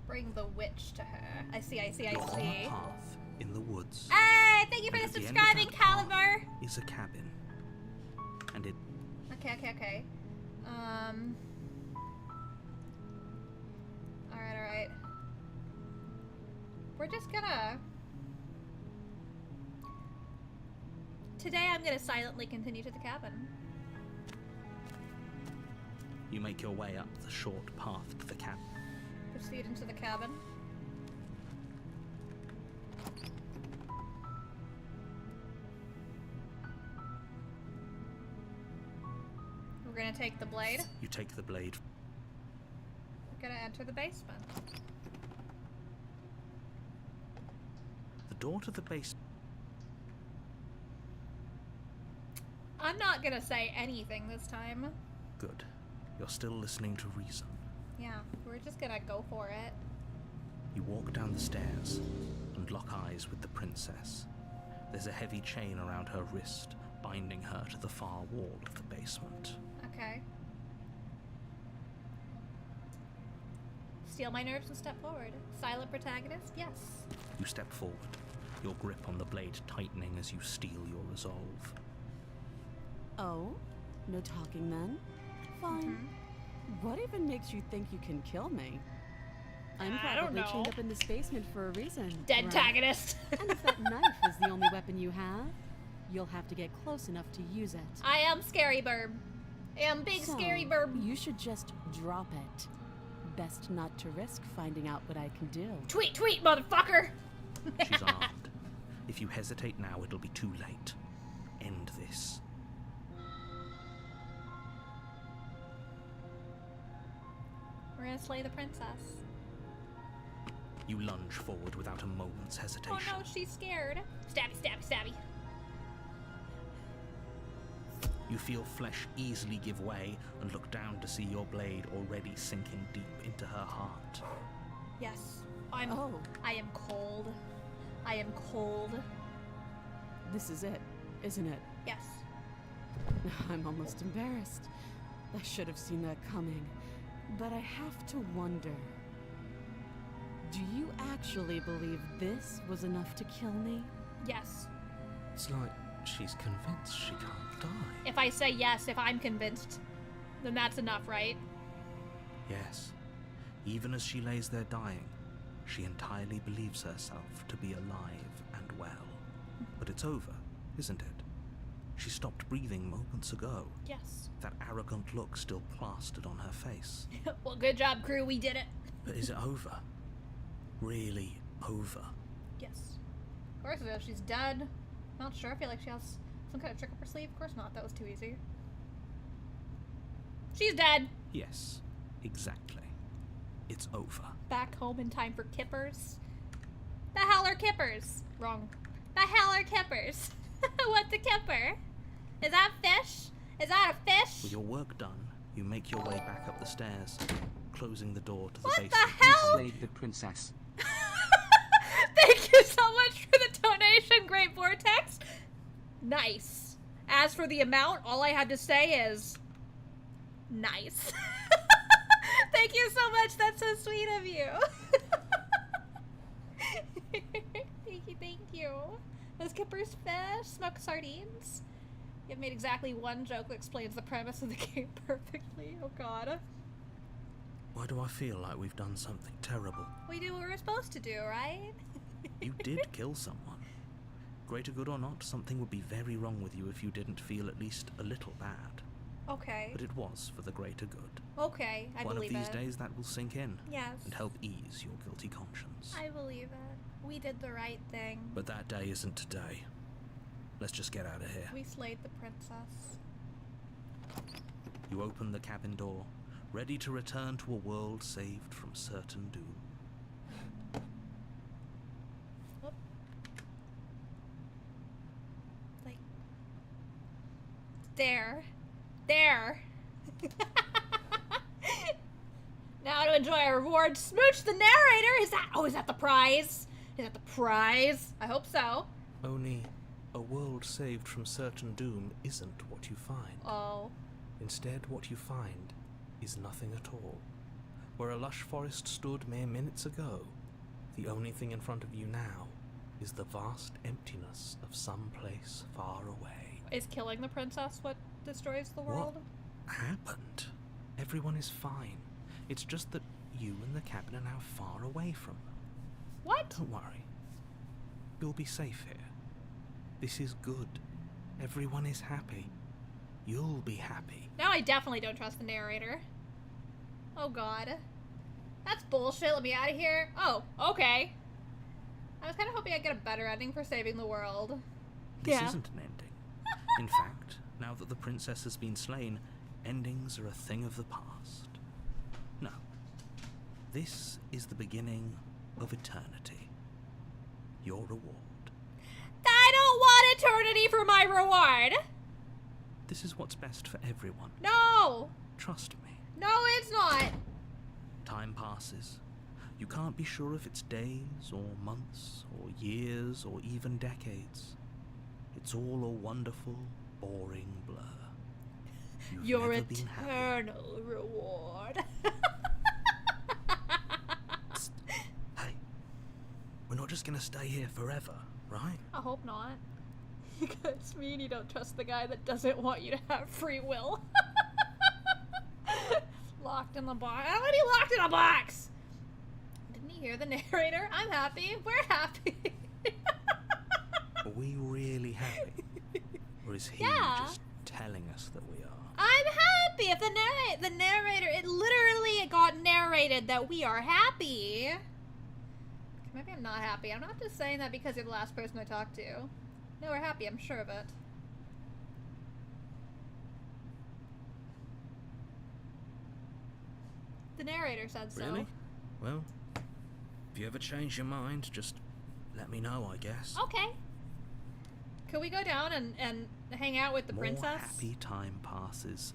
Speaker 1: Bring the witch to her. I see.
Speaker 2: You're on a path in the woods.
Speaker 1: Hey, thank you for
Speaker 2: And
Speaker 1: the
Speaker 2: at the end of
Speaker 1: subscribing,
Speaker 2: that path
Speaker 1: Caliber.
Speaker 2: is a cabin. And it...
Speaker 1: Okay. Alright. We're just gonna... Today I'm gonna silently continue to the cabin.
Speaker 2: You make your way up the short path to the cabin.
Speaker 1: Proceed into the cabin. We're gonna take the blade.
Speaker 2: You take the blade.
Speaker 1: We're gonna enter the basement.
Speaker 2: The door to the basement.
Speaker 1: I'm not gonna say anything this time.
Speaker 2: Good. You're still listening to reason.
Speaker 1: Yeah, we're just gonna go for it.
Speaker 2: You walk down the stairs and lock eyes with the princess. There's a heavy chain around her wrist, binding her to the far wall of the basement.
Speaker 1: Okay. Steal my nerves and step forward. Silent protagonist? Yes.
Speaker 2: You step forward, your grip on the blade tightening as you steel your resolve.
Speaker 6: Oh? No talking then? Fine. What even makes you think you can kill me? I'm
Speaker 1: I don't
Speaker 6: probably
Speaker 1: know.
Speaker 6: chained up in this basement for a reason.
Speaker 1: Dead
Speaker 6: right?
Speaker 1: tagonist.
Speaker 6: And if that knife is the only weapon you have, you'll have to get close enough to use it.
Speaker 1: I am Scary Burb. I am big
Speaker 6: So,
Speaker 1: Scary Burb.
Speaker 6: You should just drop it. Best not to risk finding out what I can do.
Speaker 1: Tweet, motherfucker!
Speaker 2: She's armed. If you hesitate now, it'll be too late. End this.
Speaker 1: We're gonna slay the princess.
Speaker 2: You lunge forward without a moment's hesitation.
Speaker 1: Oh no, she's scared. Stabby.
Speaker 2: You feel flesh easily give way and look down to see your blade already sinking deep into her heart.
Speaker 1: Yes. I am cold. I am cold.
Speaker 6: This is it, isn't it?
Speaker 1: Yes.
Speaker 6: I'm almost embarrassed. I should have seen that coming. But I have to wonder. Do you actually believe this was enough to kill me?
Speaker 1: Yes.
Speaker 4: It's like she's convinced she can't die.
Speaker 1: If I say yes, if I'm convinced, then that's enough, right?
Speaker 2: Yes. Even as she lays there dying, she entirely believes herself to be alive and well. But it's over, isn't it? She stopped breathing moments ago.
Speaker 1: Yes.
Speaker 2: That arrogant look still plastered on her face.
Speaker 1: Well, good job, crew. We did it.
Speaker 2: But is it over? Really over?
Speaker 1: Yes. Of course it is. She's dead. Not sure. I feel like she has some kind of trick up her sleeve. Of course not. That was too easy. She's dead.
Speaker 2: Yes, exactly. It's over.
Speaker 1: Back home in time for kippers. The hell are kippers? Wrong. The hell are kippers? What's a kipper? Is that fish? Is that a fish?
Speaker 2: With your work done, you make your way back up the stairs, closing the door to the
Speaker 1: What
Speaker 2: basement.
Speaker 1: the hell?
Speaker 8: Slayed the princess.
Speaker 1: Thank you so much for the donation, Great Vortex. Nice. As for the amount, all I had to say is nice. Thank you so much. That's so sweet of you. Thank you. Those kippers fish, smoked sardines. You've made exactly one joke that explains the premise of the game perfectly. Oh god.
Speaker 2: Why do I feel like we've done something terrible?
Speaker 1: We do what we're supposed to do, right?
Speaker 2: You did kill someone. Greater good or not, something would be very wrong with you if you didn't feel at least a little bad.
Speaker 1: Okay.
Speaker 2: But it was for the greater good.
Speaker 1: Okay, I
Speaker 2: One of
Speaker 1: believe
Speaker 2: these
Speaker 1: it.
Speaker 2: days that will sink in.
Speaker 1: Yes.
Speaker 2: And help ease your guilty conscience.
Speaker 1: I believe it. We did the right thing.
Speaker 2: But that day isn't today. Let's just get out of here.
Speaker 1: We slayed the princess.
Speaker 2: You open the cabin door, ready to return to a world saved from certain doom.
Speaker 1: Whoop. Like... There. There. Now to enjoy our reward. Smooch the narrator! Is that the prize? Is that the prize? I hope so.
Speaker 2: Only a world saved from certain doom isn't what you find.
Speaker 1: Oh.
Speaker 2: Instead, what you find is nothing at all. Where a lush forest stood mere minutes ago, the only thing in front of you now is the vast emptiness of some place far away.
Speaker 1: Is killing the princess what destroys the world?
Speaker 2: What happened? Everyone is fine. It's just that you and the cabin are now far away from them.
Speaker 1: What?
Speaker 2: Don't worry. You'll be safe here. This is good. Everyone is happy. You'll be happy.
Speaker 1: Now I definitely don't trust the narrator. Oh god. That's bullshit. Let me out of here. Oh, okay. I was kind of hoping I'd get a better ending for saving the world.
Speaker 2: This
Speaker 1: Yeah.
Speaker 2: isn't an ending. In fact, now that the princess has been slain, endings are a thing of the past. No. This is the beginning of eternity. Your reward.
Speaker 1: I don't want eternity for my reward!
Speaker 2: This is what's best for everyone.
Speaker 1: No!
Speaker 2: Trust me.
Speaker 1: No, it's not!
Speaker 2: Time passes. You can't be sure if it's days or months or years or even decades. It's all a wonderful, boring blur. You've
Speaker 1: Your
Speaker 2: never been happy.
Speaker 1: eternal reward.
Speaker 2: Psst. Hey, we're not just gonna stay here forever, right?
Speaker 1: I hope not. Because me and you don't trust the guy that doesn't want you to have free will. Locked in the box. I don't want to be locked in a box! Didn't you hear the narrator? I'm happy. We're happy.
Speaker 2: Are we really happy? Or is he
Speaker 1: Yeah.
Speaker 2: just telling us that we are?
Speaker 1: I'm happy. If the narrator, it literally got narrated that we are happy. Maybe I'm not happy. I'm not just saying that because you're the last person I talked to. No, we're happy. I'm sure of it. The narrator said so.
Speaker 2: Really? Well, if you ever change your mind, just let me know, I guess.
Speaker 1: Okay. Could we go down and hang out with the
Speaker 2: More
Speaker 1: princess?
Speaker 2: happy time passes,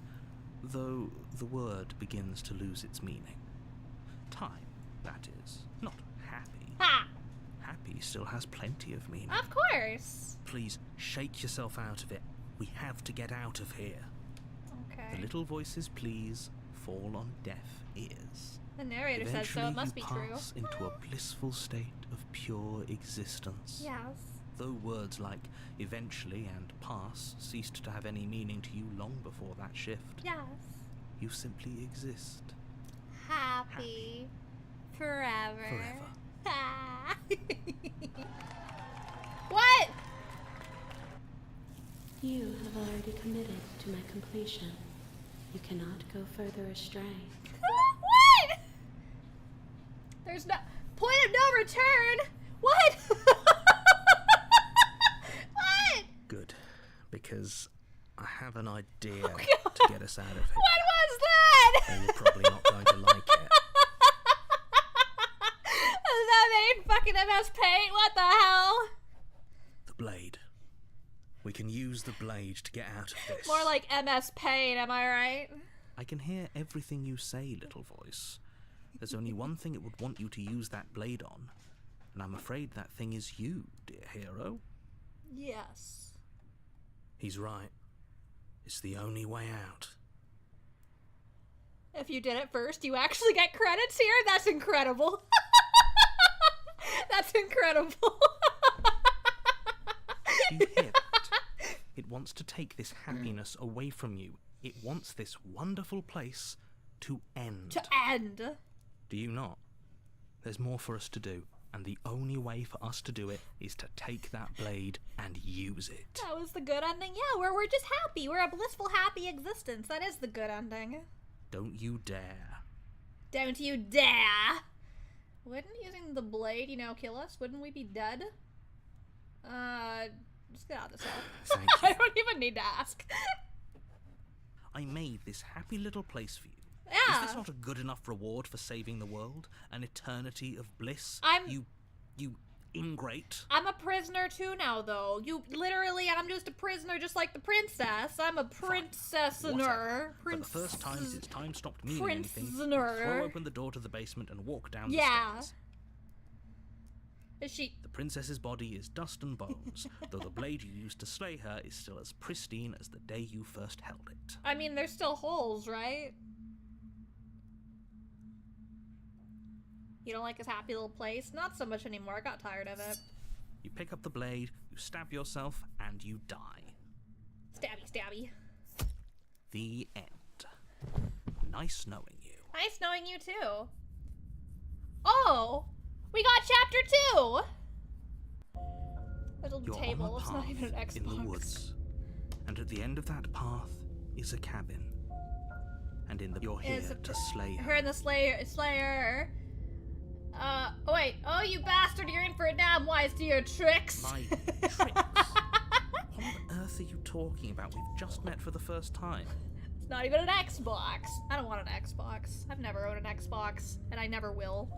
Speaker 2: though the word begins to lose its meaning. Time, that is, not happy.
Speaker 1: Ha!
Speaker 2: Happy still has plenty of meaning.
Speaker 1: Of course.
Speaker 2: Please, shake yourself out of it. We have to get out of here.
Speaker 1: Okay.
Speaker 2: The little voices, please, fall on deaf ears.
Speaker 1: The narrator says so.
Speaker 2: Eventually
Speaker 1: It must
Speaker 2: you
Speaker 1: be true.
Speaker 2: pass into a blissful state of pure existence.
Speaker 1: Yes.
Speaker 2: Though words like eventually and pass ceased to have any meaning to you long before that shift,
Speaker 1: Yes.
Speaker 2: you simply exist.
Speaker 1: Happy. Forever.
Speaker 2: Forever.
Speaker 1: Ha. What?
Speaker 3: You have already committed to my completion. You cannot go further astray.
Speaker 1: What? There's no point of no return. What? What?
Speaker 2: Good, because I have an idea
Speaker 1: God.
Speaker 2: to get us out of here.
Speaker 1: What was that?
Speaker 2: And you're probably not going to like it.
Speaker 1: Is that made fucking MS Paint? What the hell?
Speaker 2: The blade. We can use the blade to get out of this.
Speaker 1: More like MS Paint, am I right?
Speaker 2: I can hear everything you say, little voice. There's only one thing it would want you to use that blade on, and I'm afraid that thing is you, dear hero.
Speaker 1: Yes.
Speaker 2: He's right. It's the only way out.
Speaker 1: If you did it first, you actually get credits here? That's incredible. That's incredible.
Speaker 2: Do you hear that? It wants to take this happiness away from you. It wants this wonderful place to end.
Speaker 1: To end.
Speaker 2: Do you not? There's more for us to do, And the only way for us to do it is to take that blade and use it.
Speaker 1: That was the good ending. Yeah, we're just happy. We're a blissful, happy existence. That is the good ending.
Speaker 2: Don't you dare.
Speaker 1: Don't you dare! Wouldn't using the blade, kill us? Wouldn't we be dead? Just get out of this hole.
Speaker 2: Thank you.
Speaker 1: I don't even need to ask.
Speaker 2: I made this happy little place for you.
Speaker 1: Yeah.
Speaker 2: Is this not a good enough reward for saving the world? An eternity of bliss? You ingrate.
Speaker 1: I'm a prisoner too now, though. I'm just a prisoner just like the princess. I'm a princess-ner.
Speaker 2: For the first time since time stopped meaning anything,
Speaker 1: Prince-ner.
Speaker 2: throw open the door to the basement and walk down the stairs.
Speaker 1: Is she...
Speaker 2: The princess's body is dust and bones, though the blade you used to slay her is still as pristine as the day you first held it.
Speaker 1: I mean, there's still holes, right? You don't like his happy little place? Not so much anymore. I got tired of it.
Speaker 2: You pick up the blade, you stab yourself, and you die.
Speaker 1: Stabby, stabby.
Speaker 2: The end. Nice knowing you.
Speaker 1: Nice knowing you, too. Oh! We got chapter 2! Little
Speaker 2: You're
Speaker 1: table.
Speaker 2: on a
Speaker 1: It's not
Speaker 2: path
Speaker 1: even an Xbox.
Speaker 2: in the woods, and at the end of that path is a cabin. And you're here to slay her.
Speaker 1: Her and the Slayer. Oh wait. Oh, you bastard, you're in for a damn wise to your tricks.
Speaker 2: My tricks? What on earth are you talking about? We've just met for the first time.
Speaker 1: It's not even an Xbox. I don't want an Xbox. I've never owned an Xbox, and I never will.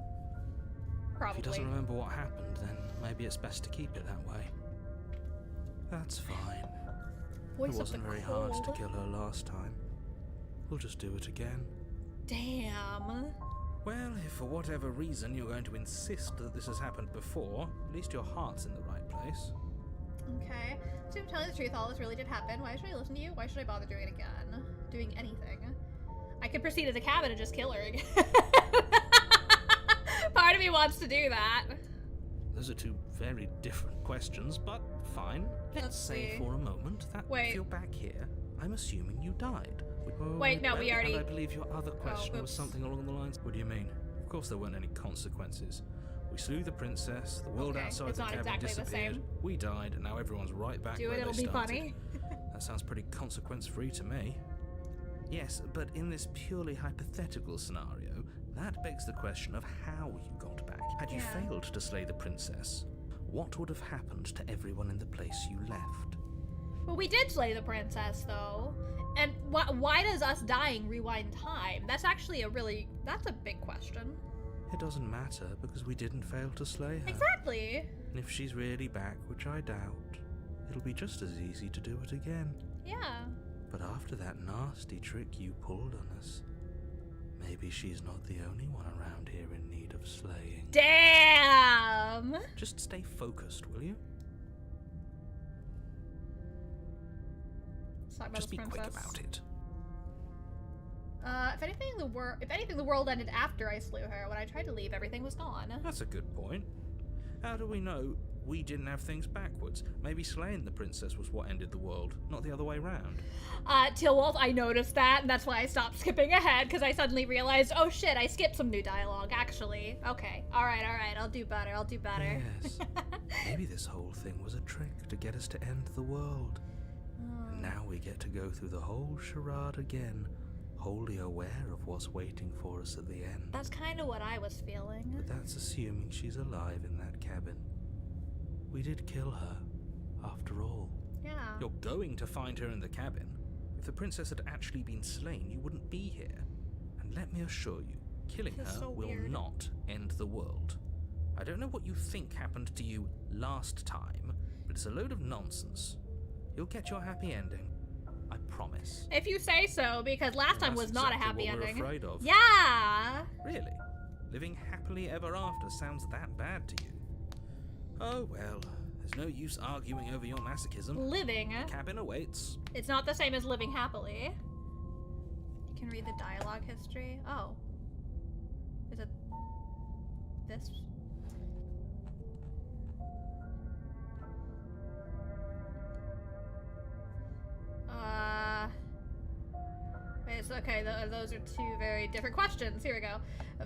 Speaker 1: Probably.
Speaker 2: If he doesn't remember what happened, then maybe it's best to keep it that way. That's fine.
Speaker 1: Voice
Speaker 2: It
Speaker 1: of
Speaker 2: wasn't
Speaker 1: the
Speaker 2: very hard to
Speaker 1: cold.
Speaker 2: kill her last time. We'll just do it again.
Speaker 1: Damn.
Speaker 2: Well, if for whatever reason you're going to insist that this has happened before, at least your heart's in the right place.
Speaker 1: Okay. So, to tell you the truth, all this really did happen. Why should I listen to you? Why should I bother doing it again? Doing anything? I could proceed as a cabin and just kill her again. Part of me wants to do that.
Speaker 2: Those are two very different questions, but fine. Let's say
Speaker 1: see.
Speaker 2: for a moment that
Speaker 1: Wait.
Speaker 2: if you're back here, I'm assuming you died.
Speaker 1: Wait, no, we already-
Speaker 2: And I believe your other question was
Speaker 1: oops.
Speaker 2: something along the lines. What do you mean? Of course there weren't any consequences. We slew the princess, the world
Speaker 1: Okay,
Speaker 2: outside
Speaker 1: it's
Speaker 2: the
Speaker 1: not
Speaker 2: cabin
Speaker 1: exactly the
Speaker 2: disappeared,
Speaker 1: same.
Speaker 2: we died, and now everyone's right back
Speaker 1: Do
Speaker 2: where
Speaker 1: it, it'll
Speaker 2: they
Speaker 1: be
Speaker 2: started.
Speaker 1: funny.
Speaker 2: That sounds pretty consequence-free to me. Yes, but in this purely hypothetical scenario, that begs the question of how you got back. Had you
Speaker 1: Yeah.
Speaker 2: failed to slay the princess, what would have happened to everyone in the place you left?
Speaker 1: Well, we did slay the princess, though. And why does us dying rewind time? That's actually that's a big question.
Speaker 2: It doesn't matter, because we didn't fail to slay her.
Speaker 1: Exactly.
Speaker 2: And if she's really back, which I doubt, it'll be just as easy to do it again.
Speaker 1: Yeah.
Speaker 2: But after that nasty trick you pulled on us, maybe she's not the only one around here in need of slaying.
Speaker 1: Damn!
Speaker 2: Just stay focused, will you?
Speaker 1: Let's talk about
Speaker 2: Just
Speaker 1: this
Speaker 2: be quick
Speaker 1: princess.
Speaker 2: about it.
Speaker 1: If anything, the world ended after I slew her. When I tried to leave, everything was gone.
Speaker 2: That's a good point. How do we know we didn't have things backwards? Maybe slaying the princess was what ended the world, not the other way round.
Speaker 1: Tilwolf, I noticed that, and that's why I stopped skipping ahead, because I suddenly realized, oh shit, I skipped some new dialogue, actually. Okay, alright, I'll do better.
Speaker 2: Yes. Maybe this whole thing was a trick to get us to end the world. And now we get to go through the whole charade again, wholly aware of what's waiting for us at the end.
Speaker 1: That's kind of what I was feeling.
Speaker 2: But that's assuming she's alive in that cabin. We did kill her, after all.
Speaker 1: Yeah.
Speaker 2: You're going to find her in the cabin. If the princess had actually been slain, you wouldn't be here. And let me assure you, killing
Speaker 1: This is
Speaker 2: her
Speaker 1: so
Speaker 2: will
Speaker 1: weird.
Speaker 2: not end the world. I don't know what you think happened to you last time, but it's a load of nonsense. You'll get your happy ending. I promise.
Speaker 1: If you say so, because last time
Speaker 2: That's
Speaker 1: was not a
Speaker 2: exactly
Speaker 1: happy
Speaker 2: what
Speaker 1: ending.
Speaker 2: we're afraid of.
Speaker 1: Yeah!
Speaker 2: Really? Living happily ever after sounds that bad to you? Oh well, there's no use arguing over your masochism.
Speaker 1: Living.
Speaker 2: Cabin awaits.
Speaker 1: It's not the same as living happily. You can read the dialogue history. Oh. Is it this? It's okay, those are two very different questions. Here we go.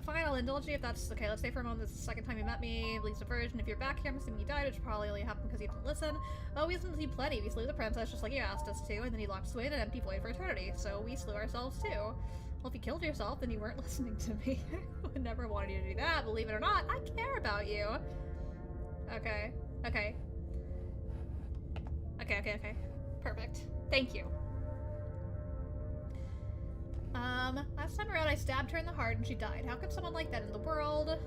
Speaker 1: Fine, I'll indulge you if that's okay. Let's say for a moment this is the second time you met me, at least a version. If you're back here, I'm assuming you died, which probably only happened because you didn't listen. Oh, we listened to you plenty. We slew the princess just like you asked us to, and then you locked us away in an empty void for eternity. So we slew ourselves too. Well, if you killed yourself, then you weren't listening to me. I would never wanted you to do that, believe it or not. I care about you. Okay. Okay. Okay. Perfect. Thank you. Last time around I stabbed her in the heart and she died. How come someone like that in the world?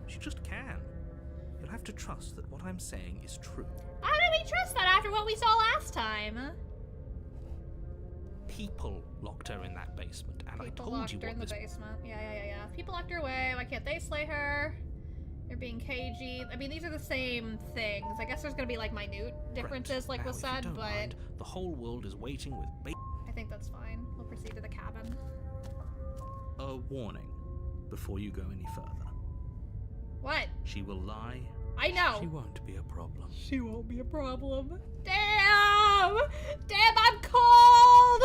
Speaker 2: She just can. You'll have to trust that what I'm saying is true.
Speaker 1: How do we trust that after what we saw last time?
Speaker 2: People locked her in that basement, and
Speaker 1: People
Speaker 2: I told
Speaker 1: locked
Speaker 2: you
Speaker 1: her
Speaker 2: what
Speaker 1: in the
Speaker 2: this...
Speaker 1: basement. Yeah. People locked her away. Why can't they slay her? They're being cagey. I mean, these are the same things. I guess there's gonna be, like, minute differences, like
Speaker 2: now,
Speaker 1: was
Speaker 2: if you
Speaker 1: said,
Speaker 2: don't
Speaker 1: but...
Speaker 2: mind, the whole world is waiting with
Speaker 1: I think that's fine. We'll proceed to the cabin.
Speaker 2: a warning before you go any further.
Speaker 1: What?
Speaker 2: She will lie.
Speaker 1: I know.
Speaker 2: She won't be a problem.
Speaker 1: She won't be a problem. Damn! Damn, I'm cold!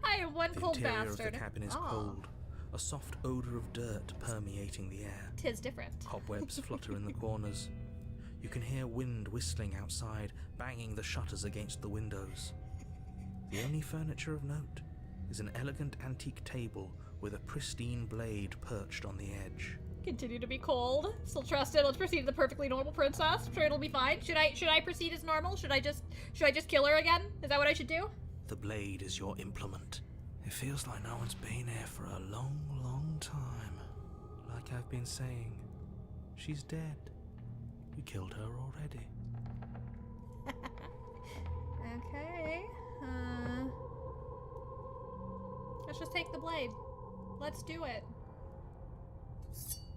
Speaker 1: I am one cold
Speaker 2: The interior
Speaker 1: bastard.
Speaker 2: of the cabin is cold. A soft odor of dirt permeating the air.
Speaker 1: 'Tis different.
Speaker 2: Cobwebs flutter in the corners. You can hear wind whistling outside, banging the shutters against the windows. The only furniture of note is an elegant antique table with a pristine blade perched on the edge.
Speaker 1: Continue to be cold. Still trusted. Let's proceed to the perfectly normal princess. I'm sure it'll be fine. Should I proceed as normal? Should I just kill her again? Is that what I should do?
Speaker 2: The blade is your implement. It feels like no one's been here for a long, long time. Like I've been saying, she's dead. We killed her already.
Speaker 1: Okay. Let's just take the blade. Let's do it.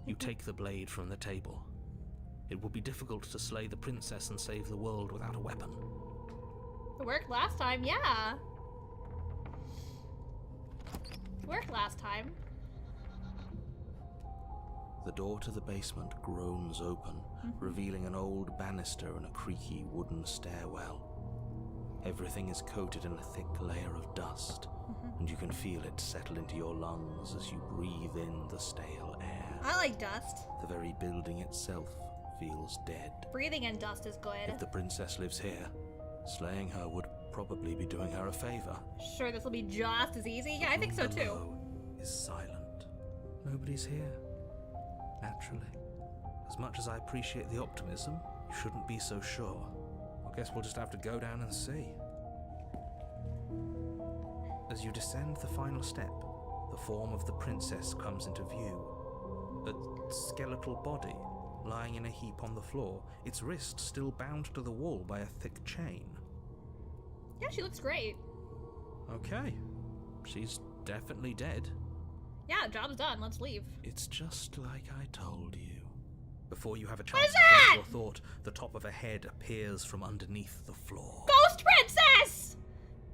Speaker 2: You take the blade from the table. It will be difficult to slay the princess and save the world without a weapon.
Speaker 1: It worked last time, yeah. It worked last time.
Speaker 2: The door to the basement groans open, revealing an old banister and a creaky wooden stairwell. Everything is coated in a thick layer of dust, and you can feel it settle into your lungs as you breathe in the stale air.
Speaker 1: I like dust.
Speaker 2: The very building itself feels dead.
Speaker 1: Breathing in dust is good.
Speaker 2: If the princess lives here, slaying her would probably be doing her a favor.
Speaker 1: Sure, this will be just as easy. Yeah, I think so
Speaker 2: The room
Speaker 1: too.
Speaker 2: below is silent. Nobody's here. Naturally. As much as I appreciate the optimism, you shouldn't be so sure. I guess we'll just have to go down and see. As you descend the final step, the form of the princess comes into view. A skeletal body lying in a heap on the floor, its wrist still bound to the wall by a thick chain.
Speaker 1: Yeah, she looks great.
Speaker 2: Okay, she's definitely dead.
Speaker 1: Yeah, job's done. Let's leave.
Speaker 2: It's just like I told you. Before you have a
Speaker 1: What
Speaker 2: chance
Speaker 1: is
Speaker 2: to finish
Speaker 1: that?
Speaker 2: your thought, the top of a head appears from underneath the floor.
Speaker 1: Ghost princess!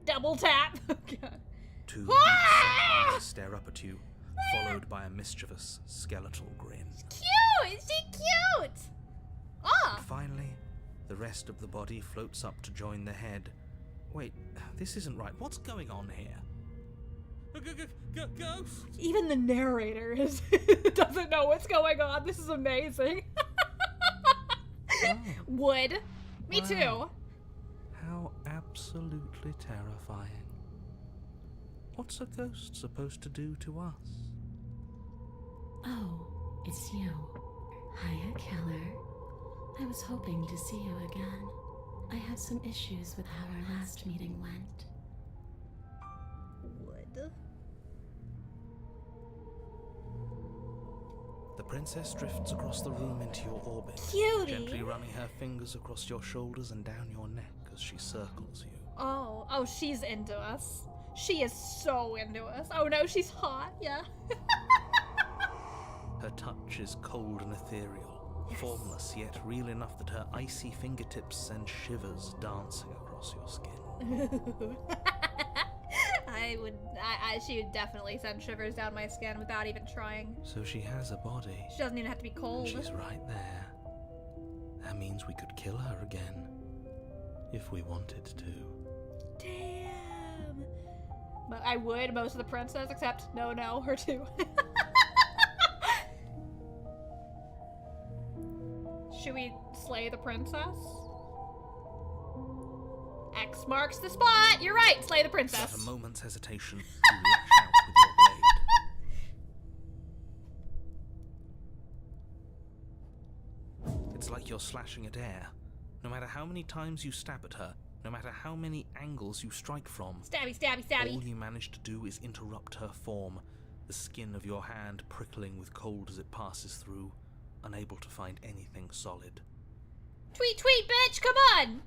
Speaker 1: Double tap.
Speaker 2: Two
Speaker 1: Ah!
Speaker 2: eyes stare up at you, followed by a mischievous skeletal grin.
Speaker 1: Cute! Is she cute? Ah!
Speaker 2: Finally, the rest of the body floats up to join the head. Wait, this isn't right. What's going on here?
Speaker 4: Ghost!
Speaker 1: Even the narrator doesn't know what's going on. This is amazing.
Speaker 2: Oh,
Speaker 1: Would. Me
Speaker 2: Wow.
Speaker 1: too.
Speaker 2: how absolutely terrifying. What's a ghost supposed to do to us?
Speaker 3: Oh, it's you. Hiya, Keller. I was hoping to see you again. I had some issues with how our last meeting went.
Speaker 1: Would.
Speaker 2: The princess drifts across the room into your orbit,
Speaker 1: Cutie.
Speaker 2: gently running her fingers across your shoulders and down your neck as she circles you.
Speaker 1: Oh, she's into us. She is so into us. Oh no, she's hot. Yeah.
Speaker 2: Her touch is cold and ethereal, formless yet real enough that her icy fingertips send shivers dancing across your skin.
Speaker 1: She would definitely send shivers down my skin without even trying.
Speaker 2: So she has a body.
Speaker 1: She doesn't even have to be cold.
Speaker 2: She's right there. That means we could kill her again, if we wanted to.
Speaker 1: Damn. I would, most of the princess, except no, her too. Should we slay the princess? X marks the spot! You're right! Slay the princess!
Speaker 2: Without a moment's hesitation, you lash out with your blade. It's like you're slashing at air. No matter how many times you stab at her, no matter how many angles you strike from,
Speaker 1: Stabby, stabby, stabby!
Speaker 2: all you manage to do is interrupt her form, the skin of your hand prickling with cold as it passes through, unable to find anything solid.
Speaker 1: Tweet, tweet, bitch! Come on!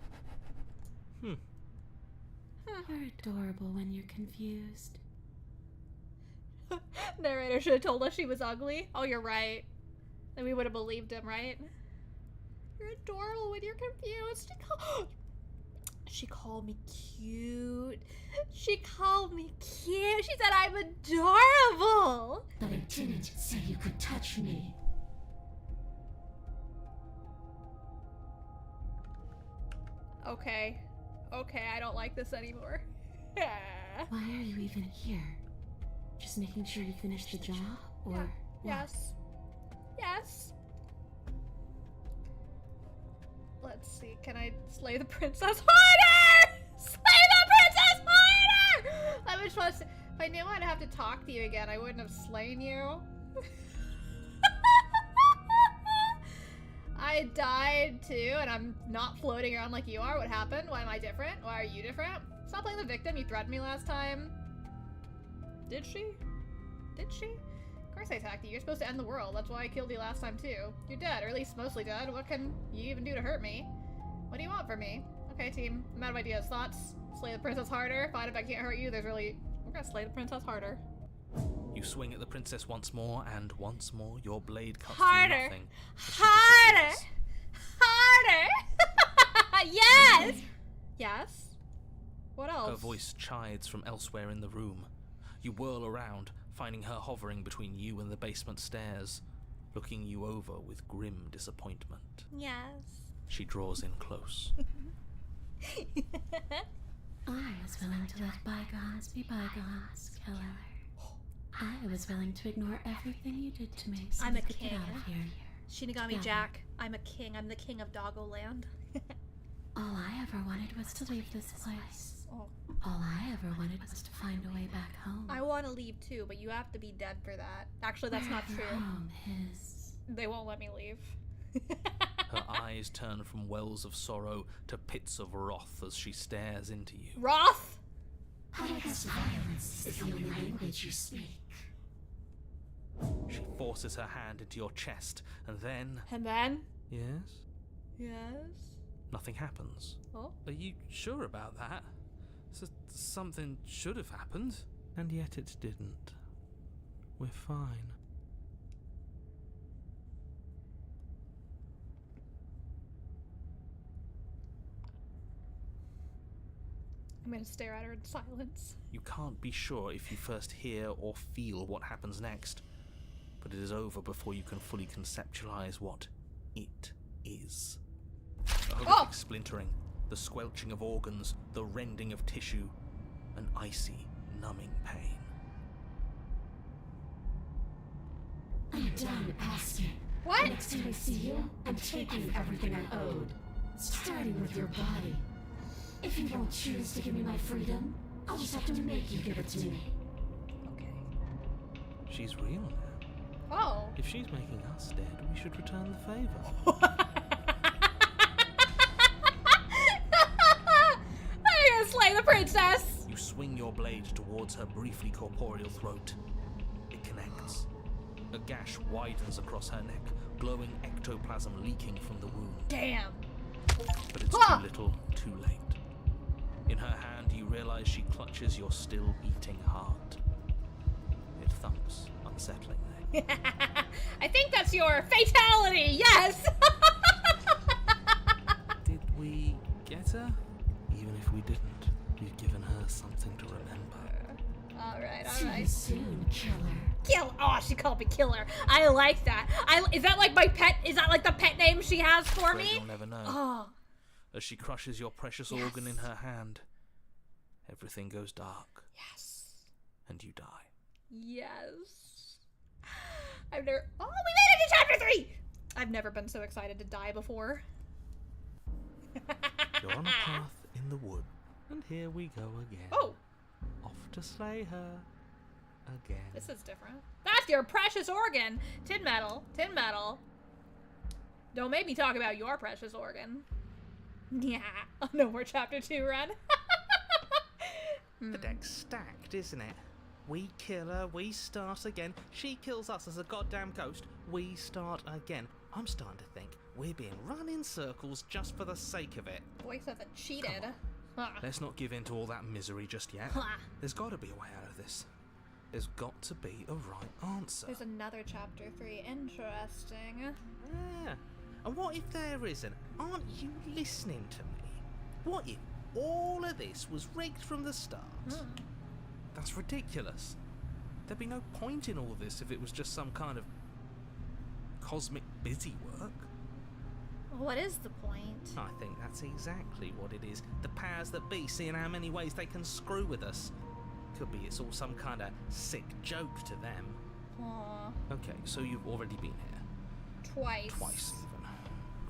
Speaker 3: You're adorable when you're confused.
Speaker 1: Narrator should have told us she was ugly. Oh, you're right. Then we would have believed him, right? You're adorable when you're confused. She called me cute. She called me cute. She said I'm adorable.
Speaker 8: But I didn't say you could touch me.
Speaker 1: Okay. Okay, I don't like this anymore.
Speaker 3: Why are you even here? Just making sure you finish the job? Or what?
Speaker 1: Yes. Yes. Let's see, can I slay the princess harder? Slay the princess harder! I was supposed to, if I knew I'd have to talk to you again, I wouldn't have slain you. I died too, and I'm not floating around like you are. What happened? Why am I different? Why are you different? Stop playing the victim. You threatened me last time. Did she? Did she? Of course I attacked you. You're supposed to end the world. That's why I killed you last time too. You're dead, or at least mostly dead. What can you even do to hurt me? What do you want from me? Okay, team. I'm out of ideas. Thoughts? Slay the princess harder? Fine, if I can't hurt you, we're gonna slay the princess harder.
Speaker 2: You swing at the princess once more, and once more your blade cuts
Speaker 1: Harder.
Speaker 2: through nothing. as she
Speaker 1: Harder!
Speaker 2: disappears.
Speaker 1: Harder! Yes! Yes? What else?
Speaker 2: Her voice chides from elsewhere in the room. You whirl around, finding her hovering between you and the basement stairs, looking you over with grim disappointment.
Speaker 1: Yes.
Speaker 2: She draws in close.
Speaker 3: I was willing to let bygones be bygones, killer. I was willing to ignore everything you did to me so
Speaker 1: I'm
Speaker 3: we
Speaker 1: a
Speaker 3: could
Speaker 1: king.
Speaker 3: get out of here.
Speaker 1: Shinigami
Speaker 3: Yeah.
Speaker 1: Jack. I'm a king. I'm the king of Doggo Land.
Speaker 3: All I ever wanted was to leave this place.
Speaker 1: Oh.
Speaker 3: All I ever wanted was to find a way back home.
Speaker 1: I want to leave too, but you have to be dead for that. Actually, that's not
Speaker 3: Wherever
Speaker 1: true.
Speaker 3: home is.
Speaker 1: They won't let me leave.
Speaker 2: Her eyes turn from wells of sorrow to pits of wrath as she stares into you.
Speaker 1: Roth?
Speaker 8: I guess violence is the only language you speak.
Speaker 2: She forces her hand into your chest, and then...
Speaker 1: And then?
Speaker 2: Yes?
Speaker 1: Yes.
Speaker 2: Nothing happens.
Speaker 1: Oh?
Speaker 4: Are you sure about that? Something should have happened.
Speaker 2: And yet it didn't. We're fine.
Speaker 1: I'm gonna stare at her in silence.
Speaker 2: You can't be sure if you first hear or feel what happens next, but it is over before you can fully conceptualize what it is. A horrific splintering, the squelching of organs, the rending of tissue, an icy, numbing pain.
Speaker 8: I'm done asking.
Speaker 1: What?
Speaker 8: Next time I see you, I'm taking everything I owed, starting with your body. If you won't choose to give me my freedom, I'll just have to make you give it to me.
Speaker 1: Okay.
Speaker 2: She's real now.
Speaker 1: Oh.
Speaker 2: If she's making us dead, we should return the favor.
Speaker 1: I'm gonna slay the princess!
Speaker 2: You swing your blade towards her briefly corporeal throat. It connects. A gash widens across her neck, glowing ectoplasm leaking from the wound.
Speaker 1: Damn.
Speaker 2: But it's
Speaker 1: Ah!
Speaker 2: too little, too late. In her hand, you realize she clutches your still beating heart. It thumps unsettlingly.
Speaker 1: I think that's your fatality, yes!
Speaker 2: Did we get her? Even if we didn't, we've given her something to remember.
Speaker 1: Alright,
Speaker 8: See you
Speaker 1: alright.
Speaker 8: soon, killer.
Speaker 1: Kill. Oh, she called me killer. I like that. Is that like my pet? Is that like the pet name she has for
Speaker 2: Afraid
Speaker 1: me?
Speaker 2: you'll never know.
Speaker 1: Oh.
Speaker 2: As she crushes your precious organ in her hand, everything goes dark.
Speaker 1: Yes.
Speaker 2: and you die.
Speaker 1: Yes. I've never. Oh, we made it to chapter 3! I've never been so excited to die before.
Speaker 2: You're on a path in the wood, and here we go again.
Speaker 1: Oh!
Speaker 2: Off to slay her again.
Speaker 1: This is different. That's your precious organ! Tin metal. Tin metal. Don't make me talk about your precious organ. Yeah. Oh, no more chapter 2 run.
Speaker 2: The deck's stacked, isn't it? We kill her, we start again. She kills us as a goddamn ghost. We start again. I'm starting to think we're being run in circles just for the sake of it.
Speaker 1: Voice of the cheated.
Speaker 2: Let's not give in to all that misery just yet. There's got to be a way out of this. There's got to be a right answer.
Speaker 1: There's another chapter 3. Interesting.
Speaker 2: Yeah. And what if there isn't? Aren't you listening to me? What if all of this was rigged from the start? That's ridiculous. There'd be no point in all this if it was just some kind of cosmic busy work.
Speaker 1: What is the point?
Speaker 2: I think that's exactly what it is. The powers that be, seeing how many ways they can screw with us. Could be it's all some kind of sick joke to them.
Speaker 1: Aw.
Speaker 2: Okay, so you've already been here.
Speaker 1: Twice.
Speaker 2: Twice even.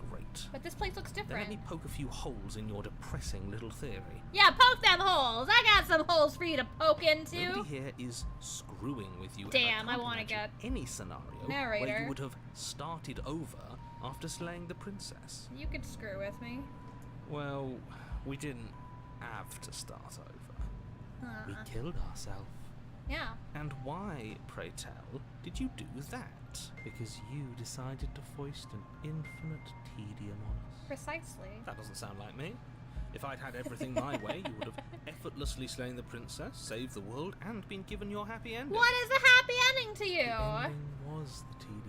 Speaker 2: Great.
Speaker 1: But this place looks
Speaker 2: Then
Speaker 1: different.
Speaker 2: let me poke a few holes in your depressing little theory.
Speaker 1: Yeah, poke them holes! I got some holes for you to poke into!
Speaker 2: Nobody here is screwing with you.
Speaker 1: Damn,
Speaker 2: I
Speaker 1: I
Speaker 2: can't
Speaker 1: wanna
Speaker 2: imagine
Speaker 1: get
Speaker 2: any scenario where
Speaker 1: narrator.
Speaker 2: you would have started over after slaying the princess.
Speaker 1: You could screw with me.
Speaker 2: Well, we didn't have to start over. We killed ourselves.
Speaker 1: Yeah.
Speaker 2: And why, pray tell, did you do that? Because you decided to foist an infinite tedium on us.
Speaker 1: Precisely.
Speaker 2: That doesn't sound like me. If I'd had everything my way, you would have effortlessly slain the princess, saved the world, and been given your happy ending.
Speaker 1: What is a happy ending to you?
Speaker 2: The ending was the tedium.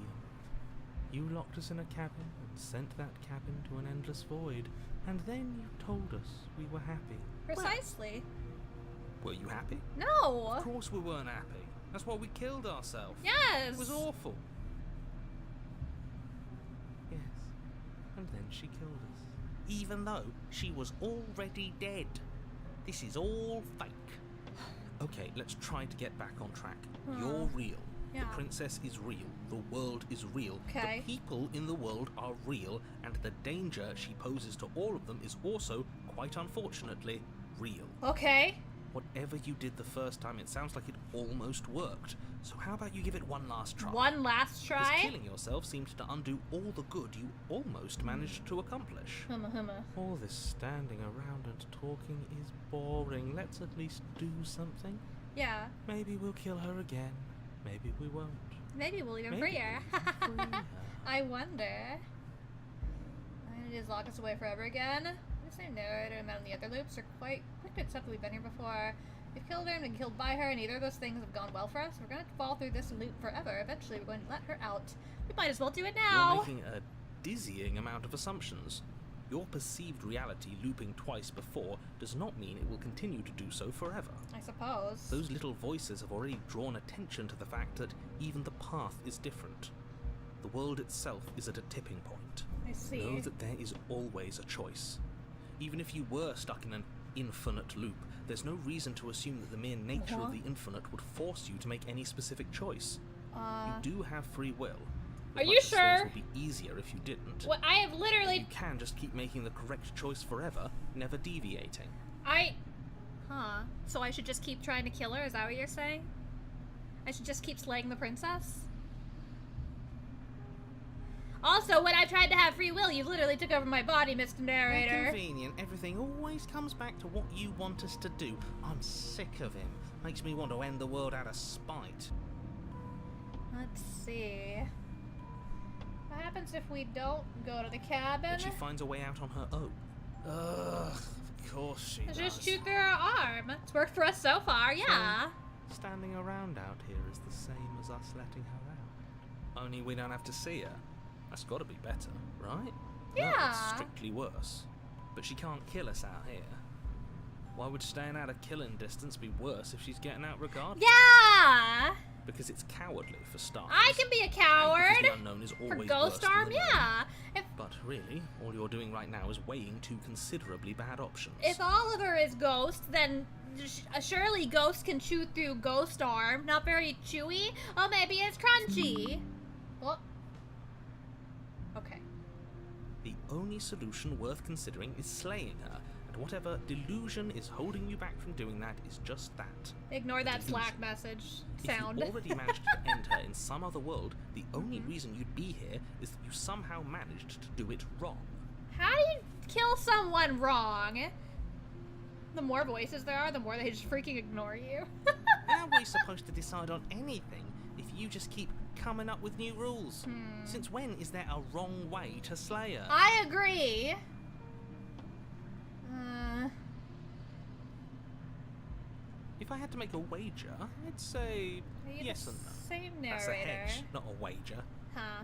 Speaker 2: You locked us in a cabin and sent that cabin to an endless void, and then you told us we were happy.
Speaker 1: Precisely.
Speaker 2: Were you happy?
Speaker 1: No!
Speaker 2: Of course we weren't happy. That's why we killed ourselves.
Speaker 1: Yes!
Speaker 2: It was awful. Yes. And then she killed us. Even though she was already dead. This is all fake. Okay, let's try to get back on track. You're real.
Speaker 1: Yeah.
Speaker 2: The princess is real. The world is real.
Speaker 1: Okay.
Speaker 2: The people in the world are real. And the danger she poses to all of them is also, quite unfortunately, real.
Speaker 1: Okay.
Speaker 2: Whatever you did the first time, it sounds like it almost worked. So how about you give it one last try?
Speaker 1: One last
Speaker 2: Because
Speaker 1: try?
Speaker 2: killing yourself seemed to undo all the good you almost managed to accomplish.
Speaker 1: Humma.
Speaker 2: All this standing around and talking is boring. Let's at least do something.
Speaker 1: Yeah.
Speaker 2: Maybe we'll kill her again. Maybe we won't.
Speaker 1: Maybe we'll even
Speaker 2: Maybe
Speaker 1: free her.
Speaker 2: we'll free her.
Speaker 1: I wonder. And it just lock us away forever again. The same narrator and the other loops are quite quick to accept that we've been here before. We've killed her and been killed by her, and either of those things have gone well for us. We're going to fall through this loop forever. Eventually, we're going to let her out. We might as well do it now.
Speaker 2: You're making a dizzying amount of assumptions. Your perceived reality looping twice before does not mean it will continue to do so forever.
Speaker 1: I suppose.
Speaker 2: Those little voices have already drawn attention to the fact that even the path is different. The world itself is at a tipping point.
Speaker 1: I see.
Speaker 2: Know that there is always a choice. Even if you were stuck in an infinite loop, there's no reason to assume that the mere nature of the infinite would force you to make any specific choice. You do have free will.
Speaker 1: Are you
Speaker 2: Much as
Speaker 1: sure?
Speaker 2: things would be easier if you didn't.
Speaker 1: What I have
Speaker 2: But
Speaker 1: literally.
Speaker 2: you can just keep making the correct choice forever, never deviating.
Speaker 1: So I should just keep trying to kill her? Is that what you're saying? I should just keep slaying the princess? Also, when I tried to have free will, you literally took over my body, Mr. Narrator.
Speaker 2: Convenient. Everything always comes back to what you want us to do. I'm sick of him. Makes me want to end the world out of spite.
Speaker 1: Let's see. What happens if we don't go to the cabin?
Speaker 2: And she finds a way out on her own.
Speaker 4: Ugh, of course she does.
Speaker 1: Just shoot through her arm. It's worked for us so far, yeah.
Speaker 2: Standing around out here is the same as us letting her out. Only we don't have to see her. That's got to be better, right? No,
Speaker 1: Yeah.
Speaker 2: it's strictly worse. But she can't kill us out here. Why would staying out of killing distance be worse if she's getting out regardless?
Speaker 1: Yeah!
Speaker 2: Because it's cowardly, for starters.
Speaker 1: I can be a
Speaker 2: And
Speaker 1: coward.
Speaker 2: because the unknown is
Speaker 1: For
Speaker 2: always
Speaker 1: Ghost
Speaker 2: worse than
Speaker 1: Arm,
Speaker 2: the known.
Speaker 1: yeah.
Speaker 2: But really, all you're doing right now is weighing two considerably bad options.
Speaker 1: If Oliver is Ghost, then surely Ghost can chew through Ghost Arm. Not very chewy. Oh, maybe it's crunchy. Oh. Okay.
Speaker 2: The only solution worth considering is slaying her, and whatever delusion is holding you back from doing that is just that.
Speaker 1: Ignore that
Speaker 2: Delusion.
Speaker 1: Slack message sound.
Speaker 2: If you already managed to end her in some other world, the only reason you'd be here is that you somehow managed to do it wrong.
Speaker 1: How do you kill someone wrong? The more voices there are, the more they just freaking ignore you.
Speaker 2: How are we supposed to decide on anything if you just keep coming up with new rules? Since when is there a wrong way to slay her?
Speaker 1: I agree.
Speaker 2: If I had to make a wager, I'd say yes and no.
Speaker 1: Same
Speaker 2: That's a
Speaker 1: narrator.
Speaker 2: hedge, not a wager.
Speaker 1: Huh.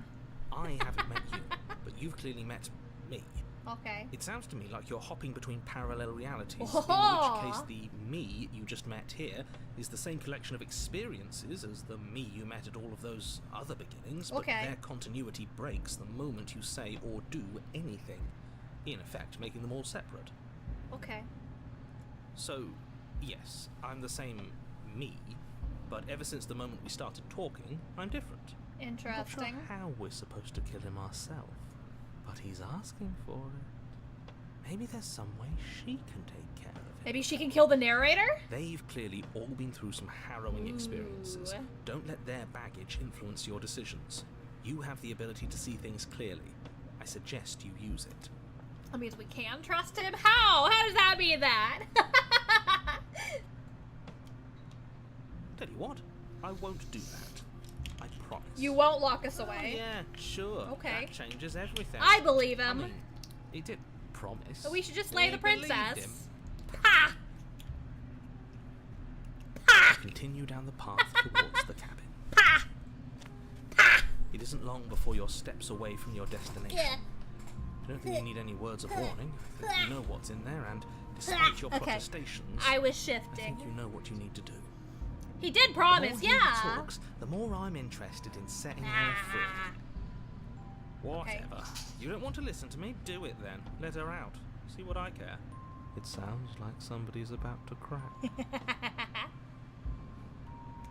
Speaker 2: I haven't met you, but you've clearly met me.
Speaker 1: Okay.
Speaker 2: It sounds to me like you're hopping between parallel realities,
Speaker 1: Oh.
Speaker 2: in which case the me you just met here is the same collection of experiences as the me you met at all of those other beginnings, but
Speaker 1: Okay.
Speaker 2: their continuity breaks the moment you say or do anything, in effect making them all separate.
Speaker 1: Okay.
Speaker 2: So, yes, I'm the same me, but ever since the moment we started talking, I'm different. I'm not sure
Speaker 1: Interesting.
Speaker 2: how we're supposed to kill him ourselves, but he's asking for it. Maybe there's some way she can take care of him.
Speaker 1: Maybe she can kill the narrator?
Speaker 2: They've clearly all been through some harrowing experiences.
Speaker 1: Ooh.
Speaker 2: Don't let their baggage influence your decisions. You have the ability to see things clearly. I suggest you use it.
Speaker 1: That means we can trust him? How? How does that mean that?
Speaker 2: Tell you what, I won't do that. I promise.
Speaker 1: You won't lock us
Speaker 2: Oh,
Speaker 1: away.
Speaker 2: yeah, sure.
Speaker 1: Okay.
Speaker 2: That changes everything.
Speaker 1: I believe him.
Speaker 2: I mean, he did promise.
Speaker 1: But we should just slay
Speaker 2: We
Speaker 1: the
Speaker 2: believed
Speaker 1: princess.
Speaker 2: him.
Speaker 1: Ha! Ha!
Speaker 2: Continue down the path towards the cabin.
Speaker 1: Ha! Ha!
Speaker 2: It isn't long before you're steps away from your destination.
Speaker 1: Yeah.
Speaker 2: I don't think you need any words of warning. I think you know what's in there, and despite your
Speaker 1: Okay.
Speaker 2: protestations,
Speaker 1: I was
Speaker 2: I
Speaker 1: shifting.
Speaker 2: think you know what you need to do.
Speaker 1: He did
Speaker 2: The
Speaker 1: promise,
Speaker 2: more he
Speaker 1: yeah.
Speaker 2: talks, the more I'm interested in setting her free. Whatever. You don't want to listen to me? Do it then. Let her out. See what I care. It sounds like somebody's about to crack.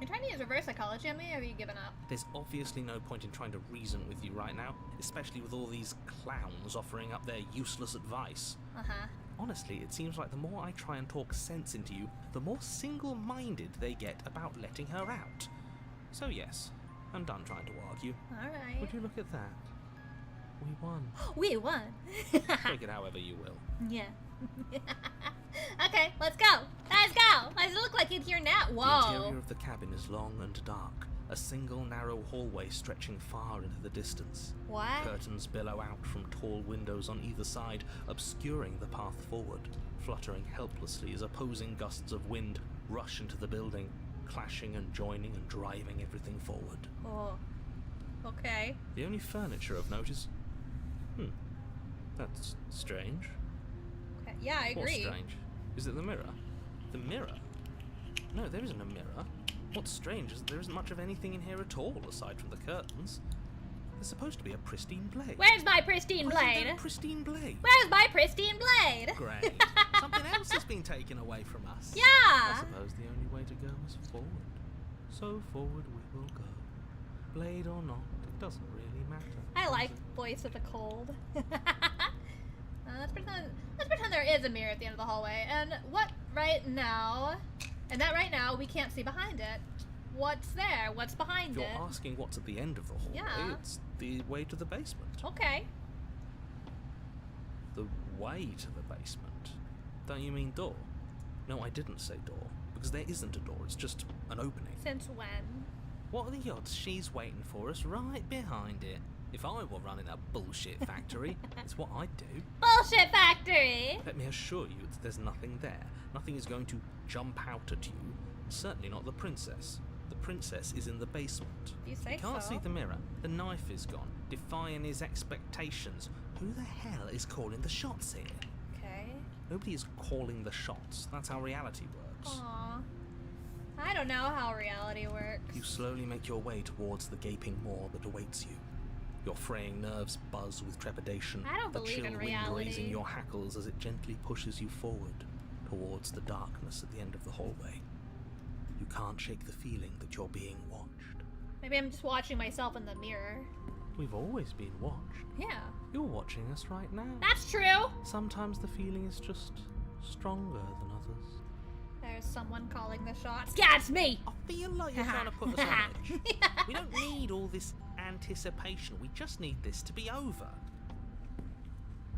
Speaker 1: You're trying to use reverse psychology on me, or have you given up?
Speaker 2: There's obviously no point in trying to reason with you right now, especially with all these clowns offering up their useless advice.
Speaker 1: Uh-huh.
Speaker 2: Honestly, it seems like the more I try and talk sense into you, the more single-minded they get about letting her out. So yes, I'm done trying to argue.
Speaker 1: Alright.
Speaker 2: Would you look at that? We won.
Speaker 1: We won.
Speaker 2: Take it however you will.
Speaker 1: Yeah. Okay, let's go. Let's go. Does it look like it's here now?
Speaker 2: The
Speaker 1: Whoa.
Speaker 2: interior of the cabin is long and dark, a single narrow hallway stretching far into the distance.
Speaker 1: What?
Speaker 2: Curtains billow out from tall windows on either side, obscuring the path forward, fluttering helplessly as opposing gusts of wind rush into the building, clashing and joining and driving everything forward.
Speaker 1: Oh. Okay.
Speaker 2: The only furniture of note is... that's strange.
Speaker 1: Okay. Yeah, I
Speaker 2: What's
Speaker 1: agree.
Speaker 2: strange? Is it the mirror? The mirror? No, there isn't a mirror. What's strange is that there isn't much of anything in here at all, aside from the curtains. There's supposed to be a pristine blade.
Speaker 1: Where's my pristine
Speaker 2: Why isn't
Speaker 1: blade?
Speaker 2: there a pristine blade?
Speaker 1: Where's my pristine blade?
Speaker 2: Great. Something else has been taken away from us. I
Speaker 1: Yeah.
Speaker 2: suppose the only way to go is forward. So forward we will go. Blade or not, it doesn't really matter.
Speaker 1: I
Speaker 2: does
Speaker 1: like
Speaker 2: it?
Speaker 1: voice of the cold. Let's pretend there is a mirror at the end of the hallway. And what right now? And that right now we can't see behind it. What's there? What's behind
Speaker 2: If you're
Speaker 1: it?
Speaker 2: asking what's at the end of the hallway,
Speaker 1: Yeah.
Speaker 2: it's the way to the basement.
Speaker 1: Okay.
Speaker 2: The way to the basement? Don't you mean door? No, I didn't say door, because there isn't a door, it's just an opening.
Speaker 1: Since when?
Speaker 2: What are the odds she's waiting for us right behind it? If I were running a bullshit factory, it's what I'd do.
Speaker 1: Bullshit factory!
Speaker 2: Let me assure you that there's nothing there. Nothing is going to jump out at you. Certainly not the princess. The princess is in the basement.
Speaker 1: You say
Speaker 2: You can't
Speaker 1: so.
Speaker 2: see the mirror. The knife is gone, defying his expectations. Who the hell is calling the shots here?
Speaker 1: Okay.
Speaker 2: Nobody is calling the shots. That's how reality works.
Speaker 1: Aww. I don't know how reality works.
Speaker 2: You slowly make your way towards the gaping maw that awaits you. Your fraying nerves buzz with trepidation,
Speaker 1: I don't
Speaker 2: the
Speaker 1: believe
Speaker 2: chill
Speaker 1: in
Speaker 2: wind
Speaker 1: reality.
Speaker 2: raising your hackles as it gently pushes you forward towards the darkness at the end of the hallway. You can't shake the feeling that you're being watched.
Speaker 1: Maybe I'm just watching myself in the mirror.
Speaker 2: We've always been watched.
Speaker 1: Yeah.
Speaker 2: You're watching us right now.
Speaker 1: That's true!
Speaker 2: Sometimes the feeling is just stronger than others.
Speaker 1: There's someone calling the shots. Yeah, it's me!
Speaker 2: I feel like you're trying to put us on edge. We don't need all this anticipation. We just need this to be over.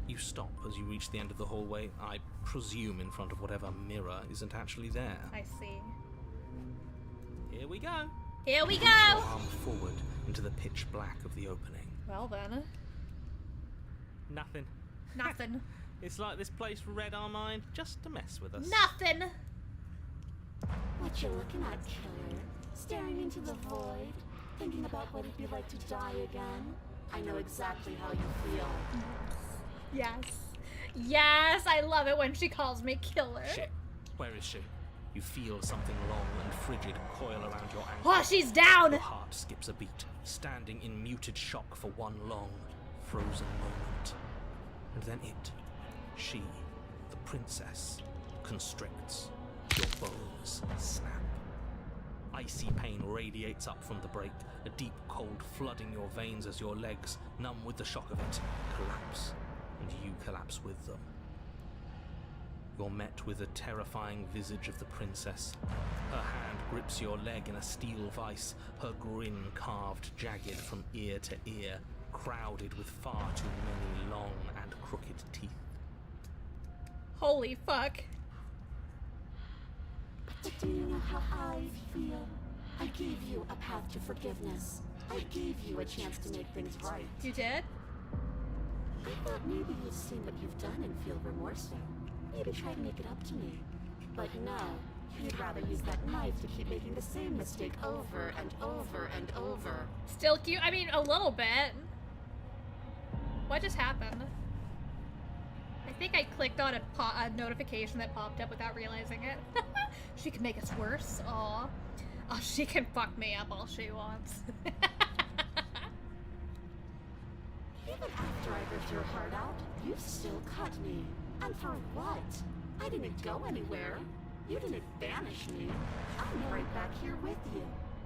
Speaker 2: You stop as you reach the end of the hallway, I presume in front of whatever mirror isn't actually there.
Speaker 1: I see.
Speaker 2: Here we go.
Speaker 1: Here we
Speaker 2: Push your
Speaker 1: go!
Speaker 2: arm forward into the pitch black of the opening.
Speaker 1: Well then.
Speaker 2: Nothing.
Speaker 1: Nothing.
Speaker 2: It's like this place read our mind just to mess with us.
Speaker 1: Nothing!
Speaker 8: What you looking at, killer? Staring into the void? Thinking about what it'd be like to die again? I know exactly how you feel.
Speaker 1: Yes. Yes, I love it when she calls me killer.
Speaker 2: Shit. Where is she? You feel something long and frigid coil around your ankle.
Speaker 1: Oh, she's down!
Speaker 2: Your heart skips a beat, standing in muted shock for one long, frozen moment. And then she, the princess, constricts. Your bones snap. Icy pain radiates up from the break, a deep cold flooding your veins as your legs, numb with the shock of it, collapse, and you collapse with them. You're met with the terrifying visage of the princess. Her hand grips your leg in a steel vice, her grin carved jagged from ear to ear, crowded with far too many long and crooked teeth.
Speaker 1: Holy fuck.
Speaker 8: But do you know how I feel? I gave you a path to forgiveness. I gave you a chance to make things right.
Speaker 1: You did?
Speaker 8: I thought maybe you'd seen what you've done and feel remorseful. Maybe try to make it up to me. But no, you'd rather use that knife to keep making the same mistake over and over and over.
Speaker 1: Still cute? I mean, a little bit. What just happened? I think I clicked on a notification that popped up without realizing it. She can make us worse. Aw. Oh, she can fuck me up all she wants.
Speaker 8: Even after I ripped your heart out, you still cut me. And for what? I didn't go anywhere. You didn't banish me. I'm right back here with you.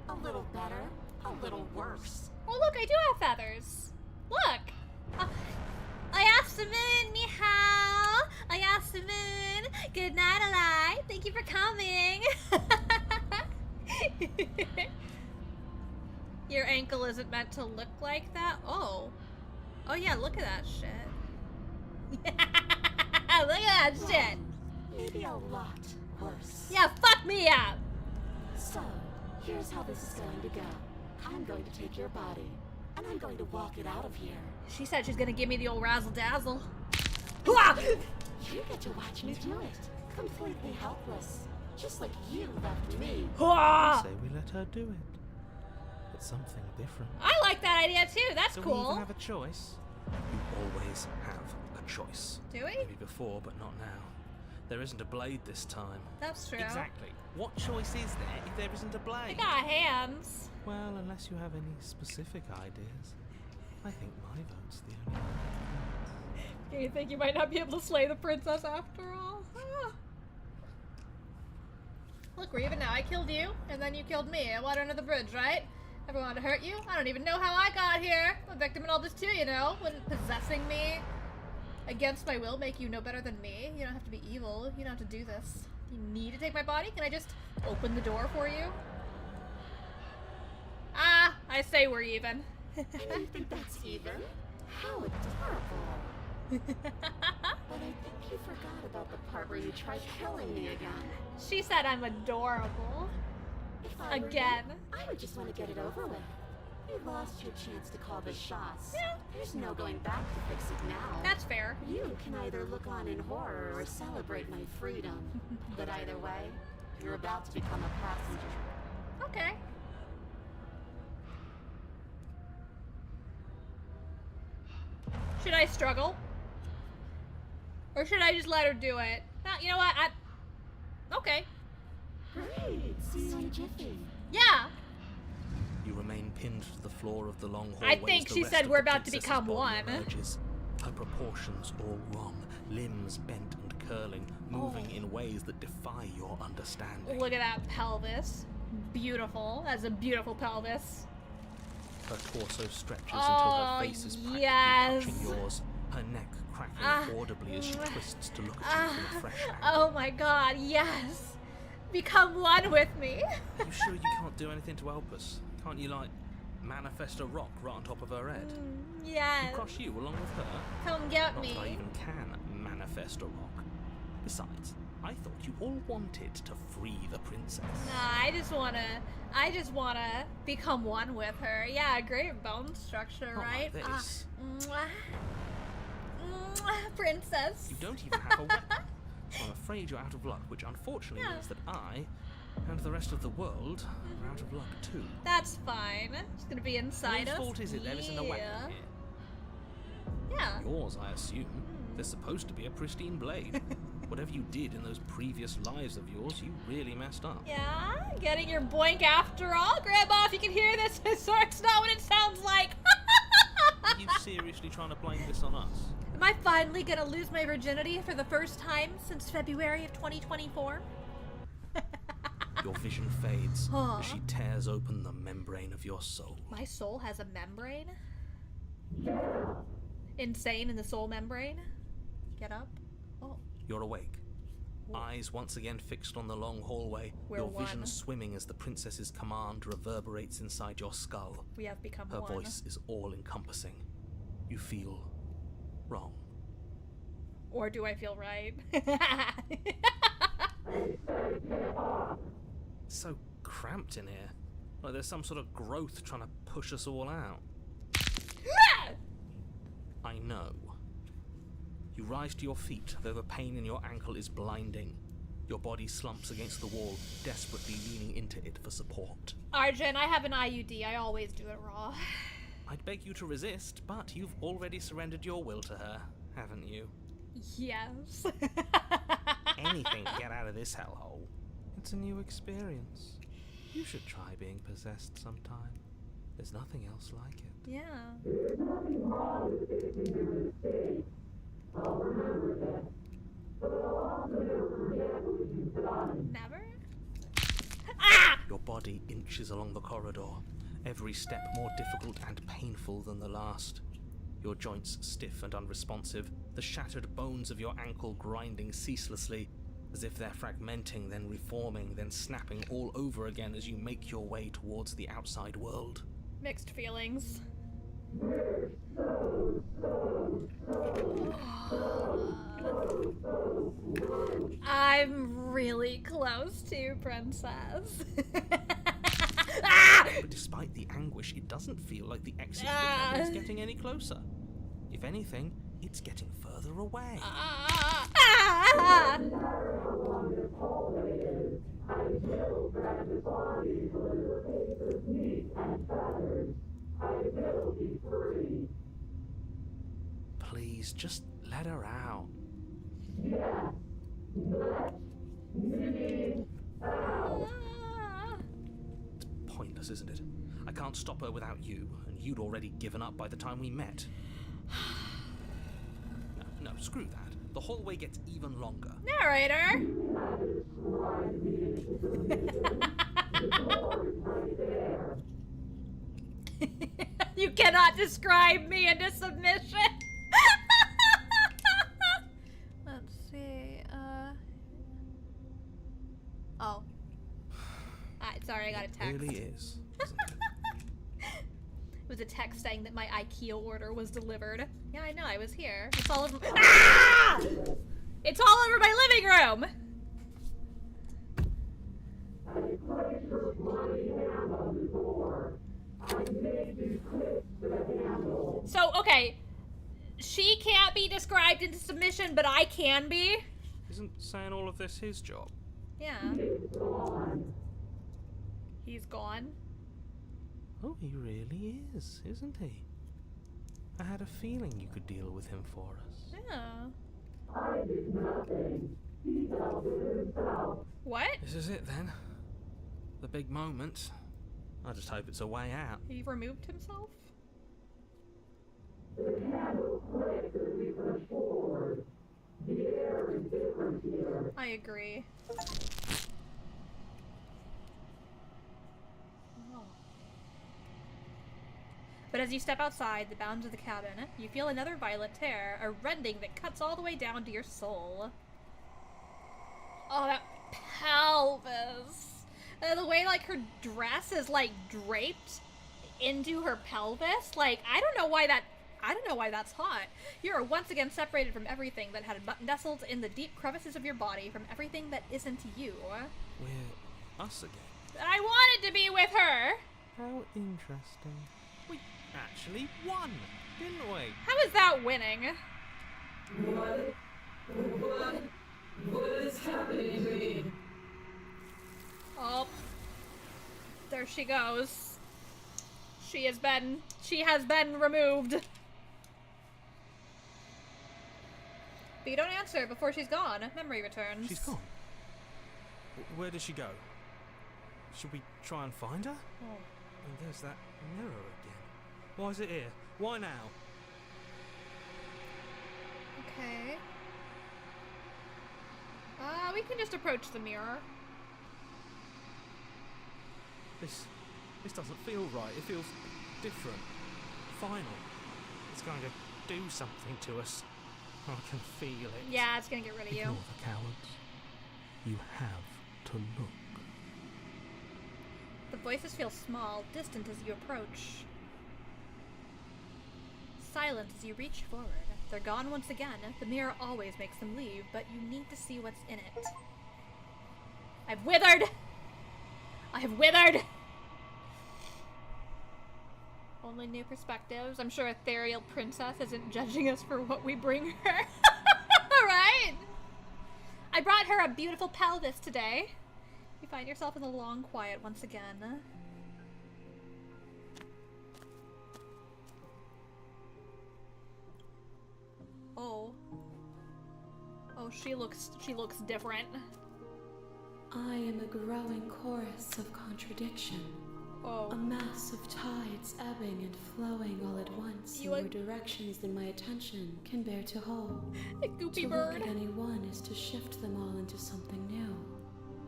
Speaker 8: A little better, a little worse.
Speaker 1: Oh, look, I do have feathers. Look. I asked the moon, Mihao. I asked the moon. Good night, Alai. Thank you for coming. Your ankle isn't meant to look like that? Oh. Oh yeah, look at that shit. Look at that shit.
Speaker 8: Maybe a lot worse.
Speaker 1: Yeah, fuck me up.
Speaker 8: So, here's how this is going to go. I'm going to take your body, and I'm going to walk it out of here.
Speaker 1: She said she's gonna give me the old razzle-dazzle.
Speaker 8: You get to watch me do it. Completely helpless. Just like you left me.
Speaker 2: I say we let her do it. But something different.
Speaker 1: I like that idea too. That's
Speaker 2: Do
Speaker 1: cool.
Speaker 2: we even have a choice? You always have a choice.
Speaker 1: Do we?
Speaker 2: Maybe before, but not now. There isn't a blade this time.
Speaker 1: That's true.
Speaker 2: Exactly. What choice is there if there isn't a
Speaker 1: I
Speaker 2: blade?
Speaker 1: got hands.
Speaker 2: Well, unless you have any specific ideas. I think my vote's the only one.
Speaker 1: Do you think you might not be able to slay the princess after all? Ah. Look, Raven, now I killed you, and then you killed me at water under the bridge, right? Never wanted to hurt you. I don't even know how I got here. I'm a victim in all this too, you know? Wouldn't possessing me against my will make you no better than me? You don't have to be evil. You don't have to do this. You need to take my body? Can I just open the door for you? Ah, I say we're even.
Speaker 8: And you think that's even? How adorable. But I think you forgot about the part where you tried killing me again.
Speaker 1: She said I'm adorable.
Speaker 8: If I were
Speaker 1: Again.
Speaker 8: you, I would just want to get it over with. You lost your chance to call the shots.
Speaker 1: Yeah.
Speaker 8: There's no going back to fix it now.
Speaker 1: That's fair.
Speaker 8: You can either look on in horror or celebrate my freedom. But either way, you're about to become a passenger.
Speaker 1: Okay. Should I struggle? Or should I just let her do it? You know what? Okay.
Speaker 8: Great. So a jiffy.
Speaker 1: Yeah.
Speaker 2: You remain pinned to the floor of the long hallway.
Speaker 1: I think she said we're about to become one.
Speaker 2: Emerges. Her proportions all wrong, limbs bent and curling, moving in ways that defy your understanding.
Speaker 1: Look at that pelvis. Beautiful. That's a beautiful pelvis.
Speaker 2: Her torso stretches until her face is practically touching yours, her neck cracking audibly as she twists to look at you from a fresh angle.
Speaker 1: Oh my god, yes. Become one with me.
Speaker 2: Are you sure you can't do anything to help us? Can't you, like, manifest a rock right on top of her head?
Speaker 1: Yes.
Speaker 2: And crush you along with her?
Speaker 1: Come get
Speaker 2: Not
Speaker 1: me.
Speaker 2: that I even can manifest a rock. Besides, I thought you all wanted to free the princess.
Speaker 1: Nah, I just wanna become one with her. Yeah, great bone structure,
Speaker 2: Not
Speaker 1: right?
Speaker 2: like this.
Speaker 1: Mwah. Mwah, princess.
Speaker 2: You don't even have a weapon. So I'm afraid you're out of luck, which unfortunately means that I and the rest of the world are out of luck too.
Speaker 1: That's fine. It's gonna be inside
Speaker 2: Whose
Speaker 1: us.
Speaker 2: fault is it there isn't a weapon here?
Speaker 1: Yeah.
Speaker 2: Yours, I assume. There's supposed to be a pristine blade. Whatever you did in those previous lives of yours, you really messed up.
Speaker 1: Yeah, getting your boink after all. Grandma, if you can hear this, it's not what it sounds like.
Speaker 2: Are you seriously trying to blame this on us?
Speaker 1: Am I finally gonna lose my virginity for the first time since February of 2024?
Speaker 2: Your vision fades as she tears open the membrane of your soul.
Speaker 1: My soul has a membrane? Insane in the soul membrane? Get up. Oh.
Speaker 2: You're awake. Eyes once again fixed on the long hallway,
Speaker 1: We're
Speaker 2: your
Speaker 1: one.
Speaker 2: vision swimming as the princess's command reverberates inside your skull.
Speaker 1: We have become
Speaker 2: Her
Speaker 1: one.
Speaker 2: voice is all-encompassing. You feel wrong.
Speaker 1: Or do I feel right?
Speaker 2: It's so cramped in here. Like there's some sort of growth trying to push us all out. I know. You rise to your feet, though the pain in your ankle is blinding. Your body slumps against the wall, desperately leaning into it for support.
Speaker 1: Arjun, I have an IUD. I always do it raw.
Speaker 2: I'd beg you to resist, but you've already surrendered your will to her, haven't you?
Speaker 1: Yes.
Speaker 2: Anything to get out of this hellhole. It's a new experience. You should try being possessed sometime. There's nothing else like it.
Speaker 1: Yeah. Never? Ah!
Speaker 2: Your body inches along the corridor, every step more difficult and painful than the last. Your joints stiff and unresponsive, the shattered bones of your ankle grinding ceaselessly, as if they're fragmenting, then reforming, then snapping all over again as you make your way towards the outside world.
Speaker 1: Mixed feelings. I'm really close to Princess.
Speaker 2: But despite the anguish, it doesn't feel like the exit to the cabin is getting any closer. If anything, it's getting further away. Please, just let her out. It's pointless, isn't it? I can't stop her without you, and you'd already given up by the time we met. No, screw that. The hallway gets even longer.
Speaker 1: Narrator! You cannot describe me into submission! Let's see, Oh. Sorry, I got a text.
Speaker 2: It really is, isn't it?
Speaker 1: It was a text saying that my IKEA order was delivered. Yeah, I know, I was here. It's all over Ah! It's all over my living room! So, okay. She can't be described into submission, but I can be?
Speaker 2: Isn't saying all of this his job?
Speaker 1: Yeah. He's gone?
Speaker 2: Oh, he really is, isn't he? I had a feeling you could deal with him for us.
Speaker 1: Yeah. What?
Speaker 2: This is it then.
Speaker 4: The big moment. I just hope it's a way out.
Speaker 1: He removed himself? I agree. Oh. But as you step outside the bounds of the cabin, you feel another violent tear, a rending that cuts all the way down to your soul. Oh, that pelvis. The way, like, her dress is, like, draped into her pelvis. Like, I don't know why that's hot. You are once again separated from everything that had nestled in the deep crevices of your body, from everything that isn't you.
Speaker 4: We're us again.
Speaker 1: I wanted to be with her!
Speaker 4: How interesting. We actually won, didn't we?
Speaker 1: How is that winning?
Speaker 9: What is happening to me?
Speaker 1: Oh. There she goes. She has been removed. But you don't answer before she's gone. Memory returns.
Speaker 4: She's gone. Where did she go? Should we try and find her?
Speaker 1: Oh.
Speaker 4: And there's that mirror again. Why is it here? Why now?
Speaker 1: Okay. We can just approach the mirror.
Speaker 4: This doesn't feel right. It feels different. Final. It's going to do something to us. I can feel it.
Speaker 1: Yeah, it's gonna get rid of you.
Speaker 2: Ignore the cowards. You have to look.
Speaker 1: The voices feel small, distant as you approach. Silent as you reach forward. They're gone once again. The mirror always makes them leave, but you need to see what's in it. I've withered! I have withered! Only new perspectives. I'm sure Ethereal Princess isn't judging us for what we bring her. Right? I brought her a beautiful pelvis today. You find yourself in the long quiet once again. Oh. Oh, she looks different.
Speaker 3: I am a growing chorus of contradiction.
Speaker 1: Oh.
Speaker 3: A mass of tides ebbing and flowing all at once in more directions than my attention can bear to hold.
Speaker 1: A goopy
Speaker 3: to
Speaker 1: bird.
Speaker 3: look at any one is to shift them all into something new,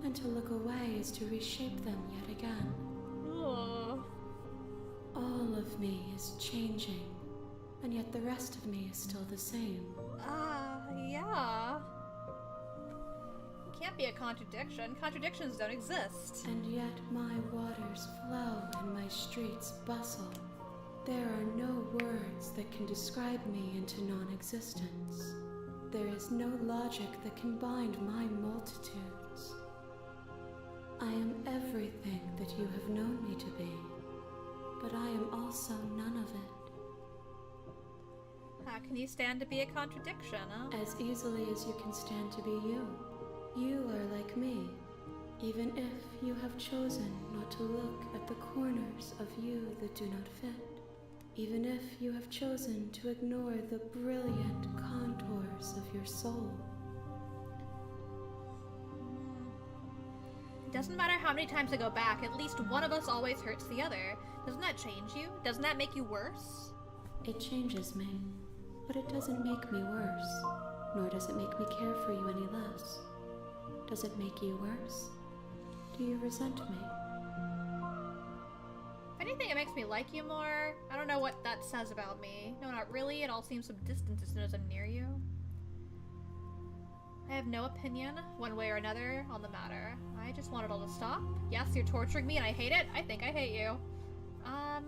Speaker 3: and to look away is to reshape them yet again.
Speaker 1: Oh.
Speaker 3: All of me is changing, and yet the rest of me is still the same.
Speaker 1: Yeah. Can't be a contradiction. Contradictions don't exist.
Speaker 3: And yet my waters flow and my streets bustle. There are no words that can describe me into non-existence. There is no logic that can bind my multitudes. I am everything that you have known me to be, but I am also none of it.
Speaker 1: How can you stand to be a contradiction, huh?
Speaker 3: As easily as you can stand to be you. You are like me, even if you have chosen not to look at the corners of you that do not fit. Even if you have chosen to ignore the brilliant contours of your soul.
Speaker 1: Doesn't matter how many times I go back, at least one of us always hurts the other. Doesn't that change you? Doesn't that make you worse?
Speaker 3: It changes me, but it doesn't make me worse, nor does it make me care for you any less. Does it make you worse? Do you resent me?
Speaker 1: If anything, it makes me like you more. I don't know what that says about me. No, not really. It all seems so distant as soon as I'm near you. I have no opinion, one way or another, on the matter. I just want it all to stop. Yes, you're torturing me and I hate it. I think I hate you. I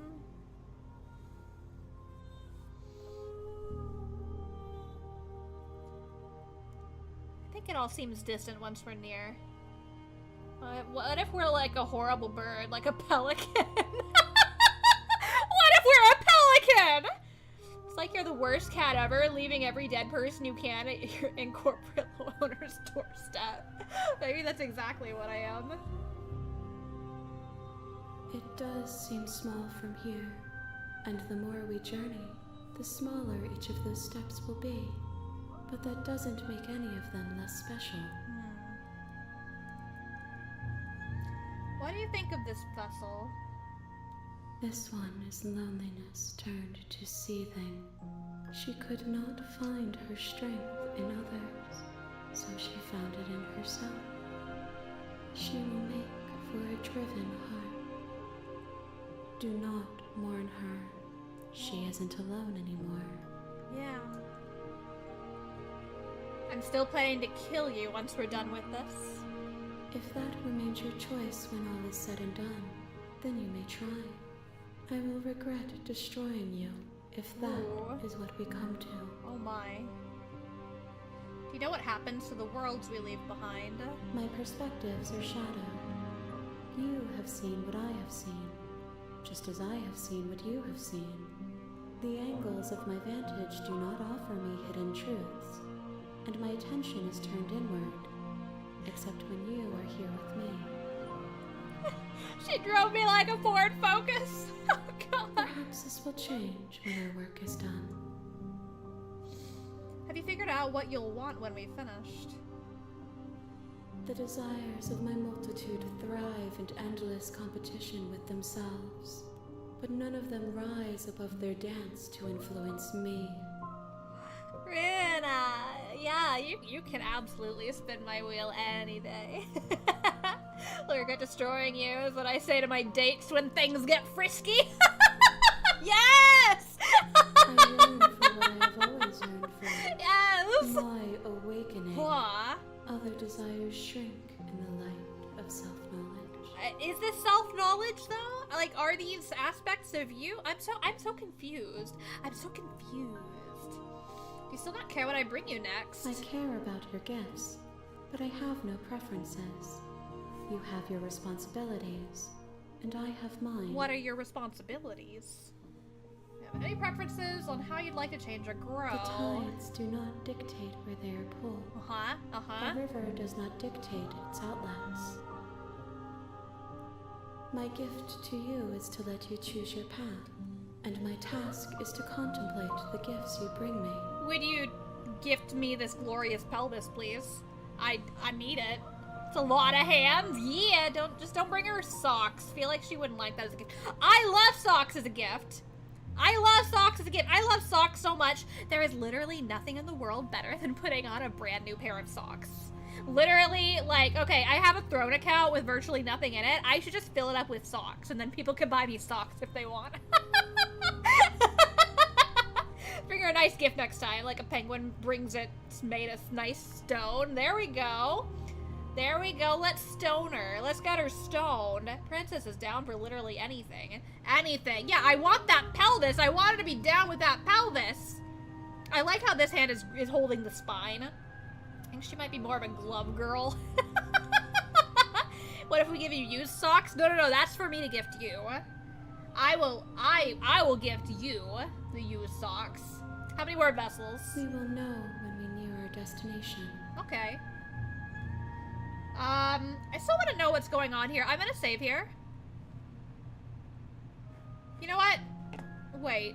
Speaker 1: think it all seems distant once we're near. What if we're like a horrible bird, like a pelican? What if we're a pelican? It's like you're the worst cat ever, leaving every dead person you can at your incorporate owner's doorstep. Maybe that's exactly what I am.
Speaker 3: It does seem small from here, and the more we journey, the smaller each of those steps will be. But that doesn't make any of them less special.
Speaker 1: What do you think of this vessel?
Speaker 3: This one is loneliness turned to seething. She could not find her strength in others, so she found it in herself. She will make for a driven heart. Do not mourn her. She isn't alone anymore.
Speaker 1: Yeah. I'm still planning to kill you once we're done with this.
Speaker 3: If that remains your choice when all is said and done, then you may try. I will regret destroying you if that is what we come to.
Speaker 1: Oh my. Do you know what happens to the worlds we leave behind?
Speaker 3: My perspectives are shadowed. You have seen what I have seen, just as I have seen what you have seen. The angles of my vantage do not offer me hidden truths, and my attention is turned inward, except when you are here with me.
Speaker 1: She drove me like a Ford Focus. Oh god.
Speaker 3: Perhaps this will change when our work is done.
Speaker 1: Have you figured out what you'll want when we've finished?
Speaker 3: The desires of my multitude thrive in endless competition with themselves, but none of them rise above their dance to influence me.
Speaker 1: Rina! Yeah, you can absolutely spin my wheel any day. I'll regret destroying you is what I say to my dates when things get frisky. Yes!
Speaker 3: I yearn for what I have always yearned for.
Speaker 1: Yes!
Speaker 3: My awakening.
Speaker 1: What?
Speaker 3: Other desires shrink in the light of self-knowledge.
Speaker 1: Is this self-knowledge though? Like, are these aspects of you? I'm so confused. I'm so confused. Do you still not care what I bring you next?
Speaker 3: I care about your gifts, but I have no preferences. You have your responsibilities, and I have mine.
Speaker 1: What are your responsibilities? Do you have any preferences on how you'd like to change or grow?
Speaker 3: The tides do not dictate where they are pulled. The river does not dictate its outlets. My gift to you is to let you choose your path, and my task is to contemplate the gifts you bring me.
Speaker 1: Would you gift me this glorious pelvis, please? I need it. It's a lot of hands. Yeah, don't bring her socks. Feel like she wouldn't like that as a gift. I love socks as a gift. I love socks as a gift. I love socks so much. There is literally nothing in the world better than putting on a brand new pair of socks. Literally, like, okay, I have a Throne account with virtually nothing in it. I should just fill it up with socks, and then people can buy me socks if they want. Bring her a nice gift next time, like a penguin brings it made of nice stone. There we go. There we go. Let's stone her. Let's get her stoned. Princess is down for literally anything. Anything. Yeah, I want that pelvis. I want her to be down with that pelvis. I like how this hand is holding the spine. I think she might be more of a glove girl. What if we give you used socks? No, that's for me to gift you. I will gift you the used socks. How many more vessels?
Speaker 3: We will know when we near our destination.
Speaker 1: Okay. I still want to know what's going on here. I'm gonna save here. You know what? Wait.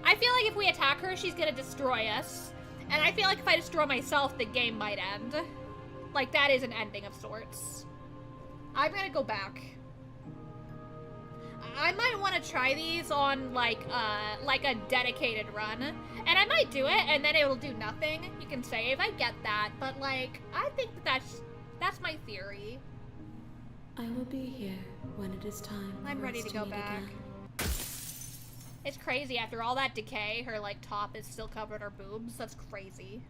Speaker 1: I feel like if we attack her, she's gonna destroy us. And I feel like if I destroy myself, the game might end. Like, that is an ending of sorts. I'm gonna go back. I might want to try these on, like a dedicated run. And I might do it, and then it will do nothing. You can save, I get that. But, like, I think that's my theory.
Speaker 3: I will be here when it is time.
Speaker 1: I'm ready to go back.
Speaker 3: Again.
Speaker 1: It's crazy, after all that decay, her, like, top is still covered in her boobs. That's crazy.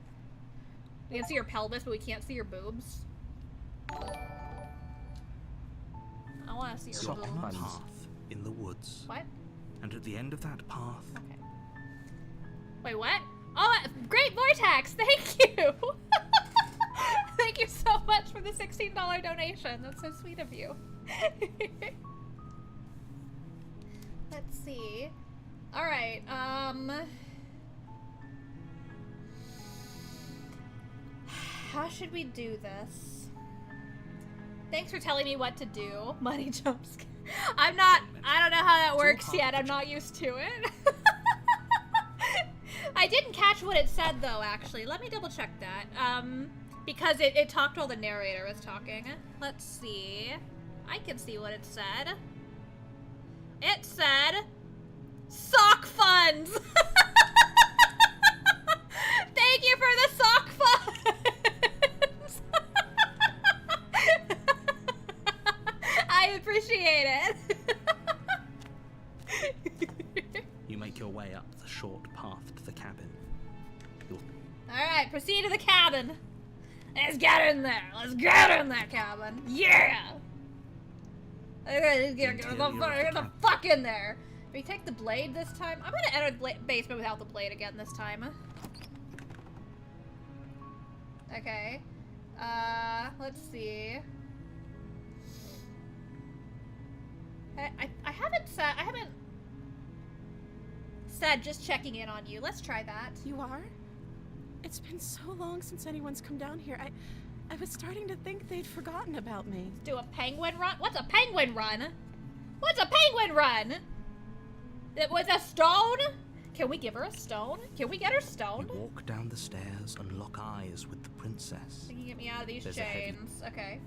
Speaker 1: We can see her pelvis, but we can't see her boobs. I want to see her boobs.
Speaker 2: On a path in the woods.
Speaker 1: What?
Speaker 2: And at the end of that path...
Speaker 1: Okay. Wait, what? Oh, great Vortex! Thank you! Thank you so much for the $16 donation. That's so sweet of you. Let's see. Alright, how should we do this? Thanks for telling me what to do. Money jumps. I don't know how that works yet. I'm not used to it. I didn't catch what it said though, actually. Let me double check that. Because it talked while the narrator was talking. Let's see. I can see what it said. It said, sock funds! Thank you for the sock funds! I appreciate it.
Speaker 2: You make your way up the short path to the cabin.
Speaker 1: Alright, proceed to the cabin. Let's get in there. Let's get in that cabin. Yeah! Get the fuck in there. We take the blade this time. I'm gonna enter the basement without the blade again this time. Okay. Let's see. I haven't said just checking in on you. Let's try that.
Speaker 5: You are? It's been so long since anyone's come down here. I was starting to think they'd forgotten about me.
Speaker 1: Do a penguin run? What's a penguin run? What's a penguin run? It was a stone? Can we give her a stone? Can we get her stoned?
Speaker 2: You walk down the stairs and lock eyes with the princess.
Speaker 1: You can get me out of these
Speaker 2: There's
Speaker 1: chains. Okay.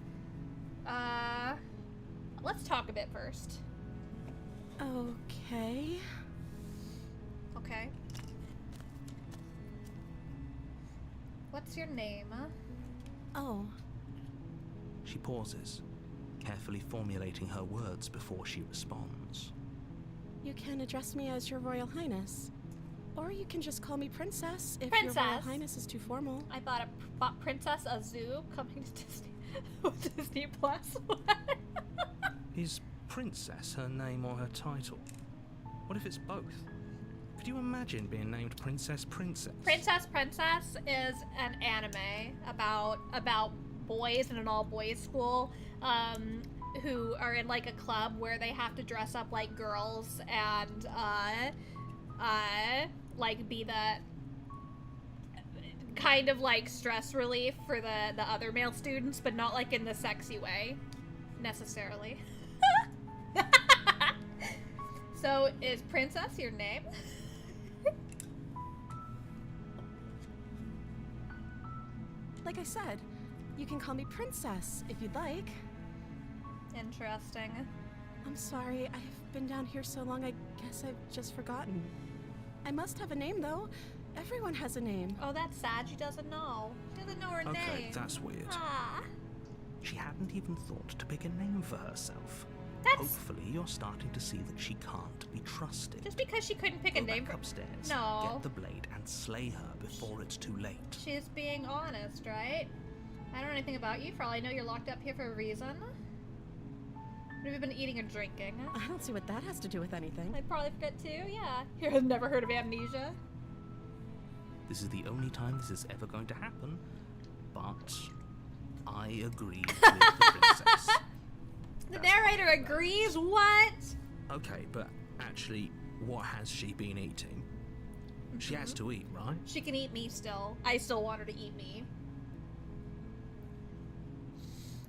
Speaker 1: Let's talk a bit first.
Speaker 5: Okay.
Speaker 1: Okay. What's your name?
Speaker 5: Oh.
Speaker 2: She pauses, carefully formulating her words before she responds.
Speaker 5: You can address me as Your Royal Highness. Or you can just call me Princess if
Speaker 1: Princess.
Speaker 5: Your Royal Highness is too formal.
Speaker 1: I bought Princess a zoo coming to Disney. Disney Plus.
Speaker 2: Is Princess her name or her title? What if it's both? Could you imagine being named Princess Princess?
Speaker 1: Princess is an anime about boys in an all-boys school who are in like a club where they have to dress up like girls and like be the kind of like stress relief for the other male students, but not like in the sexy way necessarily. So is Princess your name?
Speaker 5: Like I said, you can call me Princess if you'd like.
Speaker 1: Interesting.
Speaker 5: I'm sorry, I've been down here so long, I guess I've just forgotten. I must have a name, though. Everyone has a name.
Speaker 1: Oh, that's sad. She doesn't know. She doesn't know her name.
Speaker 2: Okay, that's weird.
Speaker 1: Ah.
Speaker 2: She hadn't even thought to pick a name for herself.
Speaker 1: That's...
Speaker 2: Hopefully, you're starting to see that she can't be trusted.
Speaker 1: Just because she couldn't pick a
Speaker 2: Go
Speaker 1: name
Speaker 2: back
Speaker 1: for...
Speaker 2: upstairs,
Speaker 1: No.
Speaker 2: get the blade, and slay her before it's too late.
Speaker 1: She's being honest, right? I don't know anything about you. For all I know, you're locked up here for a reason. What have you been eating or drinking?
Speaker 5: I don't see what that has to do with anything.
Speaker 1: I probably forget too, yeah. You've never heard of amnesia?
Speaker 2: This is the only time this is ever going to happen, but I agree with the princess.
Speaker 1: The narrator agrees? What?
Speaker 2: Okay, but actually, what has she been eating? She has to eat, right?
Speaker 1: She can eat me still. I still want her to eat me.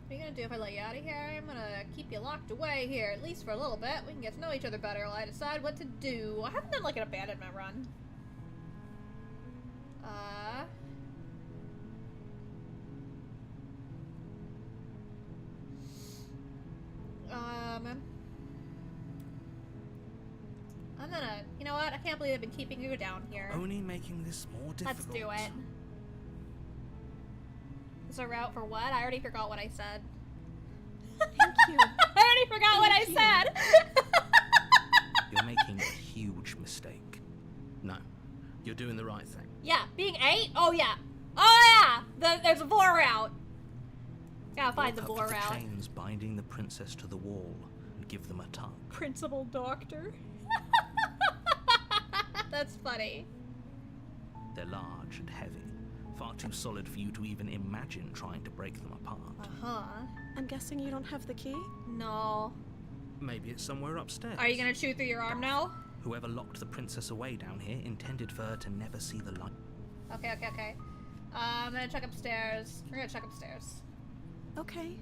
Speaker 1: What are you gonna do if I let you out of here? I'm gonna keep you locked away here, at least for a little bit. We can get to know each other better while I decide what to do. I haven't done like an abandonment run. I'm gonna, you know what? I can't believe I've been keeping you down here.
Speaker 2: Only making this more difficult.
Speaker 1: Let's do it. Is a route for what? I already forgot what I said.
Speaker 5: Thank you.
Speaker 1: I already forgot what I said.
Speaker 2: You're making a huge mistake. No, you're doing the right thing.
Speaker 1: Yeah, being 8? Oh yeah. Oh yeah! There's a vor route. Gotta find the vor
Speaker 2: Walk up to
Speaker 1: route.
Speaker 2: the chains binding the princess to the wall and give them a tug.
Speaker 1: Principal doctor. That's funny.
Speaker 2: They're large and heavy, far too solid for you to even imagine trying to break them apart.
Speaker 1: Uh-huh.
Speaker 5: I'm guessing you don't have the key?
Speaker 1: No.
Speaker 2: Maybe it's somewhere upstairs.
Speaker 1: Are you gonna chew through your arm now?
Speaker 2: Whoever locked the princess away down here intended for her to never see the light.
Speaker 1: Okay. I'm gonna check upstairs. We're gonna check upstairs.
Speaker 5: Okay.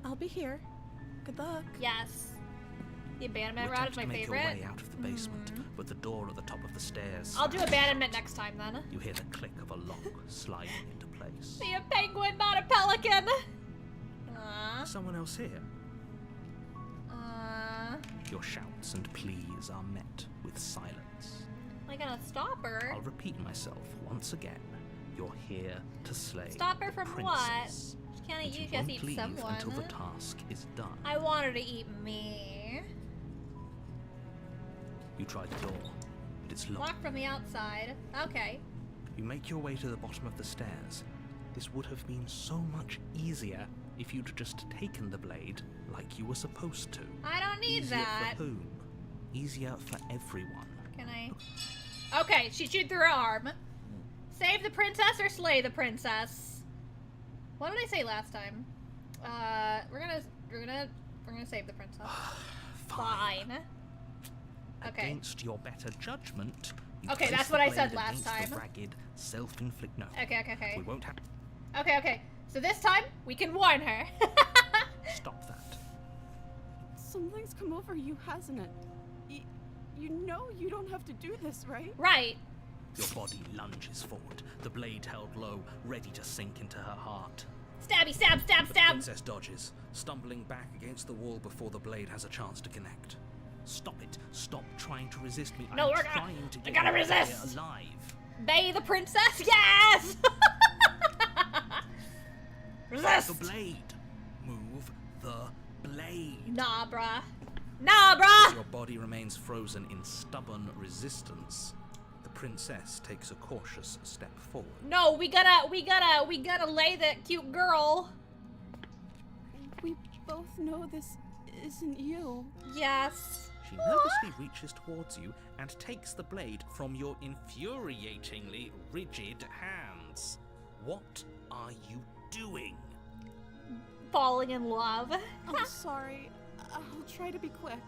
Speaker 5: I'll be here. Good luck.
Speaker 1: Yes. The abandonment
Speaker 2: You
Speaker 1: route is
Speaker 2: attempt
Speaker 1: my
Speaker 2: to make
Speaker 1: favorite.
Speaker 2: your way out of the basement, but the door at the top of the stairs.
Speaker 1: I'll do abandonment next time then.
Speaker 2: You hear the click of a lock sliding into place. place.
Speaker 1: Be a penguin, not a pelican.
Speaker 2: Someone else here. Your shouts and pleas are met with silence.
Speaker 1: Am I gonna stop her?
Speaker 2: I'll repeat myself once again. You're here to slay
Speaker 1: Stop her
Speaker 2: the
Speaker 1: from
Speaker 2: princess.
Speaker 1: what? She can't
Speaker 2: And
Speaker 1: eat you,
Speaker 2: you
Speaker 1: just
Speaker 2: won't
Speaker 1: eat
Speaker 2: leave
Speaker 1: someone.
Speaker 2: until the task is done.
Speaker 1: I want her to eat me.
Speaker 2: You try the door, but it's locked.
Speaker 1: Locked from the outside. Okay.
Speaker 2: You make your way to the bottom of the stairs. This would have been so much easier if you'd just taken the blade like you were supposed to.
Speaker 1: I don't need
Speaker 2: Easier
Speaker 1: that.
Speaker 2: for whom? Easier for everyone.
Speaker 1: Can I? Okay, she chewed through her arm. Save the princess or slay the princess? What did I say last time? We're gonna save the princess. Fine. Okay.
Speaker 2: Against your better judgment. You
Speaker 1: Okay,
Speaker 2: place
Speaker 1: that's
Speaker 2: the
Speaker 1: what I
Speaker 2: blade
Speaker 1: said last
Speaker 2: against
Speaker 1: time.
Speaker 2: The ragged, self-inflict. No.
Speaker 1: Okay.
Speaker 2: We won't have.
Speaker 1: Okay. So this time we can warn her.
Speaker 2: Stop that.
Speaker 5: Something's come over you, hasn't it? You know you don't have to do this, right?
Speaker 1: Right.
Speaker 2: Your body lunges forward, the blade held low, ready to sink into her heart.
Speaker 1: Stabby, stab.
Speaker 2: But the princess dodges, stumbling back against the wall before the blade has a chance to connect. Stop it. Stop trying to resist me.
Speaker 1: No,
Speaker 2: I'm
Speaker 1: we're
Speaker 2: trying to
Speaker 1: I
Speaker 2: get
Speaker 1: gotta
Speaker 2: you out of here
Speaker 1: resist.
Speaker 2: alive.
Speaker 1: Bay the princess. Yes. Resist.
Speaker 2: The blade. Move the blade.
Speaker 1: Nah, bruh.
Speaker 2: As your body remains frozen in stubborn resistance, the princess takes a cautious step forward.
Speaker 1: No, we gotta lay that cute girl.
Speaker 5: We both know this isn't you.
Speaker 1: Yes.
Speaker 2: She nervously reaches towards you and takes the blade from your infuriatingly rigid hands. What are you doing?
Speaker 1: Falling in love.
Speaker 5: I'm sorry. I'll try to be quick.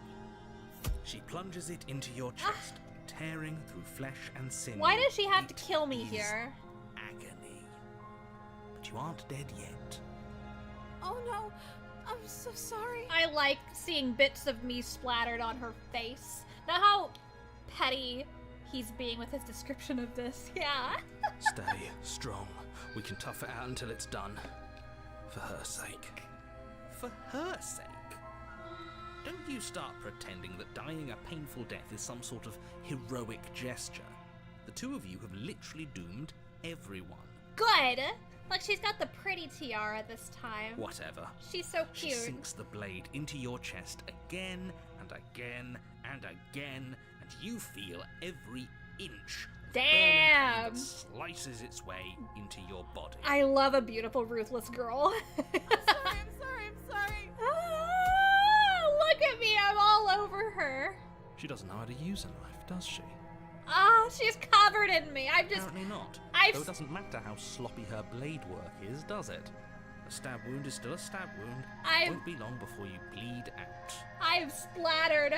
Speaker 2: She plunges it into your chest, tearing through flesh and sinew.
Speaker 1: Why does she have to
Speaker 2: It
Speaker 1: kill me
Speaker 2: is
Speaker 1: here?
Speaker 2: Agony. But you aren't dead yet.
Speaker 5: Oh no, I'm so sorry.
Speaker 1: I like seeing bits of me splattered on her face. Know how petty he's being with his description of this? Yeah.
Speaker 2: Stay strong. We can tough it out until it's done. For her sake. For her sake? Don't you start pretending that dying a painful death is some sort of heroic gesture. The two of you have literally doomed everyone.
Speaker 1: Good. Like she's got the pretty tiara this time.
Speaker 2: Whatever.
Speaker 1: She's so
Speaker 2: She
Speaker 1: cute.
Speaker 2: sinks the blade into your chest again and again and again, and you feel every inch of burning pain
Speaker 1: Damn.
Speaker 2: that slices its way into your body.
Speaker 1: I love a beautiful, ruthless girl.
Speaker 5: I'm sorry.
Speaker 1: Ah, look at me, I'm all over her.
Speaker 2: She doesn't know how to use a knife, does she?
Speaker 1: Ah, she's covered in me.
Speaker 2: Apparently not. Though it doesn't matter how sloppy her blade work is, does it? A stab wound is still a stab wound. It won't be long before you bleed out.
Speaker 1: I've splattered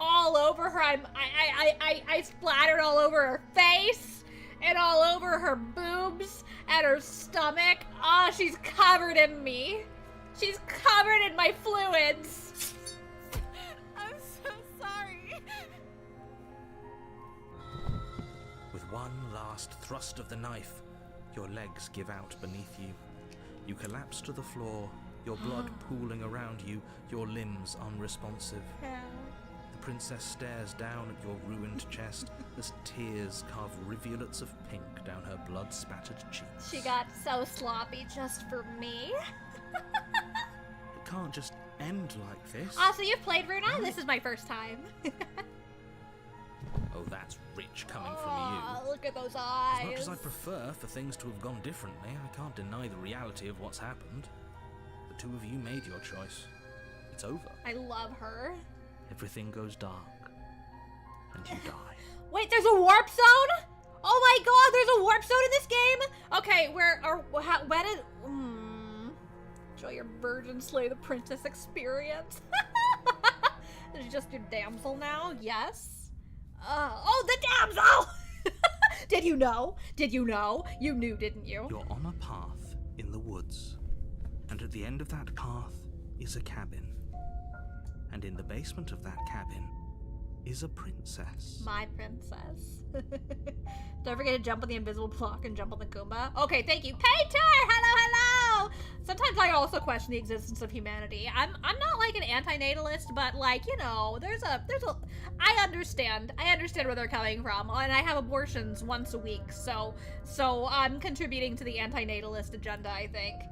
Speaker 1: all over her. I splattered all over her face and all over her boobs and her stomach. Ah, she's covered in me. She's covered in my fluids.
Speaker 5: I'm so sorry.
Speaker 2: With one last thrust of the knife, your legs give out beneath you. You collapse to the floor, your blood pooling around you, your limbs unresponsive. The princess stares down at your ruined chest as tears carve rivulets of pink down her blood-spattered cheeks.
Speaker 1: She got so sloppy just for me.
Speaker 2: It can't just end like this.
Speaker 1: Ah, so you've played Runa? This is my first time.
Speaker 2: Oh, that's rich coming from
Speaker 1: Oh,
Speaker 2: you.
Speaker 1: look at those eyes.
Speaker 2: As much as I prefer for things to have gone differently, I can't deny the reality of what's happened. The two of you made your choice. It's over.
Speaker 1: I love her.
Speaker 2: Everything goes dark. And you die.
Speaker 1: Wait, there's a warp zone? Oh my god, there's a warp zone in this game? Okay, when is... Enjoy your virgin slay the princess experience. Did you just do damsel now? Yes. Oh, the damsel! Did you know? Did you know? You knew, didn't you?
Speaker 2: You're on a path in the woods. And at the end of that path is a cabin. And in the basement of that cabin is a princess.
Speaker 1: My princess. Don't forget to jump on the invisible block and jump on the Goomba. Okay, thank you. Painter! Hello, hello! Sometimes I also question the existence of humanity. I'm not like an anti-natalist, but like, you know, I understand where they're coming from, and I have abortions once a week, so I'm contributing to the anti-natalist agenda, I think.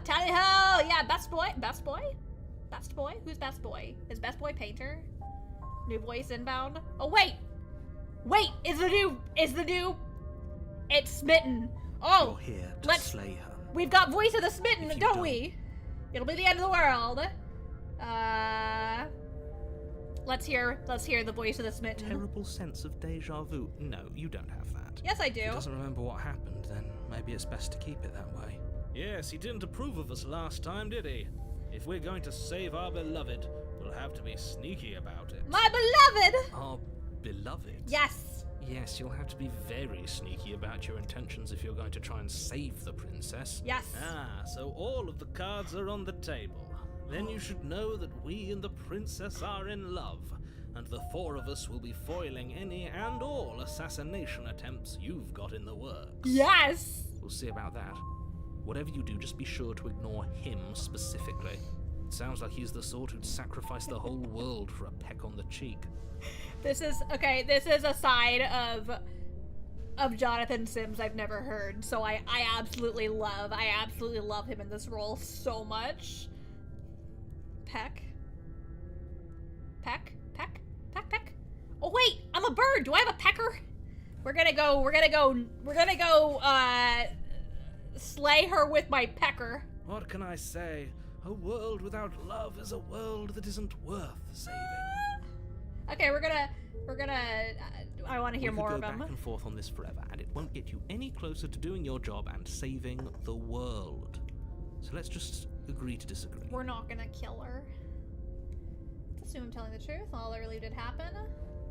Speaker 1: Tally ho! Yeah, best boy? Who's best boy? Is best boy Painter? New voice inbound? Oh, wait, it's the new, it's Smitten. Oh,
Speaker 2: You're here to slay her.
Speaker 1: We've got voice of the Smitten, don't we? It'll be the end of the world. Let's hear the voice of the Smitten.
Speaker 2: Terrible sense of deja vu. No, you don't have that.
Speaker 1: Yes, I do.
Speaker 4: If he doesn't remember what happened, then maybe it's best to keep it that way. Yes, he didn't approve of us last time, did he? If we're going to save our beloved, we'll have to be sneaky about it.
Speaker 1: My beloved!
Speaker 4: Our beloved?
Speaker 1: Yes.
Speaker 4: Yes, you'll have to be very sneaky about your intentions if you're going to try and save the princess.
Speaker 1: Yes.
Speaker 4: Ah, so all of the cards are on the table. Then you should know that we and the princess are in love, and the four of us will be foiling any and all assassination attempts you've got in the works.
Speaker 1: Yes!
Speaker 4: We'll see about that. Whatever you do, just be sure to ignore him specifically. It sounds like he's the sort who'd sacrifice the whole world for a peck on the cheek.
Speaker 1: This is a side of Jonathan Sims I've never heard, so I absolutely love him in this role so much. Peck. Oh wait, I'm a bird. Do I have a pecker? We're gonna go slay her with my pecker.
Speaker 4: What can I say? A world without love is a world that isn't worth saving.
Speaker 1: Okay, we're gonna I want to hear more of
Speaker 2: We could go
Speaker 1: him.
Speaker 2: back and forth on this forever, and it won't get you any closer to doing your job and saving the world. So let's just agree to disagree.
Speaker 1: We're not gonna kill her. Let's assume I'm telling the truth. All that really did happen.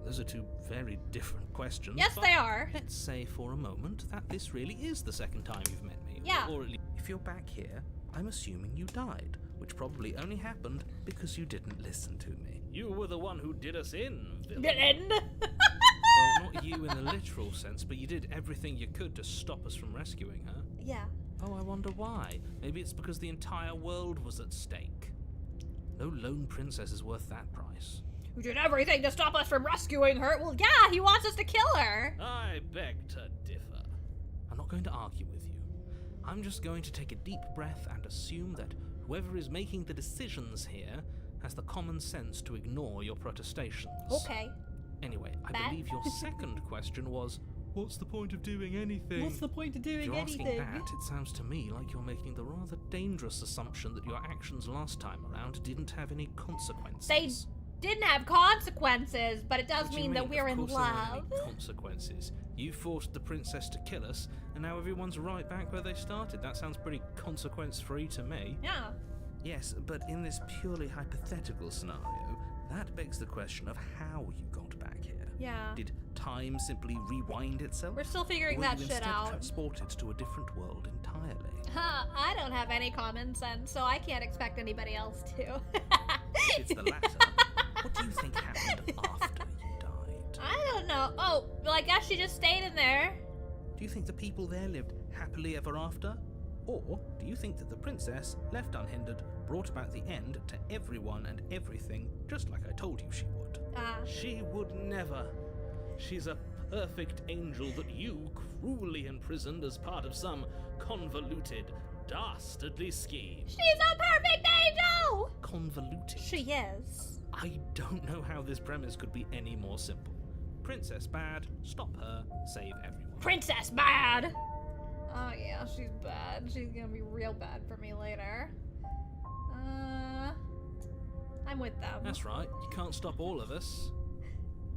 Speaker 2: Those are two very different questions.
Speaker 1: Yes,
Speaker 2: but
Speaker 1: they are.
Speaker 2: Let's say for a moment that this really is the second time you've met me.
Speaker 1: Yeah.
Speaker 2: Or at least, if you're back here, I'm assuming you died, which probably only happened because you didn't listen to me.
Speaker 4: You were the one who did us in, villain.
Speaker 1: The end.
Speaker 4: Well, not you in the literal sense, but you did everything you could to stop us from rescuing her.
Speaker 1: Yeah.
Speaker 2: Oh, I wonder why. Maybe it's because the entire world was at stake. No lone princess is worth that price.
Speaker 1: You did everything to stop us from rescuing her. Well, yeah, he wants us to kill her.
Speaker 4: I beg to differ.
Speaker 2: I'm not going to argue with you. I'm just going to take a deep breath and assume that whoever is making the decisions here has the common sense to ignore your protestations.
Speaker 1: Okay.
Speaker 2: Anyway, I
Speaker 1: That-
Speaker 2: believe your second question was, what's the point of doing anything?
Speaker 1: What's the point of
Speaker 2: If
Speaker 1: doing
Speaker 2: you're
Speaker 1: anything?
Speaker 2: asking that, it sounds to me like you're making the rather dangerous assumption that your actions last time around didn't have any consequences.
Speaker 1: They didn't have consequences, but it does
Speaker 2: What do you
Speaker 1: mean that
Speaker 2: mean?
Speaker 1: we're
Speaker 2: Of
Speaker 1: in
Speaker 2: course there weren't
Speaker 1: love.
Speaker 2: any consequences. You forced the princess to kill us, and now everyone's right back where they started. That sounds pretty consequence-free to me.
Speaker 1: Yeah.
Speaker 2: Yes, but in this purely hypothetical scenario, that begs the question of how you got back here.
Speaker 1: Yeah.
Speaker 2: Did time simply rewind itself?
Speaker 1: We're still figuring
Speaker 2: or were
Speaker 1: that
Speaker 2: you
Speaker 1: shit
Speaker 2: instead
Speaker 1: out.
Speaker 2: transported to a different world entirely?
Speaker 1: I don't have any common sense, so I can't expect anybody else to.
Speaker 2: If it's the latter, what do you think happened after you died?
Speaker 1: I don't know. Oh, well, I guess she just stayed in there.
Speaker 2: Do you think the people there lived happily ever after? Or do you think that the princess, left unhindered, brought about the end to everyone and everything, just like I told you she would?
Speaker 4: She would never. She's a perfect angel that you cruelly imprisoned as part of some convoluted, dastardly scheme.
Speaker 1: She's a perfect angel!
Speaker 2: Convoluted.
Speaker 1: She is.
Speaker 2: I don't know how this premise could be any more simple. Princess bad, stop her, save everyone.
Speaker 1: Princess bad! Oh yeah, she's bad. She's gonna be real bad for me later. I'm with them.
Speaker 4: That's right, you can't stop all of us.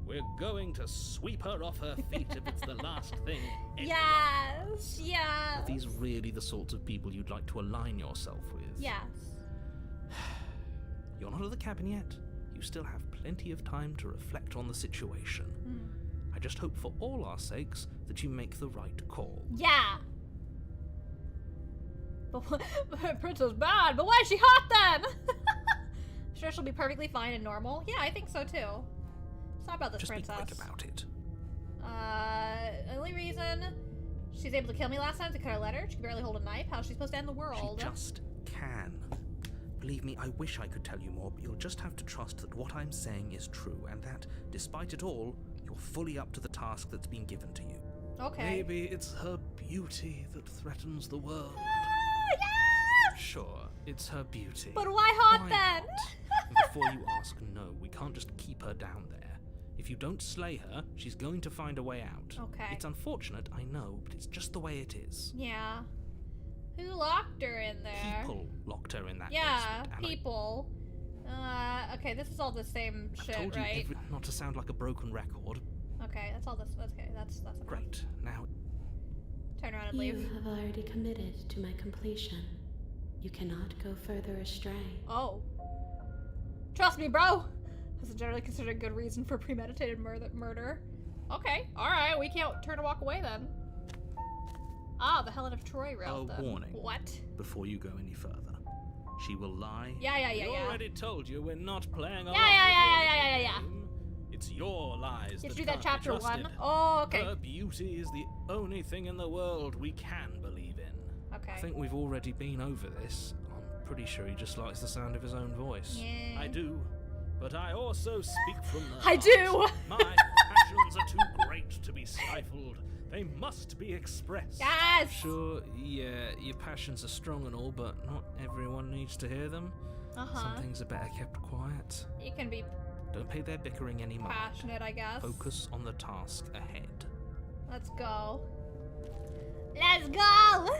Speaker 4: We're going to sweep her off her feet if it's the last thing.
Speaker 1: Yes!
Speaker 2: Are
Speaker 1: Yes!
Speaker 2: these really the sorts of people you'd like to align yourself with?
Speaker 1: Yes.
Speaker 2: You're not at the cabin yet. You still have plenty of time to reflect on the situation. I just hope for all our sakes that you make the right call.
Speaker 1: Yeah! But Princess bad, but why is she hot then? Sure she'll be perfectly fine and normal? Yeah, I think so too. Let's talk about this
Speaker 2: Just
Speaker 1: princess.
Speaker 2: be quick about it.
Speaker 1: Only reason she's able to kill me last time is because I let her. She can barely hold a knife. How's she supposed to end the world?
Speaker 2: She just can. Believe me, I wish I could tell you more, but you'll just have to trust that what I'm saying is true, and that, despite it all, you're fully up to the task that's been given to you.
Speaker 1: Okay.
Speaker 4: Maybe it's her beauty that threatens the world.
Speaker 1: Yeah!
Speaker 4: Sure, it's her beauty.
Speaker 1: But why hot
Speaker 2: Why
Speaker 1: then?
Speaker 2: not? And before you ask, no, we can't just keep her down there. If you don't slay her, she's going to find a way out.
Speaker 1: Okay.
Speaker 2: It's unfortunate, I know, but it's just the way it is.
Speaker 1: Yeah. Who locked her in there?
Speaker 2: People locked her in that
Speaker 1: Yeah,
Speaker 2: basement. and
Speaker 1: people. Okay, this is all the same
Speaker 2: I've
Speaker 1: shit,
Speaker 2: told you
Speaker 1: right?
Speaker 2: not to sound like a broken record.
Speaker 1: Okay, that's all this. Okay, that's enough.
Speaker 2: Great. Now,
Speaker 1: Turn around and
Speaker 3: You
Speaker 1: leave.
Speaker 3: have already committed to my completion. You cannot go further astray.
Speaker 1: Oh. Trust me, bro. That's generally considered a good reason for premeditated murder. Okay, alright, we can't turn and walk away then. Ah, the Helen of Troy route then.
Speaker 2: warning.
Speaker 1: What?
Speaker 2: before you go any further, she will lie.
Speaker 1: Yeah.
Speaker 4: We already told you we're not playing along
Speaker 1: Yeah.
Speaker 4: with your game. It's your lies
Speaker 1: Did
Speaker 4: that
Speaker 1: you do that
Speaker 4: can't be
Speaker 1: chapter
Speaker 4: trusted.
Speaker 1: 1? Oh, okay.
Speaker 4: Her beauty is the only thing in the world we can believe in.
Speaker 1: Okay.
Speaker 2: I think we've already been over this. I'm pretty sure he just likes the sound of his own voice.
Speaker 1: Yeah.
Speaker 4: I do, but I also speak from the
Speaker 1: I
Speaker 4: heart.
Speaker 1: do.
Speaker 4: My passions are too great to be stifled. They must be expressed.
Speaker 1: Yes!
Speaker 2: Sure, yeah, your passions are strong and all, but not everyone needs to hear them.
Speaker 1: Uh-huh.
Speaker 2: Some things are better kept quiet.
Speaker 1: You can be
Speaker 2: Don't pay their bickering any mind.
Speaker 1: passionate, I guess.
Speaker 2: Focus on the task ahead.
Speaker 1: Let's go. Let's go!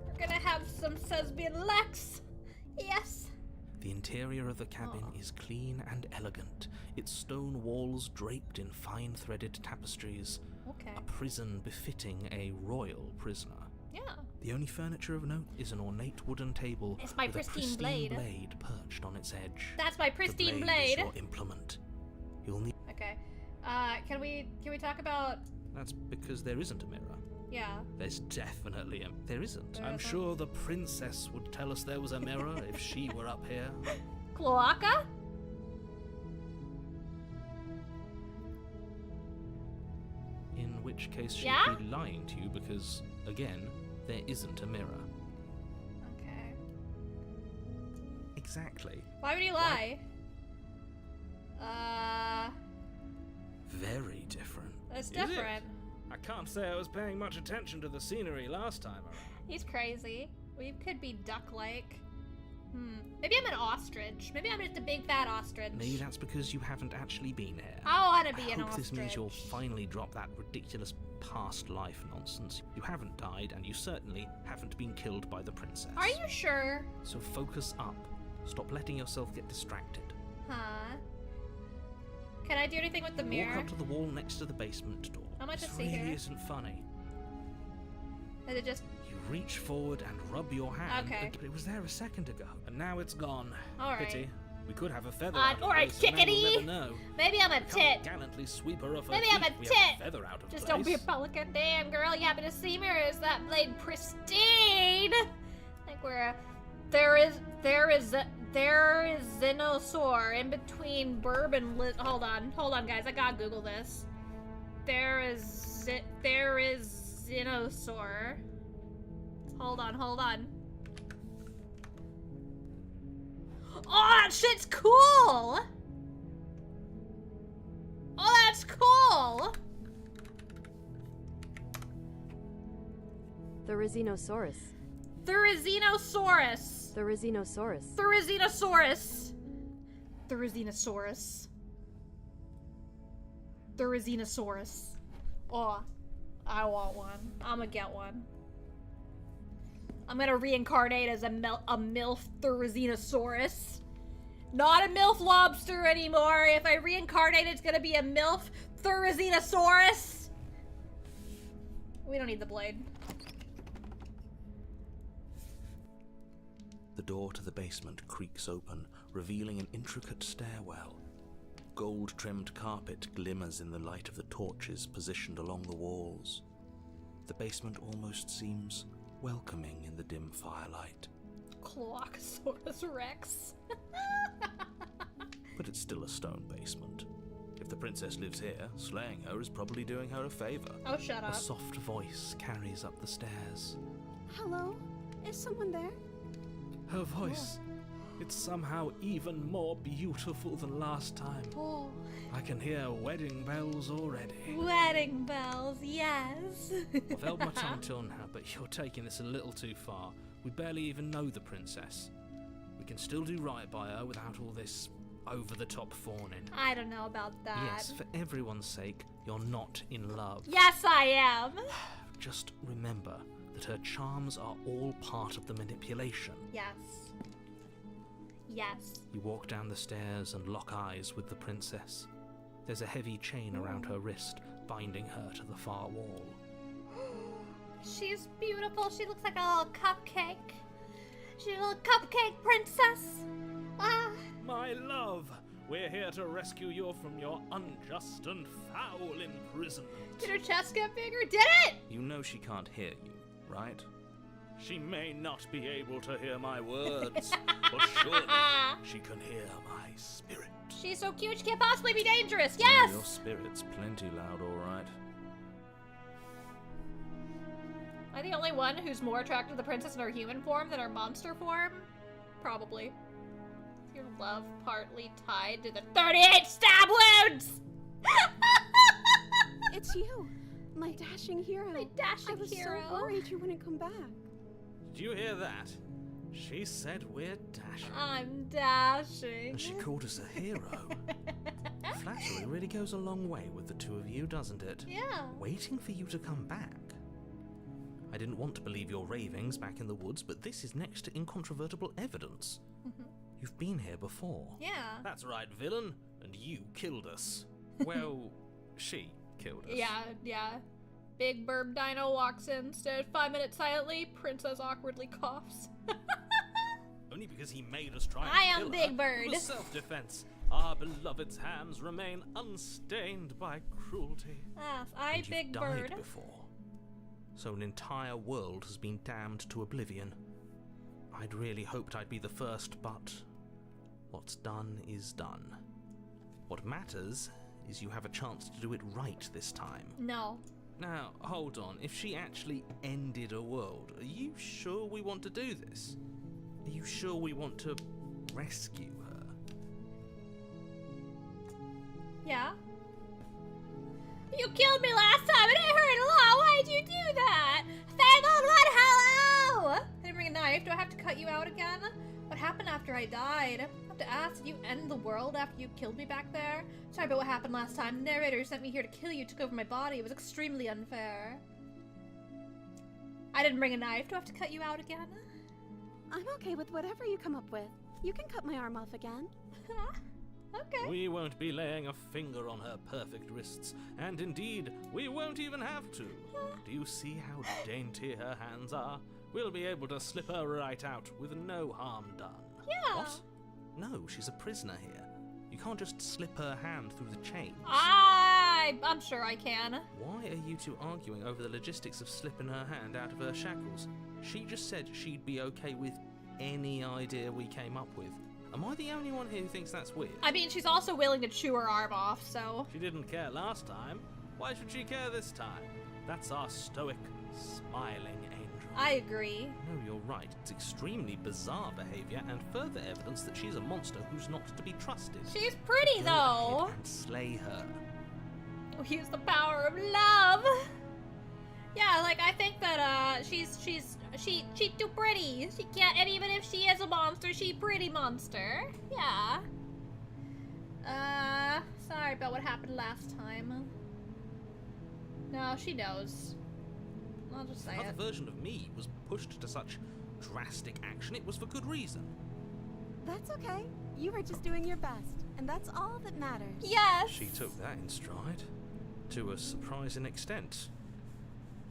Speaker 1: We're gonna have some Sesbian Lex. Yes.
Speaker 2: The interior of the cabin is clean and elegant, its stone walls draped in fine threaded tapestries.
Speaker 1: Okay.
Speaker 2: A prison befitting a royal prisoner.
Speaker 1: Yeah.
Speaker 2: The only furniture of note is an ornate wooden table
Speaker 1: It's my
Speaker 2: with
Speaker 1: pristine
Speaker 2: a
Speaker 1: blade.
Speaker 2: blade perched on its edge.
Speaker 1: That's my
Speaker 2: The
Speaker 1: pristine
Speaker 2: blade
Speaker 1: blade.
Speaker 2: is your implement. You'll need.
Speaker 1: Okay. Can we talk about?
Speaker 2: That's because there isn't a mirror.
Speaker 1: Yeah.
Speaker 2: There's definitely a. There isn't.
Speaker 1: There
Speaker 4: I'm
Speaker 1: isn't.
Speaker 4: sure the princess would tell us there was a mirror if she were up here.
Speaker 1: Cloaca?
Speaker 2: In which case she'd
Speaker 1: Yeah?
Speaker 2: be lying to you because, again, there isn't a mirror.
Speaker 1: Okay.
Speaker 2: Exactly.
Speaker 1: Why would he lie?
Speaker 2: Very different.
Speaker 1: That's
Speaker 4: Is it?
Speaker 1: different.
Speaker 4: I can't say I was paying much attention to the scenery last time around.
Speaker 1: He's crazy. We could be duck-like. Maybe I'm an ostrich. Maybe I'm just a big fat ostrich.
Speaker 2: Maybe that's because you haven't actually been here.
Speaker 1: I want to be
Speaker 2: I
Speaker 1: an
Speaker 2: hope
Speaker 1: ostrich.
Speaker 2: this means you'll finally drop that ridiculous past life nonsense. You haven't died, and you certainly haven't been killed by the princess.
Speaker 1: Are you sure?
Speaker 2: So focus up. Stop letting yourself get distracted.
Speaker 1: Huh? Can I do anything with the
Speaker 2: Walk
Speaker 1: mirror?
Speaker 2: up to the wall next to the basement door.
Speaker 1: How much
Speaker 2: this
Speaker 1: is he
Speaker 2: really
Speaker 1: here?
Speaker 2: isn't funny.
Speaker 1: Is it just?
Speaker 2: You reach forward and rub your hand.
Speaker 1: Okay.
Speaker 2: But it was there a second ago.
Speaker 4: And now it's gone.
Speaker 1: All right.
Speaker 4: Pity. We could have a feather
Speaker 1: All
Speaker 4: out of
Speaker 1: right,
Speaker 4: place, and then we'll
Speaker 1: chickadee.
Speaker 4: never know.
Speaker 1: Maybe I'm a
Speaker 4: We can't
Speaker 1: tit.
Speaker 4: gallantly sweep her off her
Speaker 1: Maybe
Speaker 4: feet
Speaker 1: I'm a
Speaker 4: if we have
Speaker 1: tit.
Speaker 4: feather out of
Speaker 1: Just
Speaker 4: place.
Speaker 1: don't be a pelican. Damn, girl, you happen to see me, or is that blade pristine? I think there is Xenosaur in between Burb and hold on, guys, I gotta Google this. There is Xenosaur. Hold on. Oh, that shit's cool! Oh, that's cool!
Speaker 10: Therizinosaurus.
Speaker 1: Therizinosaurus.
Speaker 10: Therizinosaurus.
Speaker 1: Therizinosaurus. Therizinosaurus. Therizinosaurus. Oh, I want one. I'm gonna get one. I'm gonna reincarnate as a MILF Therizinosaurus. Not a MILF lobster anymore. If I reincarnate, it's gonna be a MILF Therizinosaurus. We don't need the blade.
Speaker 2: The door to the basement creaks open, revealing an intricate stairwell. Gold-trimmed carpet glimmers in the light of the torches positioned along the walls. The basement almost seems welcoming in the dim firelight.
Speaker 1: Cloacosaurus Rex.
Speaker 2: But it's still a stone basement. If If the princess lives here, slaying her is probably doing her a favor.
Speaker 1: Oh, shut
Speaker 2: A
Speaker 1: up.
Speaker 2: soft voice carries up the stairs.
Speaker 5: Hello? Is someone there?
Speaker 4: Her voice. It's somehow even more beautiful than last time.
Speaker 1: Oh.
Speaker 4: I can hear wedding bells already.
Speaker 1: Wedding bells, yes.
Speaker 4: I've held my tongue till now, but you're taking this a little too far. We barely even know the princess. We can still do right by her without all this over-the-top fawning.
Speaker 1: I don't know about that.
Speaker 2: Yes, for everyone's sake, you're not in love.
Speaker 1: Yes, I am.
Speaker 2: Just remember that her charms are all part of the manipulation.
Speaker 1: Yes. Yes.
Speaker 2: You walk down the stairs and lock eyes with the princess. There's a heavy chain around her wrist, binding her to the far wall.
Speaker 1: She's beautiful. She looks like a little cupcake. She's a little cupcake princess. Ah.
Speaker 4: My love, we're here to rescue you from your unjust and foul imprisonment.
Speaker 1: Did her chest get bigger? Did it?
Speaker 2: You know she can't hear you, right?
Speaker 4: She may not be able to hear my words, but surely she can hear my spirit.
Speaker 1: She's so cute, she can't possibly be dangerous.
Speaker 2: Oh,
Speaker 1: Yes!
Speaker 2: your spirit's plenty loud, all right.
Speaker 1: Am I the only one who's more attracted to the princess in her human form than her monster form? Probably. Is your love partly tied to the 38 stab wounds?
Speaker 5: It's you, my dashing hero.
Speaker 1: My dashing
Speaker 5: I was
Speaker 1: hero.
Speaker 5: so worried you wouldn't come back.
Speaker 4: Did you hear that? She said we're dashing.
Speaker 1: I'm dashing.
Speaker 2: And she called us a hero. Flattery really goes a long way with the two of you, doesn't it?
Speaker 1: Yeah.
Speaker 2: Waiting for you to come back. I didn't want to believe your ravings back in the woods, but this is next to incontrovertible evidence. You've been here before.
Speaker 1: Yeah.
Speaker 4: That's right, villain. And you killed us. Well, she killed us.
Speaker 1: Yeah. Big Burb Dino walks in, stares 5 minutes silently, princess awkwardly coughs.
Speaker 4: Only because he made us try and
Speaker 1: I am
Speaker 4: kill
Speaker 1: Big
Speaker 4: her.
Speaker 1: Bird.
Speaker 4: It was self-defense. Our beloved's hands remain unstained by cruelty.
Speaker 1: Yes, I
Speaker 2: And
Speaker 1: Big
Speaker 2: you've
Speaker 1: Bird.
Speaker 2: died before. So an entire world has been damned to oblivion. I'd really hoped I'd be the first, but what's done is done. What matters is you have a chance to do it right this time.
Speaker 1: No.
Speaker 4: Now, hold on. If she actually ended a world, are you sure we want to do this? Are you sure we want to rescue her?
Speaker 1: Yeah. You killed me last time and it hurt a lot. Why'd you do that? Fabled one, hello! I didn't bring a knife. Do I have to cut you out again? What happened after I died? I have to ask, did you end the world after you killed me back there? Sorry about what happened last time. The narrator sent me here to kill you, took over my body. It was extremely unfair. I didn't bring a knife. Do I have to cut you out again?
Speaker 5: I'm okay with whatever you come up with. You can cut my arm off again.
Speaker 1: Okay.
Speaker 4: We won't be laying a finger on her perfect wrists, and indeed, we won't even have to. Do you see how dainty her hands are? We'll be able to slip her right out with no harm done.
Speaker 1: Yeah.
Speaker 2: What? No, she's a prisoner here. You can't just slip her hand through the chains.
Speaker 1: I'm sure I can.
Speaker 2: Why are you two arguing over the logistics of slipping her hand out of her shackles? She just said she'd be okay with any idea we came up with. Am I the only one here who thinks that's weird?
Speaker 1: I mean, she's also willing to chew her arm off, so...
Speaker 4: She didn't care last time. Why should she care this time? That's our stoic, smiling angel.
Speaker 1: I agree.
Speaker 2: No, you're right. It's extremely bizarre behavior and further evidence that she's a monster who's not to be trusted.
Speaker 1: She's pretty,
Speaker 2: Go
Speaker 1: though.
Speaker 2: ahead and slay her.
Speaker 1: We'll use the power of love. Yeah, like, I think that, she's too pretty. She can't, and even if she is a monster, she's pretty monster. Yeah. Sorry about what happened last time. No, she knows. I'll just say
Speaker 2: Another
Speaker 1: it.
Speaker 2: version of me was pushed to such drastic action. It was for good reason.
Speaker 5: That's okay. You were just doing your best, and that's all that matters.
Speaker 1: Yes!
Speaker 2: She took that in stride. To a surprising extent.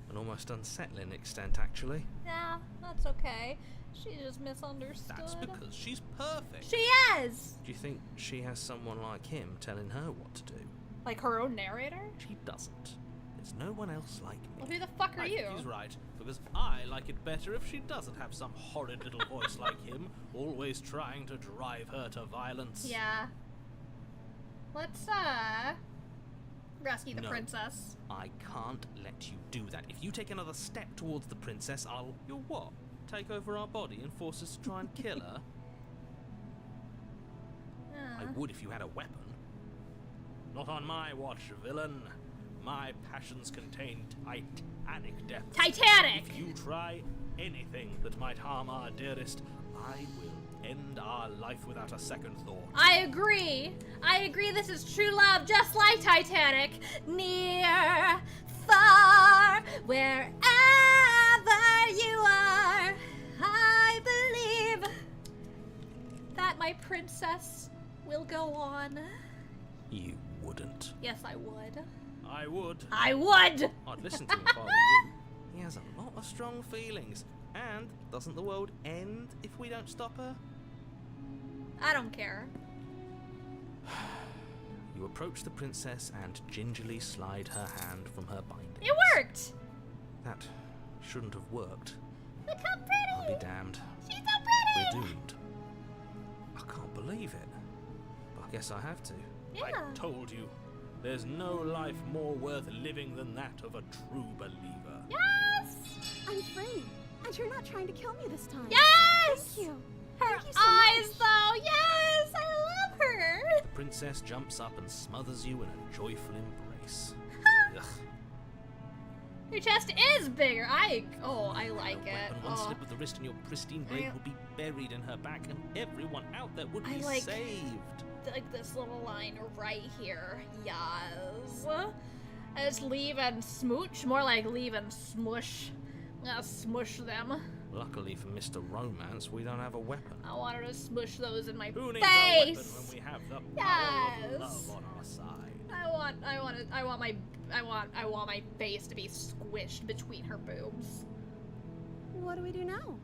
Speaker 2: An almost unsettling extent, actually.
Speaker 1: Yeah, that's okay. She just misunderstood.
Speaker 2: That's because she's perfect.
Speaker 1: She is!
Speaker 2: Do you think she has someone like him telling her what to do?
Speaker 1: Like her own narrator?
Speaker 2: She doesn't. There's no one else like me.
Speaker 1: Well, who the fuck are
Speaker 4: I
Speaker 1: you?
Speaker 4: think he's right, because I like it better if she doesn't have some horrid little voice like him, always trying to drive her to violence.
Speaker 1: Yeah. Let's, rescue the
Speaker 2: No.
Speaker 1: princess.
Speaker 2: I can't let you do that. If you take another step towards the princess, You'll what? Take over our body and force us to try and kill her? I would if you had a weapon.
Speaker 4: Not on my watch, villain. My passions contain titanic depths.
Speaker 1: Titanic!
Speaker 4: If you try anything that might harm our dearest, I will end our life without a second thought.
Speaker 1: I agree. I agree this is true love, just like Titanic. Near, far, wherever you are, I believe that my princess will go on.
Speaker 2: You wouldn't.
Speaker 1: Yes, I would.
Speaker 4: I would.
Speaker 1: I would!
Speaker 2: I'd listen to him if I were you. He has a lot of strong feelings. And doesn't the world end if we don't stop her?
Speaker 1: I don't care.
Speaker 2: You approach the princess and gingerly slide her hand from her bindings.
Speaker 1: It worked!
Speaker 2: That shouldn't have worked.
Speaker 1: Look how
Speaker 2: I'll
Speaker 1: pretty!
Speaker 2: be damned.
Speaker 1: She's so pretty!
Speaker 2: We're doomed. I can't believe it. But I guess I have to.
Speaker 1: Yeah.
Speaker 4: I told you. There's no life more worth living than that of a true believer.
Speaker 1: Yes!
Speaker 5: I'm free, and you're not trying to kill me this time.
Speaker 1: Yes!
Speaker 5: Thank you.
Speaker 1: Her
Speaker 5: Thank you so
Speaker 1: eyes,
Speaker 5: much.
Speaker 1: though. Yes! I love her.
Speaker 2: The princess jumps up and smothers you in a joyful embrace. Ugh.
Speaker 1: Your chest is bigger. I like
Speaker 2: No
Speaker 1: it.
Speaker 2: weapon, one
Speaker 1: Oh.
Speaker 2: slip of the wrist and your pristine blade would be buried in her back, and everyone out there would
Speaker 1: I
Speaker 2: be
Speaker 1: like-
Speaker 2: saved.
Speaker 1: Like this little line right here. Yes. It's leave and smooch. More like leave and smush. I'm gonna smush them.
Speaker 2: Luckily for Mr. Romance, we don't have a weapon.
Speaker 1: I wanted to smush those in my
Speaker 4: Who needs a weapon
Speaker 1: face.
Speaker 4: when we have the power
Speaker 1: Yes.
Speaker 4: of love on our side?
Speaker 1: I want my face to be squished between her boobs.
Speaker 5: What do we do now?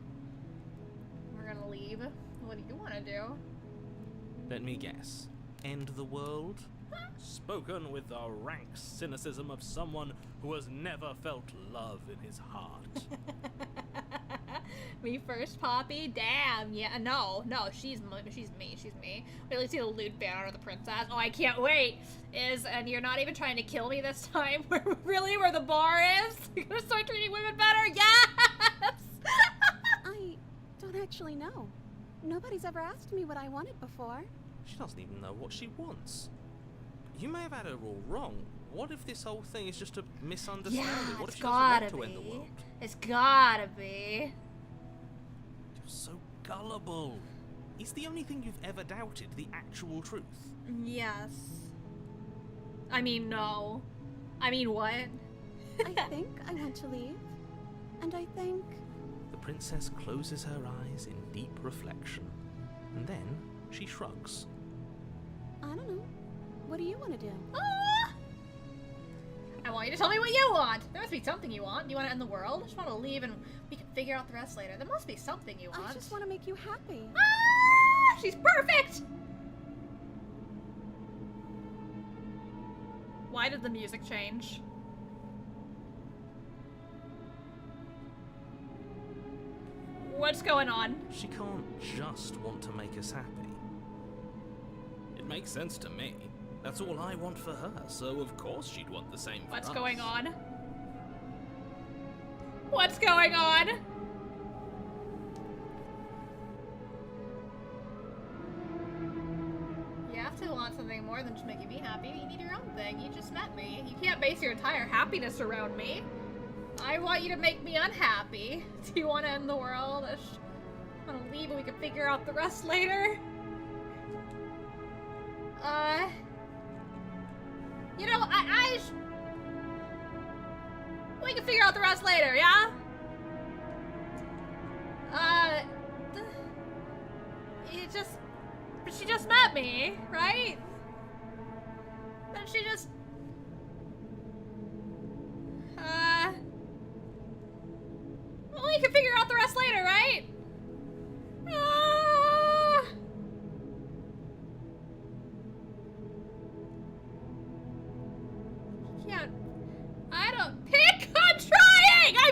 Speaker 1: We're gonna leave. What do you want to do?
Speaker 2: Let me guess. End the world?
Speaker 4: Spoken with the rank cynicism of someone who has never felt love in his heart.
Speaker 1: Me first, Poppy? Damn, yeah, no, she's me. Wait till you see the lewd banner of the princess. Oh, I can't wait. And you're not even trying to kill me this time? Where the bar is? You're gonna start treating women better? Yes!
Speaker 5: I don't actually know. Nobody's ever asked me what I wanted before.
Speaker 2: She doesn't even know what she wants. You may have had her all wrong. What if this whole thing is just a misunderstanding?
Speaker 1: Yeah,
Speaker 2: What
Speaker 1: it's
Speaker 2: if she doesn't want
Speaker 1: gotta
Speaker 2: to end the
Speaker 1: be.
Speaker 2: world?
Speaker 1: It's gotta be.
Speaker 2: You're so gullible. Is the only thing you've ever doubted the actual truth?
Speaker 1: Yes. I mean, no. I mean, what?
Speaker 5: I think I want to leave. And I think...
Speaker 2: The princess closes her eyes in deep reflection. And then she shrugs.
Speaker 5: I don't know. What do you want to do?
Speaker 1: Ah! I want you to tell me what you want. There must be something you want. You want to end the world? I just want to leave and we can figure out the rest later. There must be something you want.
Speaker 5: I just want to make you happy.
Speaker 1: Ah! She's perfect! Why did the music change? What's going on?
Speaker 2: She can't just want to make us happy.
Speaker 4: It makes sense to me. That's all I want for her, so of course she'd want the same for
Speaker 1: What's
Speaker 4: us.
Speaker 1: going on? What's going on? You have to want something more than just making me happy. You need your own thing. You just met me. You can't base your entire happiness around me. I want you to make me unhappy. Do you want to end the world? I just want to leave and we can figure out the rest later. You know, we can figure out the rest later, yeah? But she just met me, right? Then she just, well, we can figure out the rest later, right? Can't. I don't pick. I'm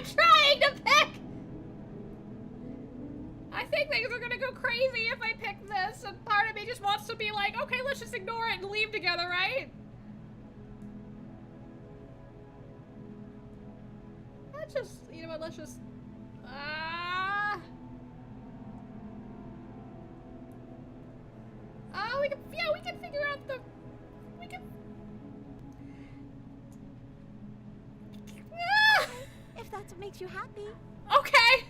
Speaker 1: trying to pick. I think things are gonna go crazy if I pick this, and part of me just wants to be like, okay, let's just ignore it and leave together, right? Let's just, you know what, let's just... Oh, we can figure out the... We can...
Speaker 7: If that's what makes you happy.
Speaker 1: Okay!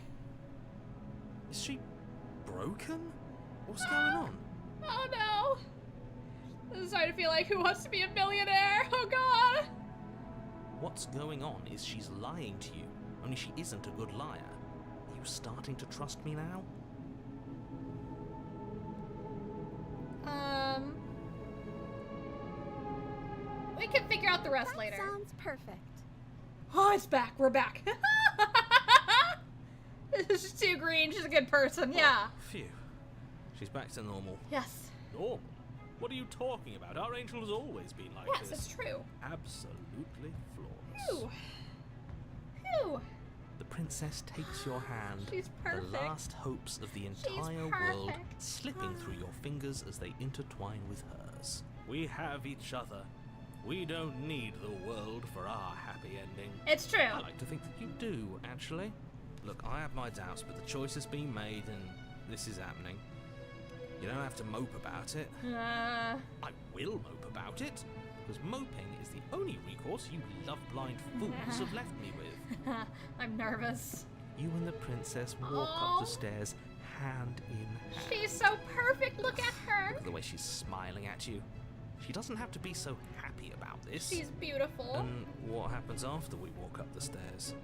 Speaker 2: Is she broken? What's going on?
Speaker 1: Oh no! This is starting to feel like Who Wants to Be a Millionaire? Oh god!
Speaker 2: What's going on is she's lying to you, only she isn't a good liar. Are you starting to trust me now?
Speaker 1: We can figure out the rest later.
Speaker 7: Sounds perfect.
Speaker 1: Oh, it's back. We're back. This is too green. She's a good person. Yeah.
Speaker 2: Phew. She's back to normal.
Speaker 1: Yes.
Speaker 4: Normal? What are you talking about? Our angel has always been like
Speaker 1: Yes,
Speaker 4: this.
Speaker 1: it's true.
Speaker 4: Absolutely flawless.
Speaker 1: Phew. Phew.
Speaker 2: The princess takes your hand,
Speaker 1: She's perfect.
Speaker 2: the last hopes of the entire world
Speaker 1: perfect.
Speaker 2: slipping through your fingers as they intertwine with hers.
Speaker 4: We have each other. We don't need the world for our happy ending.
Speaker 1: It's true.
Speaker 2: I like to think that you do, actually. Look, I have my doubts, but the choice has been made and this is happening. You don't have to mope about it. I will mope about it, because moping is the only recourse you love-blind fools have left me with.
Speaker 1: I'm nervous.
Speaker 2: You and the princess walk up the stairs, hand in hand.
Speaker 1: She's so perfect. Look at her.
Speaker 2: Look at the way she's smiling at you. She doesn't have to be so happy about this.
Speaker 1: She's beautiful.
Speaker 2: And what happens after we walk up the stairs?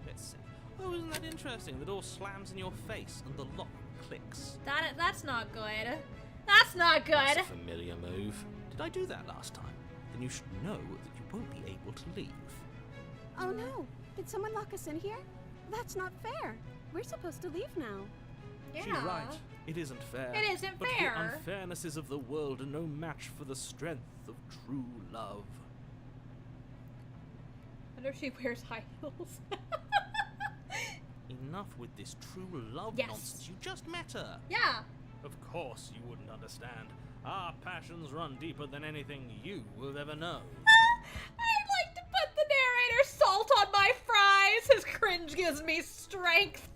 Speaker 2: Let's see. Oh, isn't that interesting? The door slams in your face and the lock clicks.
Speaker 1: That's not good. That's not good.
Speaker 2: That's a familiar move. Did I do that last time? Then you should know that you won't be able to leave.
Speaker 5: Oh no! Did someone lock us in here? That's not fair. We're supposed to leave now.
Speaker 1: Yeah.
Speaker 4: She's right. It isn't fair.
Speaker 1: It isn't
Speaker 4: but
Speaker 1: fair.
Speaker 4: the unfairnesses of the world are no match for the strength of true love.
Speaker 1: I wonder if she wears high heels.
Speaker 2: Enough with this true love
Speaker 1: Yes.
Speaker 2: nonsense. You just met her.
Speaker 1: Yeah.
Speaker 4: Of course you wouldn't understand. Our passions run deeper than anything you will ever know.
Speaker 1: I'd like to put the narrator salt on my fries. His cringe gives me strength.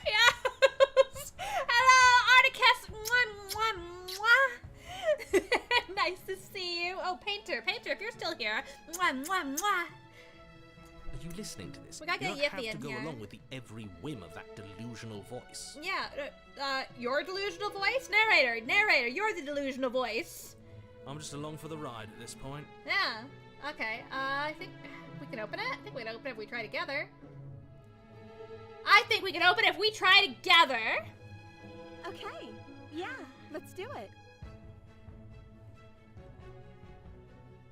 Speaker 1: Yes. Hello, Articus. Mwah, mwah, mwah. Nice to see you. Oh, Painter, if you're still here. Mwah, mwah, mwah.
Speaker 2: Are you listening to this?
Speaker 1: We gotta
Speaker 2: you
Speaker 1: get
Speaker 2: don't have
Speaker 1: Yiffy
Speaker 2: to
Speaker 1: in
Speaker 2: go
Speaker 1: here.
Speaker 2: along with the every whim of that delusional voice.
Speaker 1: Yeah, your delusional voice? Narrator, you're the delusional voice.
Speaker 2: I'm just along for the ride at this point.
Speaker 1: Yeah, okay, I think we can open it. I think we can open it if we try together.
Speaker 5: Okay. Yeah, let's do it.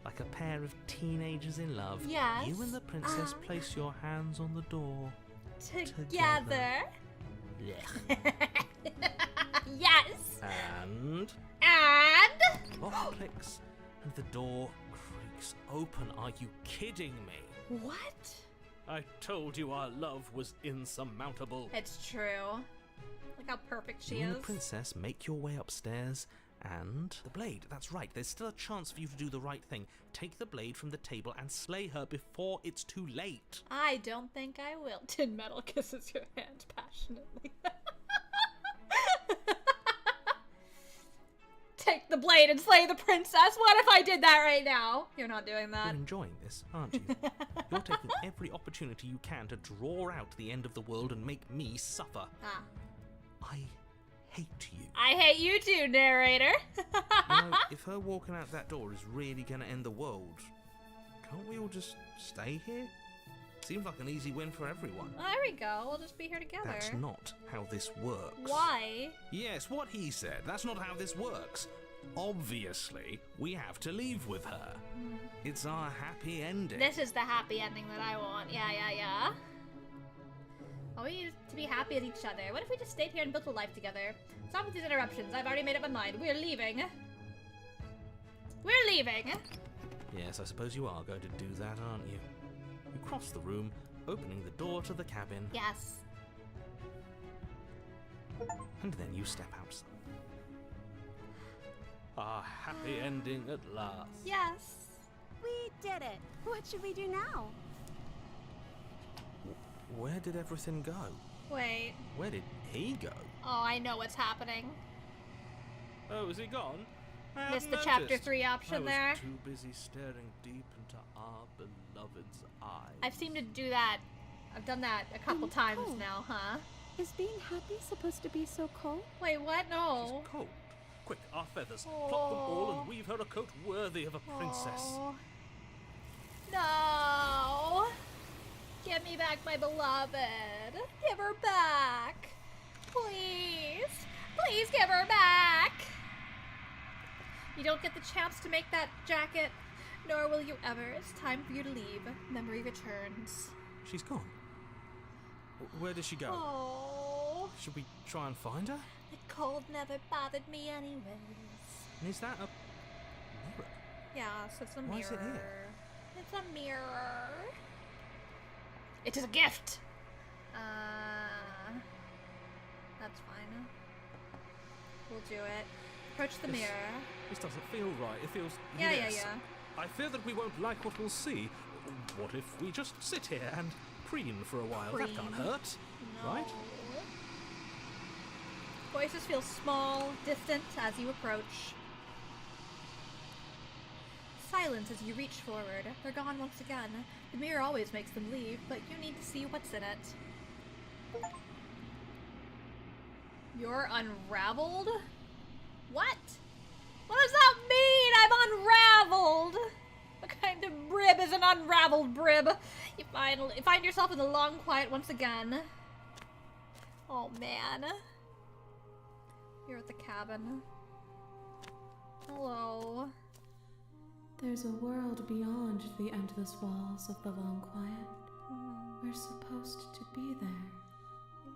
Speaker 2: Like a pair of teenagers in love,
Speaker 1: Yes.
Speaker 2: you and the princess place your hands on the door.
Speaker 1: Together.
Speaker 2: Blech.
Speaker 1: Yes.
Speaker 2: And
Speaker 1: And
Speaker 2: lock clicks and the door creaks open. Are you kidding me?
Speaker 1: what?
Speaker 4: I told you our love was insurmountable.
Speaker 1: It's true. Look how perfect she
Speaker 2: You and
Speaker 1: is.
Speaker 2: the princess make your way upstairs and the blade. That's right. There's still a chance for you to do the right thing. Take the blade from the table and slay her before it's too late.
Speaker 1: I don't think I will. Tin Metal kisses your hand passionately. Take the blade and slay the princess. What if I did that right now? You're not doing that.
Speaker 2: You're enjoying this, aren't you? You're taking every opportunity you can to draw out the end of the world and make me suffer.
Speaker 1: Ah.
Speaker 2: I hate you.
Speaker 1: I hate you too, narrator.
Speaker 2: You know, if her walking out that door is really going to end the world, can't we all just stay here? Seems like an easy win for everyone.
Speaker 1: Well, there we go. We'll just be here together.
Speaker 2: That's not how this works.
Speaker 1: Why?
Speaker 2: Yes, what he said. That's not how this works. Obviously, we have to leave with her. It's our happy ending.
Speaker 1: This is the happy ending that I want. Yeah. Oh, we need to be happy with each other. What if we just stayed here and built a life together? Stop with these interruptions. I've already made up my mind. We're leaving. We're leaving.
Speaker 2: Yes, I suppose you are going to do that, aren't you? You cross the room, opening the door to the cabin,
Speaker 1: Yes.
Speaker 2: and then you step outside.
Speaker 4: Our happy ending at last.
Speaker 1: Yes.
Speaker 5: We did it. What should we do now?
Speaker 2: Where did everything go?
Speaker 1: Wait.
Speaker 2: Where did he go?
Speaker 1: Oh, I know what's happening.
Speaker 4: Oh, is he gone? I hadn't
Speaker 1: Missed the chapter
Speaker 4: noticed.
Speaker 1: 3 option there.
Speaker 4: I was too busy staring deep into our beloved's eyes.
Speaker 1: I've seemed to do that. I've done that a couple times
Speaker 11: cold.
Speaker 1: now, huh?
Speaker 11: Is being happy supposed to be so cold?
Speaker 1: Wait, what? No.
Speaker 4: She's cold. Quick, our feathers. Plot them all and weave her a coat worthy of a princess.
Speaker 1: Oh. No. Give me back my beloved. Give her back. Please. Please give her back. You don't get the chance to make that jacket, nor will you ever. It's time for you to leave. Memory returns.
Speaker 2: She's gone. Where did she go?
Speaker 1: Oh.
Speaker 2: Should we try and find her?
Speaker 1: The cold never bothered me anyways.
Speaker 2: And is that a mirror?
Speaker 1: Yeah, so it's a mirror.
Speaker 2: Why is it here?
Speaker 1: It's a mirror. It is a gift. That's fine. We'll do it. Approach the mirror.
Speaker 4: This doesn't feel right. It feels...
Speaker 1: Yeah,
Speaker 4: yes.
Speaker 1: yeah.
Speaker 4: I fear that we won't like what we'll see. What if we just sit here and preen for a while? That can't hurt,
Speaker 1: No.
Speaker 4: right?
Speaker 1: Voices feel small, distant as you approach. Silence as you reach forward. They're gone once again. The mirror always makes them leave, but you need to see what's in it. You're unraveled? What? What does that mean? I'm unraveled! What kind of brib is an unraveled brib? You find yourself in the long quiet once again. Oh man. You're at the cabin. Hello.
Speaker 3: There's a world beyond the endless walls of the long quiet. We're supposed to be there.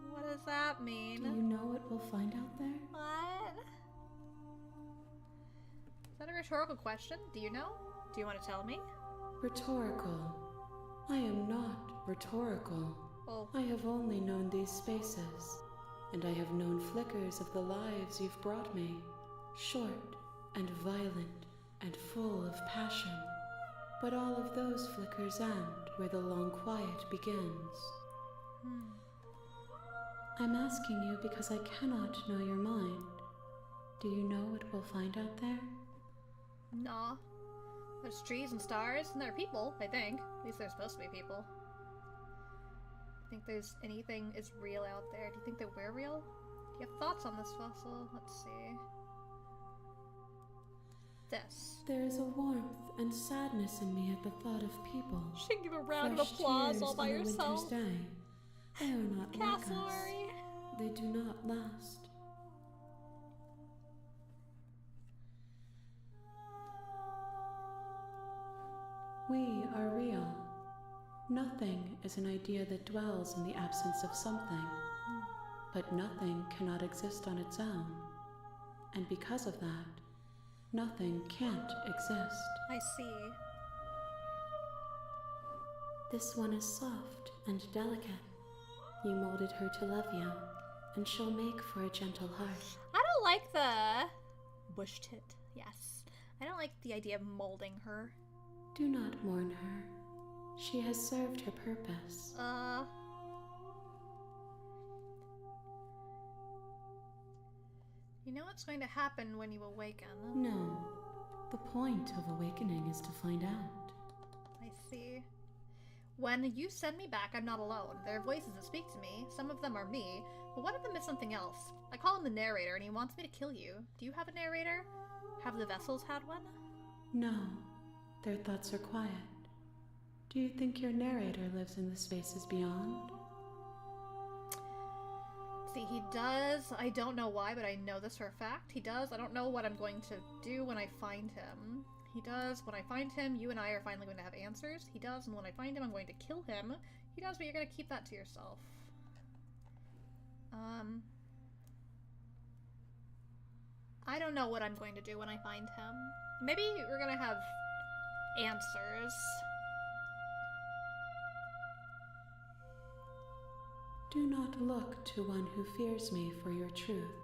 Speaker 1: What does that mean?
Speaker 3: Do you know what we'll find out there?
Speaker 1: What? Is that a rhetorical question? Do you know? Do you want to tell me?
Speaker 3: Rhetorical. I am not rhetorical.
Speaker 1: Oh.
Speaker 3: I have only known these spaces, and I have known flickers of the lives you've brought me. Short and violent and full of passion. But all of those flickers end where the long quiet begins. I'm asking you because I cannot know your mind. Do you know what we'll find out there?
Speaker 1: Nah. There's trees and stars, and there are people, I think. At least there's supposed to be people. Think there's anything is real out there? Do you think that we're real? Do you have thoughts on this fossil? Let's see. This.
Speaker 3: There is a warmth and sadness in me at the thought of people.
Speaker 1: She can give a round
Speaker 3: Fresh
Speaker 1: of applause
Speaker 3: tears
Speaker 1: all by
Speaker 3: on a
Speaker 1: yourself.
Speaker 3: winter's day. They are not like us.
Speaker 1: Castlery.
Speaker 3: They do not last. We are real. Nothing is an idea that dwells in the absence of something. But nothing cannot exist on its own. And because of that, nothing can't exist.
Speaker 1: I see.
Speaker 3: This one is soft and delicate. You molded her to love you, and she'll make for a gentle heart.
Speaker 1: I don't like the bush tit. Yes. I don't like the idea of molding her.
Speaker 3: Do not mourn her. She has served her purpose.
Speaker 1: You know what's going to happen when you awaken?
Speaker 3: No. The point of awakening is to find out.
Speaker 1: I see. When you send me back, I'm not alone. There are voices that speak to me. Some of them are me, but one of them is something else. I call him the narrator, and he wants me to kill you. Do you have a narrator? Have the vessels had one?
Speaker 3: No. Their thoughts are quiet. Do you think your narrator lives in the spaces beyond?
Speaker 1: See, he does. I don't know why, but I know this for a fact. He does. I don't know what I'm going to do when I find him. He does. When I find him, you and I are finally going to have answers. He does. And when I find him, I'm going to kill him. He does, but you're going to keep that to yourself. I don't know what I'm going to do when I find him. Maybe we're going to have answers.
Speaker 3: Do not look to one who fears me for your truth.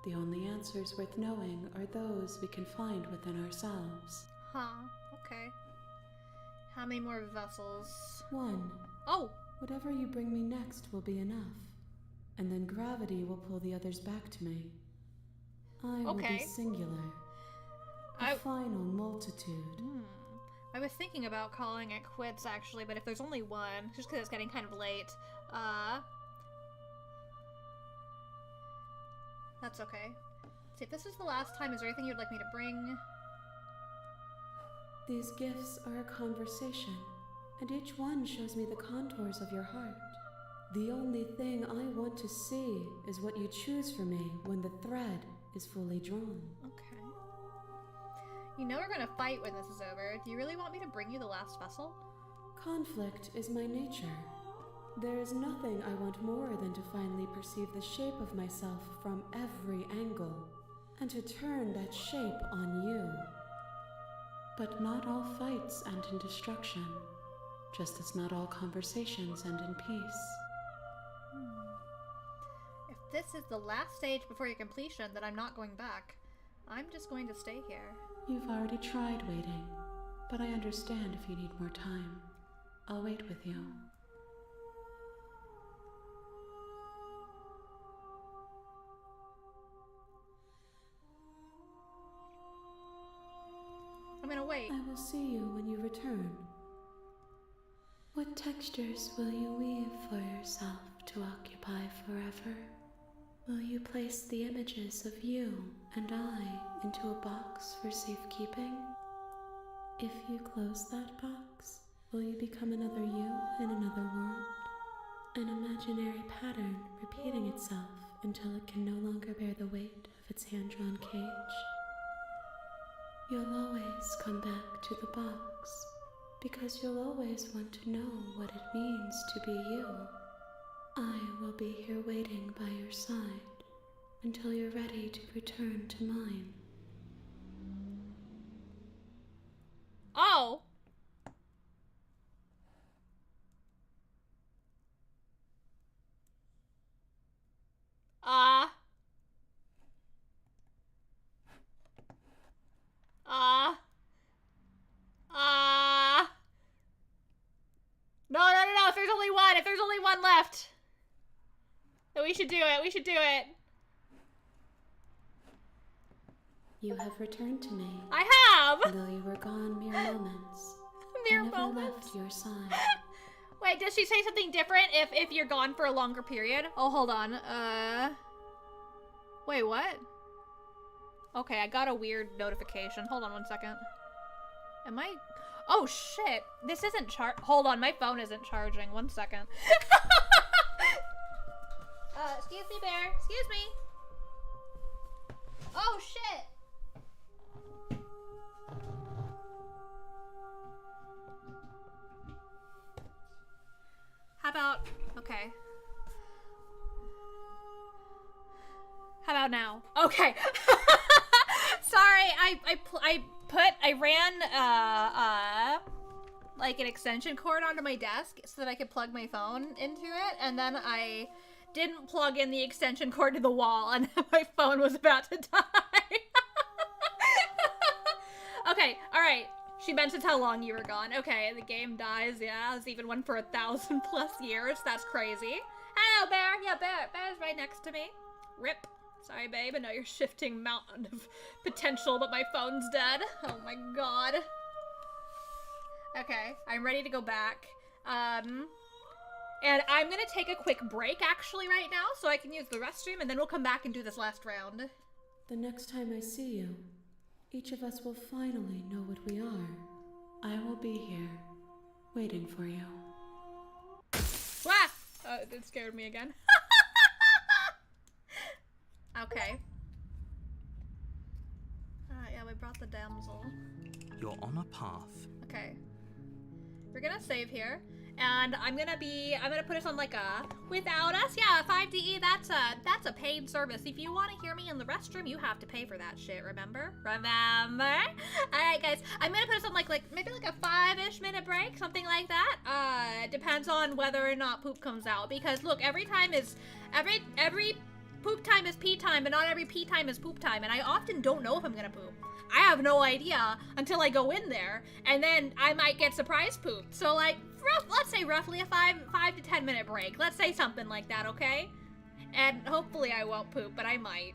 Speaker 3: The only answers worth knowing are those we can find within ourselves.
Speaker 1: Huh, okay. How many more vessels?
Speaker 3: One.
Speaker 1: Oh,
Speaker 3: Whatever you bring me next will be enough, and then gravity will pull the others back to me. I will be singular, a final multitude.
Speaker 1: I was thinking about calling it quits, actually, but if there's only one, just because it's getting kind of late, that's okay. See, if this is the last time, is there anything you'd like me to bring?
Speaker 3: These gifts are a conversation, and each one shows me the contours of your heart. The only thing I want to see is what you choose for me when the thread is fully drawn.
Speaker 1: Okay. You know we're gonna fight when this is over. Do you really want me to bring you the last vessel?
Speaker 3: Conflict is my nature. There is nothing I want more than to finally perceive the shape of myself from every angle, and to turn that shape on you. But not all fights end in destruction, just as not all conversations end in peace.
Speaker 1: If this is the last stage before your completion, then I'm not going back. I'm just going to stay here.
Speaker 3: You've already tried waiting, but I understand if you need more time. I'll wait with you.
Speaker 1: I'm gonna wait.
Speaker 3: I will see you when you return. What textures will you weave for yourself to occupy forever? Will you place the images of you and I into a box for safekeeping? If you close that box, will you become another you in another world? An imaginary pattern repeating itself until it can no longer bear the weight of its hand-drawn cage? You'll always come back to the box, because you'll always want to know what it means to be you. I will be here waiting by your side until you're ready to return to mine.
Speaker 1: Oh! No, if there's only one left. Then we should do it,
Speaker 3: You have returned to me.
Speaker 1: I have!
Speaker 3: Though you were gone mere moments.
Speaker 1: Mere
Speaker 3: I never
Speaker 1: moments?
Speaker 3: left your side.
Speaker 1: Wait, does she say something different if you're gone for a longer period? Oh, hold on. Wait, what? Okay, I got a weird notification. Hold on one second. Am I... Oh, shit. This isn't Hold on, my phone isn't charging. 1 second. Excuse me, Bear. Excuse me. Oh, shit. How about... Okay. How about now? Okay. Sorry, I ran like an extension cord onto my desk so that I could plug my phone into it, and then I didn't plug in the extension cord to the wall, and my phone was about to die. Okay, alright. She mentions how long you were gone. Okay, the game dies, yeah. There's even one for 1,000+ years. That's crazy. Hello, Bear. Yeah, Bear's right next to me. Rip. Sorry, babe. I know you're shifting mountain of potential, but my phone's dead. Oh my god. Okay, I'm ready to go back. And I'm gonna take a quick break, actually, right now, so I can use the restroom, and then we'll come back and do this last round.
Speaker 3: The next time I see you, each of us will finally know what we are. I will be here, waiting for you.
Speaker 1: Wah! Oh, it scared me again. Okay. Yeah, we brought the damsel.
Speaker 2: You're on a path.
Speaker 1: Okay. We're gonna save here. And I'm gonna put us on like a without us. Yeah, 5DE, that's a paid service. If you want to hear me in the restroom, you have to pay for that shit, remember? Alright guys, I'm gonna put us on like maybe like a 5-ish minute break, something like that. Depends on whether or not poop comes out. Because look, every poop time is pee time, but not every pee time is poop time, and I often don't know if I'm gonna poop. I have no idea until I go in there, and then I might get surprise pooped. So like, let's say roughly a 5 to 10 minute break. Let's say something like that, okay? And hopefully I won't poop, but I might.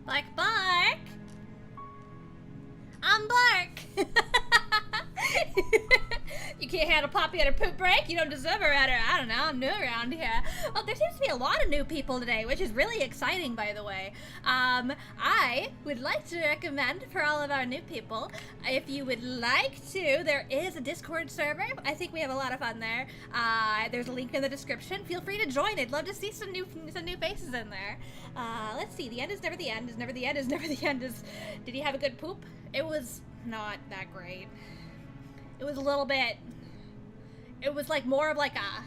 Speaker 1: Bark, bark. I'm Bark. You can't handle Poppy at her poop break? You don't deserve her at her, I don't know, I'm new around here. Well, there seems to be a lot of new people today, which is really exciting, by the way. I would like to recommend for all of our new people, if you would like to, there is a Discord server. I think we have a lot of fun there. There's a link in the description. Feel free to join. I'd love to see some new faces in there. Let's see, the end is never the end, is never the end, is never the end. Did he have a good poop? It was not that great. It was a little bit, it was like more of like a,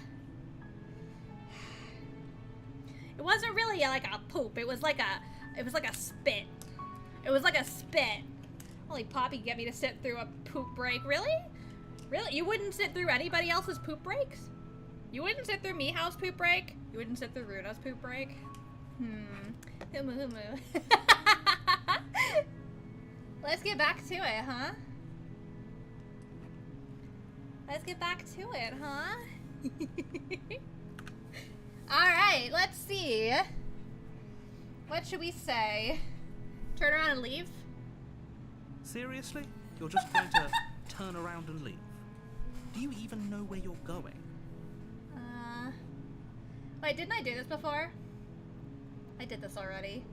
Speaker 1: it wasn't really like a poop, it was like a spit. It was like a spit. Only Poppy get me to sit through a poop break. Really? Really? You wouldn't sit through anybody else's poop breaks? You wouldn't sit through Mihaw's poop break? You wouldn't sit through Runa's poop break? Humu humu. Let's get back to it, huh? Let's get back to it, huh? Alright, let's see. What should we say? Turn around and leave?
Speaker 2: Seriously? You're just going to turn around and leave? Do you even know where you're going?
Speaker 1: Wait, didn't I do this before? I did this already.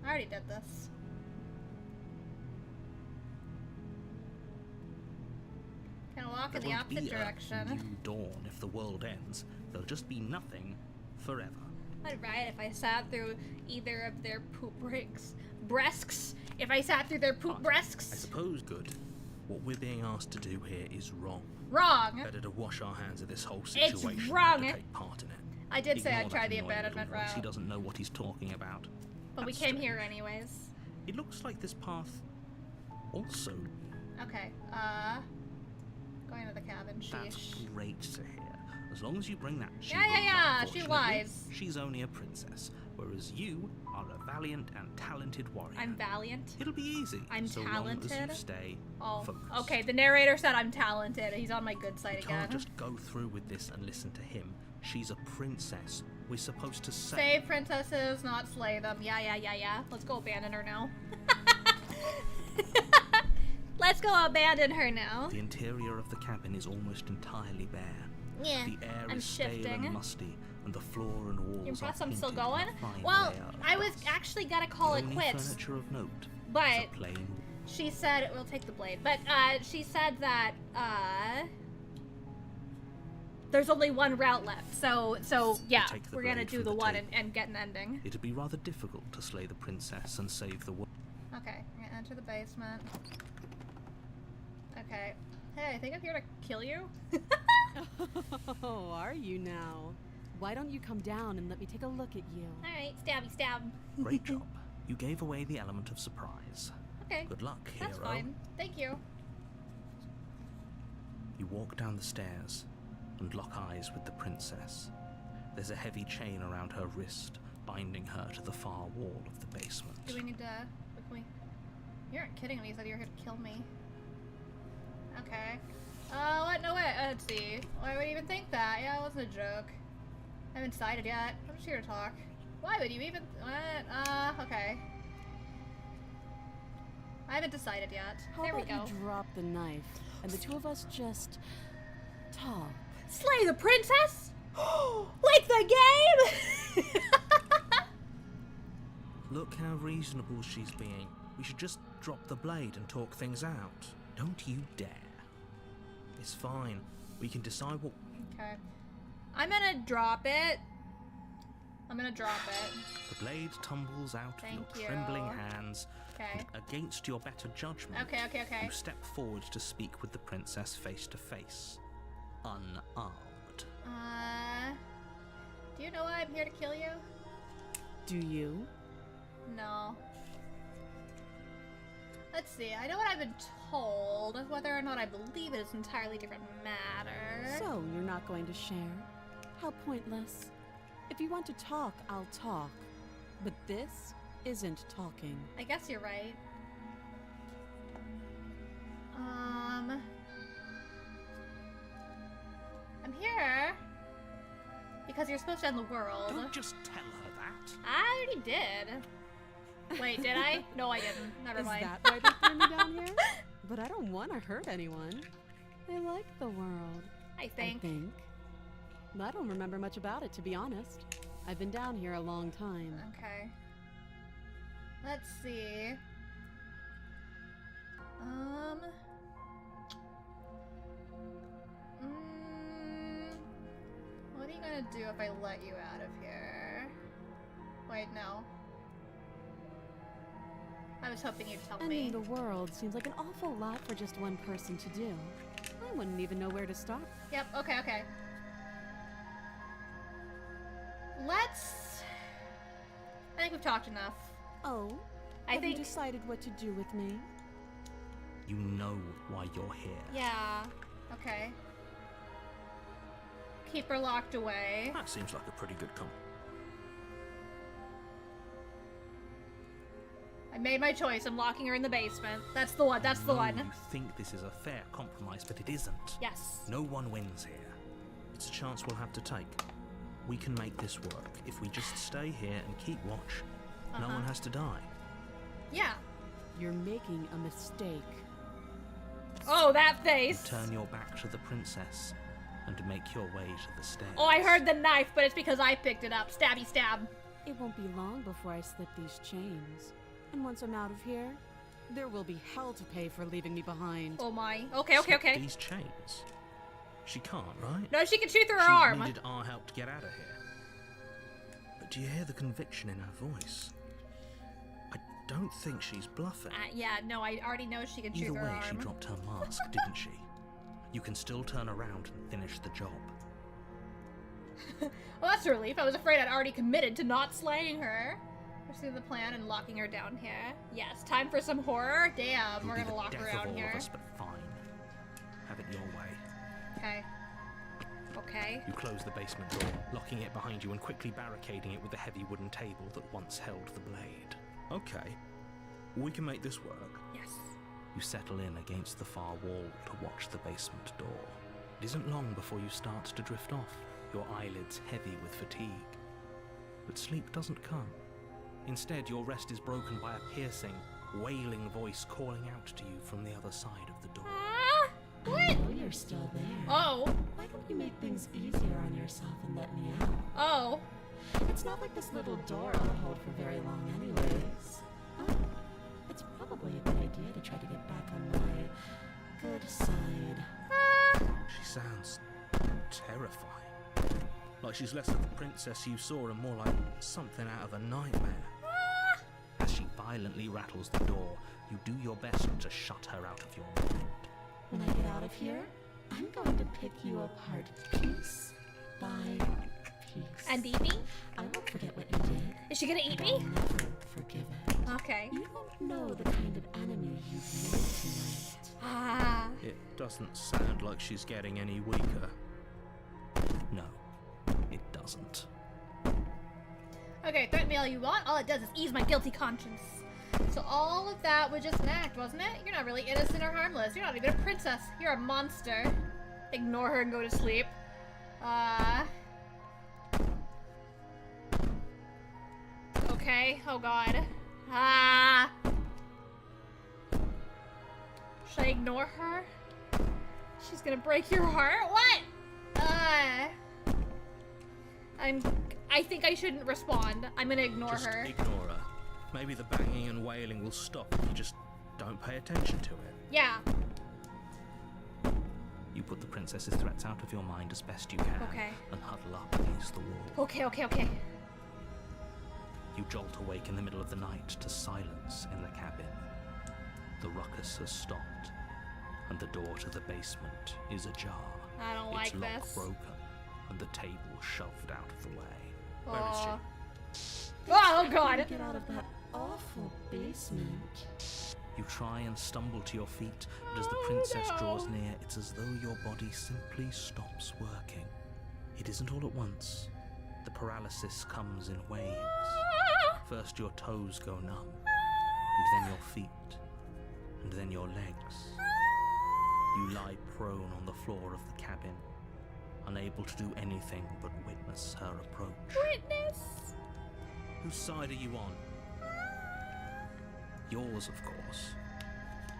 Speaker 1: I already did this. Gonna walk in the opposite direction.
Speaker 2: There won't be a new dawn if the world ends. There'll just be nothing forever.
Speaker 1: I'd riot if I sat through either of their poop breasts. If I sat through their poop breasts.
Speaker 2: I suppose good. What we're being asked to do here is wrong.
Speaker 1: Wrong.
Speaker 2: Better to wash our hands of this whole situation
Speaker 1: It's wrong.
Speaker 2: than to take part in it.
Speaker 1: I did say
Speaker 2: Ignore
Speaker 1: I'd try
Speaker 2: that
Speaker 1: the
Speaker 2: annoying
Speaker 1: abandonment
Speaker 2: little voice. He
Speaker 1: route.
Speaker 2: doesn't know what he's talking about.
Speaker 1: But we
Speaker 2: That's
Speaker 1: came
Speaker 2: strange.
Speaker 1: here anyways.
Speaker 2: It looks like this path also.
Speaker 1: Okay, going to the cabin,
Speaker 2: That's
Speaker 1: sheesh.
Speaker 2: great to hear. As long as you bring that she
Speaker 1: Yeah,
Speaker 2: will,
Speaker 1: she
Speaker 2: unfortunately,
Speaker 1: lies.
Speaker 2: She's only a princess, whereas you are a valiant and talented warrior.
Speaker 1: I'm valiant.
Speaker 2: It'll be easy.
Speaker 1: I'm
Speaker 2: so
Speaker 1: talented.
Speaker 2: long as you stay focused.
Speaker 1: Okay, the narrator said I'm talented. He's on my good side
Speaker 2: You
Speaker 1: again.
Speaker 2: can't just go through with this and listen to him. She's a princess. We're supposed to
Speaker 1: Save princesses, not slay them. Yeah. Let's go abandon her now. Let's go abandon her now.
Speaker 2: The interior of the cabin is almost entirely bare.
Speaker 1: Yeah,
Speaker 2: The air
Speaker 1: I'm
Speaker 2: is stale
Speaker 1: shifting.
Speaker 2: and musty, and the floor and walls
Speaker 1: You
Speaker 2: are
Speaker 1: impressed I'm still
Speaker 2: painted in
Speaker 1: going?
Speaker 2: a fine
Speaker 1: Well,
Speaker 2: layer of
Speaker 1: I was
Speaker 2: glass.
Speaker 1: actually gonna call
Speaker 2: The
Speaker 1: it
Speaker 2: only
Speaker 1: quits.
Speaker 2: furniture of note
Speaker 1: But
Speaker 2: is a plain.
Speaker 1: She said, we'll take the blade, but she said that there's only one route left. So yeah,
Speaker 2: Take the
Speaker 1: we're gonna
Speaker 2: blade
Speaker 1: do
Speaker 2: from
Speaker 1: the
Speaker 2: the
Speaker 1: one
Speaker 2: table.
Speaker 1: and get an ending.
Speaker 2: It'd be rather difficult to slay the princess and save the world.
Speaker 1: Okay, I'm gonna enter the basement. Okay. Hey, I think I'm here to kill you.
Speaker 6: Oh, are you now? Why don't you come down and let me take a look at you?
Speaker 1: Alright, stabby stab.
Speaker 2: Great job. You gave away the element of surprise.
Speaker 1: Okay.
Speaker 2: Good luck, hero.
Speaker 1: That's fine. Thank you.
Speaker 2: You walk down the stairs and lock eyes with the princess. There's a heavy chain around her wrist, binding her to the far wall of the basement.
Speaker 1: Do we need to... Can we... You aren't kidding me. You said you were here to kill me. Okay. What? No, wait. Let's see. Why would you even think that? Yeah, it wasn't a joke. I haven't decided yet. I'm just here to talk. Why would you even... What? Okay. I haven't decided yet.
Speaker 6: How
Speaker 1: There we
Speaker 6: about
Speaker 1: go.
Speaker 6: you drop the knife, and the two of us just talk?
Speaker 1: Slay the princess? Like the game?
Speaker 2: Look how reasonable she's being. We should just drop the blade and talk things out. Don't you dare. It's fine. We can decide what...
Speaker 1: Okay. I'm gonna drop it. I'm gonna drop it.
Speaker 2: The blade tumbles out
Speaker 1: Thank
Speaker 2: of your
Speaker 1: you.
Speaker 2: trembling hands.
Speaker 1: Okay.
Speaker 2: And against your better judgment,
Speaker 1: Okay.
Speaker 2: you step forward to speak with the princess face to face. Unarmed.
Speaker 1: Do you know why I'm here to kill you?
Speaker 6: Do you?
Speaker 1: No. Let's see, I know what I've been told. Whether or not I believe it is an entirely different matter.
Speaker 6: So, you're not going to share? How pointless. If you want to talk, I'll talk. But this isn't talking.
Speaker 1: I guess you're right. I'm here Because you're supposed to end the world.
Speaker 2: Don't just tell her that.
Speaker 1: I already did. Wait, did I? No, I didn't. Never mind.
Speaker 6: Is that why they threw me down here? But I don't want to hurt anyone. I like the world.
Speaker 1: I think.
Speaker 6: I don't remember much about it, to be honest. I've been down here a long time.
Speaker 1: Okay. Let's see. What are you gonna do if I let you out of here? Wait, no. I was hoping you'd tell me.
Speaker 6: Ending the world seems like an awful lot for just one person to do. I wouldn't even know where to start.
Speaker 1: Yep, okay. I think we've talked enough.
Speaker 6: Oh? Have you decided what to do with me?
Speaker 2: You know why you're here.
Speaker 1: Yeah, okay. Keep her locked away.
Speaker 2: That seems like a pretty good comp.
Speaker 1: I made my choice. I'm locking her in the basement. That's the one. That's the one.
Speaker 2: You think this is a fair compromise, but it isn't.
Speaker 1: Yes.
Speaker 2: No one wins here. It's a chance we'll have to take. We can make this work if we just stay here and keep watch. No one has to die.
Speaker 1: Yeah.
Speaker 6: You're making a mistake.
Speaker 1: Oh, that face.
Speaker 2: You turn your back to the princess and make your way to the stairs.
Speaker 1: Oh, I heard the knife, but it's because I picked it up. Stabby stab.
Speaker 6: It won't be long before I slip these chains. And once I'm out of here, there will be hell to pay for leaving me behind.
Speaker 1: Oh my. Okay.
Speaker 2: Slip these chains? She can't, right?
Speaker 1: No, she can shoot through her arm.
Speaker 2: She needed our help to get out of here. But do you hear the conviction in her voice? I don't think she's bluffing.
Speaker 1: Yeah, no, I already know she can shoot
Speaker 2: Either
Speaker 1: through her
Speaker 2: way,
Speaker 1: arm.
Speaker 2: she dropped her mask, didn't she? You can still turn around and finish the job.
Speaker 1: Well, that's a relief. I was afraid I'd already committed to not slaying her. Pursuing the plan and locking her down here. Yes, time for some horror. Damn, we're gonna lock her down here.
Speaker 2: Of us, but fine. Have it your way.
Speaker 1: Okay.
Speaker 2: You close the basement door, locking it behind you and quickly barricading it with the heavy wooden table that once held the blade. Okay, we can make this work.
Speaker 1: Yes.
Speaker 2: You settle in against the far wall to watch the basement door. It isn't long before you start to drift off, your eyelids heavy with fatigue. But sleep doesn't come. Instead, your rest is broken by a piercing, wailing voice calling out to you from the other side of the door.
Speaker 1: What?
Speaker 8: I know you're still there.
Speaker 1: Oh.
Speaker 8: Why don't you make things easier on yourself and let me out?
Speaker 1: Oh.
Speaker 8: It's not like this little door will hold for very long anyways. Oh, it's probably a good idea to try to get back on my good side.
Speaker 2: She sounds terrifying. Like she's less of the princess you saw and more like something out of a nightmare. As she violently rattles the door, you do your best to shut her out of your mind.
Speaker 8: When I get out of here, I'm going to pick you apart piece by piece.
Speaker 1: And eat me?
Speaker 8: I won't forget what you did.
Speaker 1: Is she gonna eat
Speaker 8: and
Speaker 1: me?
Speaker 8: I'll never forgive it.
Speaker 1: Okay.
Speaker 8: You don't know the kind of enemy you've made tonight.
Speaker 2: It doesn't sound like she's getting any weaker. No, it doesn't.
Speaker 1: Okay, threaten me all you want. All it does is ease my guilty conscience. So all of that was just an act, wasn't it? You're not really innocent or harmless. You're not even a princess. You're a monster. Ignore her and go to sleep. Okay. Oh god. Should I ignore her? She's gonna break your heart? What? I think I shouldn't respond. I'm gonna ignore
Speaker 2: Just
Speaker 1: her.
Speaker 2: ignore her. Maybe the banging and wailing will stop if you just don't pay attention to it.
Speaker 1: Yeah.
Speaker 2: You put the princess's threats out of your mind as best you can.
Speaker 1: Okay.
Speaker 2: And huddle up against the wall.
Speaker 1: Okay.
Speaker 2: You jolt awake in the middle of the night to silence in the cabin. The ruckus has stopped, and the door to the basement is ajar.
Speaker 1: I don't like
Speaker 2: its lock
Speaker 1: this.
Speaker 2: broken, and the table shoved out of the way. Where is she?
Speaker 1: Oh god!
Speaker 8: Get out of that awful basement.
Speaker 2: You try and stumble to your feet, but as the princess draws near, it's as though your body simply stops working. It isn't all at once. The paralysis comes in waves. First your toes go numb, and then your feet, and then your legs. You lie prone on the floor of the cabin, unable to do anything but witness her approach.
Speaker 1: Witness!
Speaker 2: Whose side are you on? Yours, of course.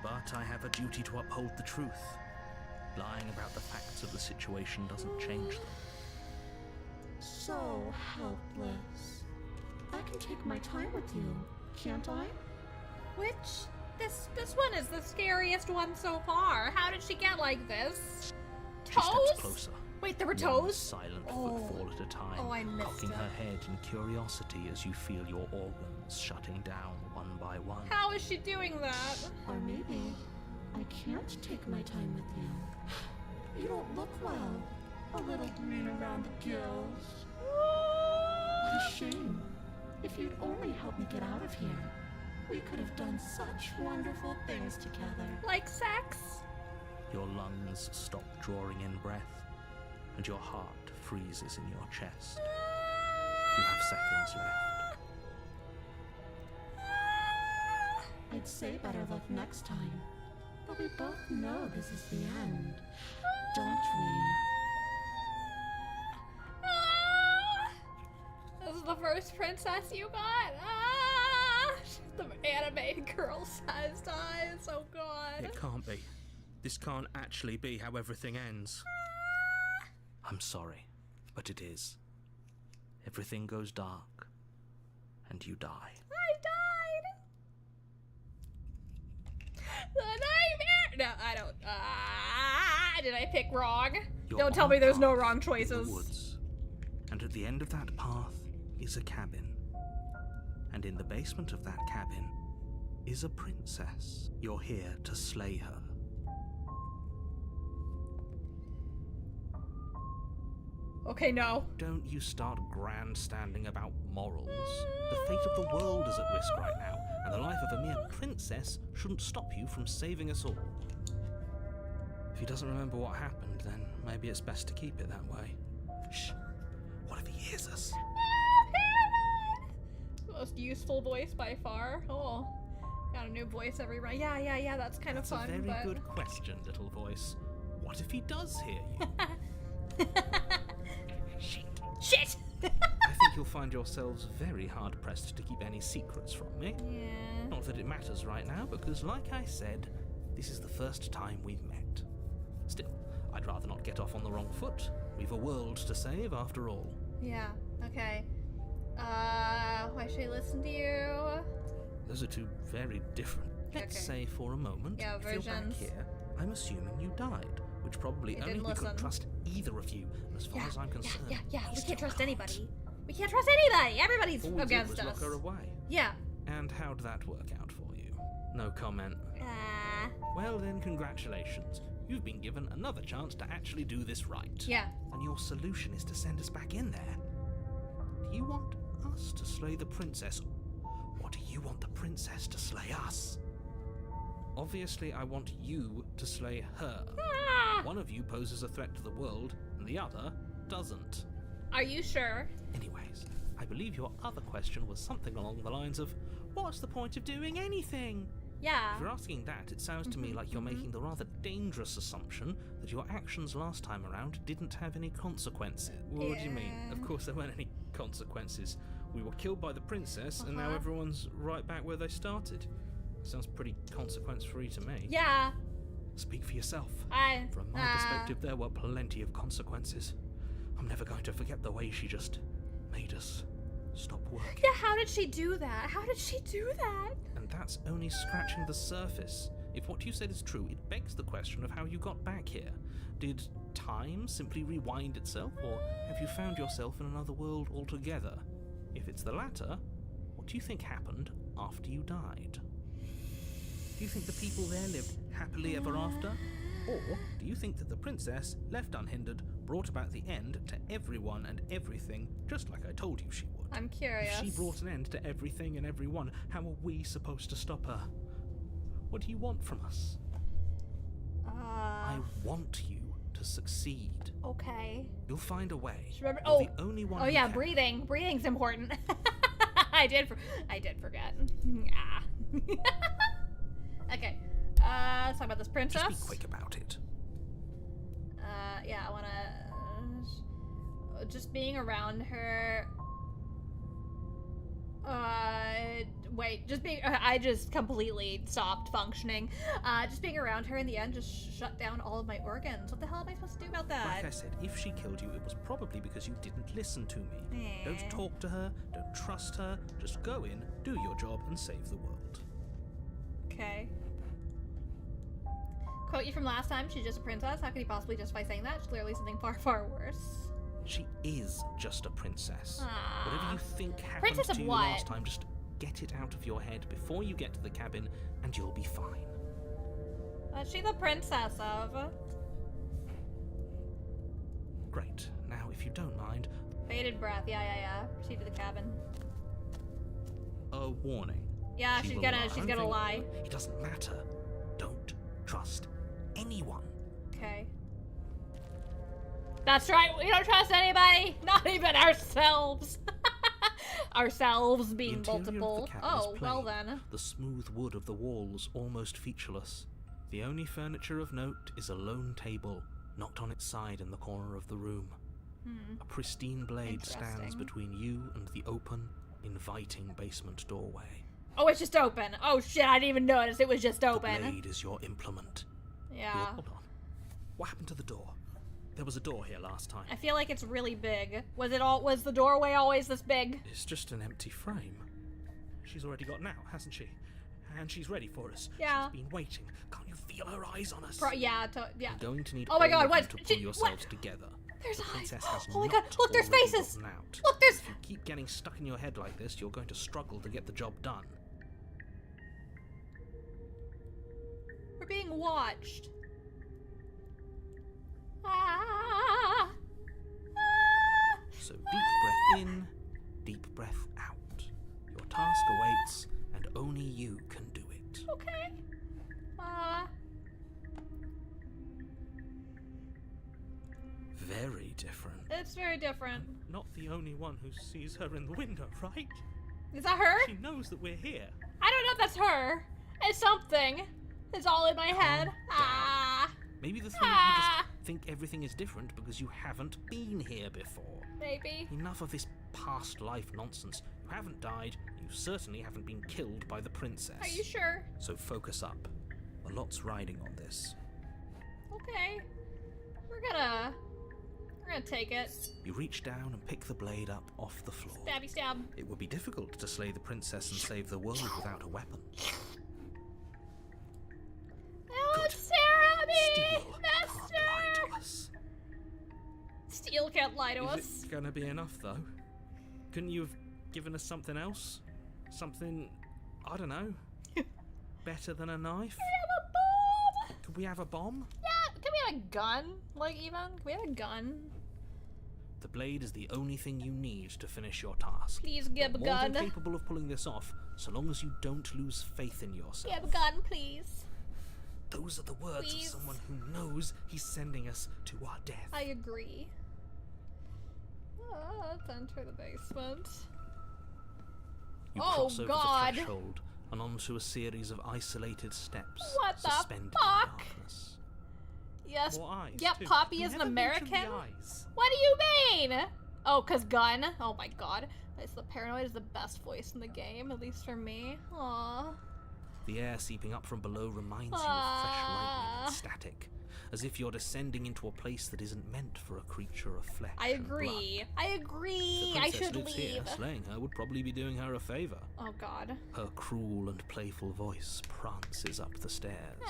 Speaker 2: But I have a duty to uphold the truth. Lying about the facts of the situation doesn't change them.
Speaker 8: So helpless. I can take my time with you, can't I?
Speaker 1: Which, this one is the scariest one so far. How did she get like this?
Speaker 2: She
Speaker 1: Toes?
Speaker 2: steps closer.
Speaker 1: Wait, there were
Speaker 2: One
Speaker 1: toes?
Speaker 2: silent
Speaker 1: Oh.
Speaker 2: footfall at a time,
Speaker 1: Oh, I missed
Speaker 2: cocking
Speaker 1: it.
Speaker 2: her head in curiosity as you feel your organs shutting down one by one.
Speaker 1: How is she doing that?
Speaker 8: Or maybe I can't take my time with you. You don't look well. A little green around the gills. What a shame. If you'd only helped me get out of here, we could have done such wonderful things together.
Speaker 1: Like sex?
Speaker 2: Your lungs stop drawing in breath, and your heart freezes in your chest. You have seconds left.
Speaker 8: I'd say better luck next time. But we both know this is the end, don't we?
Speaker 1: This is the first princess you got? Ah! The anime girl-sized eyes, oh god.
Speaker 2: It can't be. This can't actually be how everything ends. I'm sorry, but it is. Everything goes dark, and you die.
Speaker 1: I died! The nightmare! No, I don't. Did I pick wrong?
Speaker 2: You're
Speaker 1: Don't tell
Speaker 2: on
Speaker 1: me
Speaker 2: a
Speaker 1: there's no
Speaker 2: path
Speaker 1: wrong
Speaker 2: in
Speaker 1: choices.
Speaker 2: the woods, and at the end of that path is a cabin. And in the basement of that cabin is a princess. You're here to slay her.
Speaker 1: Okay, no.
Speaker 2: Don't you start grandstanding about morals. The fate of the world is at risk right now, and the life of a mere princess shouldn't stop you from saving us all. If he doesn't remember what happened, then maybe it's best to keep it that way. Shh. What if he hears us?
Speaker 1: Most useful voice by far. Oh, got a new voice every round. Yeah, that's kind of fun.
Speaker 2: That's a very
Speaker 1: but...
Speaker 2: good question, little voice. What if he does hear you?
Speaker 1: Shit!
Speaker 2: I think you'll find yourselves very hard-pressed to keep any secrets from me.
Speaker 1: Yeah.
Speaker 2: Not that it matters right now, because like I said, this is the first time we've met. Still, I'd rather not get off on the wrong foot. We've a world to save, after all.
Speaker 1: Yeah, okay. Why should I listen to you?
Speaker 2: Those are two very different. Let's say for a moment,
Speaker 1: Yeah,
Speaker 2: if you're back
Speaker 1: versions.
Speaker 2: here, I'm assuming you died, which probably
Speaker 1: You
Speaker 2: only
Speaker 1: didn't
Speaker 2: we couldn't
Speaker 1: listen.
Speaker 2: trust either of you, as far as I'm concerned.
Speaker 1: Yeah,
Speaker 2: you
Speaker 1: we
Speaker 2: still
Speaker 1: can't trust
Speaker 2: can't.
Speaker 1: anybody. We can't trust anybody! Everybody's
Speaker 2: All we did
Speaker 1: against
Speaker 2: was
Speaker 1: us.
Speaker 2: lock her away.
Speaker 1: Yeah.
Speaker 2: And how'd that work out for you? No comment.
Speaker 1: Ah.
Speaker 2: Well then, congratulations. You've been given another chance to actually do this right.
Speaker 1: Yeah.
Speaker 2: And your solution is to send us back in there. Do you want us to slay the princess, or do you want the princess to slay us? Obviously, I want you to slay her.
Speaker 1: Ah.
Speaker 2: One of you poses a threat to the world, and the other doesn't.
Speaker 1: Are you sure?
Speaker 2: Anyways, I believe your other question was something along the lines of, what's the point of doing anything?
Speaker 1: Yeah.
Speaker 2: If you're asking that, it sounds to me like you're making the rather dangerous assumption that your actions last time around didn't have any consequences. What do you mean? Of course there weren't any consequences. We were killed by the princess, and now everyone's right back where they started. Sounds pretty consequence-free to me.
Speaker 1: Yeah.
Speaker 2: Speak for yourself. From my
Speaker 1: Ah.
Speaker 2: perspective, there were plenty of consequences. I'm never going to forget the way she just made us stop working.
Speaker 1: Yeah, how did she do that? How did she do that?
Speaker 2: And that's only scratching the surface. If what you said is true, it begs the question of how you got back here. Did time simply rewind itself, or have you found yourself in another world altogether? If it's the latter, what do you think happened after you died? Do you think the people there lived happily ever after? Or do you think that the princess, left unhindered, brought about the end to everyone and everything, just like I told you she would?
Speaker 1: I'm curious.
Speaker 2: If she brought an end to everything and everyone, how are we supposed to stop her? What do you want from us? I want you to succeed.
Speaker 1: Okay.
Speaker 2: You'll find a way.
Speaker 1: Remember,
Speaker 2: You're the only one who
Speaker 1: yeah,
Speaker 2: can.
Speaker 1: breathing. Breathing's important. I did forget. Yeah. Okay. Let's talk about this princess.
Speaker 2: Just be quick about it.
Speaker 1: Yeah, I wanna just being around her. Wait, just being. I just completely stopped functioning. Just being around her in the end just shut down all of my organs. What the hell am I supposed to do about that?
Speaker 2: Like I said, if she killed you, it was probably because you didn't listen to me. Don't talk to her, don't trust her, just go in, do your job, and save the world.
Speaker 1: Okay. Quote you from last time, she's just a princess. How could he possibly justify saying that? She's clearly something far, far worse.
Speaker 2: She is just a princess. Whatever you think happened
Speaker 1: Princess of
Speaker 2: to you
Speaker 1: what?
Speaker 2: last time, just get it out of your head before you get to the cabin, and you'll be fine.
Speaker 1: What's she the princess of?
Speaker 2: Great. Now, if you don't mind...
Speaker 1: Bated breath. Yeah. Proceed to the cabin.
Speaker 2: A warning.
Speaker 1: Yeah, she's gonna lie.
Speaker 2: It doesn't matter. Don't trust anyone.
Speaker 1: Okay. That's right, we don't trust anybody! Not even ourselves! Ourselves being multiple. Oh, well then.
Speaker 2: The smooth wood of the walls almost featureless. The only furniture of note is a lone table, knocked on its side in the corner of the room. A pristine blade stands between you and the open, inviting basement doorway.
Speaker 1: Oh, it's just open. Oh shit, I didn't even notice it was just open.
Speaker 2: The blade is your implement.
Speaker 1: Yeah.
Speaker 2: Hold on. What happened to the door? There was a door here last time.
Speaker 1: I feel like it's really big. Was the doorway always this big?
Speaker 2: It's just an empty frame. She's already gotten out, hasn't she? And she's ready for us.
Speaker 1: Yeah.
Speaker 2: She's been waiting. Can't you feel her eyes on us?
Speaker 1: Yeah.
Speaker 2: You're going to need
Speaker 1: oh my god,
Speaker 2: all
Speaker 1: what?
Speaker 2: of you to pull yourselves together.
Speaker 1: There's
Speaker 2: the
Speaker 1: eyes.
Speaker 2: princess has
Speaker 1: Oh my
Speaker 2: not
Speaker 1: god, look, there's
Speaker 2: already
Speaker 1: faces.
Speaker 2: gotten out.
Speaker 1: Look, there's...
Speaker 2: If you keep getting stuck in your head like this, you're going to struggle to get the job done.
Speaker 1: We're being watched. Ah.
Speaker 2: So deep breath in, deep breath out. Your task awaits, and only you can do it.
Speaker 1: Okay.
Speaker 2: Very different.
Speaker 1: It's very different.
Speaker 2: Not the only one who sees her in the window, right?
Speaker 1: Is that her?
Speaker 2: She knows that we're here.
Speaker 1: I don't know if that's her. It's something. It's all in my head.
Speaker 2: Maybe the three of you just think everything is different because you haven't been here before.
Speaker 1: Maybe.
Speaker 2: Enough of this past life nonsense. You haven't died, and you certainly haven't been killed by the princess.
Speaker 1: Are you sure?
Speaker 2: So focus up. A lot's riding on this.
Speaker 1: Okay. We're gonna take it.
Speaker 2: You reach down and pick the blade up off the floor.
Speaker 1: Stabby stab.
Speaker 2: It would be difficult to slay the princess and save the world without a weapon.
Speaker 1: Don't stare at me!
Speaker 2: Steel can't lie to us.
Speaker 1: Steel can't lie to us.
Speaker 2: Is it gonna be enough, though? Couldn't you have given us something else? Something, I don't know, better than a knife?
Speaker 1: Can we have a bomb?
Speaker 2: Could we have a bomb?
Speaker 1: Yeah, can we have a gun? Like, even? Can we have a gun?
Speaker 2: The blade is the only thing you need to finish your task.
Speaker 1: Please give a
Speaker 2: You're
Speaker 1: gun.
Speaker 2: more than capable of pulling this off, so long as you don't lose faith in yourself.
Speaker 1: Give a gun, please.
Speaker 2: Those are the words
Speaker 1: Please.
Speaker 2: of someone who knows he's sending us to our death.
Speaker 1: I agree. Let's enter the basement.
Speaker 2: You
Speaker 1: Oh,
Speaker 2: cross over
Speaker 1: God.
Speaker 2: the threshold and onto a series of isolated steps
Speaker 1: What the
Speaker 2: suspended in
Speaker 1: fuck?
Speaker 2: darkness.
Speaker 1: Yes.
Speaker 2: More eyes,
Speaker 1: Yep,
Speaker 2: too.
Speaker 1: Poppy
Speaker 2: You
Speaker 1: is an
Speaker 2: never mentioned
Speaker 1: American.
Speaker 2: the eyes.
Speaker 1: What do you mean? Oh, 'cause gun? Oh my god. It's the Paranoid is the best voice in the game, at least for me. Aww.
Speaker 2: The air seeping up from below reminds you of fresh lightning and static, as if you're descending into a place that isn't meant for a creature of flesh.
Speaker 1: I
Speaker 2: and
Speaker 1: agree.
Speaker 2: blood.
Speaker 1: I
Speaker 2: If
Speaker 1: agree.
Speaker 2: the
Speaker 1: I
Speaker 2: princess
Speaker 1: should
Speaker 2: lives
Speaker 1: leave.
Speaker 2: here, slaying her would probably be doing her a favor.
Speaker 1: Oh god.
Speaker 2: Her cruel and playful voice prances up the stairs.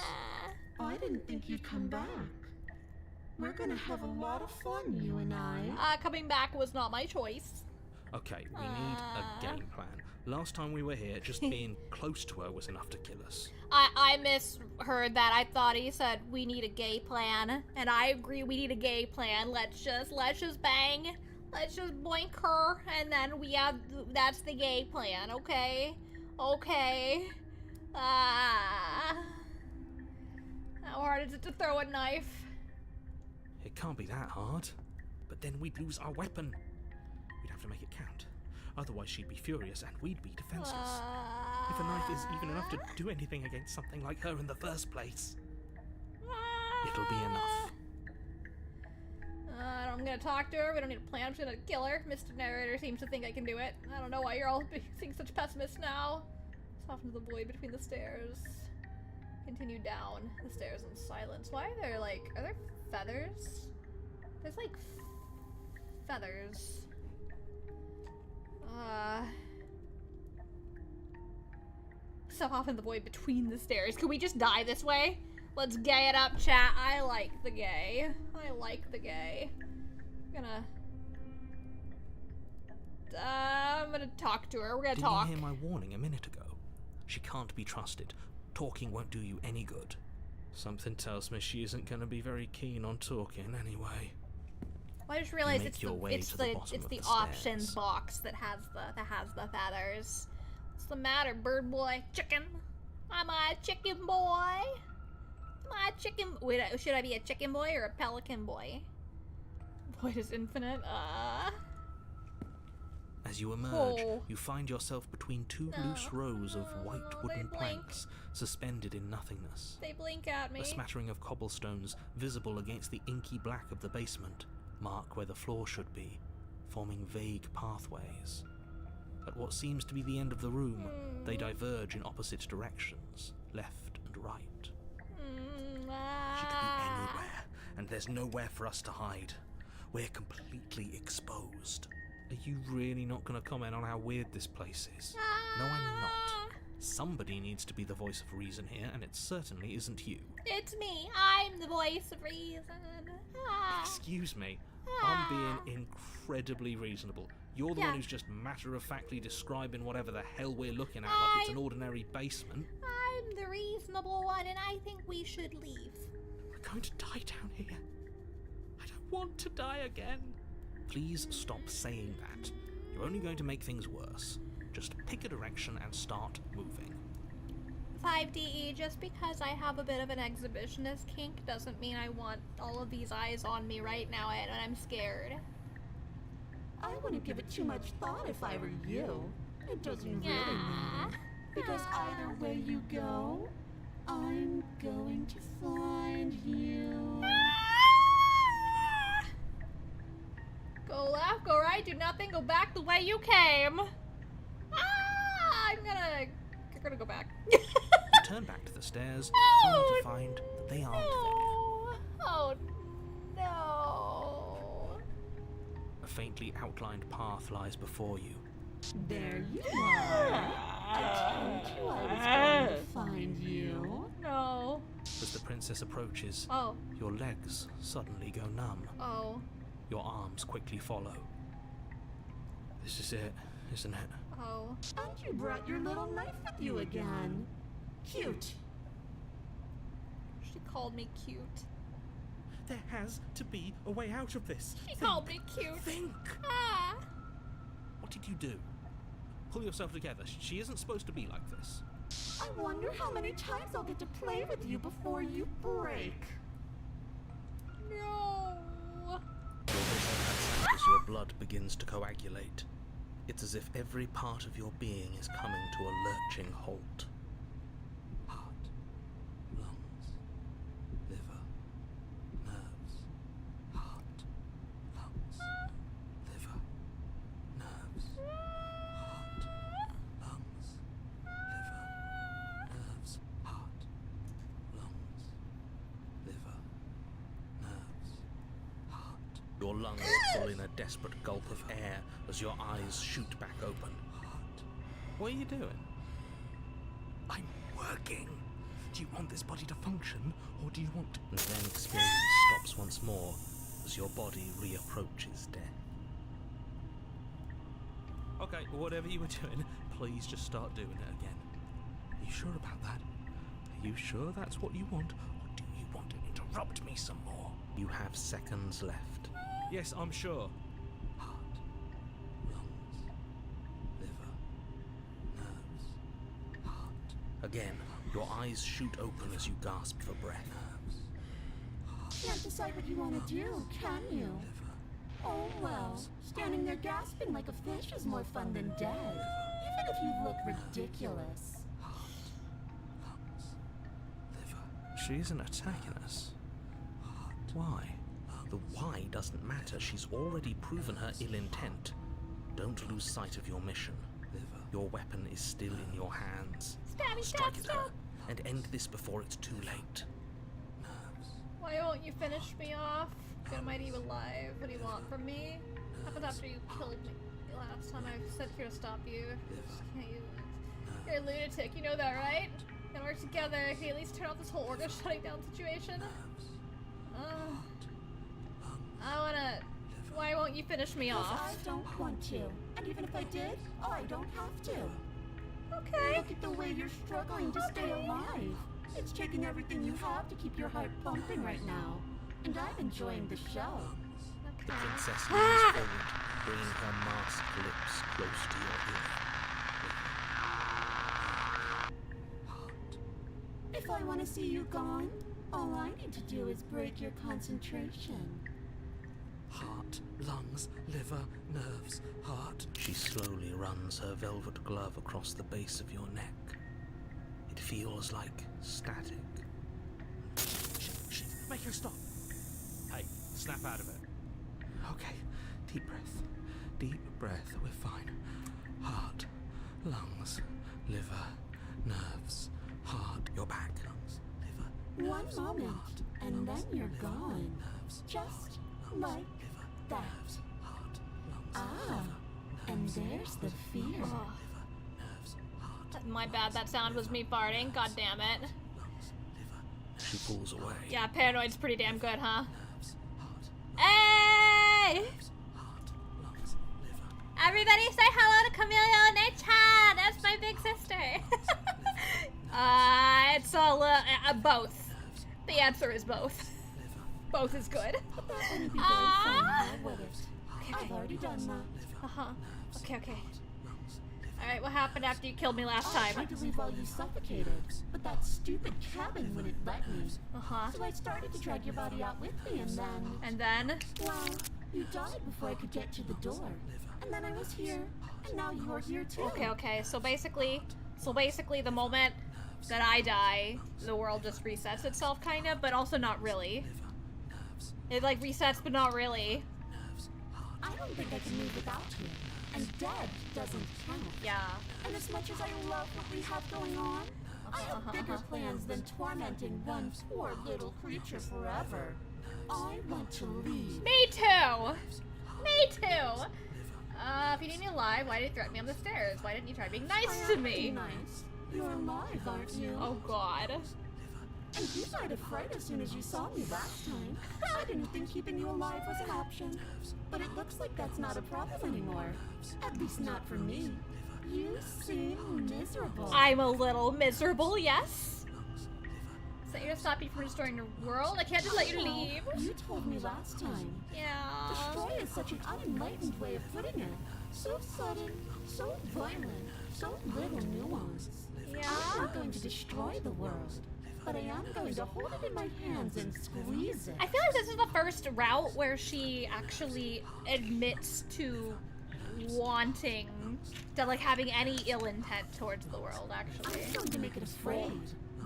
Speaker 8: I didn't think you'd come back. We're gonna have a lot of fun, you and I.
Speaker 1: Coming back was not my choice.
Speaker 2: Okay, we need a game plan. Last time we were here, just being close to her was enough to kill us.
Speaker 1: I misheard that. I thought he said we need a gay plan, and I agree we need a gay plan. Let's just bang, let's just boink her, and then that's the gay plan. Okay, okay. How hard is it to throw a knife?
Speaker 2: It can't be that hard. But then we'd lose our weapon. We'd have to make it count. Otherwise she'd be furious and we'd be defenseless. If a knife is even enough to do anything against something like her in the first place, it'll be enough.
Speaker 1: I don't I'm gonna talk to her. We don't need a plan. I'm just gonna kill her. Mr. Narrator seems to think I can do it. I don't know why you're all being such pessimists now. Soften the void between the stairs. Continue down the stairs in silence. Why are there, like, are there feathers? There's, like, feathers. Soften the void between the stairs. Can we just die this way? Let's gay it up, chat. I like the gay. I like the gay. I'm gonna talk to her. We're gonna talk.
Speaker 2: Did you hear my warning a minute ago? She can't be trusted. Talking won't do you any good.
Speaker 4: Something tells me she isn't going to be very keen on talking anyway.
Speaker 1: Well, I just realized it's the options
Speaker 2: stairs.
Speaker 1: box that has the feathers. What's the matter, bird boy? Chicken? Am I a chicken boy? Am I a chicken? Wait, should I be a chicken boy or a pelican boy? Void is infinite.
Speaker 2: As you emerge, you find yourself between two loose rows of white wooden planks suspended in nothingness.
Speaker 1: They blink at me.
Speaker 2: A smattering of cobblestones visible against the inky black of the basement mark where the floor should be, forming vague pathways. At what seems to be the end of the room, they diverge in opposite directions, left and right. She could be anywhere, and there's nowhere for us to hide. We're completely exposed.
Speaker 4: Are you really not going to comment on how weird this place is?
Speaker 2: No, I'm not. Somebody needs to be the voice of reason here, and it certainly isn't you.
Speaker 1: It's me. I'm the voice of reason.
Speaker 4: Excuse me. I'm being incredibly reasonable. You're the one who's just matter-of-factly describing whatever the hell we're looking at like it's an ordinary basement.
Speaker 1: I'm the reasonable one, and I think we should leave.
Speaker 4: We're going to die down here. I don't want to die again.
Speaker 2: Please stop saying that. You're only going to make things worse. Just pick a direction and start moving.
Speaker 1: 5DE, just because I have a bit of an exhibitionist kink doesn't mean I want all of these eyes on me right now, and I'm scared.
Speaker 8: I wouldn't give it too much thought if I were you. It doesn't really matter. Because either way you go, I'm going to find you.
Speaker 1: Go left, go right, do nothing, go back the way you came. I'm gonna go back.
Speaker 2: You turn back to the stairs, only to find that they aren't there.
Speaker 1: Oh no.
Speaker 2: A faintly outlined path lies before you.
Speaker 8: There you are. I told you I was going to find you.
Speaker 1: No.
Speaker 2: As the princess approaches, your legs suddenly go numb.
Speaker 1: Oh.
Speaker 2: Your arms quickly follow.
Speaker 4: This is it, isn't it?
Speaker 1: Oh.
Speaker 8: And you brought your little knife with you again. Cute.
Speaker 1: She called me cute.
Speaker 4: There has to be a way out of this.
Speaker 1: She called me cute.
Speaker 4: Think.
Speaker 2: What did you do?
Speaker 4: Pull yourself together. She isn't supposed to be like this.
Speaker 8: I wonder how many times I'll get to play with you before you break.
Speaker 1: No.
Speaker 2: Your vision cuts out as your blood begins to coagulate. It's as if every part of your being is coming to a lurching halt. Heart, lungs, liver, nerves. Heart, lungs, liver, nerves. Heart, lungs, liver, nerves. Heart, lungs, liver, nerves. Heart. Your lungs pull in a desperate gulp of air as your eyes shoot back open.
Speaker 4: What are you doing?
Speaker 2: I'm working. Do you want this body to function, or do you want... And then experience stops once more as your body reapproaches death.
Speaker 4: Okay, whatever you were doing, please just start doing it again.
Speaker 2: Are you sure about that?
Speaker 4: Are you sure that's what you want, or do you want to interrupt me some more?
Speaker 2: You have seconds left.
Speaker 4: Yes, I'm sure.
Speaker 2: Heart, lungs, liver, nerves, heart. Again, your eyes shoot open as you gasp for breath. Nerves.
Speaker 8: Can't decide what you want to do, can you?
Speaker 2: Liver.
Speaker 8: Oh well, standing there gasping like a fish is more fun than dead. Even if you look ridiculous.
Speaker 2: Heart, lungs, liver.
Speaker 4: She isn't attacking us.
Speaker 2: Heart.
Speaker 4: Why?
Speaker 2: Lungs, The why doesn't matter. She's already proven her ill intent. Don't lose sight of your mission. Your weapon is still in your hands.
Speaker 1: Stabby,
Speaker 2: Strike
Speaker 1: stab,
Speaker 2: at her
Speaker 1: stab.
Speaker 2: and end this before it's too late.
Speaker 1: Why won't you finish me off? Get my evil life. What do you want from me? Happened after you killed me last time. I said here to stop you. Can't you? You're a lunatic. You know that, right? Gotta work together. Can you at least turn off this whole organ shutting down situation? I wanna. Why won't you finish me off?
Speaker 8: I don't want to. And even if I did, I don't have to.
Speaker 1: Okay.
Speaker 8: Look at the way you're struggling to stay alive. It's taking everything you have to keep your heart pumping right now. And I'm enjoying the show.
Speaker 2: The princess leans forward, bringing her masked lips close to your ear.
Speaker 8: If I want to see you gone, all I need to do is break your concentration.
Speaker 2: Heart, lungs, liver, nerves, heart. She slowly runs her velvet glove across the base of your neck. It feels like static. Shit, make her stop.
Speaker 4: Hey, snap out of it.
Speaker 2: Okay, deep breath. Deep breath, we're fine. Heart, lungs, liver, nerves, heart. You're back. Lungs, liver,
Speaker 8: One
Speaker 2: nerves,
Speaker 8: moment,
Speaker 2: heart,
Speaker 8: and
Speaker 2: lungs,
Speaker 8: then you're
Speaker 2: liver,
Speaker 8: gone.
Speaker 2: nerves,
Speaker 8: Just
Speaker 2: lungs,
Speaker 8: like
Speaker 2: liver,
Speaker 8: that.
Speaker 2: nerves, heart, lungs,
Speaker 8: Ah,
Speaker 2: liver,
Speaker 8: and
Speaker 2: nerves,
Speaker 8: there's the
Speaker 2: heart,
Speaker 8: fear.
Speaker 2: lungs, liver, nerves, heart,
Speaker 1: My bad. That sound was me farting. God damn it.
Speaker 2: lungs, liver. She pulls away.
Speaker 1: Yeah, paranoid's pretty damn good, huh?
Speaker 2: Nerves, heart,
Speaker 1: Hey!
Speaker 2: heart, lungs, liver.
Speaker 1: Everybody say hello to Camila Onechan! That's my big sister. It's a both. The answer is both. Both is good.
Speaker 8: That wouldn't be very fun, now would it?
Speaker 1: Okay.
Speaker 8: I've already done that.
Speaker 1: Uh-huh. Okay. Alright, what happened after you killed me last
Speaker 8: I
Speaker 1: time?
Speaker 8: tried to leave while you suffocated, but that stupid cabin wouldn't let me.
Speaker 1: Uh-huh.
Speaker 8: So I started to drag your body out with me, and then...
Speaker 1: And then?
Speaker 8: Well, you died before I could get to the door. And then I was here, and now you're here too.
Speaker 1: Okay. So basically the moment that I die, the world just resets itself, kind of, but also not really. It, like, resets, but not really.
Speaker 8: I don't think I can move without you. And dead doesn't count.
Speaker 1: Yeah.
Speaker 8: And as much as I love what we have going on, I have bigger plans than tormenting one poor little creature forever. I want to leave.
Speaker 1: Me too! If you need me alive, why did you threaten me on the stairs? Why didn't you try being nice
Speaker 8: I
Speaker 1: to
Speaker 8: am
Speaker 1: me?
Speaker 8: being nice. You're alive, aren't you?
Speaker 1: Oh god.
Speaker 8: And you died of fright as soon as you saw me last time. I didn't think keeping you alive was an option. But it looks like that's not a problem anymore. At least not for me. You seem miserable.
Speaker 1: I'm a little miserable, yes? Is that you to stop you from destroying the world? I can't just let you leave.
Speaker 8: You told me last time.
Speaker 1: Yeah.
Speaker 8: Destroy is such an unenlightened way of putting it. So sudden, so violent, so little nuance.
Speaker 1: Yeah.
Speaker 8: I'm not going to destroy the world, but I am going to hold it in my hands and squeeze it.
Speaker 1: I feel like this is the first route where she actually admits to wanting to, like, having any ill intent towards the world, actually.
Speaker 8: I'm going to make it afraid,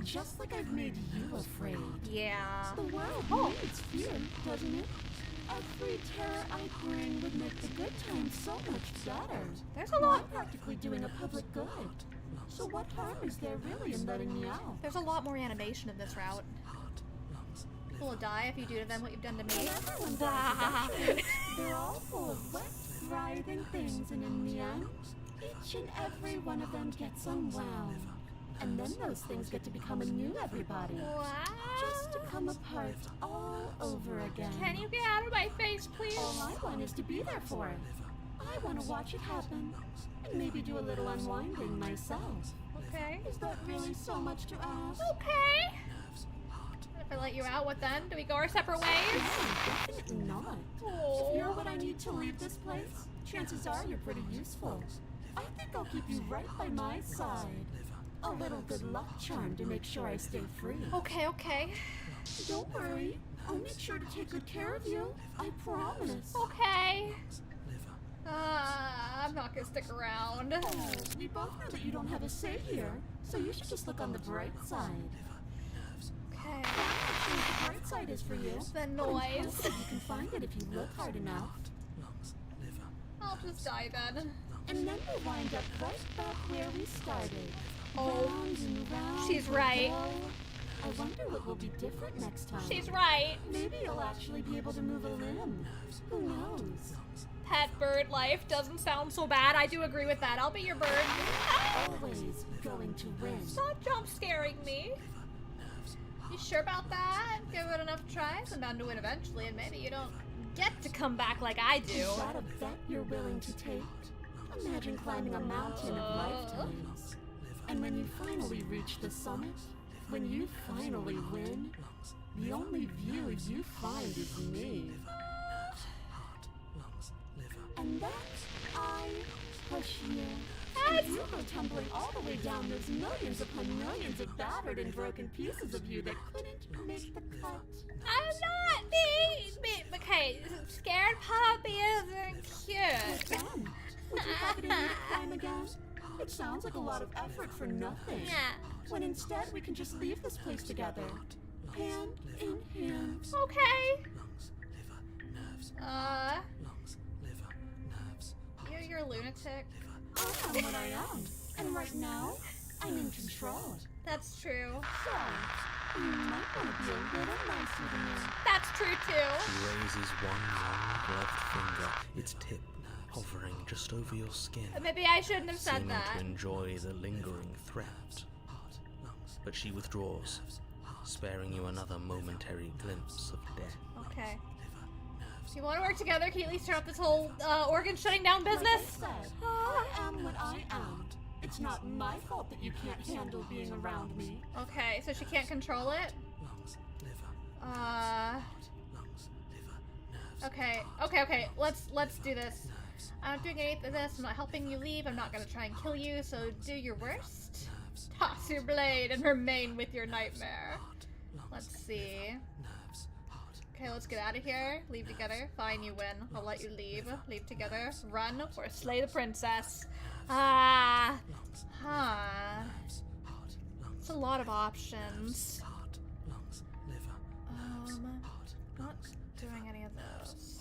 Speaker 8: just like I've made you afraid.
Speaker 1: Yeah.
Speaker 8: The world needs fear, doesn't it? Every terror I bring would make the good times so much better.
Speaker 1: There's a lot.
Speaker 8: I'm practically doing a public good. So what harm is there really in letting me out?
Speaker 1: There's a lot more animation in this route. People will die if you do to them what you've done to me.
Speaker 8: Everyone dies eventually. They're all full of wet, writhing things, and in the end, each and every one of them gets unwound. And then those things get to become a new everybody.
Speaker 1: Wow.
Speaker 8: Just to come apart all over again.
Speaker 1: Can you get out of my face, please?
Speaker 8: All I want is to be there for it. I want to watch it happen. And maybe do a little unwinding myself.
Speaker 1: Okay.
Speaker 8: Is that really so much to ask?
Speaker 1: Okay. If I let you out, what then? Do we go our separate ways?
Speaker 8: No, definitely not.
Speaker 1: Oh.
Speaker 8: If you're what I need to leave this place, chances are you're pretty useful. I think I'll keep you right by my side. A little good luck charm to make sure I stay free.
Speaker 1: Okay.
Speaker 8: Don't worry. I'll make sure to take good care of you. I promise.
Speaker 1: Okay. I'm not gonna stick around.
Speaker 8: Oh, we both know that you don't have a say here, so you should just look on the bright side.
Speaker 1: Okay.
Speaker 8: I'm not think the bright side is for you.
Speaker 1: The noise.
Speaker 8: You can find it if you look hard enough.
Speaker 1: I'll just die then.
Speaker 8: And then we'll wind up right back where we started.
Speaker 1: Oh,
Speaker 8: Round and round
Speaker 1: she's
Speaker 8: we
Speaker 1: right.
Speaker 8: go. I wonder what will be different next time.
Speaker 1: She's right.
Speaker 8: Maybe you'll actually be able to move a limb. Who knows?
Speaker 1: Pet bird life doesn't sound so bad. I do agree with that. I'll be your bird.
Speaker 8: Always going to win.
Speaker 1: Stop jump scaring me. You sure about that? Give it enough tries. I'm bound to win eventually, and maybe you don't get to come back like I do.
Speaker 8: Is that a bet you're willing to take? Imagine climbing a mountain of lifetimes. And when you finally reach the summit, when you finally win, the only view you find is me. And then I push you. And you go tumbling all the way down those millions upon millions of battered and broken pieces of you that couldn't make the cut.
Speaker 1: I'm not being okay, scared puppy isn't cute.
Speaker 8: Then, would you have it in you to climb again? It sounds like a lot of effort for nothing.
Speaker 1: Yeah.
Speaker 8: When instead we can just leave this place together. Hand in hand.
Speaker 1: Okay. You're a lunatic.
Speaker 8: I am what I am. And right now, I'm in control.
Speaker 1: That's true.
Speaker 8: So, you might want to be a little nicer to me.
Speaker 1: That's true too.
Speaker 2: She raises one long gloved finger, its tip hovering just over your skin,
Speaker 1: Maybe I shouldn't have said
Speaker 2: seeming
Speaker 1: that.
Speaker 2: to enjoy the lingering threat. But she withdraws, sparing you another momentary glimpse of death.
Speaker 1: Okay. You want to work together? Can you at least turn off this whole organ shutting down business?
Speaker 8: Like I said, I am what I am. It's not my fault that you can't handle being around me.
Speaker 1: Okay, so she can't control it? Okay. Let's do this. I'm not doing any of this. I'm not helping you leave. I'm not gonna try and kill you, so do your worst. Toss your blade and remain with your nightmare. Let's see. Okay, let's get out of here. Leave together. Fine, you win. I'll let you leave. Leave together. Run or slay the princess. It's a lot of options. Not doing any of those.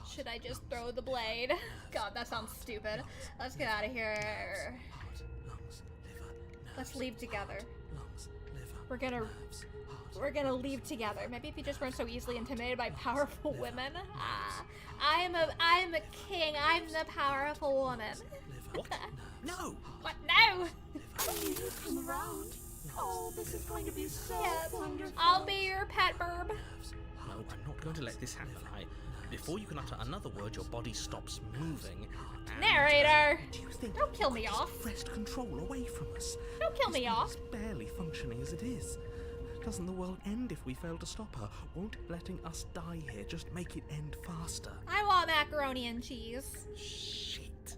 Speaker 1: Should I just throw the blade? God, that sounds stupid. Let's get out of here. Let's leave together. We're gonna leave together. Maybe if you just weren't so easily intimidated by powerful women. I am a king. I'm the powerful woman.
Speaker 2: What? No!
Speaker 1: What? No!
Speaker 8: You come around. Oh, this is going to be so wonderful.
Speaker 1: I'll be your pet burb.
Speaker 2: No, I'm not going to let this happen. Before you can utter another word, your body stops moving. And,
Speaker 1: Narrator!
Speaker 2: Do you think
Speaker 1: Don't kill me off.
Speaker 2: wrest control away from us?
Speaker 1: Don't kill me off.
Speaker 2: It's barely functioning as it is. Doesn't the world end if we fail to stop her? Won't letting us die here just make it end faster?
Speaker 1: I want macaroni and cheese.
Speaker 2: Shit.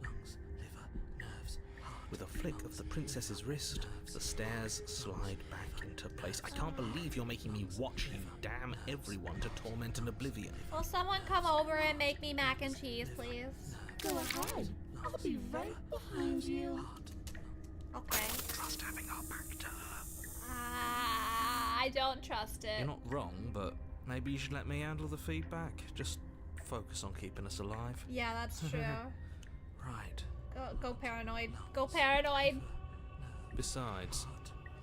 Speaker 2: Lungs, liver, nerves. With a flick of the princess's wrist, the stairs slide back into place. I can't believe you're making me watch you damn everyone to torment and oblivion.
Speaker 1: Will someone come over and make me mac and cheese, please?
Speaker 8: Go ahead. I'll be right behind you.
Speaker 1: Okay.
Speaker 2: Trust having our back to her.
Speaker 1: I don't trust it.
Speaker 2: You're not wrong, but maybe you should let me handle the feedback. Just focus on keeping us alive.
Speaker 1: Yeah, that's true.
Speaker 2: Right.
Speaker 1: Go paranoid. Go paranoid.
Speaker 2: Besides,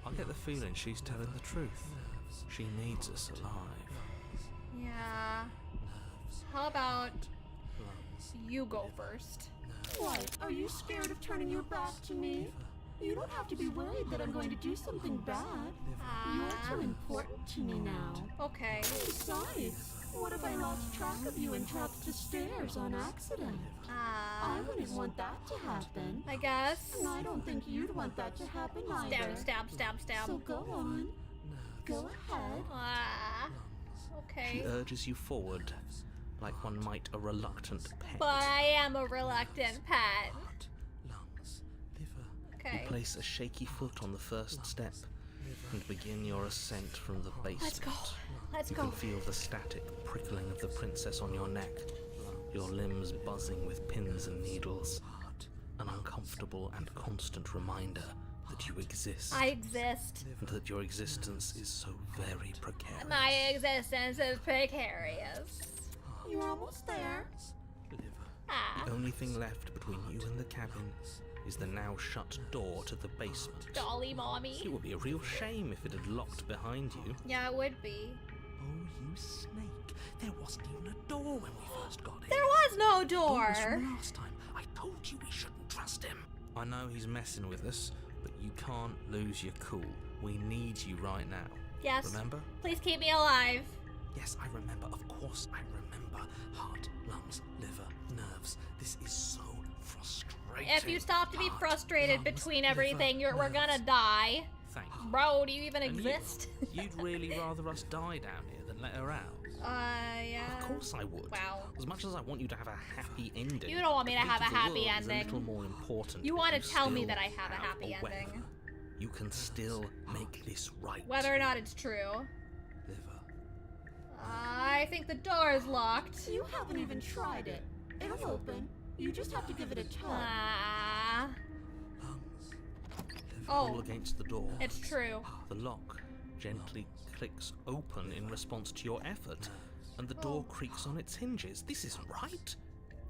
Speaker 2: I get the feeling she's telling the truth. She needs us alive.
Speaker 1: Yeah. How about you go first?
Speaker 8: What? Are you scared of turning your back to me? You don't have to be worried that I'm going to do something bad. You're too important to me now.
Speaker 1: Okay.
Speaker 8: Besides, what if I lost track of you and dropped the stairs on accident? I wouldn't want that to happen.
Speaker 1: I guess.
Speaker 8: And I don't think you'd want that to happen either.
Speaker 1: Stab.
Speaker 8: So go on. Go ahead.
Speaker 1: Okay.
Speaker 2: She urges you forward, like one might a reluctant pet.
Speaker 1: But I am a reluctant pet.
Speaker 2: Lungs, liver.
Speaker 1: Okay.
Speaker 2: You place a shaky foot on the first step and begin your ascent from the basement.
Speaker 1: Let's go. Let's
Speaker 2: You
Speaker 1: go.
Speaker 2: can feel the static prickling of the princess on your neck, your limbs buzzing with pins and needles. An uncomfortable and constant reminder that you exist.
Speaker 1: I exist.
Speaker 2: And that your existence is so very precarious.
Speaker 1: My existence is precarious.
Speaker 8: You're almost there.
Speaker 2: Liver.
Speaker 1: Ah.
Speaker 2: The only thing left between you and the cabin is the now shut door to the basement.
Speaker 1: Dolly mommy.
Speaker 2: It would be a real shame if it had locked behind you.
Speaker 1: Yeah, it would be.
Speaker 2: Oh, you snake. There wasn't even a door when we first got here.
Speaker 1: There was no
Speaker 2: Door was
Speaker 1: door.
Speaker 2: from last time. I told you we shouldn't trust him. I know he's messing with us, but you can't lose your cool. We need you right now.
Speaker 1: Yes.
Speaker 2: Remember?
Speaker 1: Please keep me alive.
Speaker 2: Yes, I remember. Of course I remember. Heart, lungs, liver, nerves. This is so frustrating.
Speaker 1: If you stop to be
Speaker 2: Heart,
Speaker 1: frustrated
Speaker 2: lungs,
Speaker 1: between
Speaker 2: liver,
Speaker 1: everything, we're gonna
Speaker 2: nerves.
Speaker 1: die.
Speaker 2: Thank you.
Speaker 1: Bro, do you even
Speaker 2: And
Speaker 1: exist?
Speaker 2: You'd really rather us die down here than let her out.
Speaker 1: Yeah.
Speaker 2: Of course I would.
Speaker 1: Wow.
Speaker 2: As much as I want you to have a happy ending.
Speaker 1: You don't want me
Speaker 2: the
Speaker 1: to have
Speaker 2: fate
Speaker 1: a
Speaker 2: of the
Speaker 1: happy
Speaker 2: world is
Speaker 1: ending.
Speaker 2: a little more important.
Speaker 1: You
Speaker 2: but
Speaker 1: want to tell me
Speaker 2: still
Speaker 1: that I have a happy
Speaker 2: weapon.
Speaker 1: ending.
Speaker 2: You can still make this right.
Speaker 1: Whether or not it's true.
Speaker 2: Liver.
Speaker 1: I think the door is locked.
Speaker 8: You haven't even tried it. It'll open. You just have to give it a tug.
Speaker 1: Ah.
Speaker 2: Lungs. Liver.
Speaker 1: Oh.
Speaker 2: All against the door.
Speaker 1: It's true.
Speaker 2: The lock gently clicks open in response to your effort, and the door creaks on its hinges. This isn't right.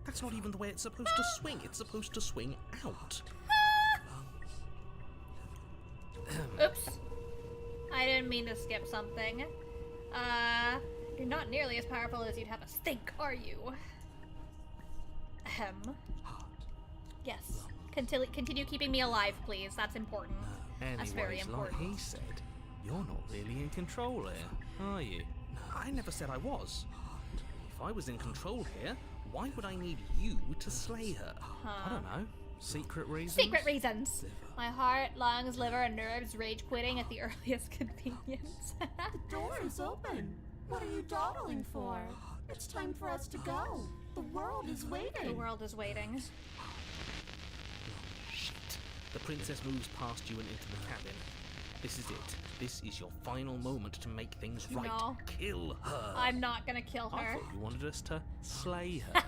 Speaker 2: That's not even the way it's supposed to swing. It's supposed to swing out.
Speaker 1: Oops. I didn't mean to skip something. You're not nearly as powerful as you'd have us think, are you? Ahem. Yes. Continue keeping me alive, please. That's important. That's very
Speaker 2: Anyways,
Speaker 1: important.
Speaker 2: like he said, you're not really in control here, are you? I never said I was. If I was in control here, why would I need you to slay her? I don't know. Secret reasons?
Speaker 1: Secret reasons. My heart, lungs, liver, and nerves rage quitting at the earliest convenience.
Speaker 8: The door is open. What are you dawdling for? It's time for us to go. The world is waiting.
Speaker 1: The world is waiting.
Speaker 2: Shit. The princess moves past you and into the cabin. This is it. This is your final moment to make things right.
Speaker 1: No.
Speaker 2: Kill her.
Speaker 1: I'm not gonna kill
Speaker 2: I
Speaker 1: her.
Speaker 2: thought you wanted us to slay her.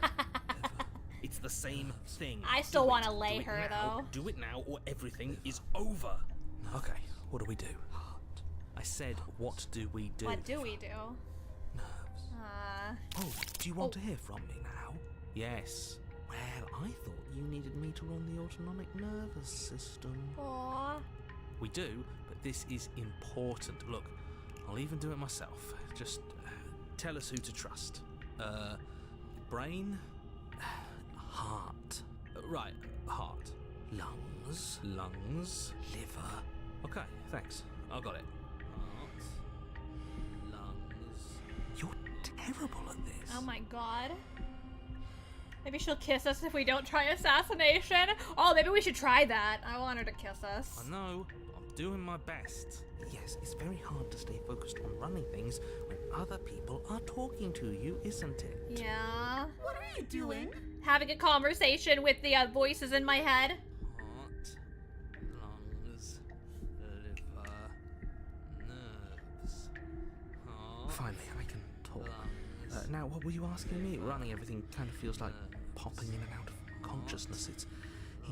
Speaker 2: It's the same thing.
Speaker 1: I still want to
Speaker 2: Do
Speaker 1: lay
Speaker 2: it
Speaker 1: her,
Speaker 2: now.
Speaker 1: though.
Speaker 2: Do it now or everything is over. Okay, what do we do? I said, what do we do?
Speaker 1: What do we do?
Speaker 2: Oh, do you want to hear from me now? Yes. Well, I thought you needed me to run the autonomic nervous system.
Speaker 1: Aww.
Speaker 2: We do, but this is important. Look, I'll even do it myself. Just tell us who to trust. Brain? Heart. Right, heart. Lungs. Lungs. Liver. Okay, thanks. I got it. Heart. Lungs. You're terrible at this.
Speaker 1: Oh my god. Maybe she'll kiss us if we don't try assassination. Oh, maybe we should try that. I want her to kiss us.
Speaker 2: I know. I'm doing my best. Yes, it's very hard to stay focused on running things when other people are talking to you, isn't it?
Speaker 1: Yeah.
Speaker 8: What are you doing?
Speaker 1: Having a conversation with the voices in my head.
Speaker 2: Heart, lungs, liver, nerves. Heart, finally, I can talk. Now, what were you asking me? Running everything kind of feels like popping in and out of consciousness. It's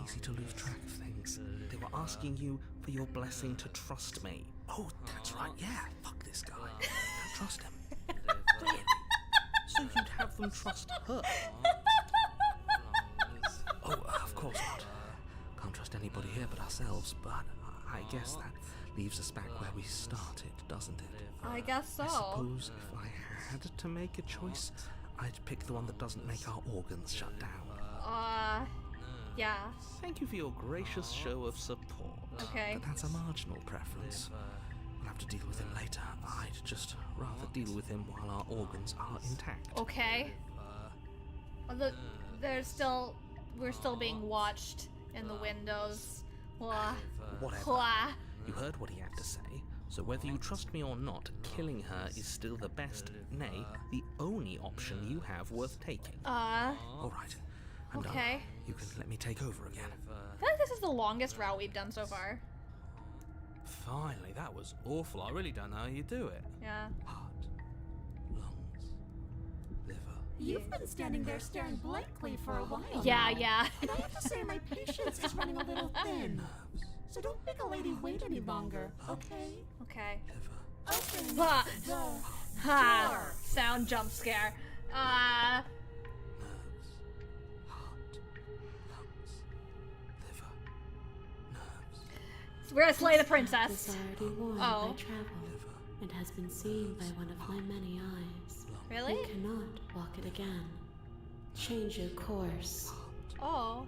Speaker 2: easy to lose track of things. They were asking you for your blessing to trust me. Oh, that's right, yeah. Fuck this guy. Don't trust him. Really? So you'd have them trust her? Oh, of course not. Can't trust anybody here but ourselves, but I guess that leaves us back where we started, doesn't it?
Speaker 1: I guess so.
Speaker 2: I suppose if I had to make a choice, I'd pick the one that doesn't make our organs shut down.
Speaker 1: Yeah.
Speaker 2: Thank you for your gracious show of support.
Speaker 1: Okay.
Speaker 2: But that's a marginal preference. We'll have to deal with him later. I'd just rather deal with him while our organs are intact.
Speaker 1: Okay. We're still being watched in the windows. Blah.
Speaker 2: Whatever.
Speaker 1: Blah.
Speaker 2: You heard what he had to say, so whether you trust me or not, killing her is still the best, nay, the only option you have worth taking. Alright, I'm done.
Speaker 1: Okay.
Speaker 2: You can let me take over again.
Speaker 1: I feel like this is the longest route we've done so far.
Speaker 2: Finally, that was awful. I really don't know how you do it.
Speaker 1: Yeah.
Speaker 2: Heart, lungs, liver.
Speaker 8: You've been standing there staring blankly for a while
Speaker 1: Yeah,
Speaker 8: now.
Speaker 1: yeah.
Speaker 8: And I have to say my patience is running a little thin. so don't make a lady wait any longer, okay?
Speaker 1: Okay.
Speaker 8: Open
Speaker 1: Ha!
Speaker 8: the
Speaker 1: Ha!
Speaker 8: door.
Speaker 1: Sound jump scare.
Speaker 2: Nerves, heart, lungs, liver, nerves,
Speaker 1: We're gonna slay the
Speaker 3: This
Speaker 1: princess.
Speaker 3: path is already worn
Speaker 1: Oh.
Speaker 3: by travel, and has been seen by one of my many eyes.
Speaker 1: Really?
Speaker 3: You cannot walk it again. Change your course.
Speaker 1: Oh.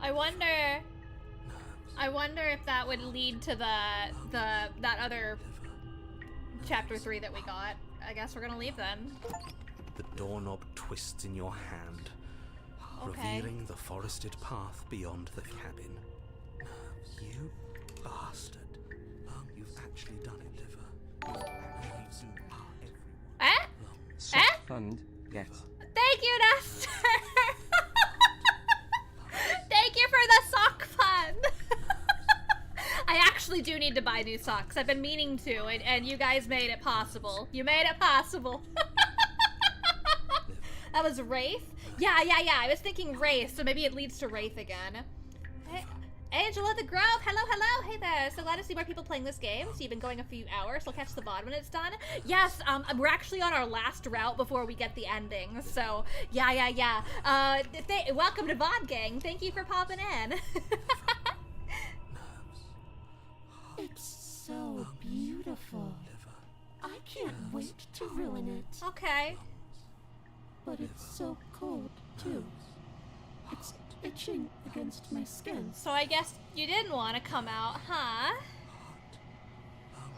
Speaker 1: I wonder if that would lead to that other chapter 3 that we got. I guess we're gonna leave then.
Speaker 2: The doorknob twists in your hand,
Speaker 1: Okay.
Speaker 2: revealing the forested path beyond the cabin. You bastard. You've actually done it, Liver. You've actually everyone.
Speaker 1: Eh?
Speaker 12: Soft fund, yes.
Speaker 1: Thank you, Nestor! Thank you for the sock fund! I actually do need to buy new socks. I've been meaning to, and you guys made it possible. You made it possible. That was Wraith? Yeah. I was thinking Wraith, so maybe it leads to Wraith again. Hey, Angela the Grove, hello. Hey there. So glad to see more people playing this game. So you've been going a few hours. I'll catch the VOD when it's done. Yes, we're actually on our last route before we get the ending. So, yeah. Welcome to VOD Gang. Thank you for popping in.
Speaker 8: It's so beautiful. I can't wait to ruin it.
Speaker 1: Okay.
Speaker 8: But it's so cold, too. It's itching against my skin.
Speaker 1: So I guess you didn't want to come out, huh?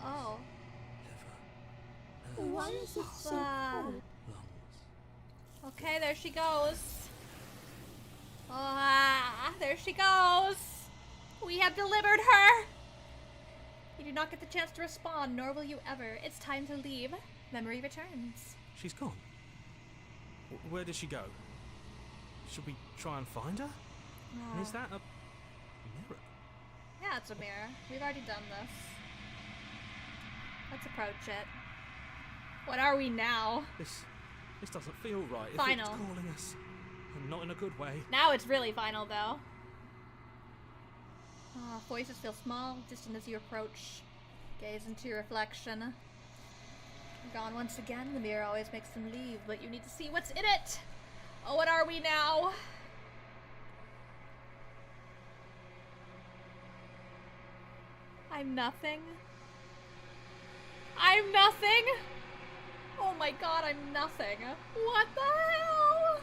Speaker 1: Oh.
Speaker 8: Why is it so cold?
Speaker 1: Okay, there she goes. There she goes. We have delivered her. You do not get the chance to respond, nor will you ever. It's time to leave. Memory returns.
Speaker 2: She's gone. Where did she go? Should we try and find her? Is that a mirror?
Speaker 1: Yeah, it's a mirror. We've already done this. Let's approach it. What are we now?
Speaker 2: This doesn't feel right.
Speaker 1: Final.
Speaker 2: If it's calling us, and not in a good way.
Speaker 1: Now it's really final, though. Voices feel small, distant as you approach. Gaze into your reflection. You're gone once again. The mirror always makes them leave, but you need to see what's in it. Oh, what are we now? I'm nothing. I'm nothing. Oh my god, I'm nothing. What the hell?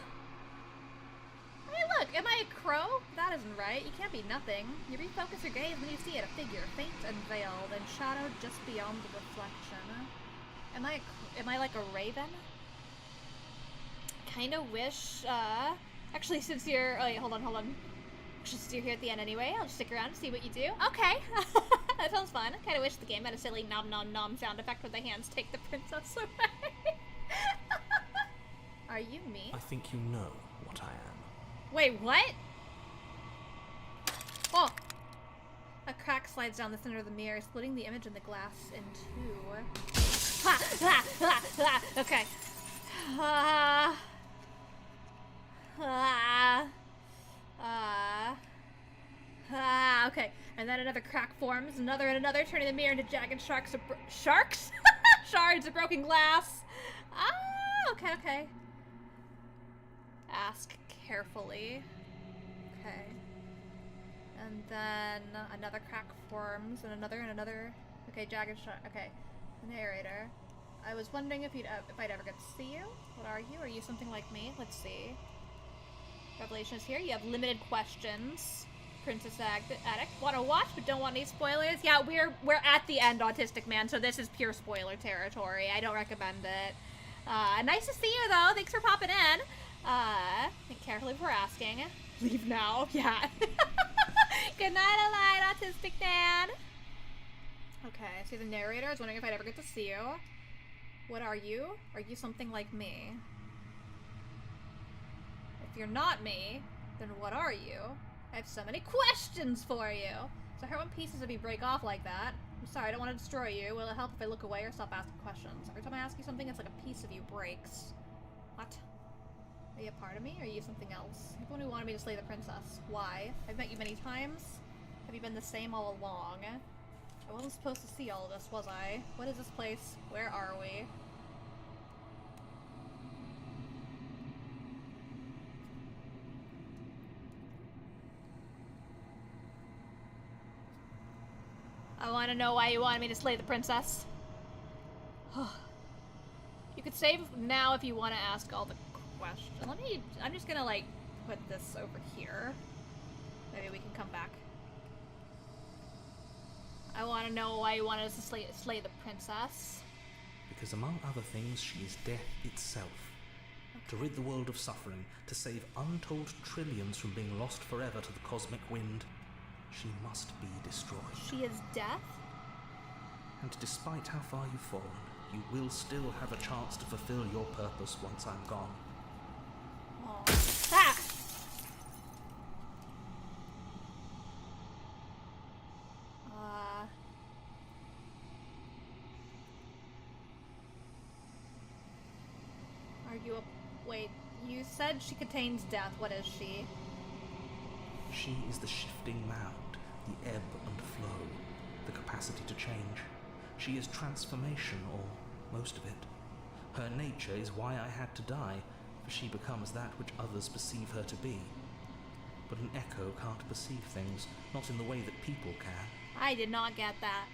Speaker 1: Hey, look, am I a crow? That isn't right. You can't be nothing. You refocus your gaze when you see it, a figure, faint and veiled, and shadowed just beyond the reflection. Am I like a raven? Kinda wish, actually, since you're, oh wait, hold on. Actually, since you're here at the end anyway, I'll just stick around and see what you do. Okay. That sounds fun. Kinda wish the game had a silly nom nom nom sound effect where the hands take the princess away. Are you me?
Speaker 2: I think you know what I am.
Speaker 1: Wait, what? Oh! A crack slides down the center of the mirror, splitting the image and the glass in two. Okay. Okay. And then another crack forms, another and another, turning the mirror into jagged sharks of sharks? Shards of broken glass. Okay. Ask carefully. Okay. And then another crack forms, and another. Okay, jagged shark. Okay. Narrator. I was wondering if I'd ever get to see you. What are you? Are you something like me? Let's see. Revelation is here. You have limited questions. Princess Addict. Want to watch but don't want any spoilers? Yeah, we're at the end, Autistic Man, so this is pure spoiler territory. I don't recommend it. Nice to see you, though. Thanks for popping in. Think carefully before asking. Leave now. Yeah. Good night, Allied Autistic Man. Okay, so the narrator. I was wondering if I'd ever get to see you. What are you? Are you something like me? If you're not me, then what are you? I have so many questions for you. So I heard when pieces of you break off like that. I'm sorry, I don't want to destroy you. Will it help if I look away or stop asking questions? Every time I ask you something, it's like a piece of you breaks. What? Are you a part of me, or are you something else? You're the one who wanted me to slay the princess. Why? I've met you many times. Have you been the same all along? I wasn't supposed to see all of this, was I? What is this place? Where are we? I want to know why you wanted me to slay the princess. You could save now if you want to ask all the questions. I'm just gonna, like, put this over here. Maybe we can come back. I want to know why you wanted us to slay the princess.
Speaker 2: Because among other things, she is death itself. To rid the world of suffering, to save untold trillions from being lost forever to the cosmic wind, she must be destroyed.
Speaker 1: She is death?
Speaker 2: And despite how far you've fallen, you will still have a chance to fulfill your purpose once I'm gone.
Speaker 1: Oh. Ah! Are you a... Wait, you said she contains death. What is she?
Speaker 2: She is the shifting mound, the ebb and flow, the capacity to change. She is transformation, or most of it. Her nature is why I had to die, for she becomes that which others perceive her to be. But an echo can't perceive things, not in the way that people can.
Speaker 1: I did not get that.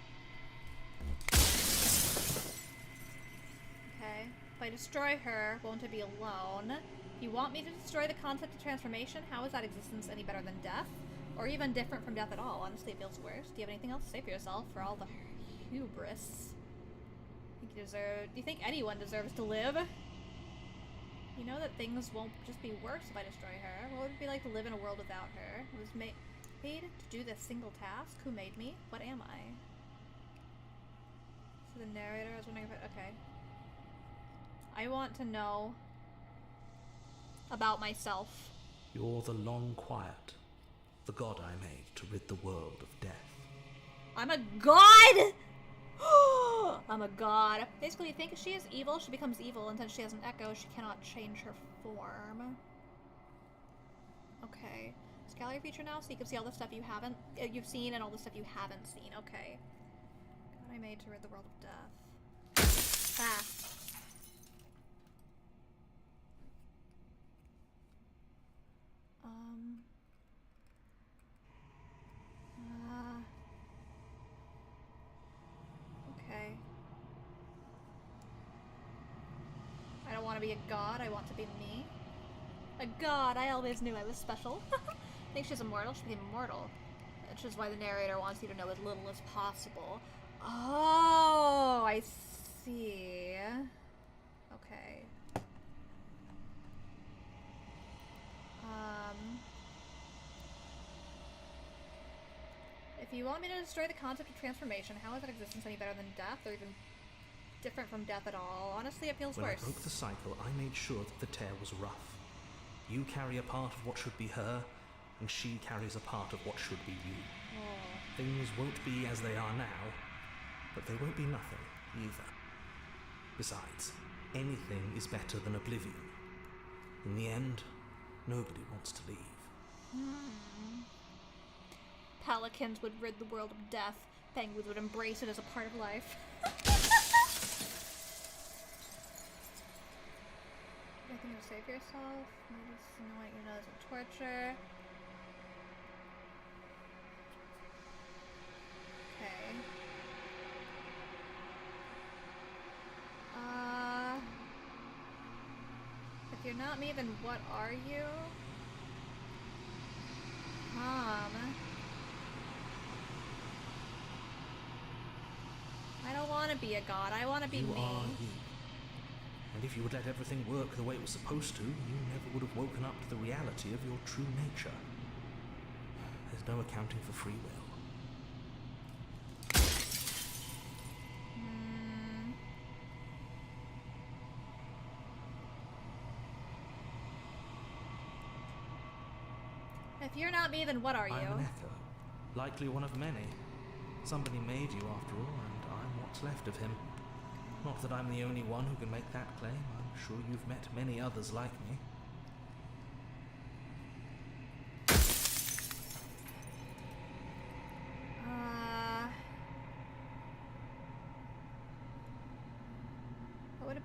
Speaker 1: Okay. If I destroy her, won't I be alone? You want me to destroy the concept of transformation? How is that existence any better than death? Or even different from death at all? Honestly, it feels worse. Do you have anything else to say for yourself for all the hubris? Do you think anyone deserves to live? You know that things won't just be worse if I destroy her. What would it be like to live in a world without her? I was made to do this single task. Who made me? What am I? So the narrator, I was wondering if it... Okay. I want to know about myself.
Speaker 2: You're the long quiet, the god I made to rid the world of death.
Speaker 1: I'm a god! I'm a god. Basically, you think she is evil, she becomes evil, and since she has an echo, she cannot change her form. Okay. It's a gallery feature now, so you can see all the stuff you've seen and all the stuff you haven't seen. Okay. God I made to rid the world of death. Ah. Okay. I don't want to be a god, I want to be me. A god, I always knew I was special. I think she's immortal, she became immortal. Which is why the narrator wants you to know as little as possible. Oh, I see. Okay. If you want me to destroy the concept of transformation, how is that existence any better than death, or even different from death at all? Honestly, it feels worse.
Speaker 2: When I broke the cycle, I made sure that the tear was rough. You carry a part of what should be her, and she carries a part of what should be you.
Speaker 1: Oh.
Speaker 2: Things won't be as they are now, but they won't be nothing either. Besides, anything is better than oblivion. In the end, nobody wants to leave.
Speaker 1: Pelicans would rid the world of death. Penguins would embrace it as a part of life. Anything to say for yourself? Maybe what you know is a torture. Okay. If you're not me, then what are you? I don't want to be a god. I want to be me.
Speaker 2: You are you. And if you would let everything work the way it was supposed to, you never would have woken up to the reality of your true nature. There's no accounting for free will.
Speaker 1: If you're not me, then what are you?
Speaker 2: I'm an echo. Likely one of many. Somebody made you after all, and I'm what's left of him. Not that I'm the only one who can make that claim. I'm sure you've met many others like me.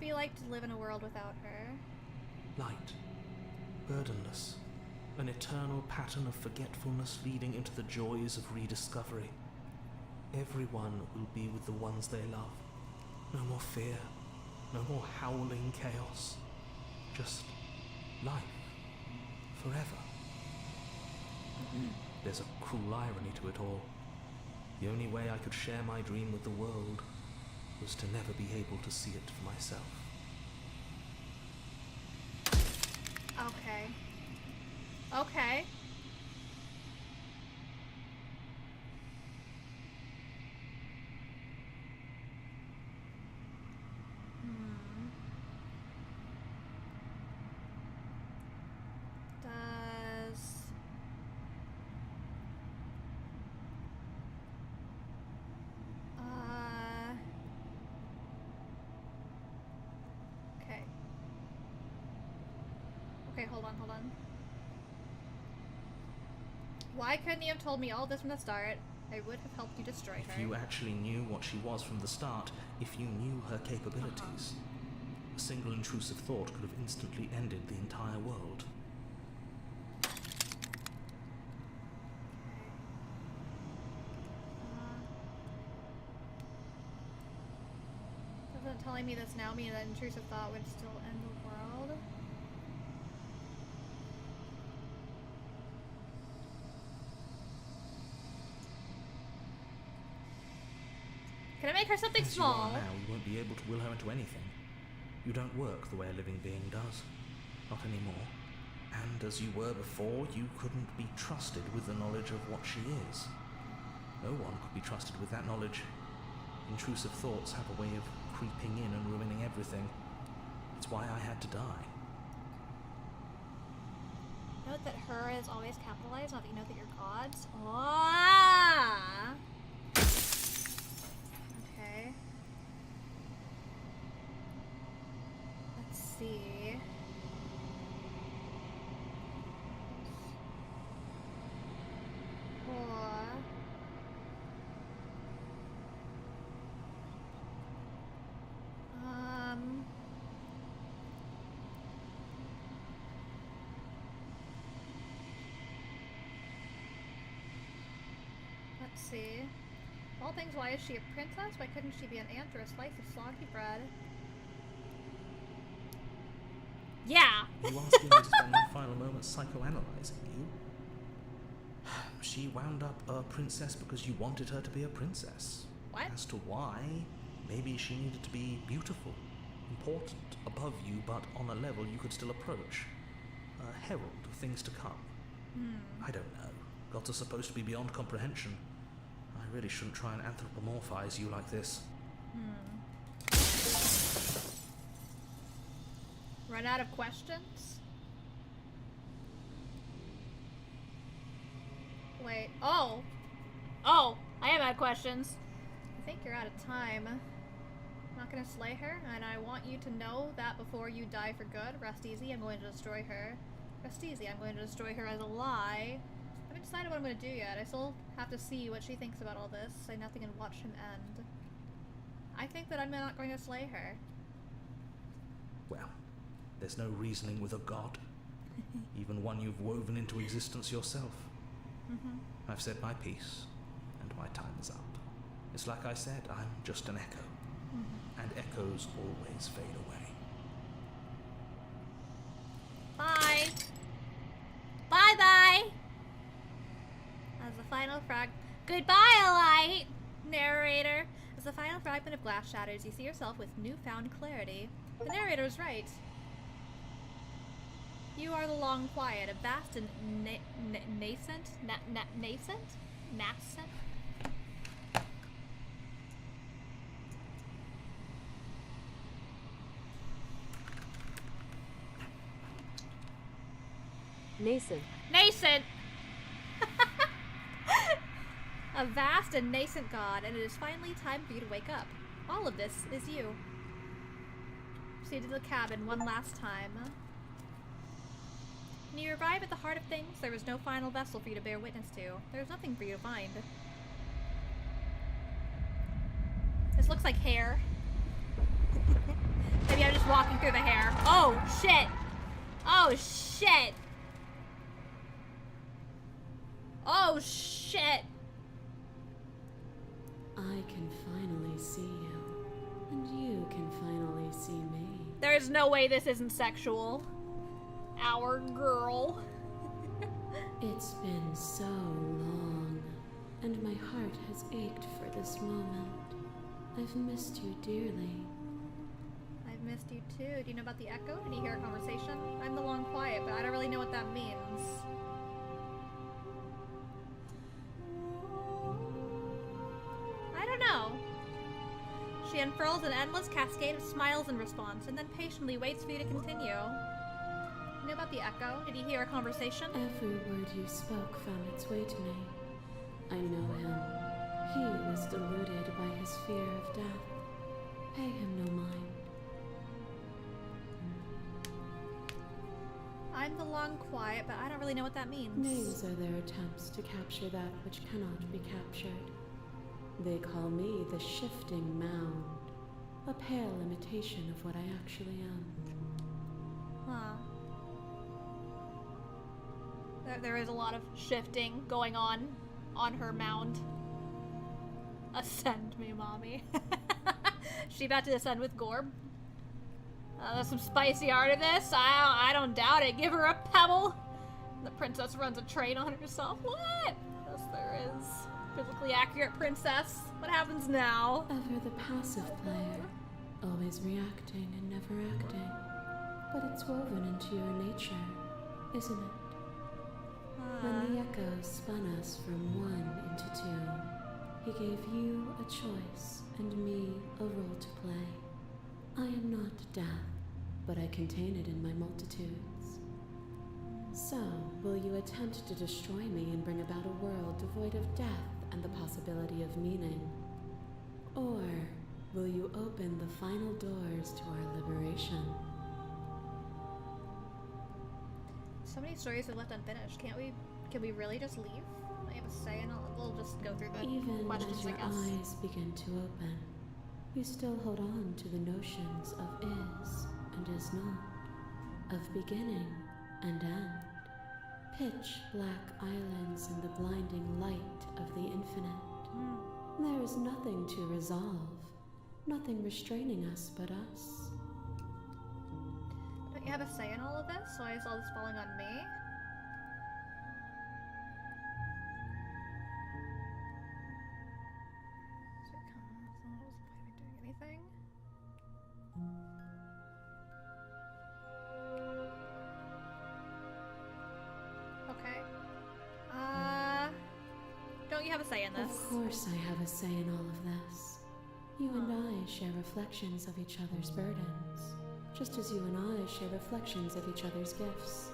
Speaker 1: be like to live in a world without her?
Speaker 2: Light, burdenless, an eternal pattern of forgetfulness leading into the joys of rediscovery. Everyone will be with the ones they love. No more fear, no more howling chaos. Just life, forever. There's a cruel irony to it all. The only way I could share my dream with the world was to never be able to see it for myself.
Speaker 1: Okay. Okay. Okay, hold on. Why couldn't you have told me all this from the start? I would have helped you destroy her.
Speaker 2: If you actually knew what she was from the start, if you knew her capabilities, a single intrusive thought could have instantly ended the entire world.
Speaker 1: Doesn't telling me this now mean that intrusive thought would still end the world? Can I make her something small?
Speaker 2: As you are now, you won't be able to will her into anything. You don't work the way a living being does. Not anymore. And as you were before, you couldn't be trusted with the knowledge of what she is. No one could be trusted with that knowledge. Intrusive thoughts have a way of creeping in and ruining everything. It's why I had to die.
Speaker 1: Note that her is always capitalized, not that you know that you're gods. Ah! Okay. Let's see. Let's see. Of all things, why is she a princess? Why couldn't she be an ant or a slice of soggy bread? Yeah!
Speaker 2: You asking me to spend my final moments psychoanalyzing you? She wound up a princess because you wanted her to be a princess.
Speaker 1: What?
Speaker 2: As to why, maybe she needed to be beautiful, important, above you, but on a level you could still approach. A herald of things to come. I don't know. Gods are supposed to be beyond comprehension. I really shouldn't try and anthropomorphize you like this.
Speaker 1: Run out of questions? Wait. Oh! Oh! I am out of questions. I think you're out of time. I'm not gonna slay her, and I want you to know that before you die for good. Rest easy, I'm going to destroy her. Rest easy, I'm going to destroy her as a lie. I haven't decided what I'm going to do yet. I still have to see what she thinks about all this, say nothing and watch him end. I think that I'm not going to slay her.
Speaker 2: Well, there's no reasoning with a god. Even one you've woven into existence yourself. I've said my piece, and my time is up. It's like I said, I'm just an echo. And echoes always fade away.
Speaker 1: Bye! Bye-bye! As the final Goodbye, Light! Narrator. As the final fragment of glass shatters, you see yourself with newfound clarity. The narrator is right. You are the long quiet, a vast and nascent? Nascent! A vast and nascent god, and it is finally time for you to wake up. All of this is you. Proceed to the cabin one last time. When you arrive at the heart of things, there is no final vessel for you to bear witness to. There is nothing for you to find. This looks like hair. Maybe I'm just walking through the hair. Oh, shit. Oh, shit. Oh, shit.
Speaker 3: I can finally see you, and you can finally see me.
Speaker 1: There's no way this isn't sexual. Our girl.
Speaker 3: It's been so long, and my heart has ached for this moment. I've missed you dearly.
Speaker 1: I've missed you too. Do you know about the echo? Did you hear a conversation? I'm the long quiet, but I don't really know what that means. I don't know. She unfurls an endless cascade of smiles in response, and then patiently waits for you to continue. You know about the echo? Did you hear a conversation?
Speaker 3: Every word you spoke found its way to me. I know him. He was deluded by his fear of death. Pay him no mind.
Speaker 1: I'm the long quiet, but I don't really know what that means.
Speaker 3: Names are their attempts to capture that which cannot be captured. They call me the shifting mound, a pale imitation of what I actually am.
Speaker 1: Huh. There is a lot of shifting going on her mound. Ascend me, mommy. She about to ascend with Gorb. There's some spicy art in this. I don't doubt it. Give her a pebble. The princess runs a train on herself. What? Yes, there is. Physically accurate princess. What happens now?
Speaker 3: Ever the passive player, always reacting and never acting. But it's woven into your nature, isn't it? When the echo spun us from one into two, he gave you a choice and me a role to play. I am not death, but I contain it in my multitudes. So, will you attempt to destroy me and bring about a world devoid of death and the possibility of meaning? Or will you open the final doors to our liberation?
Speaker 1: So many stories are left unfinished. Can we really just leave? I have a say, and we'll just go through the
Speaker 3: Even
Speaker 1: questions,
Speaker 3: as your
Speaker 1: I guess.
Speaker 3: eyes begin to open, you still hold on to the notions of is and is not, of beginning and end, pitch black islands in the blinding light of the infinite. There is nothing to resolve, nothing restraining us but us.
Speaker 1: Don't you have a say in all of this? Why is all this falling on me? Anything? Okay. Don't you have a say in this?
Speaker 3: Of course I have a say in all of this. You and I share reflections of each other's burdens, just as you and I share reflections of each other's gifts.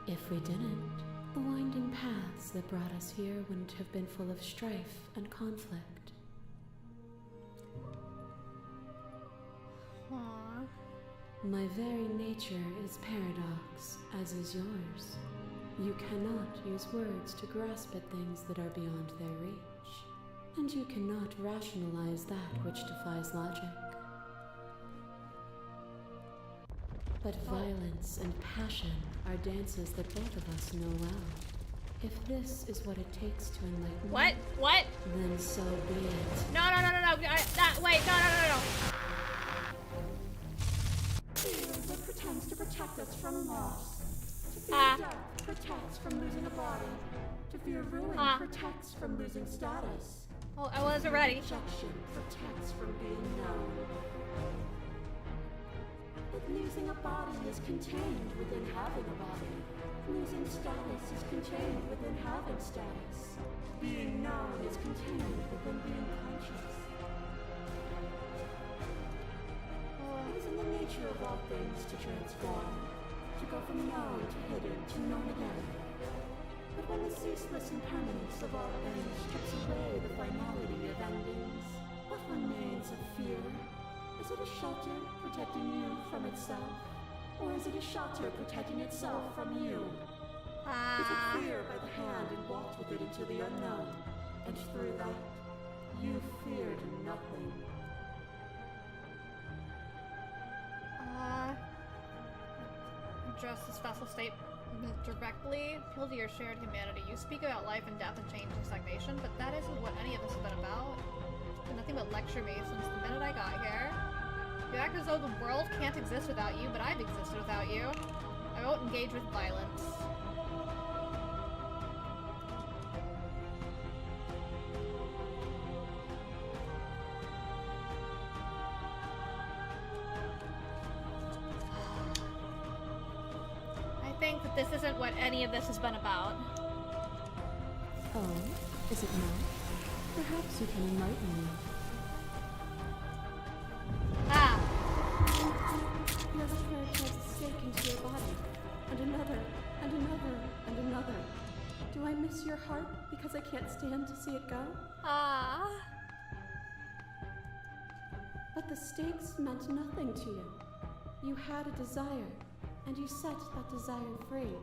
Speaker 3: If we didn't, the winding paths that brought us here wouldn't have been full of strife and conflict.
Speaker 1: Aww.
Speaker 3: My very nature is paradox, as is yours. You cannot use words to grasp at things that are beyond their reach, and you cannot rationalize that which defies logic. But violence and passion are dances that both of us know well. If this is what it takes to enlighten
Speaker 1: What? What?
Speaker 3: then so be it.
Speaker 1: No. Wait, no.
Speaker 8: It pretends to protect us from loss. To fear death protects from losing a body. To fear ruin protects from losing status.
Speaker 1: Oh, I wasn't ready.
Speaker 8: Rejection protects from being known. But losing a body is contained within having a body. Losing status is contained within having status. Being known is contained within being conscious. It is in the nature of all things to transform, to go from known to hidden to known again. But when the ceaseless impermanence of all things strips away the finality of endings, what remains of fear? Is it a shelter protecting you from itself? Or is it a shelter protecting itself from you? You took fear by the hand and walked with it into the unknown, and through that, you feared nothing.
Speaker 1: address this vessel statement directly. Appeal to your shared humanity. You speak about life and death and change and stagnation, but that isn't what any of this has been about. It's been nothing but lecture me since the minute I got here. You act as though the world can't exist without you, but I've existed without you. I won't engage with violence. I think that this isn't what any of this has been about.
Speaker 3: Oh, is it not? Perhaps you can enlighten me.
Speaker 1: Ah!
Speaker 11: You have carried a stake into your body, and another, and another, and another. Do I miss your heart because I can't stand to see it go?
Speaker 1: Ah!
Speaker 11: But the stakes meant nothing to you. You had a desire, and you set that desire free.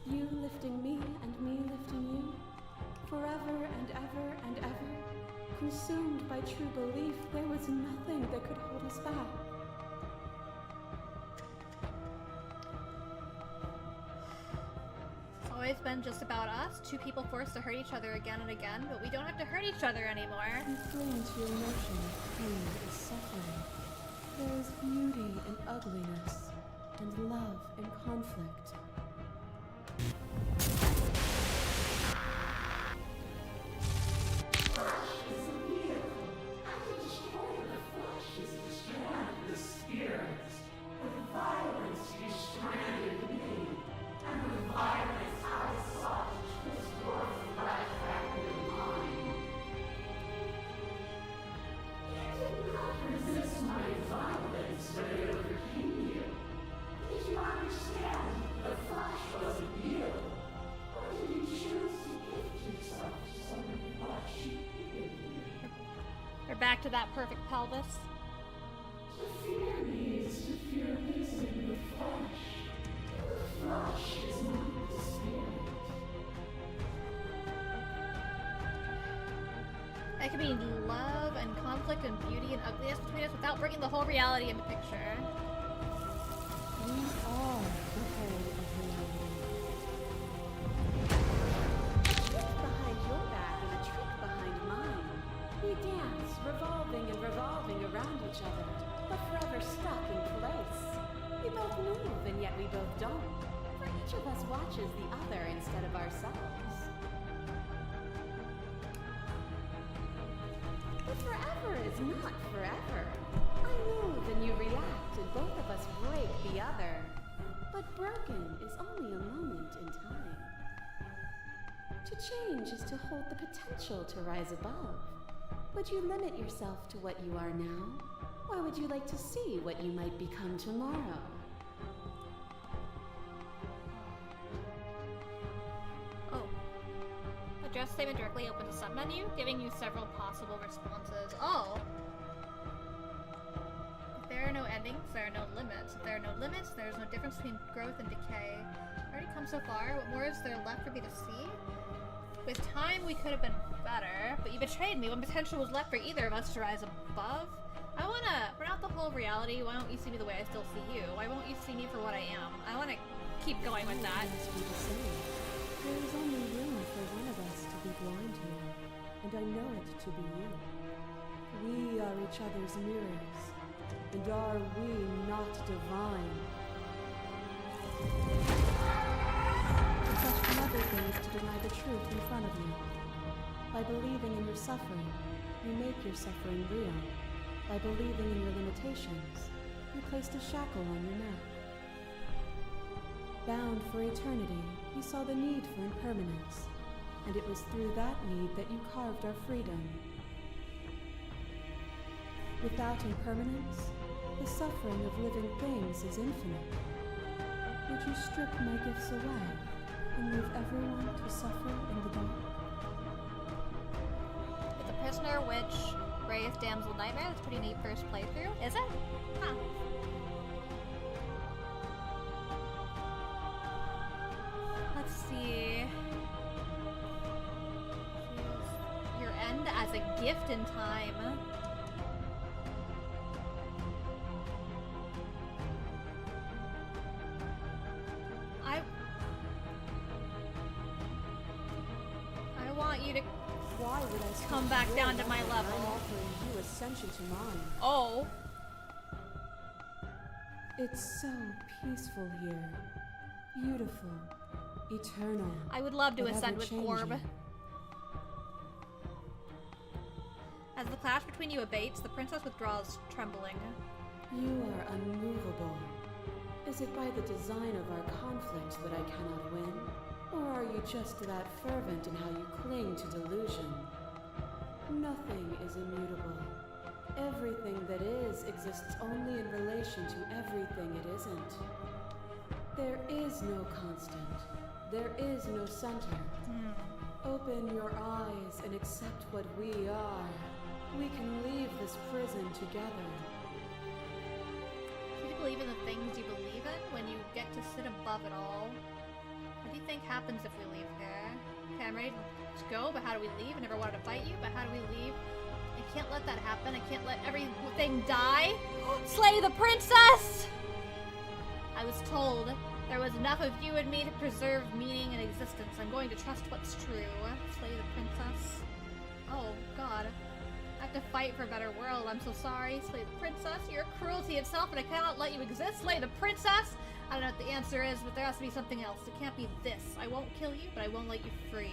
Speaker 11: You lifting me and me lifting you. Forever and ever and ever. Consumed by true belief, there was nothing that could hold us back.
Speaker 1: It's always been just about us, two people forced to hurt each other again and again, but we don't have to hurt each other anymore.
Speaker 3: You cling to your notion that pain is suffering. There is beauty in ugliness, and love in conflict.
Speaker 1: We're back to that perfect pelvis. That could be love and conflict and beauty and ugliness between us without bringing the whole reality into picture.
Speaker 3: We are the whole of reality.
Speaker 8: Behind your back and a trick behind mine. We dance, revolving and revolving around each other, but forever stuck in place. We both move, and yet we both don't. For each of us watches the other instead of ourselves. But forever is not forever. I move and you react, and both of us break the other. But broken is only a moment in time. To change is to hold the potential to rise above. Would you limit yourself to what you are now? Or would you like to see what you might become tomorrow?
Speaker 1: Oh. Address statement directly opens a submenu, giving you several possible responses. Oh! If there are no endings, there are no limits. If there are no limits, there is no difference between growth and decay. I've already come so far. What more is there left for me to see? With time, we could have been better, but you betrayed me when potential was left for either of us to rise above. I wanna run out the whole reality. Why don't you see me the way I still see you? Why won't you see me for what I am? I wanna keep going with that.
Speaker 3: There is only room for one of us to be blind here, and I know it to be you. We are each other's mirrors, and are we not divine? Such another thing is to deny the truth in front of you. By believing in your suffering, you make your suffering real. By believing in your limitations, you placed a shackle on your neck. Bound for eternity, you saw the need for impermanence, and it was through that need that you carved our freedom. Without impermanence, the suffering of living things is infinite. Would you strip my gifts away and leave everyone to suffer in the dark?
Speaker 1: It's a prisoner, witch, raised damsel nightmare. That's a pretty neat first playthrough. Is it? Huh. Let's see. Your end as a gift in time. to
Speaker 11: Why would I
Speaker 1: come back down to my level.
Speaker 11: I'm offering you ascension to mine.
Speaker 1: Oh.
Speaker 11: It's so peaceful here. Beautiful. Eternal.
Speaker 1: I would love to
Speaker 11: but
Speaker 1: ascend with Orb.
Speaker 11: ever-changing.
Speaker 1: As the clash between you abates, the princess withdraws, trembling.
Speaker 11: You are unmovable. Is it by the design of our conflict that I cannot win? Or are you just that fervent in how you cling to delusion? Nothing is immutable. Everything that is exists only in relation to everything it isn't. There is no constant. There is no center. Open your eyes and accept what we are. We can leave this prison together.
Speaker 1: Do you believe in the things you believe in when you get to sit above it all? What do you think happens if we leave here? Okay, I'm ready to go, but how do we leave? I never wanted to fight you, but how do we leave? I can't let that happen. I can't let everything die. Slay the princess! I was told there was enough of you and me to preserve meaning and existence. I'm going to trust what's true. Slay the princess. Oh, God. I have to fight for a better world. I'm so sorry. Slay the princess. You're cruelty itself, and I cannot let you exist. Slay the princess! I don't know what the answer is, but there has to be something else. It can't be this. I won't kill you, but I won't let you free.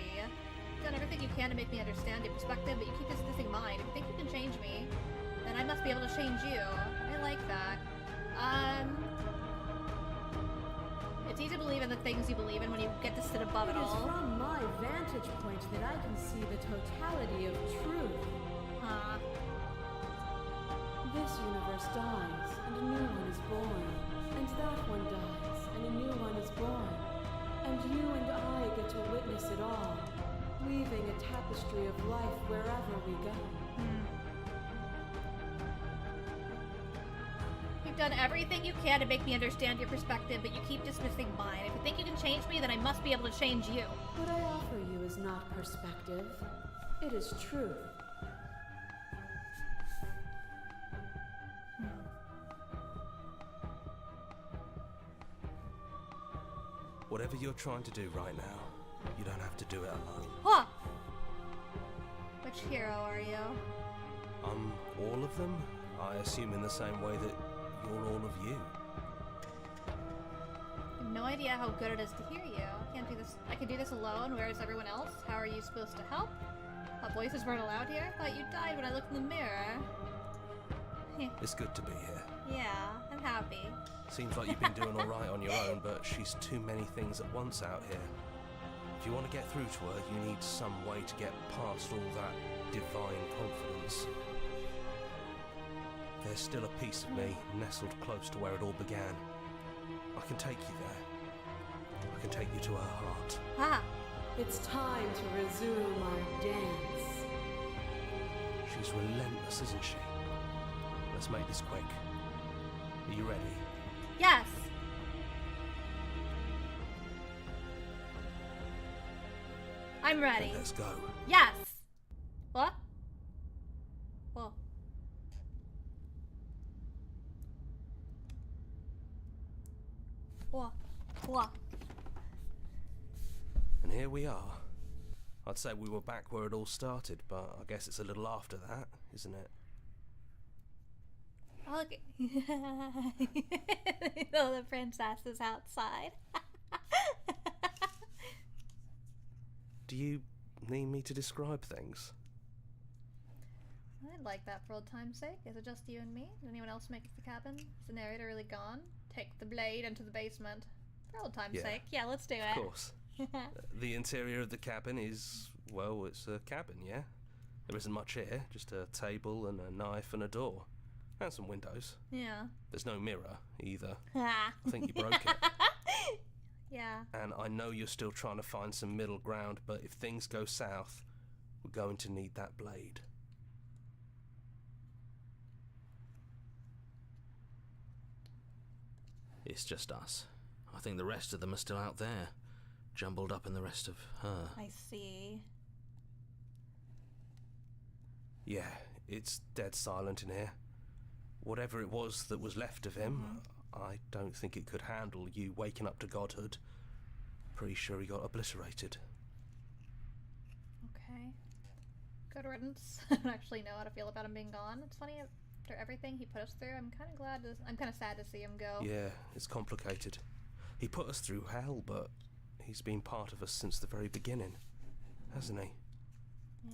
Speaker 1: You've done everything you can to make me understand your perspective, but you keep dismissing mine. If you think you can change me, then I must be able to change you. I like that. It's easy to believe in the things you believe in when you get to sit above it all.
Speaker 11: It is from my vantage point that I can see the totality of truth. This universe dies, and a new one is born. And that one dies, and a new one is born. And you and I get to witness it all, weaving a tapestry of life wherever we go.
Speaker 1: You've done everything you can to make me understand your perspective, but you keep dismissing mine. If you think you can change me, then I must be able to change you.
Speaker 11: What I offer you is not perspective. It is truth.
Speaker 12: Whatever you're trying to do right now, you don't have to do it alone.
Speaker 1: Huh! Which hero are you?
Speaker 12: All of them? I assume in the same way that you're all of you.
Speaker 1: I have no idea how good it is to hear you. I can't do this. I can do this alone. Where is everyone else? How are you supposed to help? Voices weren't allowed here? I thought you died when I looked in the mirror.
Speaker 12: It's good to be here.
Speaker 1: Yeah, I'm happy.
Speaker 12: Seems like you've been doing alright on your own, but she's too many things at once out here. If you want to get through to her, you need some way to get past all that divine confidence. There's still a piece of me nestled close to where it all began. I can take you there. I can take you to her heart.
Speaker 1: Ah!
Speaker 11: It's time to resume our dance.
Speaker 12: She's relentless, isn't she? Let's make this quick. Are you ready?
Speaker 1: Yes! I'm ready.
Speaker 12: Then let's go.
Speaker 1: Yes! What? Whoa. Whoa. Whoa.
Speaker 12: And here we are. I'd say we were back where it all started, but I guess it's a little after that, isn't it?
Speaker 1: Okay. Oh, the princess is outside.
Speaker 12: Do you need me to describe things?
Speaker 1: I'd like that for old time's sake. Is it just you and me? Did anyone else make it to the cabin? Is the narrator really gone? Take the blade into the basement. For old time's sake. Yeah, let's do it.
Speaker 12: Of course. The interior of the cabin is, well, it's a cabin, yeah? There isn't much here, just a table and a knife and a door. And some windows.
Speaker 1: Yeah.
Speaker 12: There's no mirror, either. I think you broke it.
Speaker 1: Yeah.
Speaker 12: And I know you're still trying to find some middle ground, but if things go south, we're going to need that blade.
Speaker 4: It's just us. I think the rest of them are still out there, jumbled up in the rest of her.
Speaker 1: I see.
Speaker 12: Yeah, it's dead silent in here. Whatever it was that was left of him, I don't think it could handle you waking up to godhood. Pretty sure he got obliterated.
Speaker 1: Okay. Good riddance. I don't actually know how to feel about him being gone. It's funny, after everything he put us through, I'm kind of sad to see him go.
Speaker 12: Yeah, it's complicated. He put us through hell, but he's been part of us since the very beginning, hasn't he?
Speaker 1: Yeah.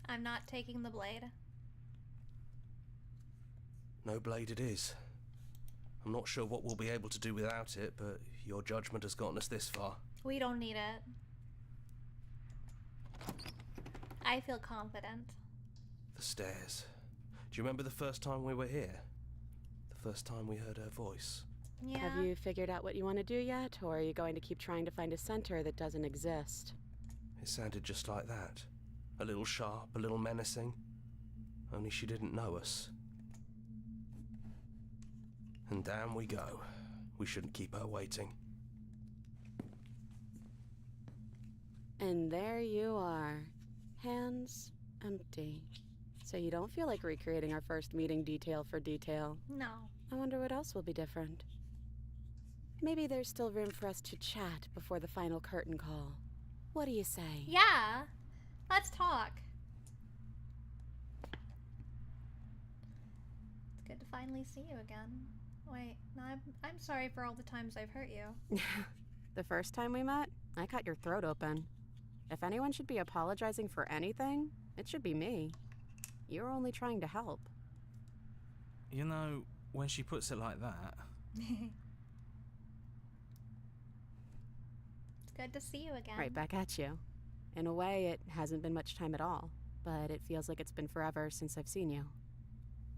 Speaker 1: I'm not taking the blade.
Speaker 12: No blade it is. I'm not sure what we'll be able to do without it, but your judgment has gotten us this far.
Speaker 1: We don't need it. I feel confident.
Speaker 12: The stairs. Do you remember the first time we were here? The first time we heard her voice?
Speaker 1: Yeah.
Speaker 6: Have you figured out what you want to do yet, or are you going to keep trying to find a center that doesn't exist?
Speaker 12: It sounded just like that. A little sharp, a little menacing. Only she didn't know us. And down we go. We shouldn't keep her waiting.
Speaker 6: And there you are. Hands empty. So you don't feel like recreating our first meeting detail for detail.
Speaker 1: No.
Speaker 6: I wonder what else will be different. Maybe there's still room for us to chat before the final curtain call. What do you say?
Speaker 1: Yeah. Let's talk. It's good to finally see you again. Wait, no, I'm sorry for all the times I've hurt you.
Speaker 6: The first time we met, I cut your throat open. If anyone should be apologizing for anything, it should be me. You're only trying to help.
Speaker 2: You know, when she puts it like that...
Speaker 1: It's good to see you again.
Speaker 6: Right back at you. In a way, it hasn't been much time at all, but it feels like it's been forever since I've seen you.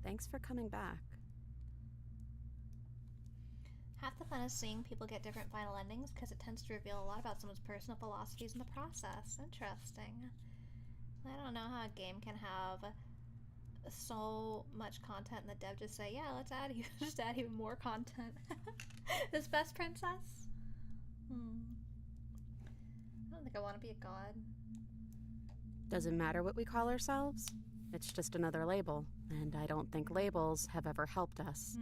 Speaker 6: Thanks for coming back.
Speaker 1: Half the fun is seeing people get different final endings because it tends to reveal a lot about someone's personal philosophies in the process. Interesting. I don't know how a game can have so much content and the dev just say, yeah, let's add just add even more content. This best princess? I don't think I want to be a god.
Speaker 6: Doesn't matter what we call ourselves. It's just another label, and I don't think labels have ever helped us.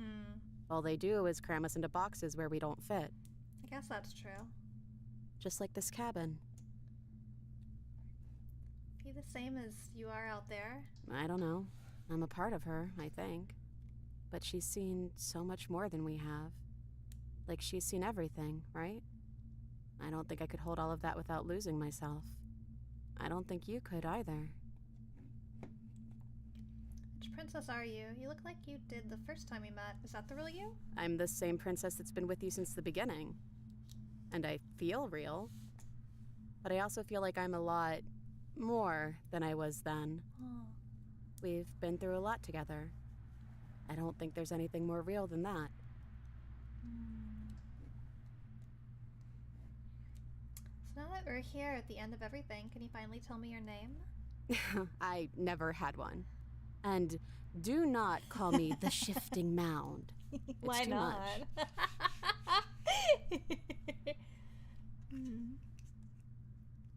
Speaker 6: All they do is cram us into boxes where we don't fit.
Speaker 1: I guess that's true.
Speaker 6: Just like this cabin.
Speaker 1: Be the same as you are out there.
Speaker 6: I don't know. I'm a part of her, I think. But she's seen so much more than we have. Like, she's seen everything, right? I don't think I could hold all of that without losing myself. I don't think you could either.
Speaker 1: Which princess are you? You look like you did the first time we met. Is that the real you?
Speaker 6: I'm the same princess that's been with you since the beginning. And I feel real. But I also feel like I'm a lot more than I was then.
Speaker 1: Oh.
Speaker 6: We've been through a lot together. I don't think there's anything more real than that.
Speaker 1: So now that we're here at the end of everything, can you finally tell me your name?
Speaker 6: I never had one. And do not call me the shifting mound. It's
Speaker 1: Why
Speaker 6: too
Speaker 1: not?
Speaker 6: much.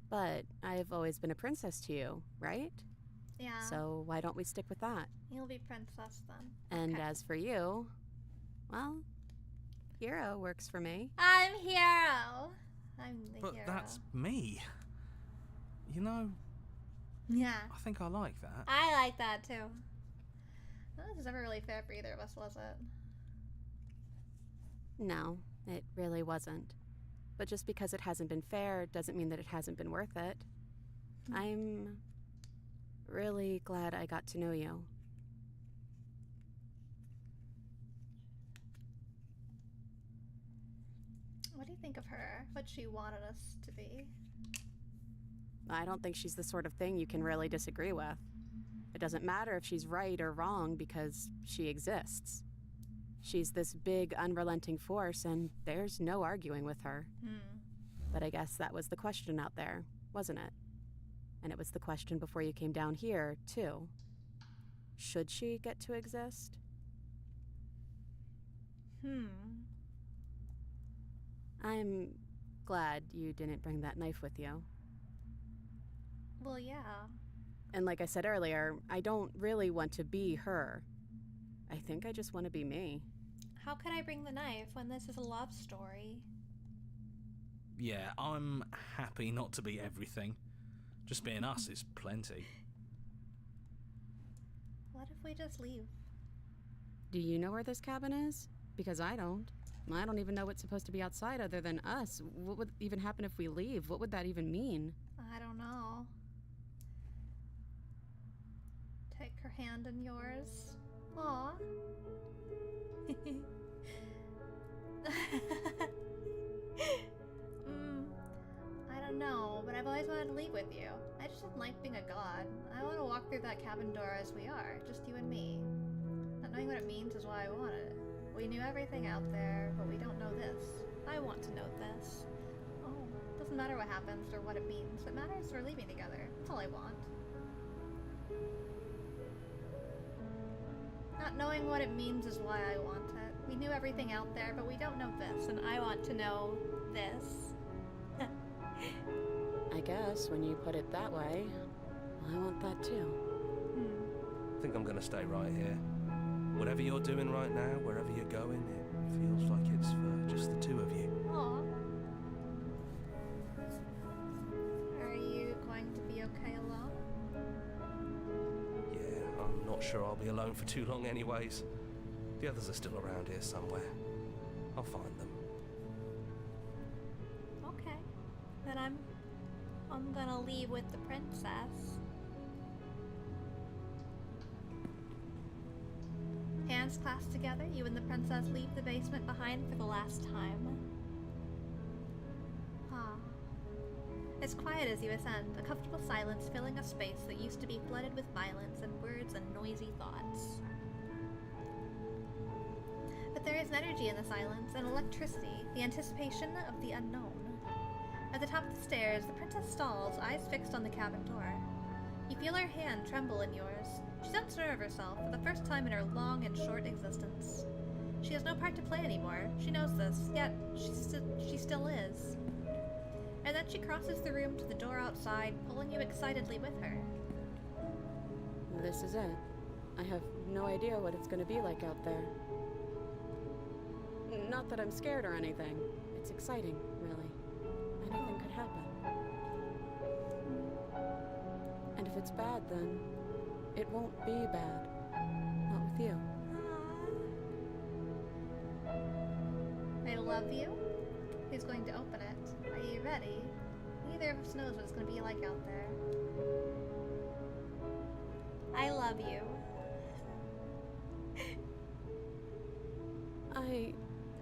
Speaker 6: But I've always been a princess to you, right?
Speaker 1: Yeah.
Speaker 6: So why don't we stick with that?
Speaker 1: You'll be princess then.
Speaker 6: And
Speaker 1: Okay.
Speaker 6: as for you, well, hero works for me.
Speaker 1: I'm hero. I'm the
Speaker 2: But
Speaker 1: hero.
Speaker 2: that's me. You know,
Speaker 1: Yeah.
Speaker 2: I think I like that.
Speaker 1: I like that too. Well, this is never really fair for either of us, was it?
Speaker 6: No, it really wasn't. But just because it hasn't been fair doesn't mean that it hasn't been worth it. I'm really glad I got to know you.
Speaker 1: What do you think of her? What she wanted us to be?
Speaker 6: I don't think she's the sort of thing you can really disagree with. It doesn't matter if she's right or wrong because she exists. She's this big, unrelenting force, and there's no arguing with her. But I guess that was the question out there, wasn't it? And it was the question before you came down here, too. Should she get to exist? I'm glad you didn't bring that knife with you.
Speaker 1: Well, yeah.
Speaker 6: And like I said earlier, I don't really want to be her. I think I just want to be me.
Speaker 1: How could I bring the knife when this is a love story?
Speaker 2: Yeah, I'm happy not to be everything. Just being us is plenty.
Speaker 1: What if we just leave?
Speaker 6: Do you know where this cabin is? Because I don't. I don't even know what's supposed to be outside other than us. What would even happen if we leave? What would that even mean?
Speaker 1: I don't know. Take her hand in yours. Aw. I don't know, but I've always wanted to leave with you. I just didn't like being a god. I want to walk through that cabin door as we are, just you and me. Not knowing what it means is why I wanted it. We knew everything out there, but we don't know this. I want to know this. Oh, doesn't matter what happens or what it means. What matters is we're leaving together. That's all I want. Not knowing what it means is why I want it. We knew everything out there, but we don't know this, and I want to know this.
Speaker 6: I guess when you put it that way, I want that too.
Speaker 12: I think I'm gonna stay right here. Whatever you're doing right now, wherever you're going, it feels like it's for just the two of you.
Speaker 1: Aw. Are you going to be okay alone?
Speaker 12: Yeah, I'm not sure I'll be alone for too long anyways. The others are still around here somewhere. I'll find them.
Speaker 1: Okay. Then I'm gonna leave with the princess. Hands clasped together, you and the princess leave the basement behind for the last time. Ah. As quiet as you ascend, a comfortable silence filling a space that used to be flooded with violence and words and noisy thoughts. But there is an energy in the silence, an electricity, the anticipation of the unknown. At the top of the stairs, the princess stalls, eyes fixed on the cabin door. You feel her hand tremble in yours. She's unsure of herself for the first time in her long and short existence. She has no part to play anymore. She knows this, yet she still is. And then she crosses the room to the door outside, pulling you excitedly with her.
Speaker 6: This is it. I have no idea what it's going to be like out there. Not that I'm scared or anything. It's exciting, really. Anything could happen. And if it's bad, then it won't be bad. Not with you.
Speaker 1: I love you. Who's going to open it? Are you ready? Neither of us knows what it's going to be like out there. I love you.
Speaker 6: I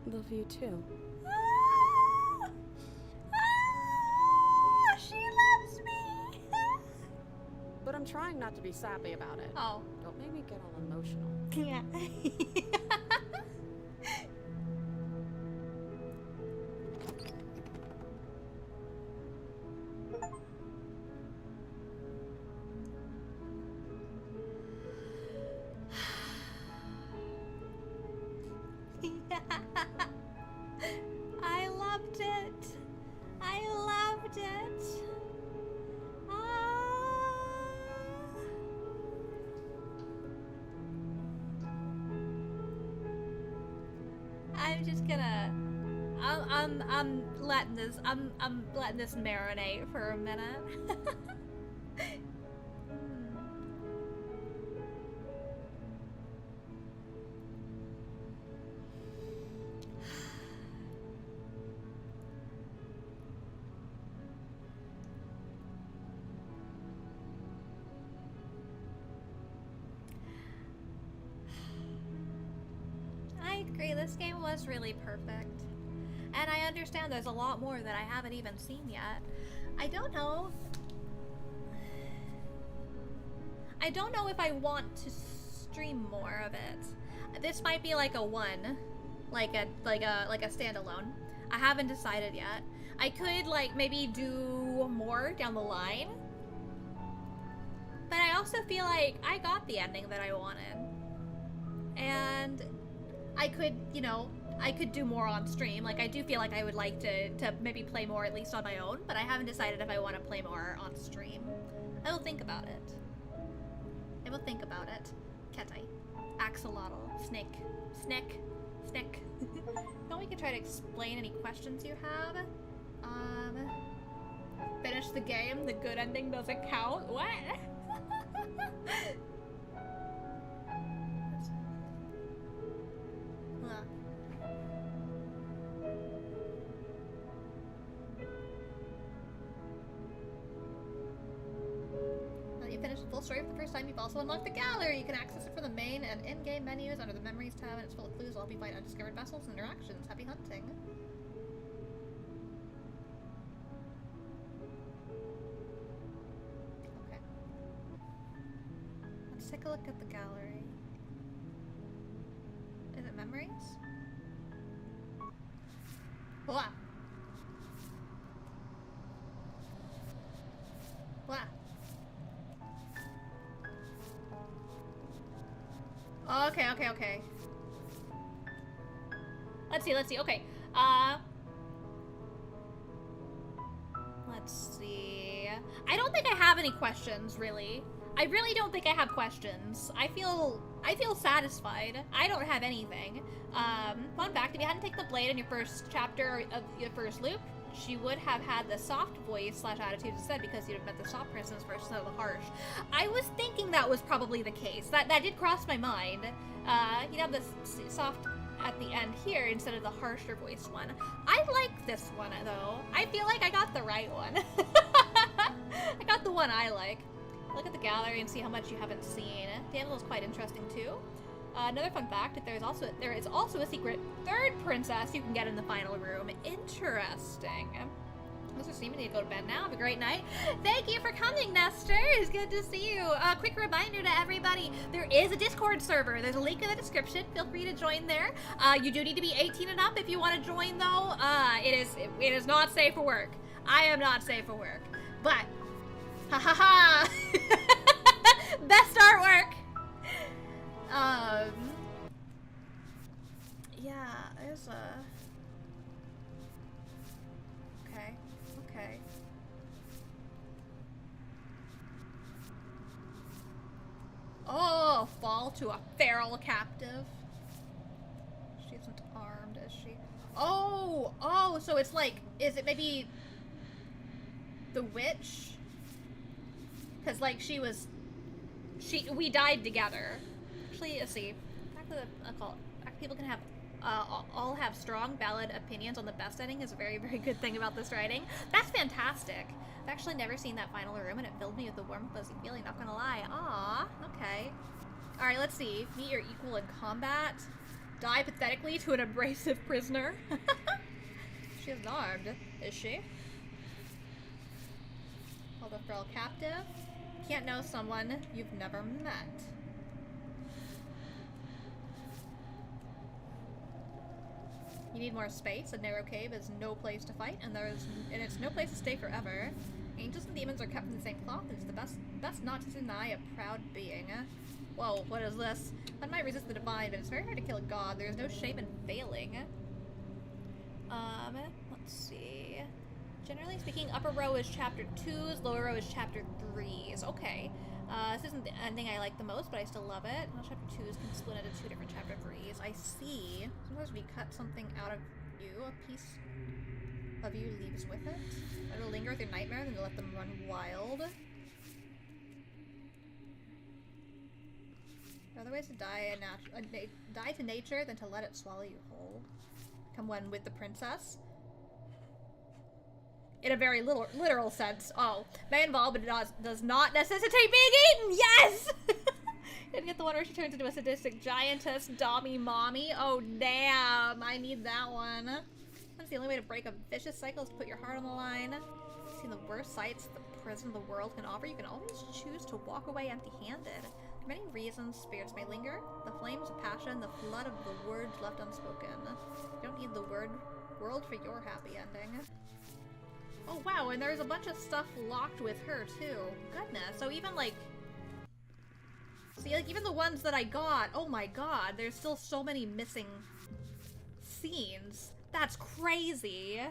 Speaker 6: love you too.
Speaker 1: She loves me!
Speaker 6: But I'm trying not to be sappy about it.
Speaker 1: Oh.
Speaker 6: Don't make me get all emotional.
Speaker 1: Yeah. I loved it. I loved it. I'm just gonna. I'm letting this marinate for a minute. I agree, this game was really perfect. And I understand there's a lot more that I haven't even seen yet. I don't know if I want to stream more of it. This might be like a one, like a standalone. I haven't decided yet. I could like maybe do more down the line. But I also feel like I got the ending that I wanted. And I could, you know, I could do more on stream. Like, I do feel like I would like to maybe play more, at least on my own, but I haven't decided if I want to play more on stream. I will think about it. I will think about it. Ketai. Axolotl. Snake. Snake. Snake. Now we can try to explain any questions you have. Finish the game. The good ending doesn't count. What? You finish the full story for the first time. You've also unlocked the gallery. You can access it from the main and in-game menus under the Memories tab, and it's full of clues. Will help you find undiscovered vessels and interactions. Happy hunting. Okay. Let's take a look at the gallery. Is it Memories? What? What? Okay. Let's see. Okay. Let's see. I don't think I have any questions, really. I really don't think I have questions. I feel satisfied. I don't have anything. Fun fact, if you hadn't taken the blade in your first chapter of your first loop, she would have had the soft voice / attitude instead, because you'd have met the soft princess versus the harsh. I was thinking that was probably the case. That did cross my mind. You'd have the soft at the end here instead of the harsher voiced one. I like this one, though. I feel like I got the right one. I got the one I like. Look at the gallery and see how much you haven't seen. The animal is quite interesting, too. Another fun fact, there is also a secret third princess you can get in the final room. Interesting. Mr. Steam, need to go to bed now. Have a great night. Thank you for coming, Nestor. It's good to see you. A quick reminder to everybody, there is a Discord server. There's a link in the description. Feel free to join there. You do need to be 18 and up if you want to join, though. It is not safe for work. I am not safe for work. But, ha ha ha. Best artwork. Yeah, there's a... Okay. Oh, fall to a feral captive. She isn't armed, is she? Oh, so it's like, is it maybe the witch? Because, like, we died together. Actually, let's see. Back to the call. People can have, all have strong, valid opinions on the best ending is a very, very good thing about this writing. That's fantastic. I've actually never seen that final room, and it filled me with a warm, fuzzy feeling, not gonna lie. Aw, okay. Alright, let's see. Meet your equal in combat. Die pathetically to an abrasive prisoner. She isn't armed, is she? Hold a feral captive. Can't know someone you've never met. You need more space. A narrow cave is no place to fight, and it's no place to stay forever. Angels and demons are kept in the same cloth, and it's the best not to deny a proud being. Whoa, what is this? One might resist the divine, but it's very hard to kill a god. There's no shame in failing. Let's see. Generally speaking, upper row is chapter 2's, lower row is chapter 3's. Okay. This isn't the ending I like the most, but I still love it. Well, chapter 2's can split into 2 different chapter 3's. I see. Sometimes if you cut something out of you, a piece of you leaves with it. Better linger with your nightmare than to let them run wild. There are other ways to die to nature than to let it swallow you whole. Come one with the princess. In a very literal sense. Oh, may involve, but it does not necessitate being eaten! Yes! Didn't get the one where she turns into a sadistic giantess, Dommy Mommy. Oh, damn. I need that one. That's the only way to break a vicious cycle is to put your heart on the line. Seen the worst sights the prison of the world can offer, you can always choose to walk away empty-handed. For many reasons, spirits may linger. The flames of passion, the flood of the words left unspoken. You don't need the world for your happy ending. Oh wow, and there's a bunch of stuff locked with her too. Goodness, so even like... See, like even the ones that I got, oh my god, there's still so many missing scenes. That's crazy.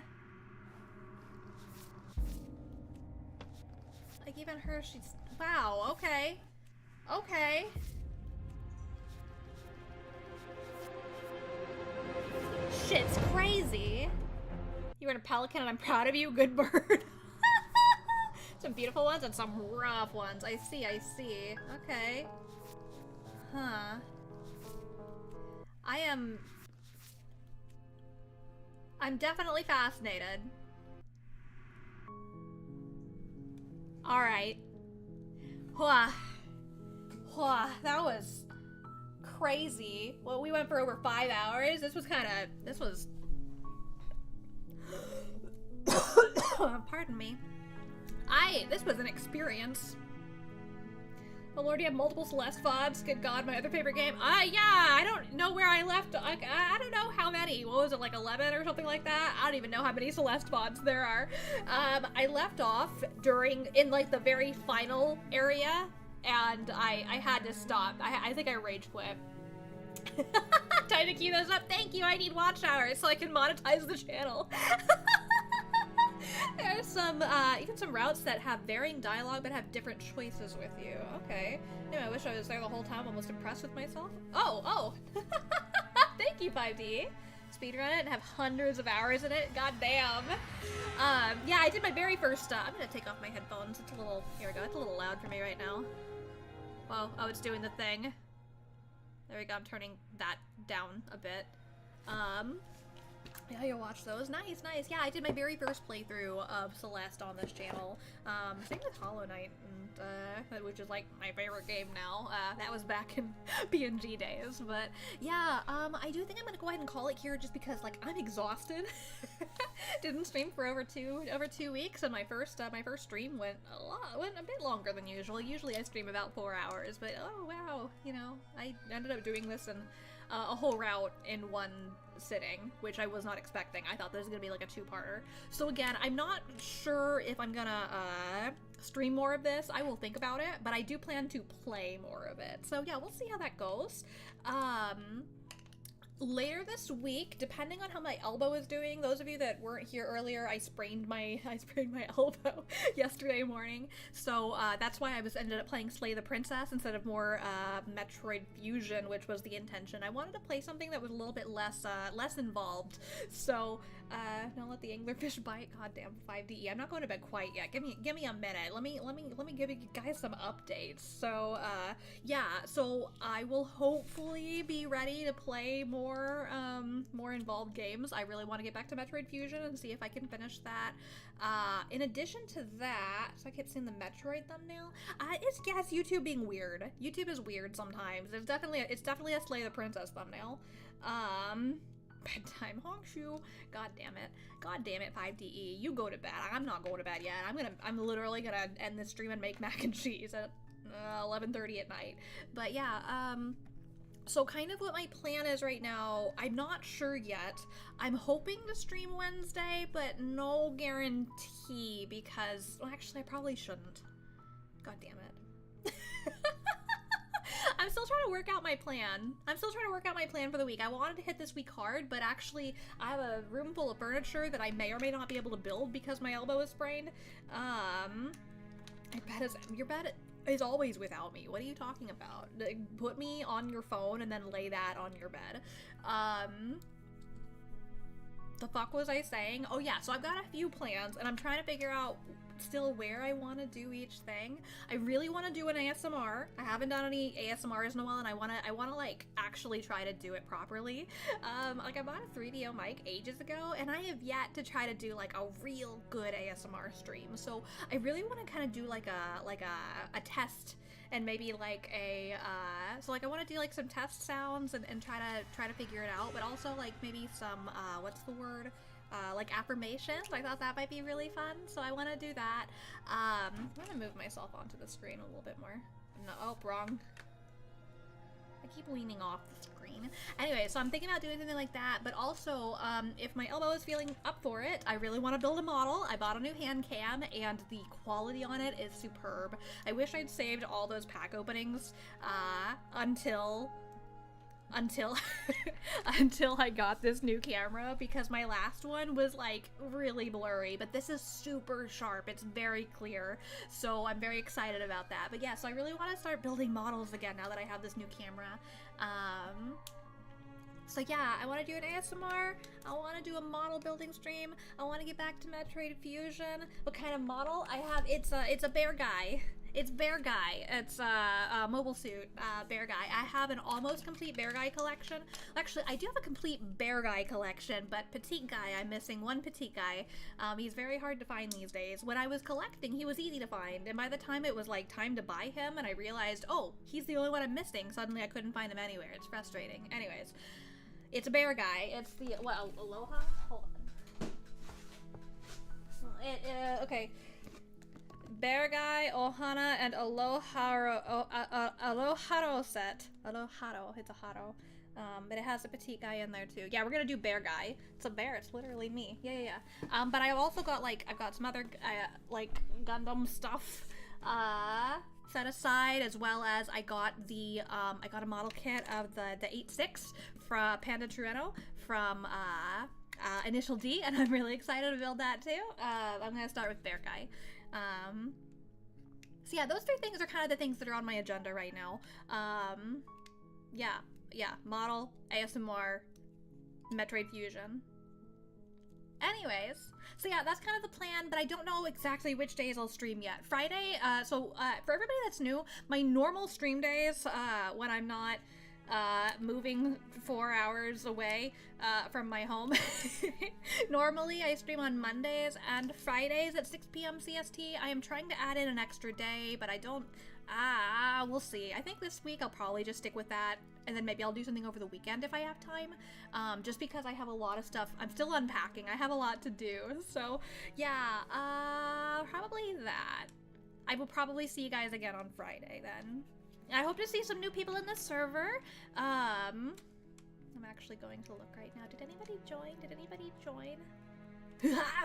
Speaker 1: Like even her, she's... Wow, okay. Okay. Shit's crazy. You were in a pelican and I'm proud of you. Good bird. Some beautiful ones and some rough ones. I see, I see. Okay. Huh. I'm definitely fascinated. Alright. That was crazy. Well, we went for over 5 hours. This was pardon me. This was an experience. Oh lord, you have multiple Celeste VODs. Good god, my other favorite game. Yeah, I don't know where I left. I don't know how many. What was it, like 11 or something like that? I don't even know how many Celeste VODs there are. I left off in like the very final area, and I had to stop. I think I rage quit. Time to queue those up. Thank you, I need watch hours so I can monetize the channel. There's some, even some routes that have varying dialogue but have different choices with you. Okay. Anyway, I wish I was there the whole time. Almost impressed with myself. Oh! Thank you, 5D. Speedrun it and have hundreds of hours in it. God damn. Yeah, I did my very first, I'm gonna take off my headphones. It's a little, here we go. It's a little loud for me right now. Whoa, oh, it's doing the thing. There we go, I'm turning that down a bit. Yeah, you'll watch those. Nice, nice. Yeah, I did my very first playthrough of Celeste on this channel. Same with Hollow Knight, and, which is like my favorite game now. That was back in PNG days, but yeah, I do think I'm gonna go ahead and call it here just because, like, I'm exhausted. Didn't stream for over two weeks, and my first stream went a bit longer than usual. Usually I stream about 4 hours, but oh wow, you know, I ended up doing this in a whole route in one sitting, which I was not expecting. I thought this was gonna be like a two-parter. So again, I'm not sure if I'm gonna stream more of this. I will think about it, but I do plan to play more of it. So yeah, we'll see how that goes. Later this week, depending on how my elbow is doing, those of you that weren't here earlier, I sprained my elbow yesterday morning, so that's why I ended up playing Slay the Princess instead of more Metroid Fusion, which was the intention. I wanted to play something that was a little bit less involved. So now let the anglerfish bite. Goddamn 5DE. I'm not going to bed quite yet. Give me a minute. Let me give you guys some updates. So yeah, so I will hopefully be ready to play more involved games. I really want to get back to Metroid Fusion and see if I can finish that. In addition to that, so I kept seeing the Metroid thumbnail. It's YouTube being weird. YouTube is weird sometimes. It's definitely a Slay the Princess thumbnail. Bedtime honkshoe. God damn it, 5DE. You go to bed. I'm not going to bed yet. I'm literally gonna end this stream and make mac and cheese at 11:30 at night. But yeah, so kind of what my plan is right now, I'm not sure yet. I'm hoping to stream Wednesday, but no guarantee because, well, actually I probably shouldn't. God damn it. I'm still trying to work out my plan. For the week. I wanted to hit this week hard, but actually I have a room full of furniture that I may or may not be able to build because my elbow is sprained. Your bed is always without me. What are you talking about? Put me on your phone and then lay that on your bed. The fuck was I saying? Oh yeah, so I've got a few plans and I'm trying to figure out still where I want to do each thing. I really want to do an ASMR. I haven't done any ASMRs in a while and I want to like actually try to do it properly. Like I bought a 3DO mic ages ago and I have yet to try to do like a real good ASMR stream. So I really want to kind of do like a test and maybe like so like I want to do like some test sounds and try to figure it out, but also like maybe some what's the word? Like affirmations. I thought that might be really fun, so I want to do that. I'm gonna move myself onto the screen a little bit more. No, oh, wrong. I keep leaning off the screen. Anyway, so I'm thinking about doing something like that, but also, if my elbow is feeling up for it, I really want to build a model. I bought a new hand cam, and the quality on it is superb. I wish I'd saved all those pack openings, until I got this new camera, because my last one was like really blurry, but this is super sharp. It's very clear, so I'm very excited about that. But yeah, so I really want to start building models again now that I have this new camera. So yeah, I want to do an ASMR, I want to do a model building stream, I want to get back to Metroid Fusion. What kind of model? I have, it's a bear guy. It's bear guy. It's a mobile suit bear guy. I have an almost complete bear guy collection. Actually, I do have a complete bear guy collection, but petite guy, I'm missing one petite guy. He's very hard to find these days. When I was collecting, he was easy to find, and by the time it was like time to buy him and I realized, oh, he's the only one I'm missing, suddenly I couldn't find him anywhere. It's frustrating. Anyways, it's a bear guy. It's the, what, Aloha? Hold on. Okay. Bear guy, Ohana, and Aloharo set. Aloharo, it's a haro. But it has a petite guy in there too. Yeah, we're gonna do bear guy. It's a bear, it's literally me. Yeah. But I've also got like, I've got some other like Gundam stuff set aside, as well as I got the, I got a model kit of the 8.6 from Panda Trueno from Initial D, and I'm really excited to build that too. I'm gonna start with bear guy. So yeah, those three things are kind of the things that are on my agenda right now. Yeah, model, ASMR, Metroid Fusion. Anyways, so yeah, that's kind of the plan, but I don't know exactly which days I'll stream yet. Friday, for everybody that's new, my normal stream days, when I'm not moving 4 hours away from my home. Normally I stream on Mondays and Fridays at 6 p.m. CST. I am trying to add in an extra day, but I don't, we'll see. I think this week I'll probably just stick with that, and then maybe I'll do something over the weekend if I have time, just because I have a lot of stuff. I'm still unpacking. I have a lot to do, so yeah, probably that. I will probably see you guys again on Friday then. I hope to see some new people in the server. I'm actually going to look right now. Did anybody join?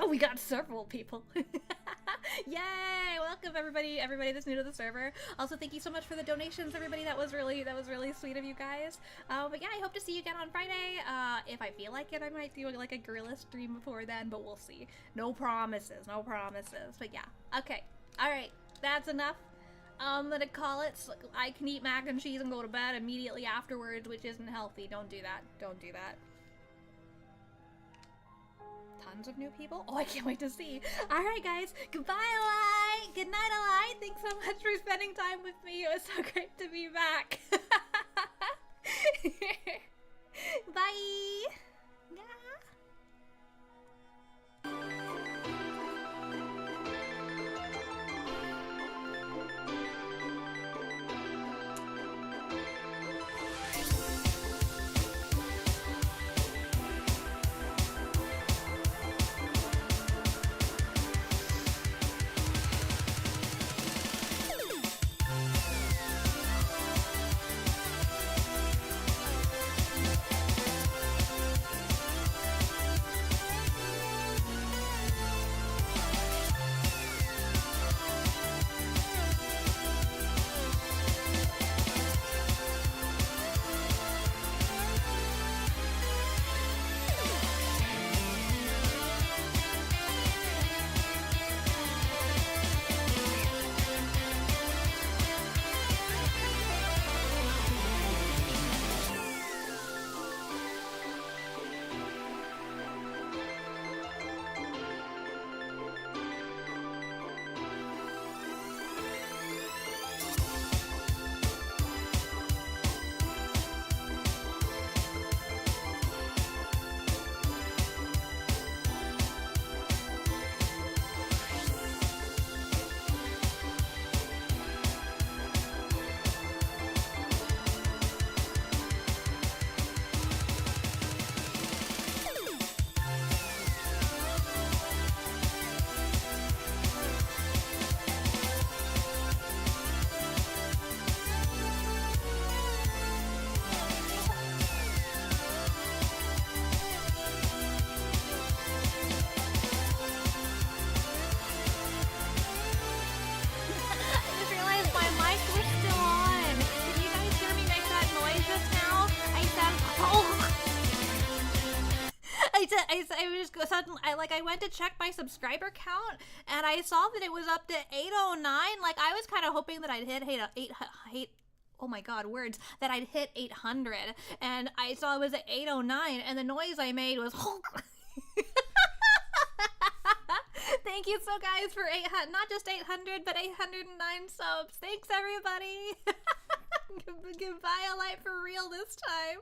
Speaker 1: We got several people. Yay! Welcome everybody that's new to the server. Also, thank you so much for the donations, everybody. That was really sweet of you guys. But yeah, I hope to see you again on Friday. If I feel like it, I might do like a gorilla stream before then, but we'll see. No promises. But yeah, okay. All right, that's enough. I'm gonna call it. So I can eat mac and cheese and go to bed immediately afterwards, which isn't healthy. Don't do that. Tons of new people. Oh, I can't wait to see. All right, guys. Goodbye, Eli. Good night, Eli. Thanks so much for spending time with me. It was so great to be back. Bye. Yeah. I went to check my subscriber count and I saw that it was up to 809. Like, I was kind of hoping that I'd hit oh my god, words, that I'd hit 800, and I saw it was at 809, and the noise I made was Thank you so guys for 800, not just 800, but 809 subs. Thanks everybody. Goodbye, a light for real this time.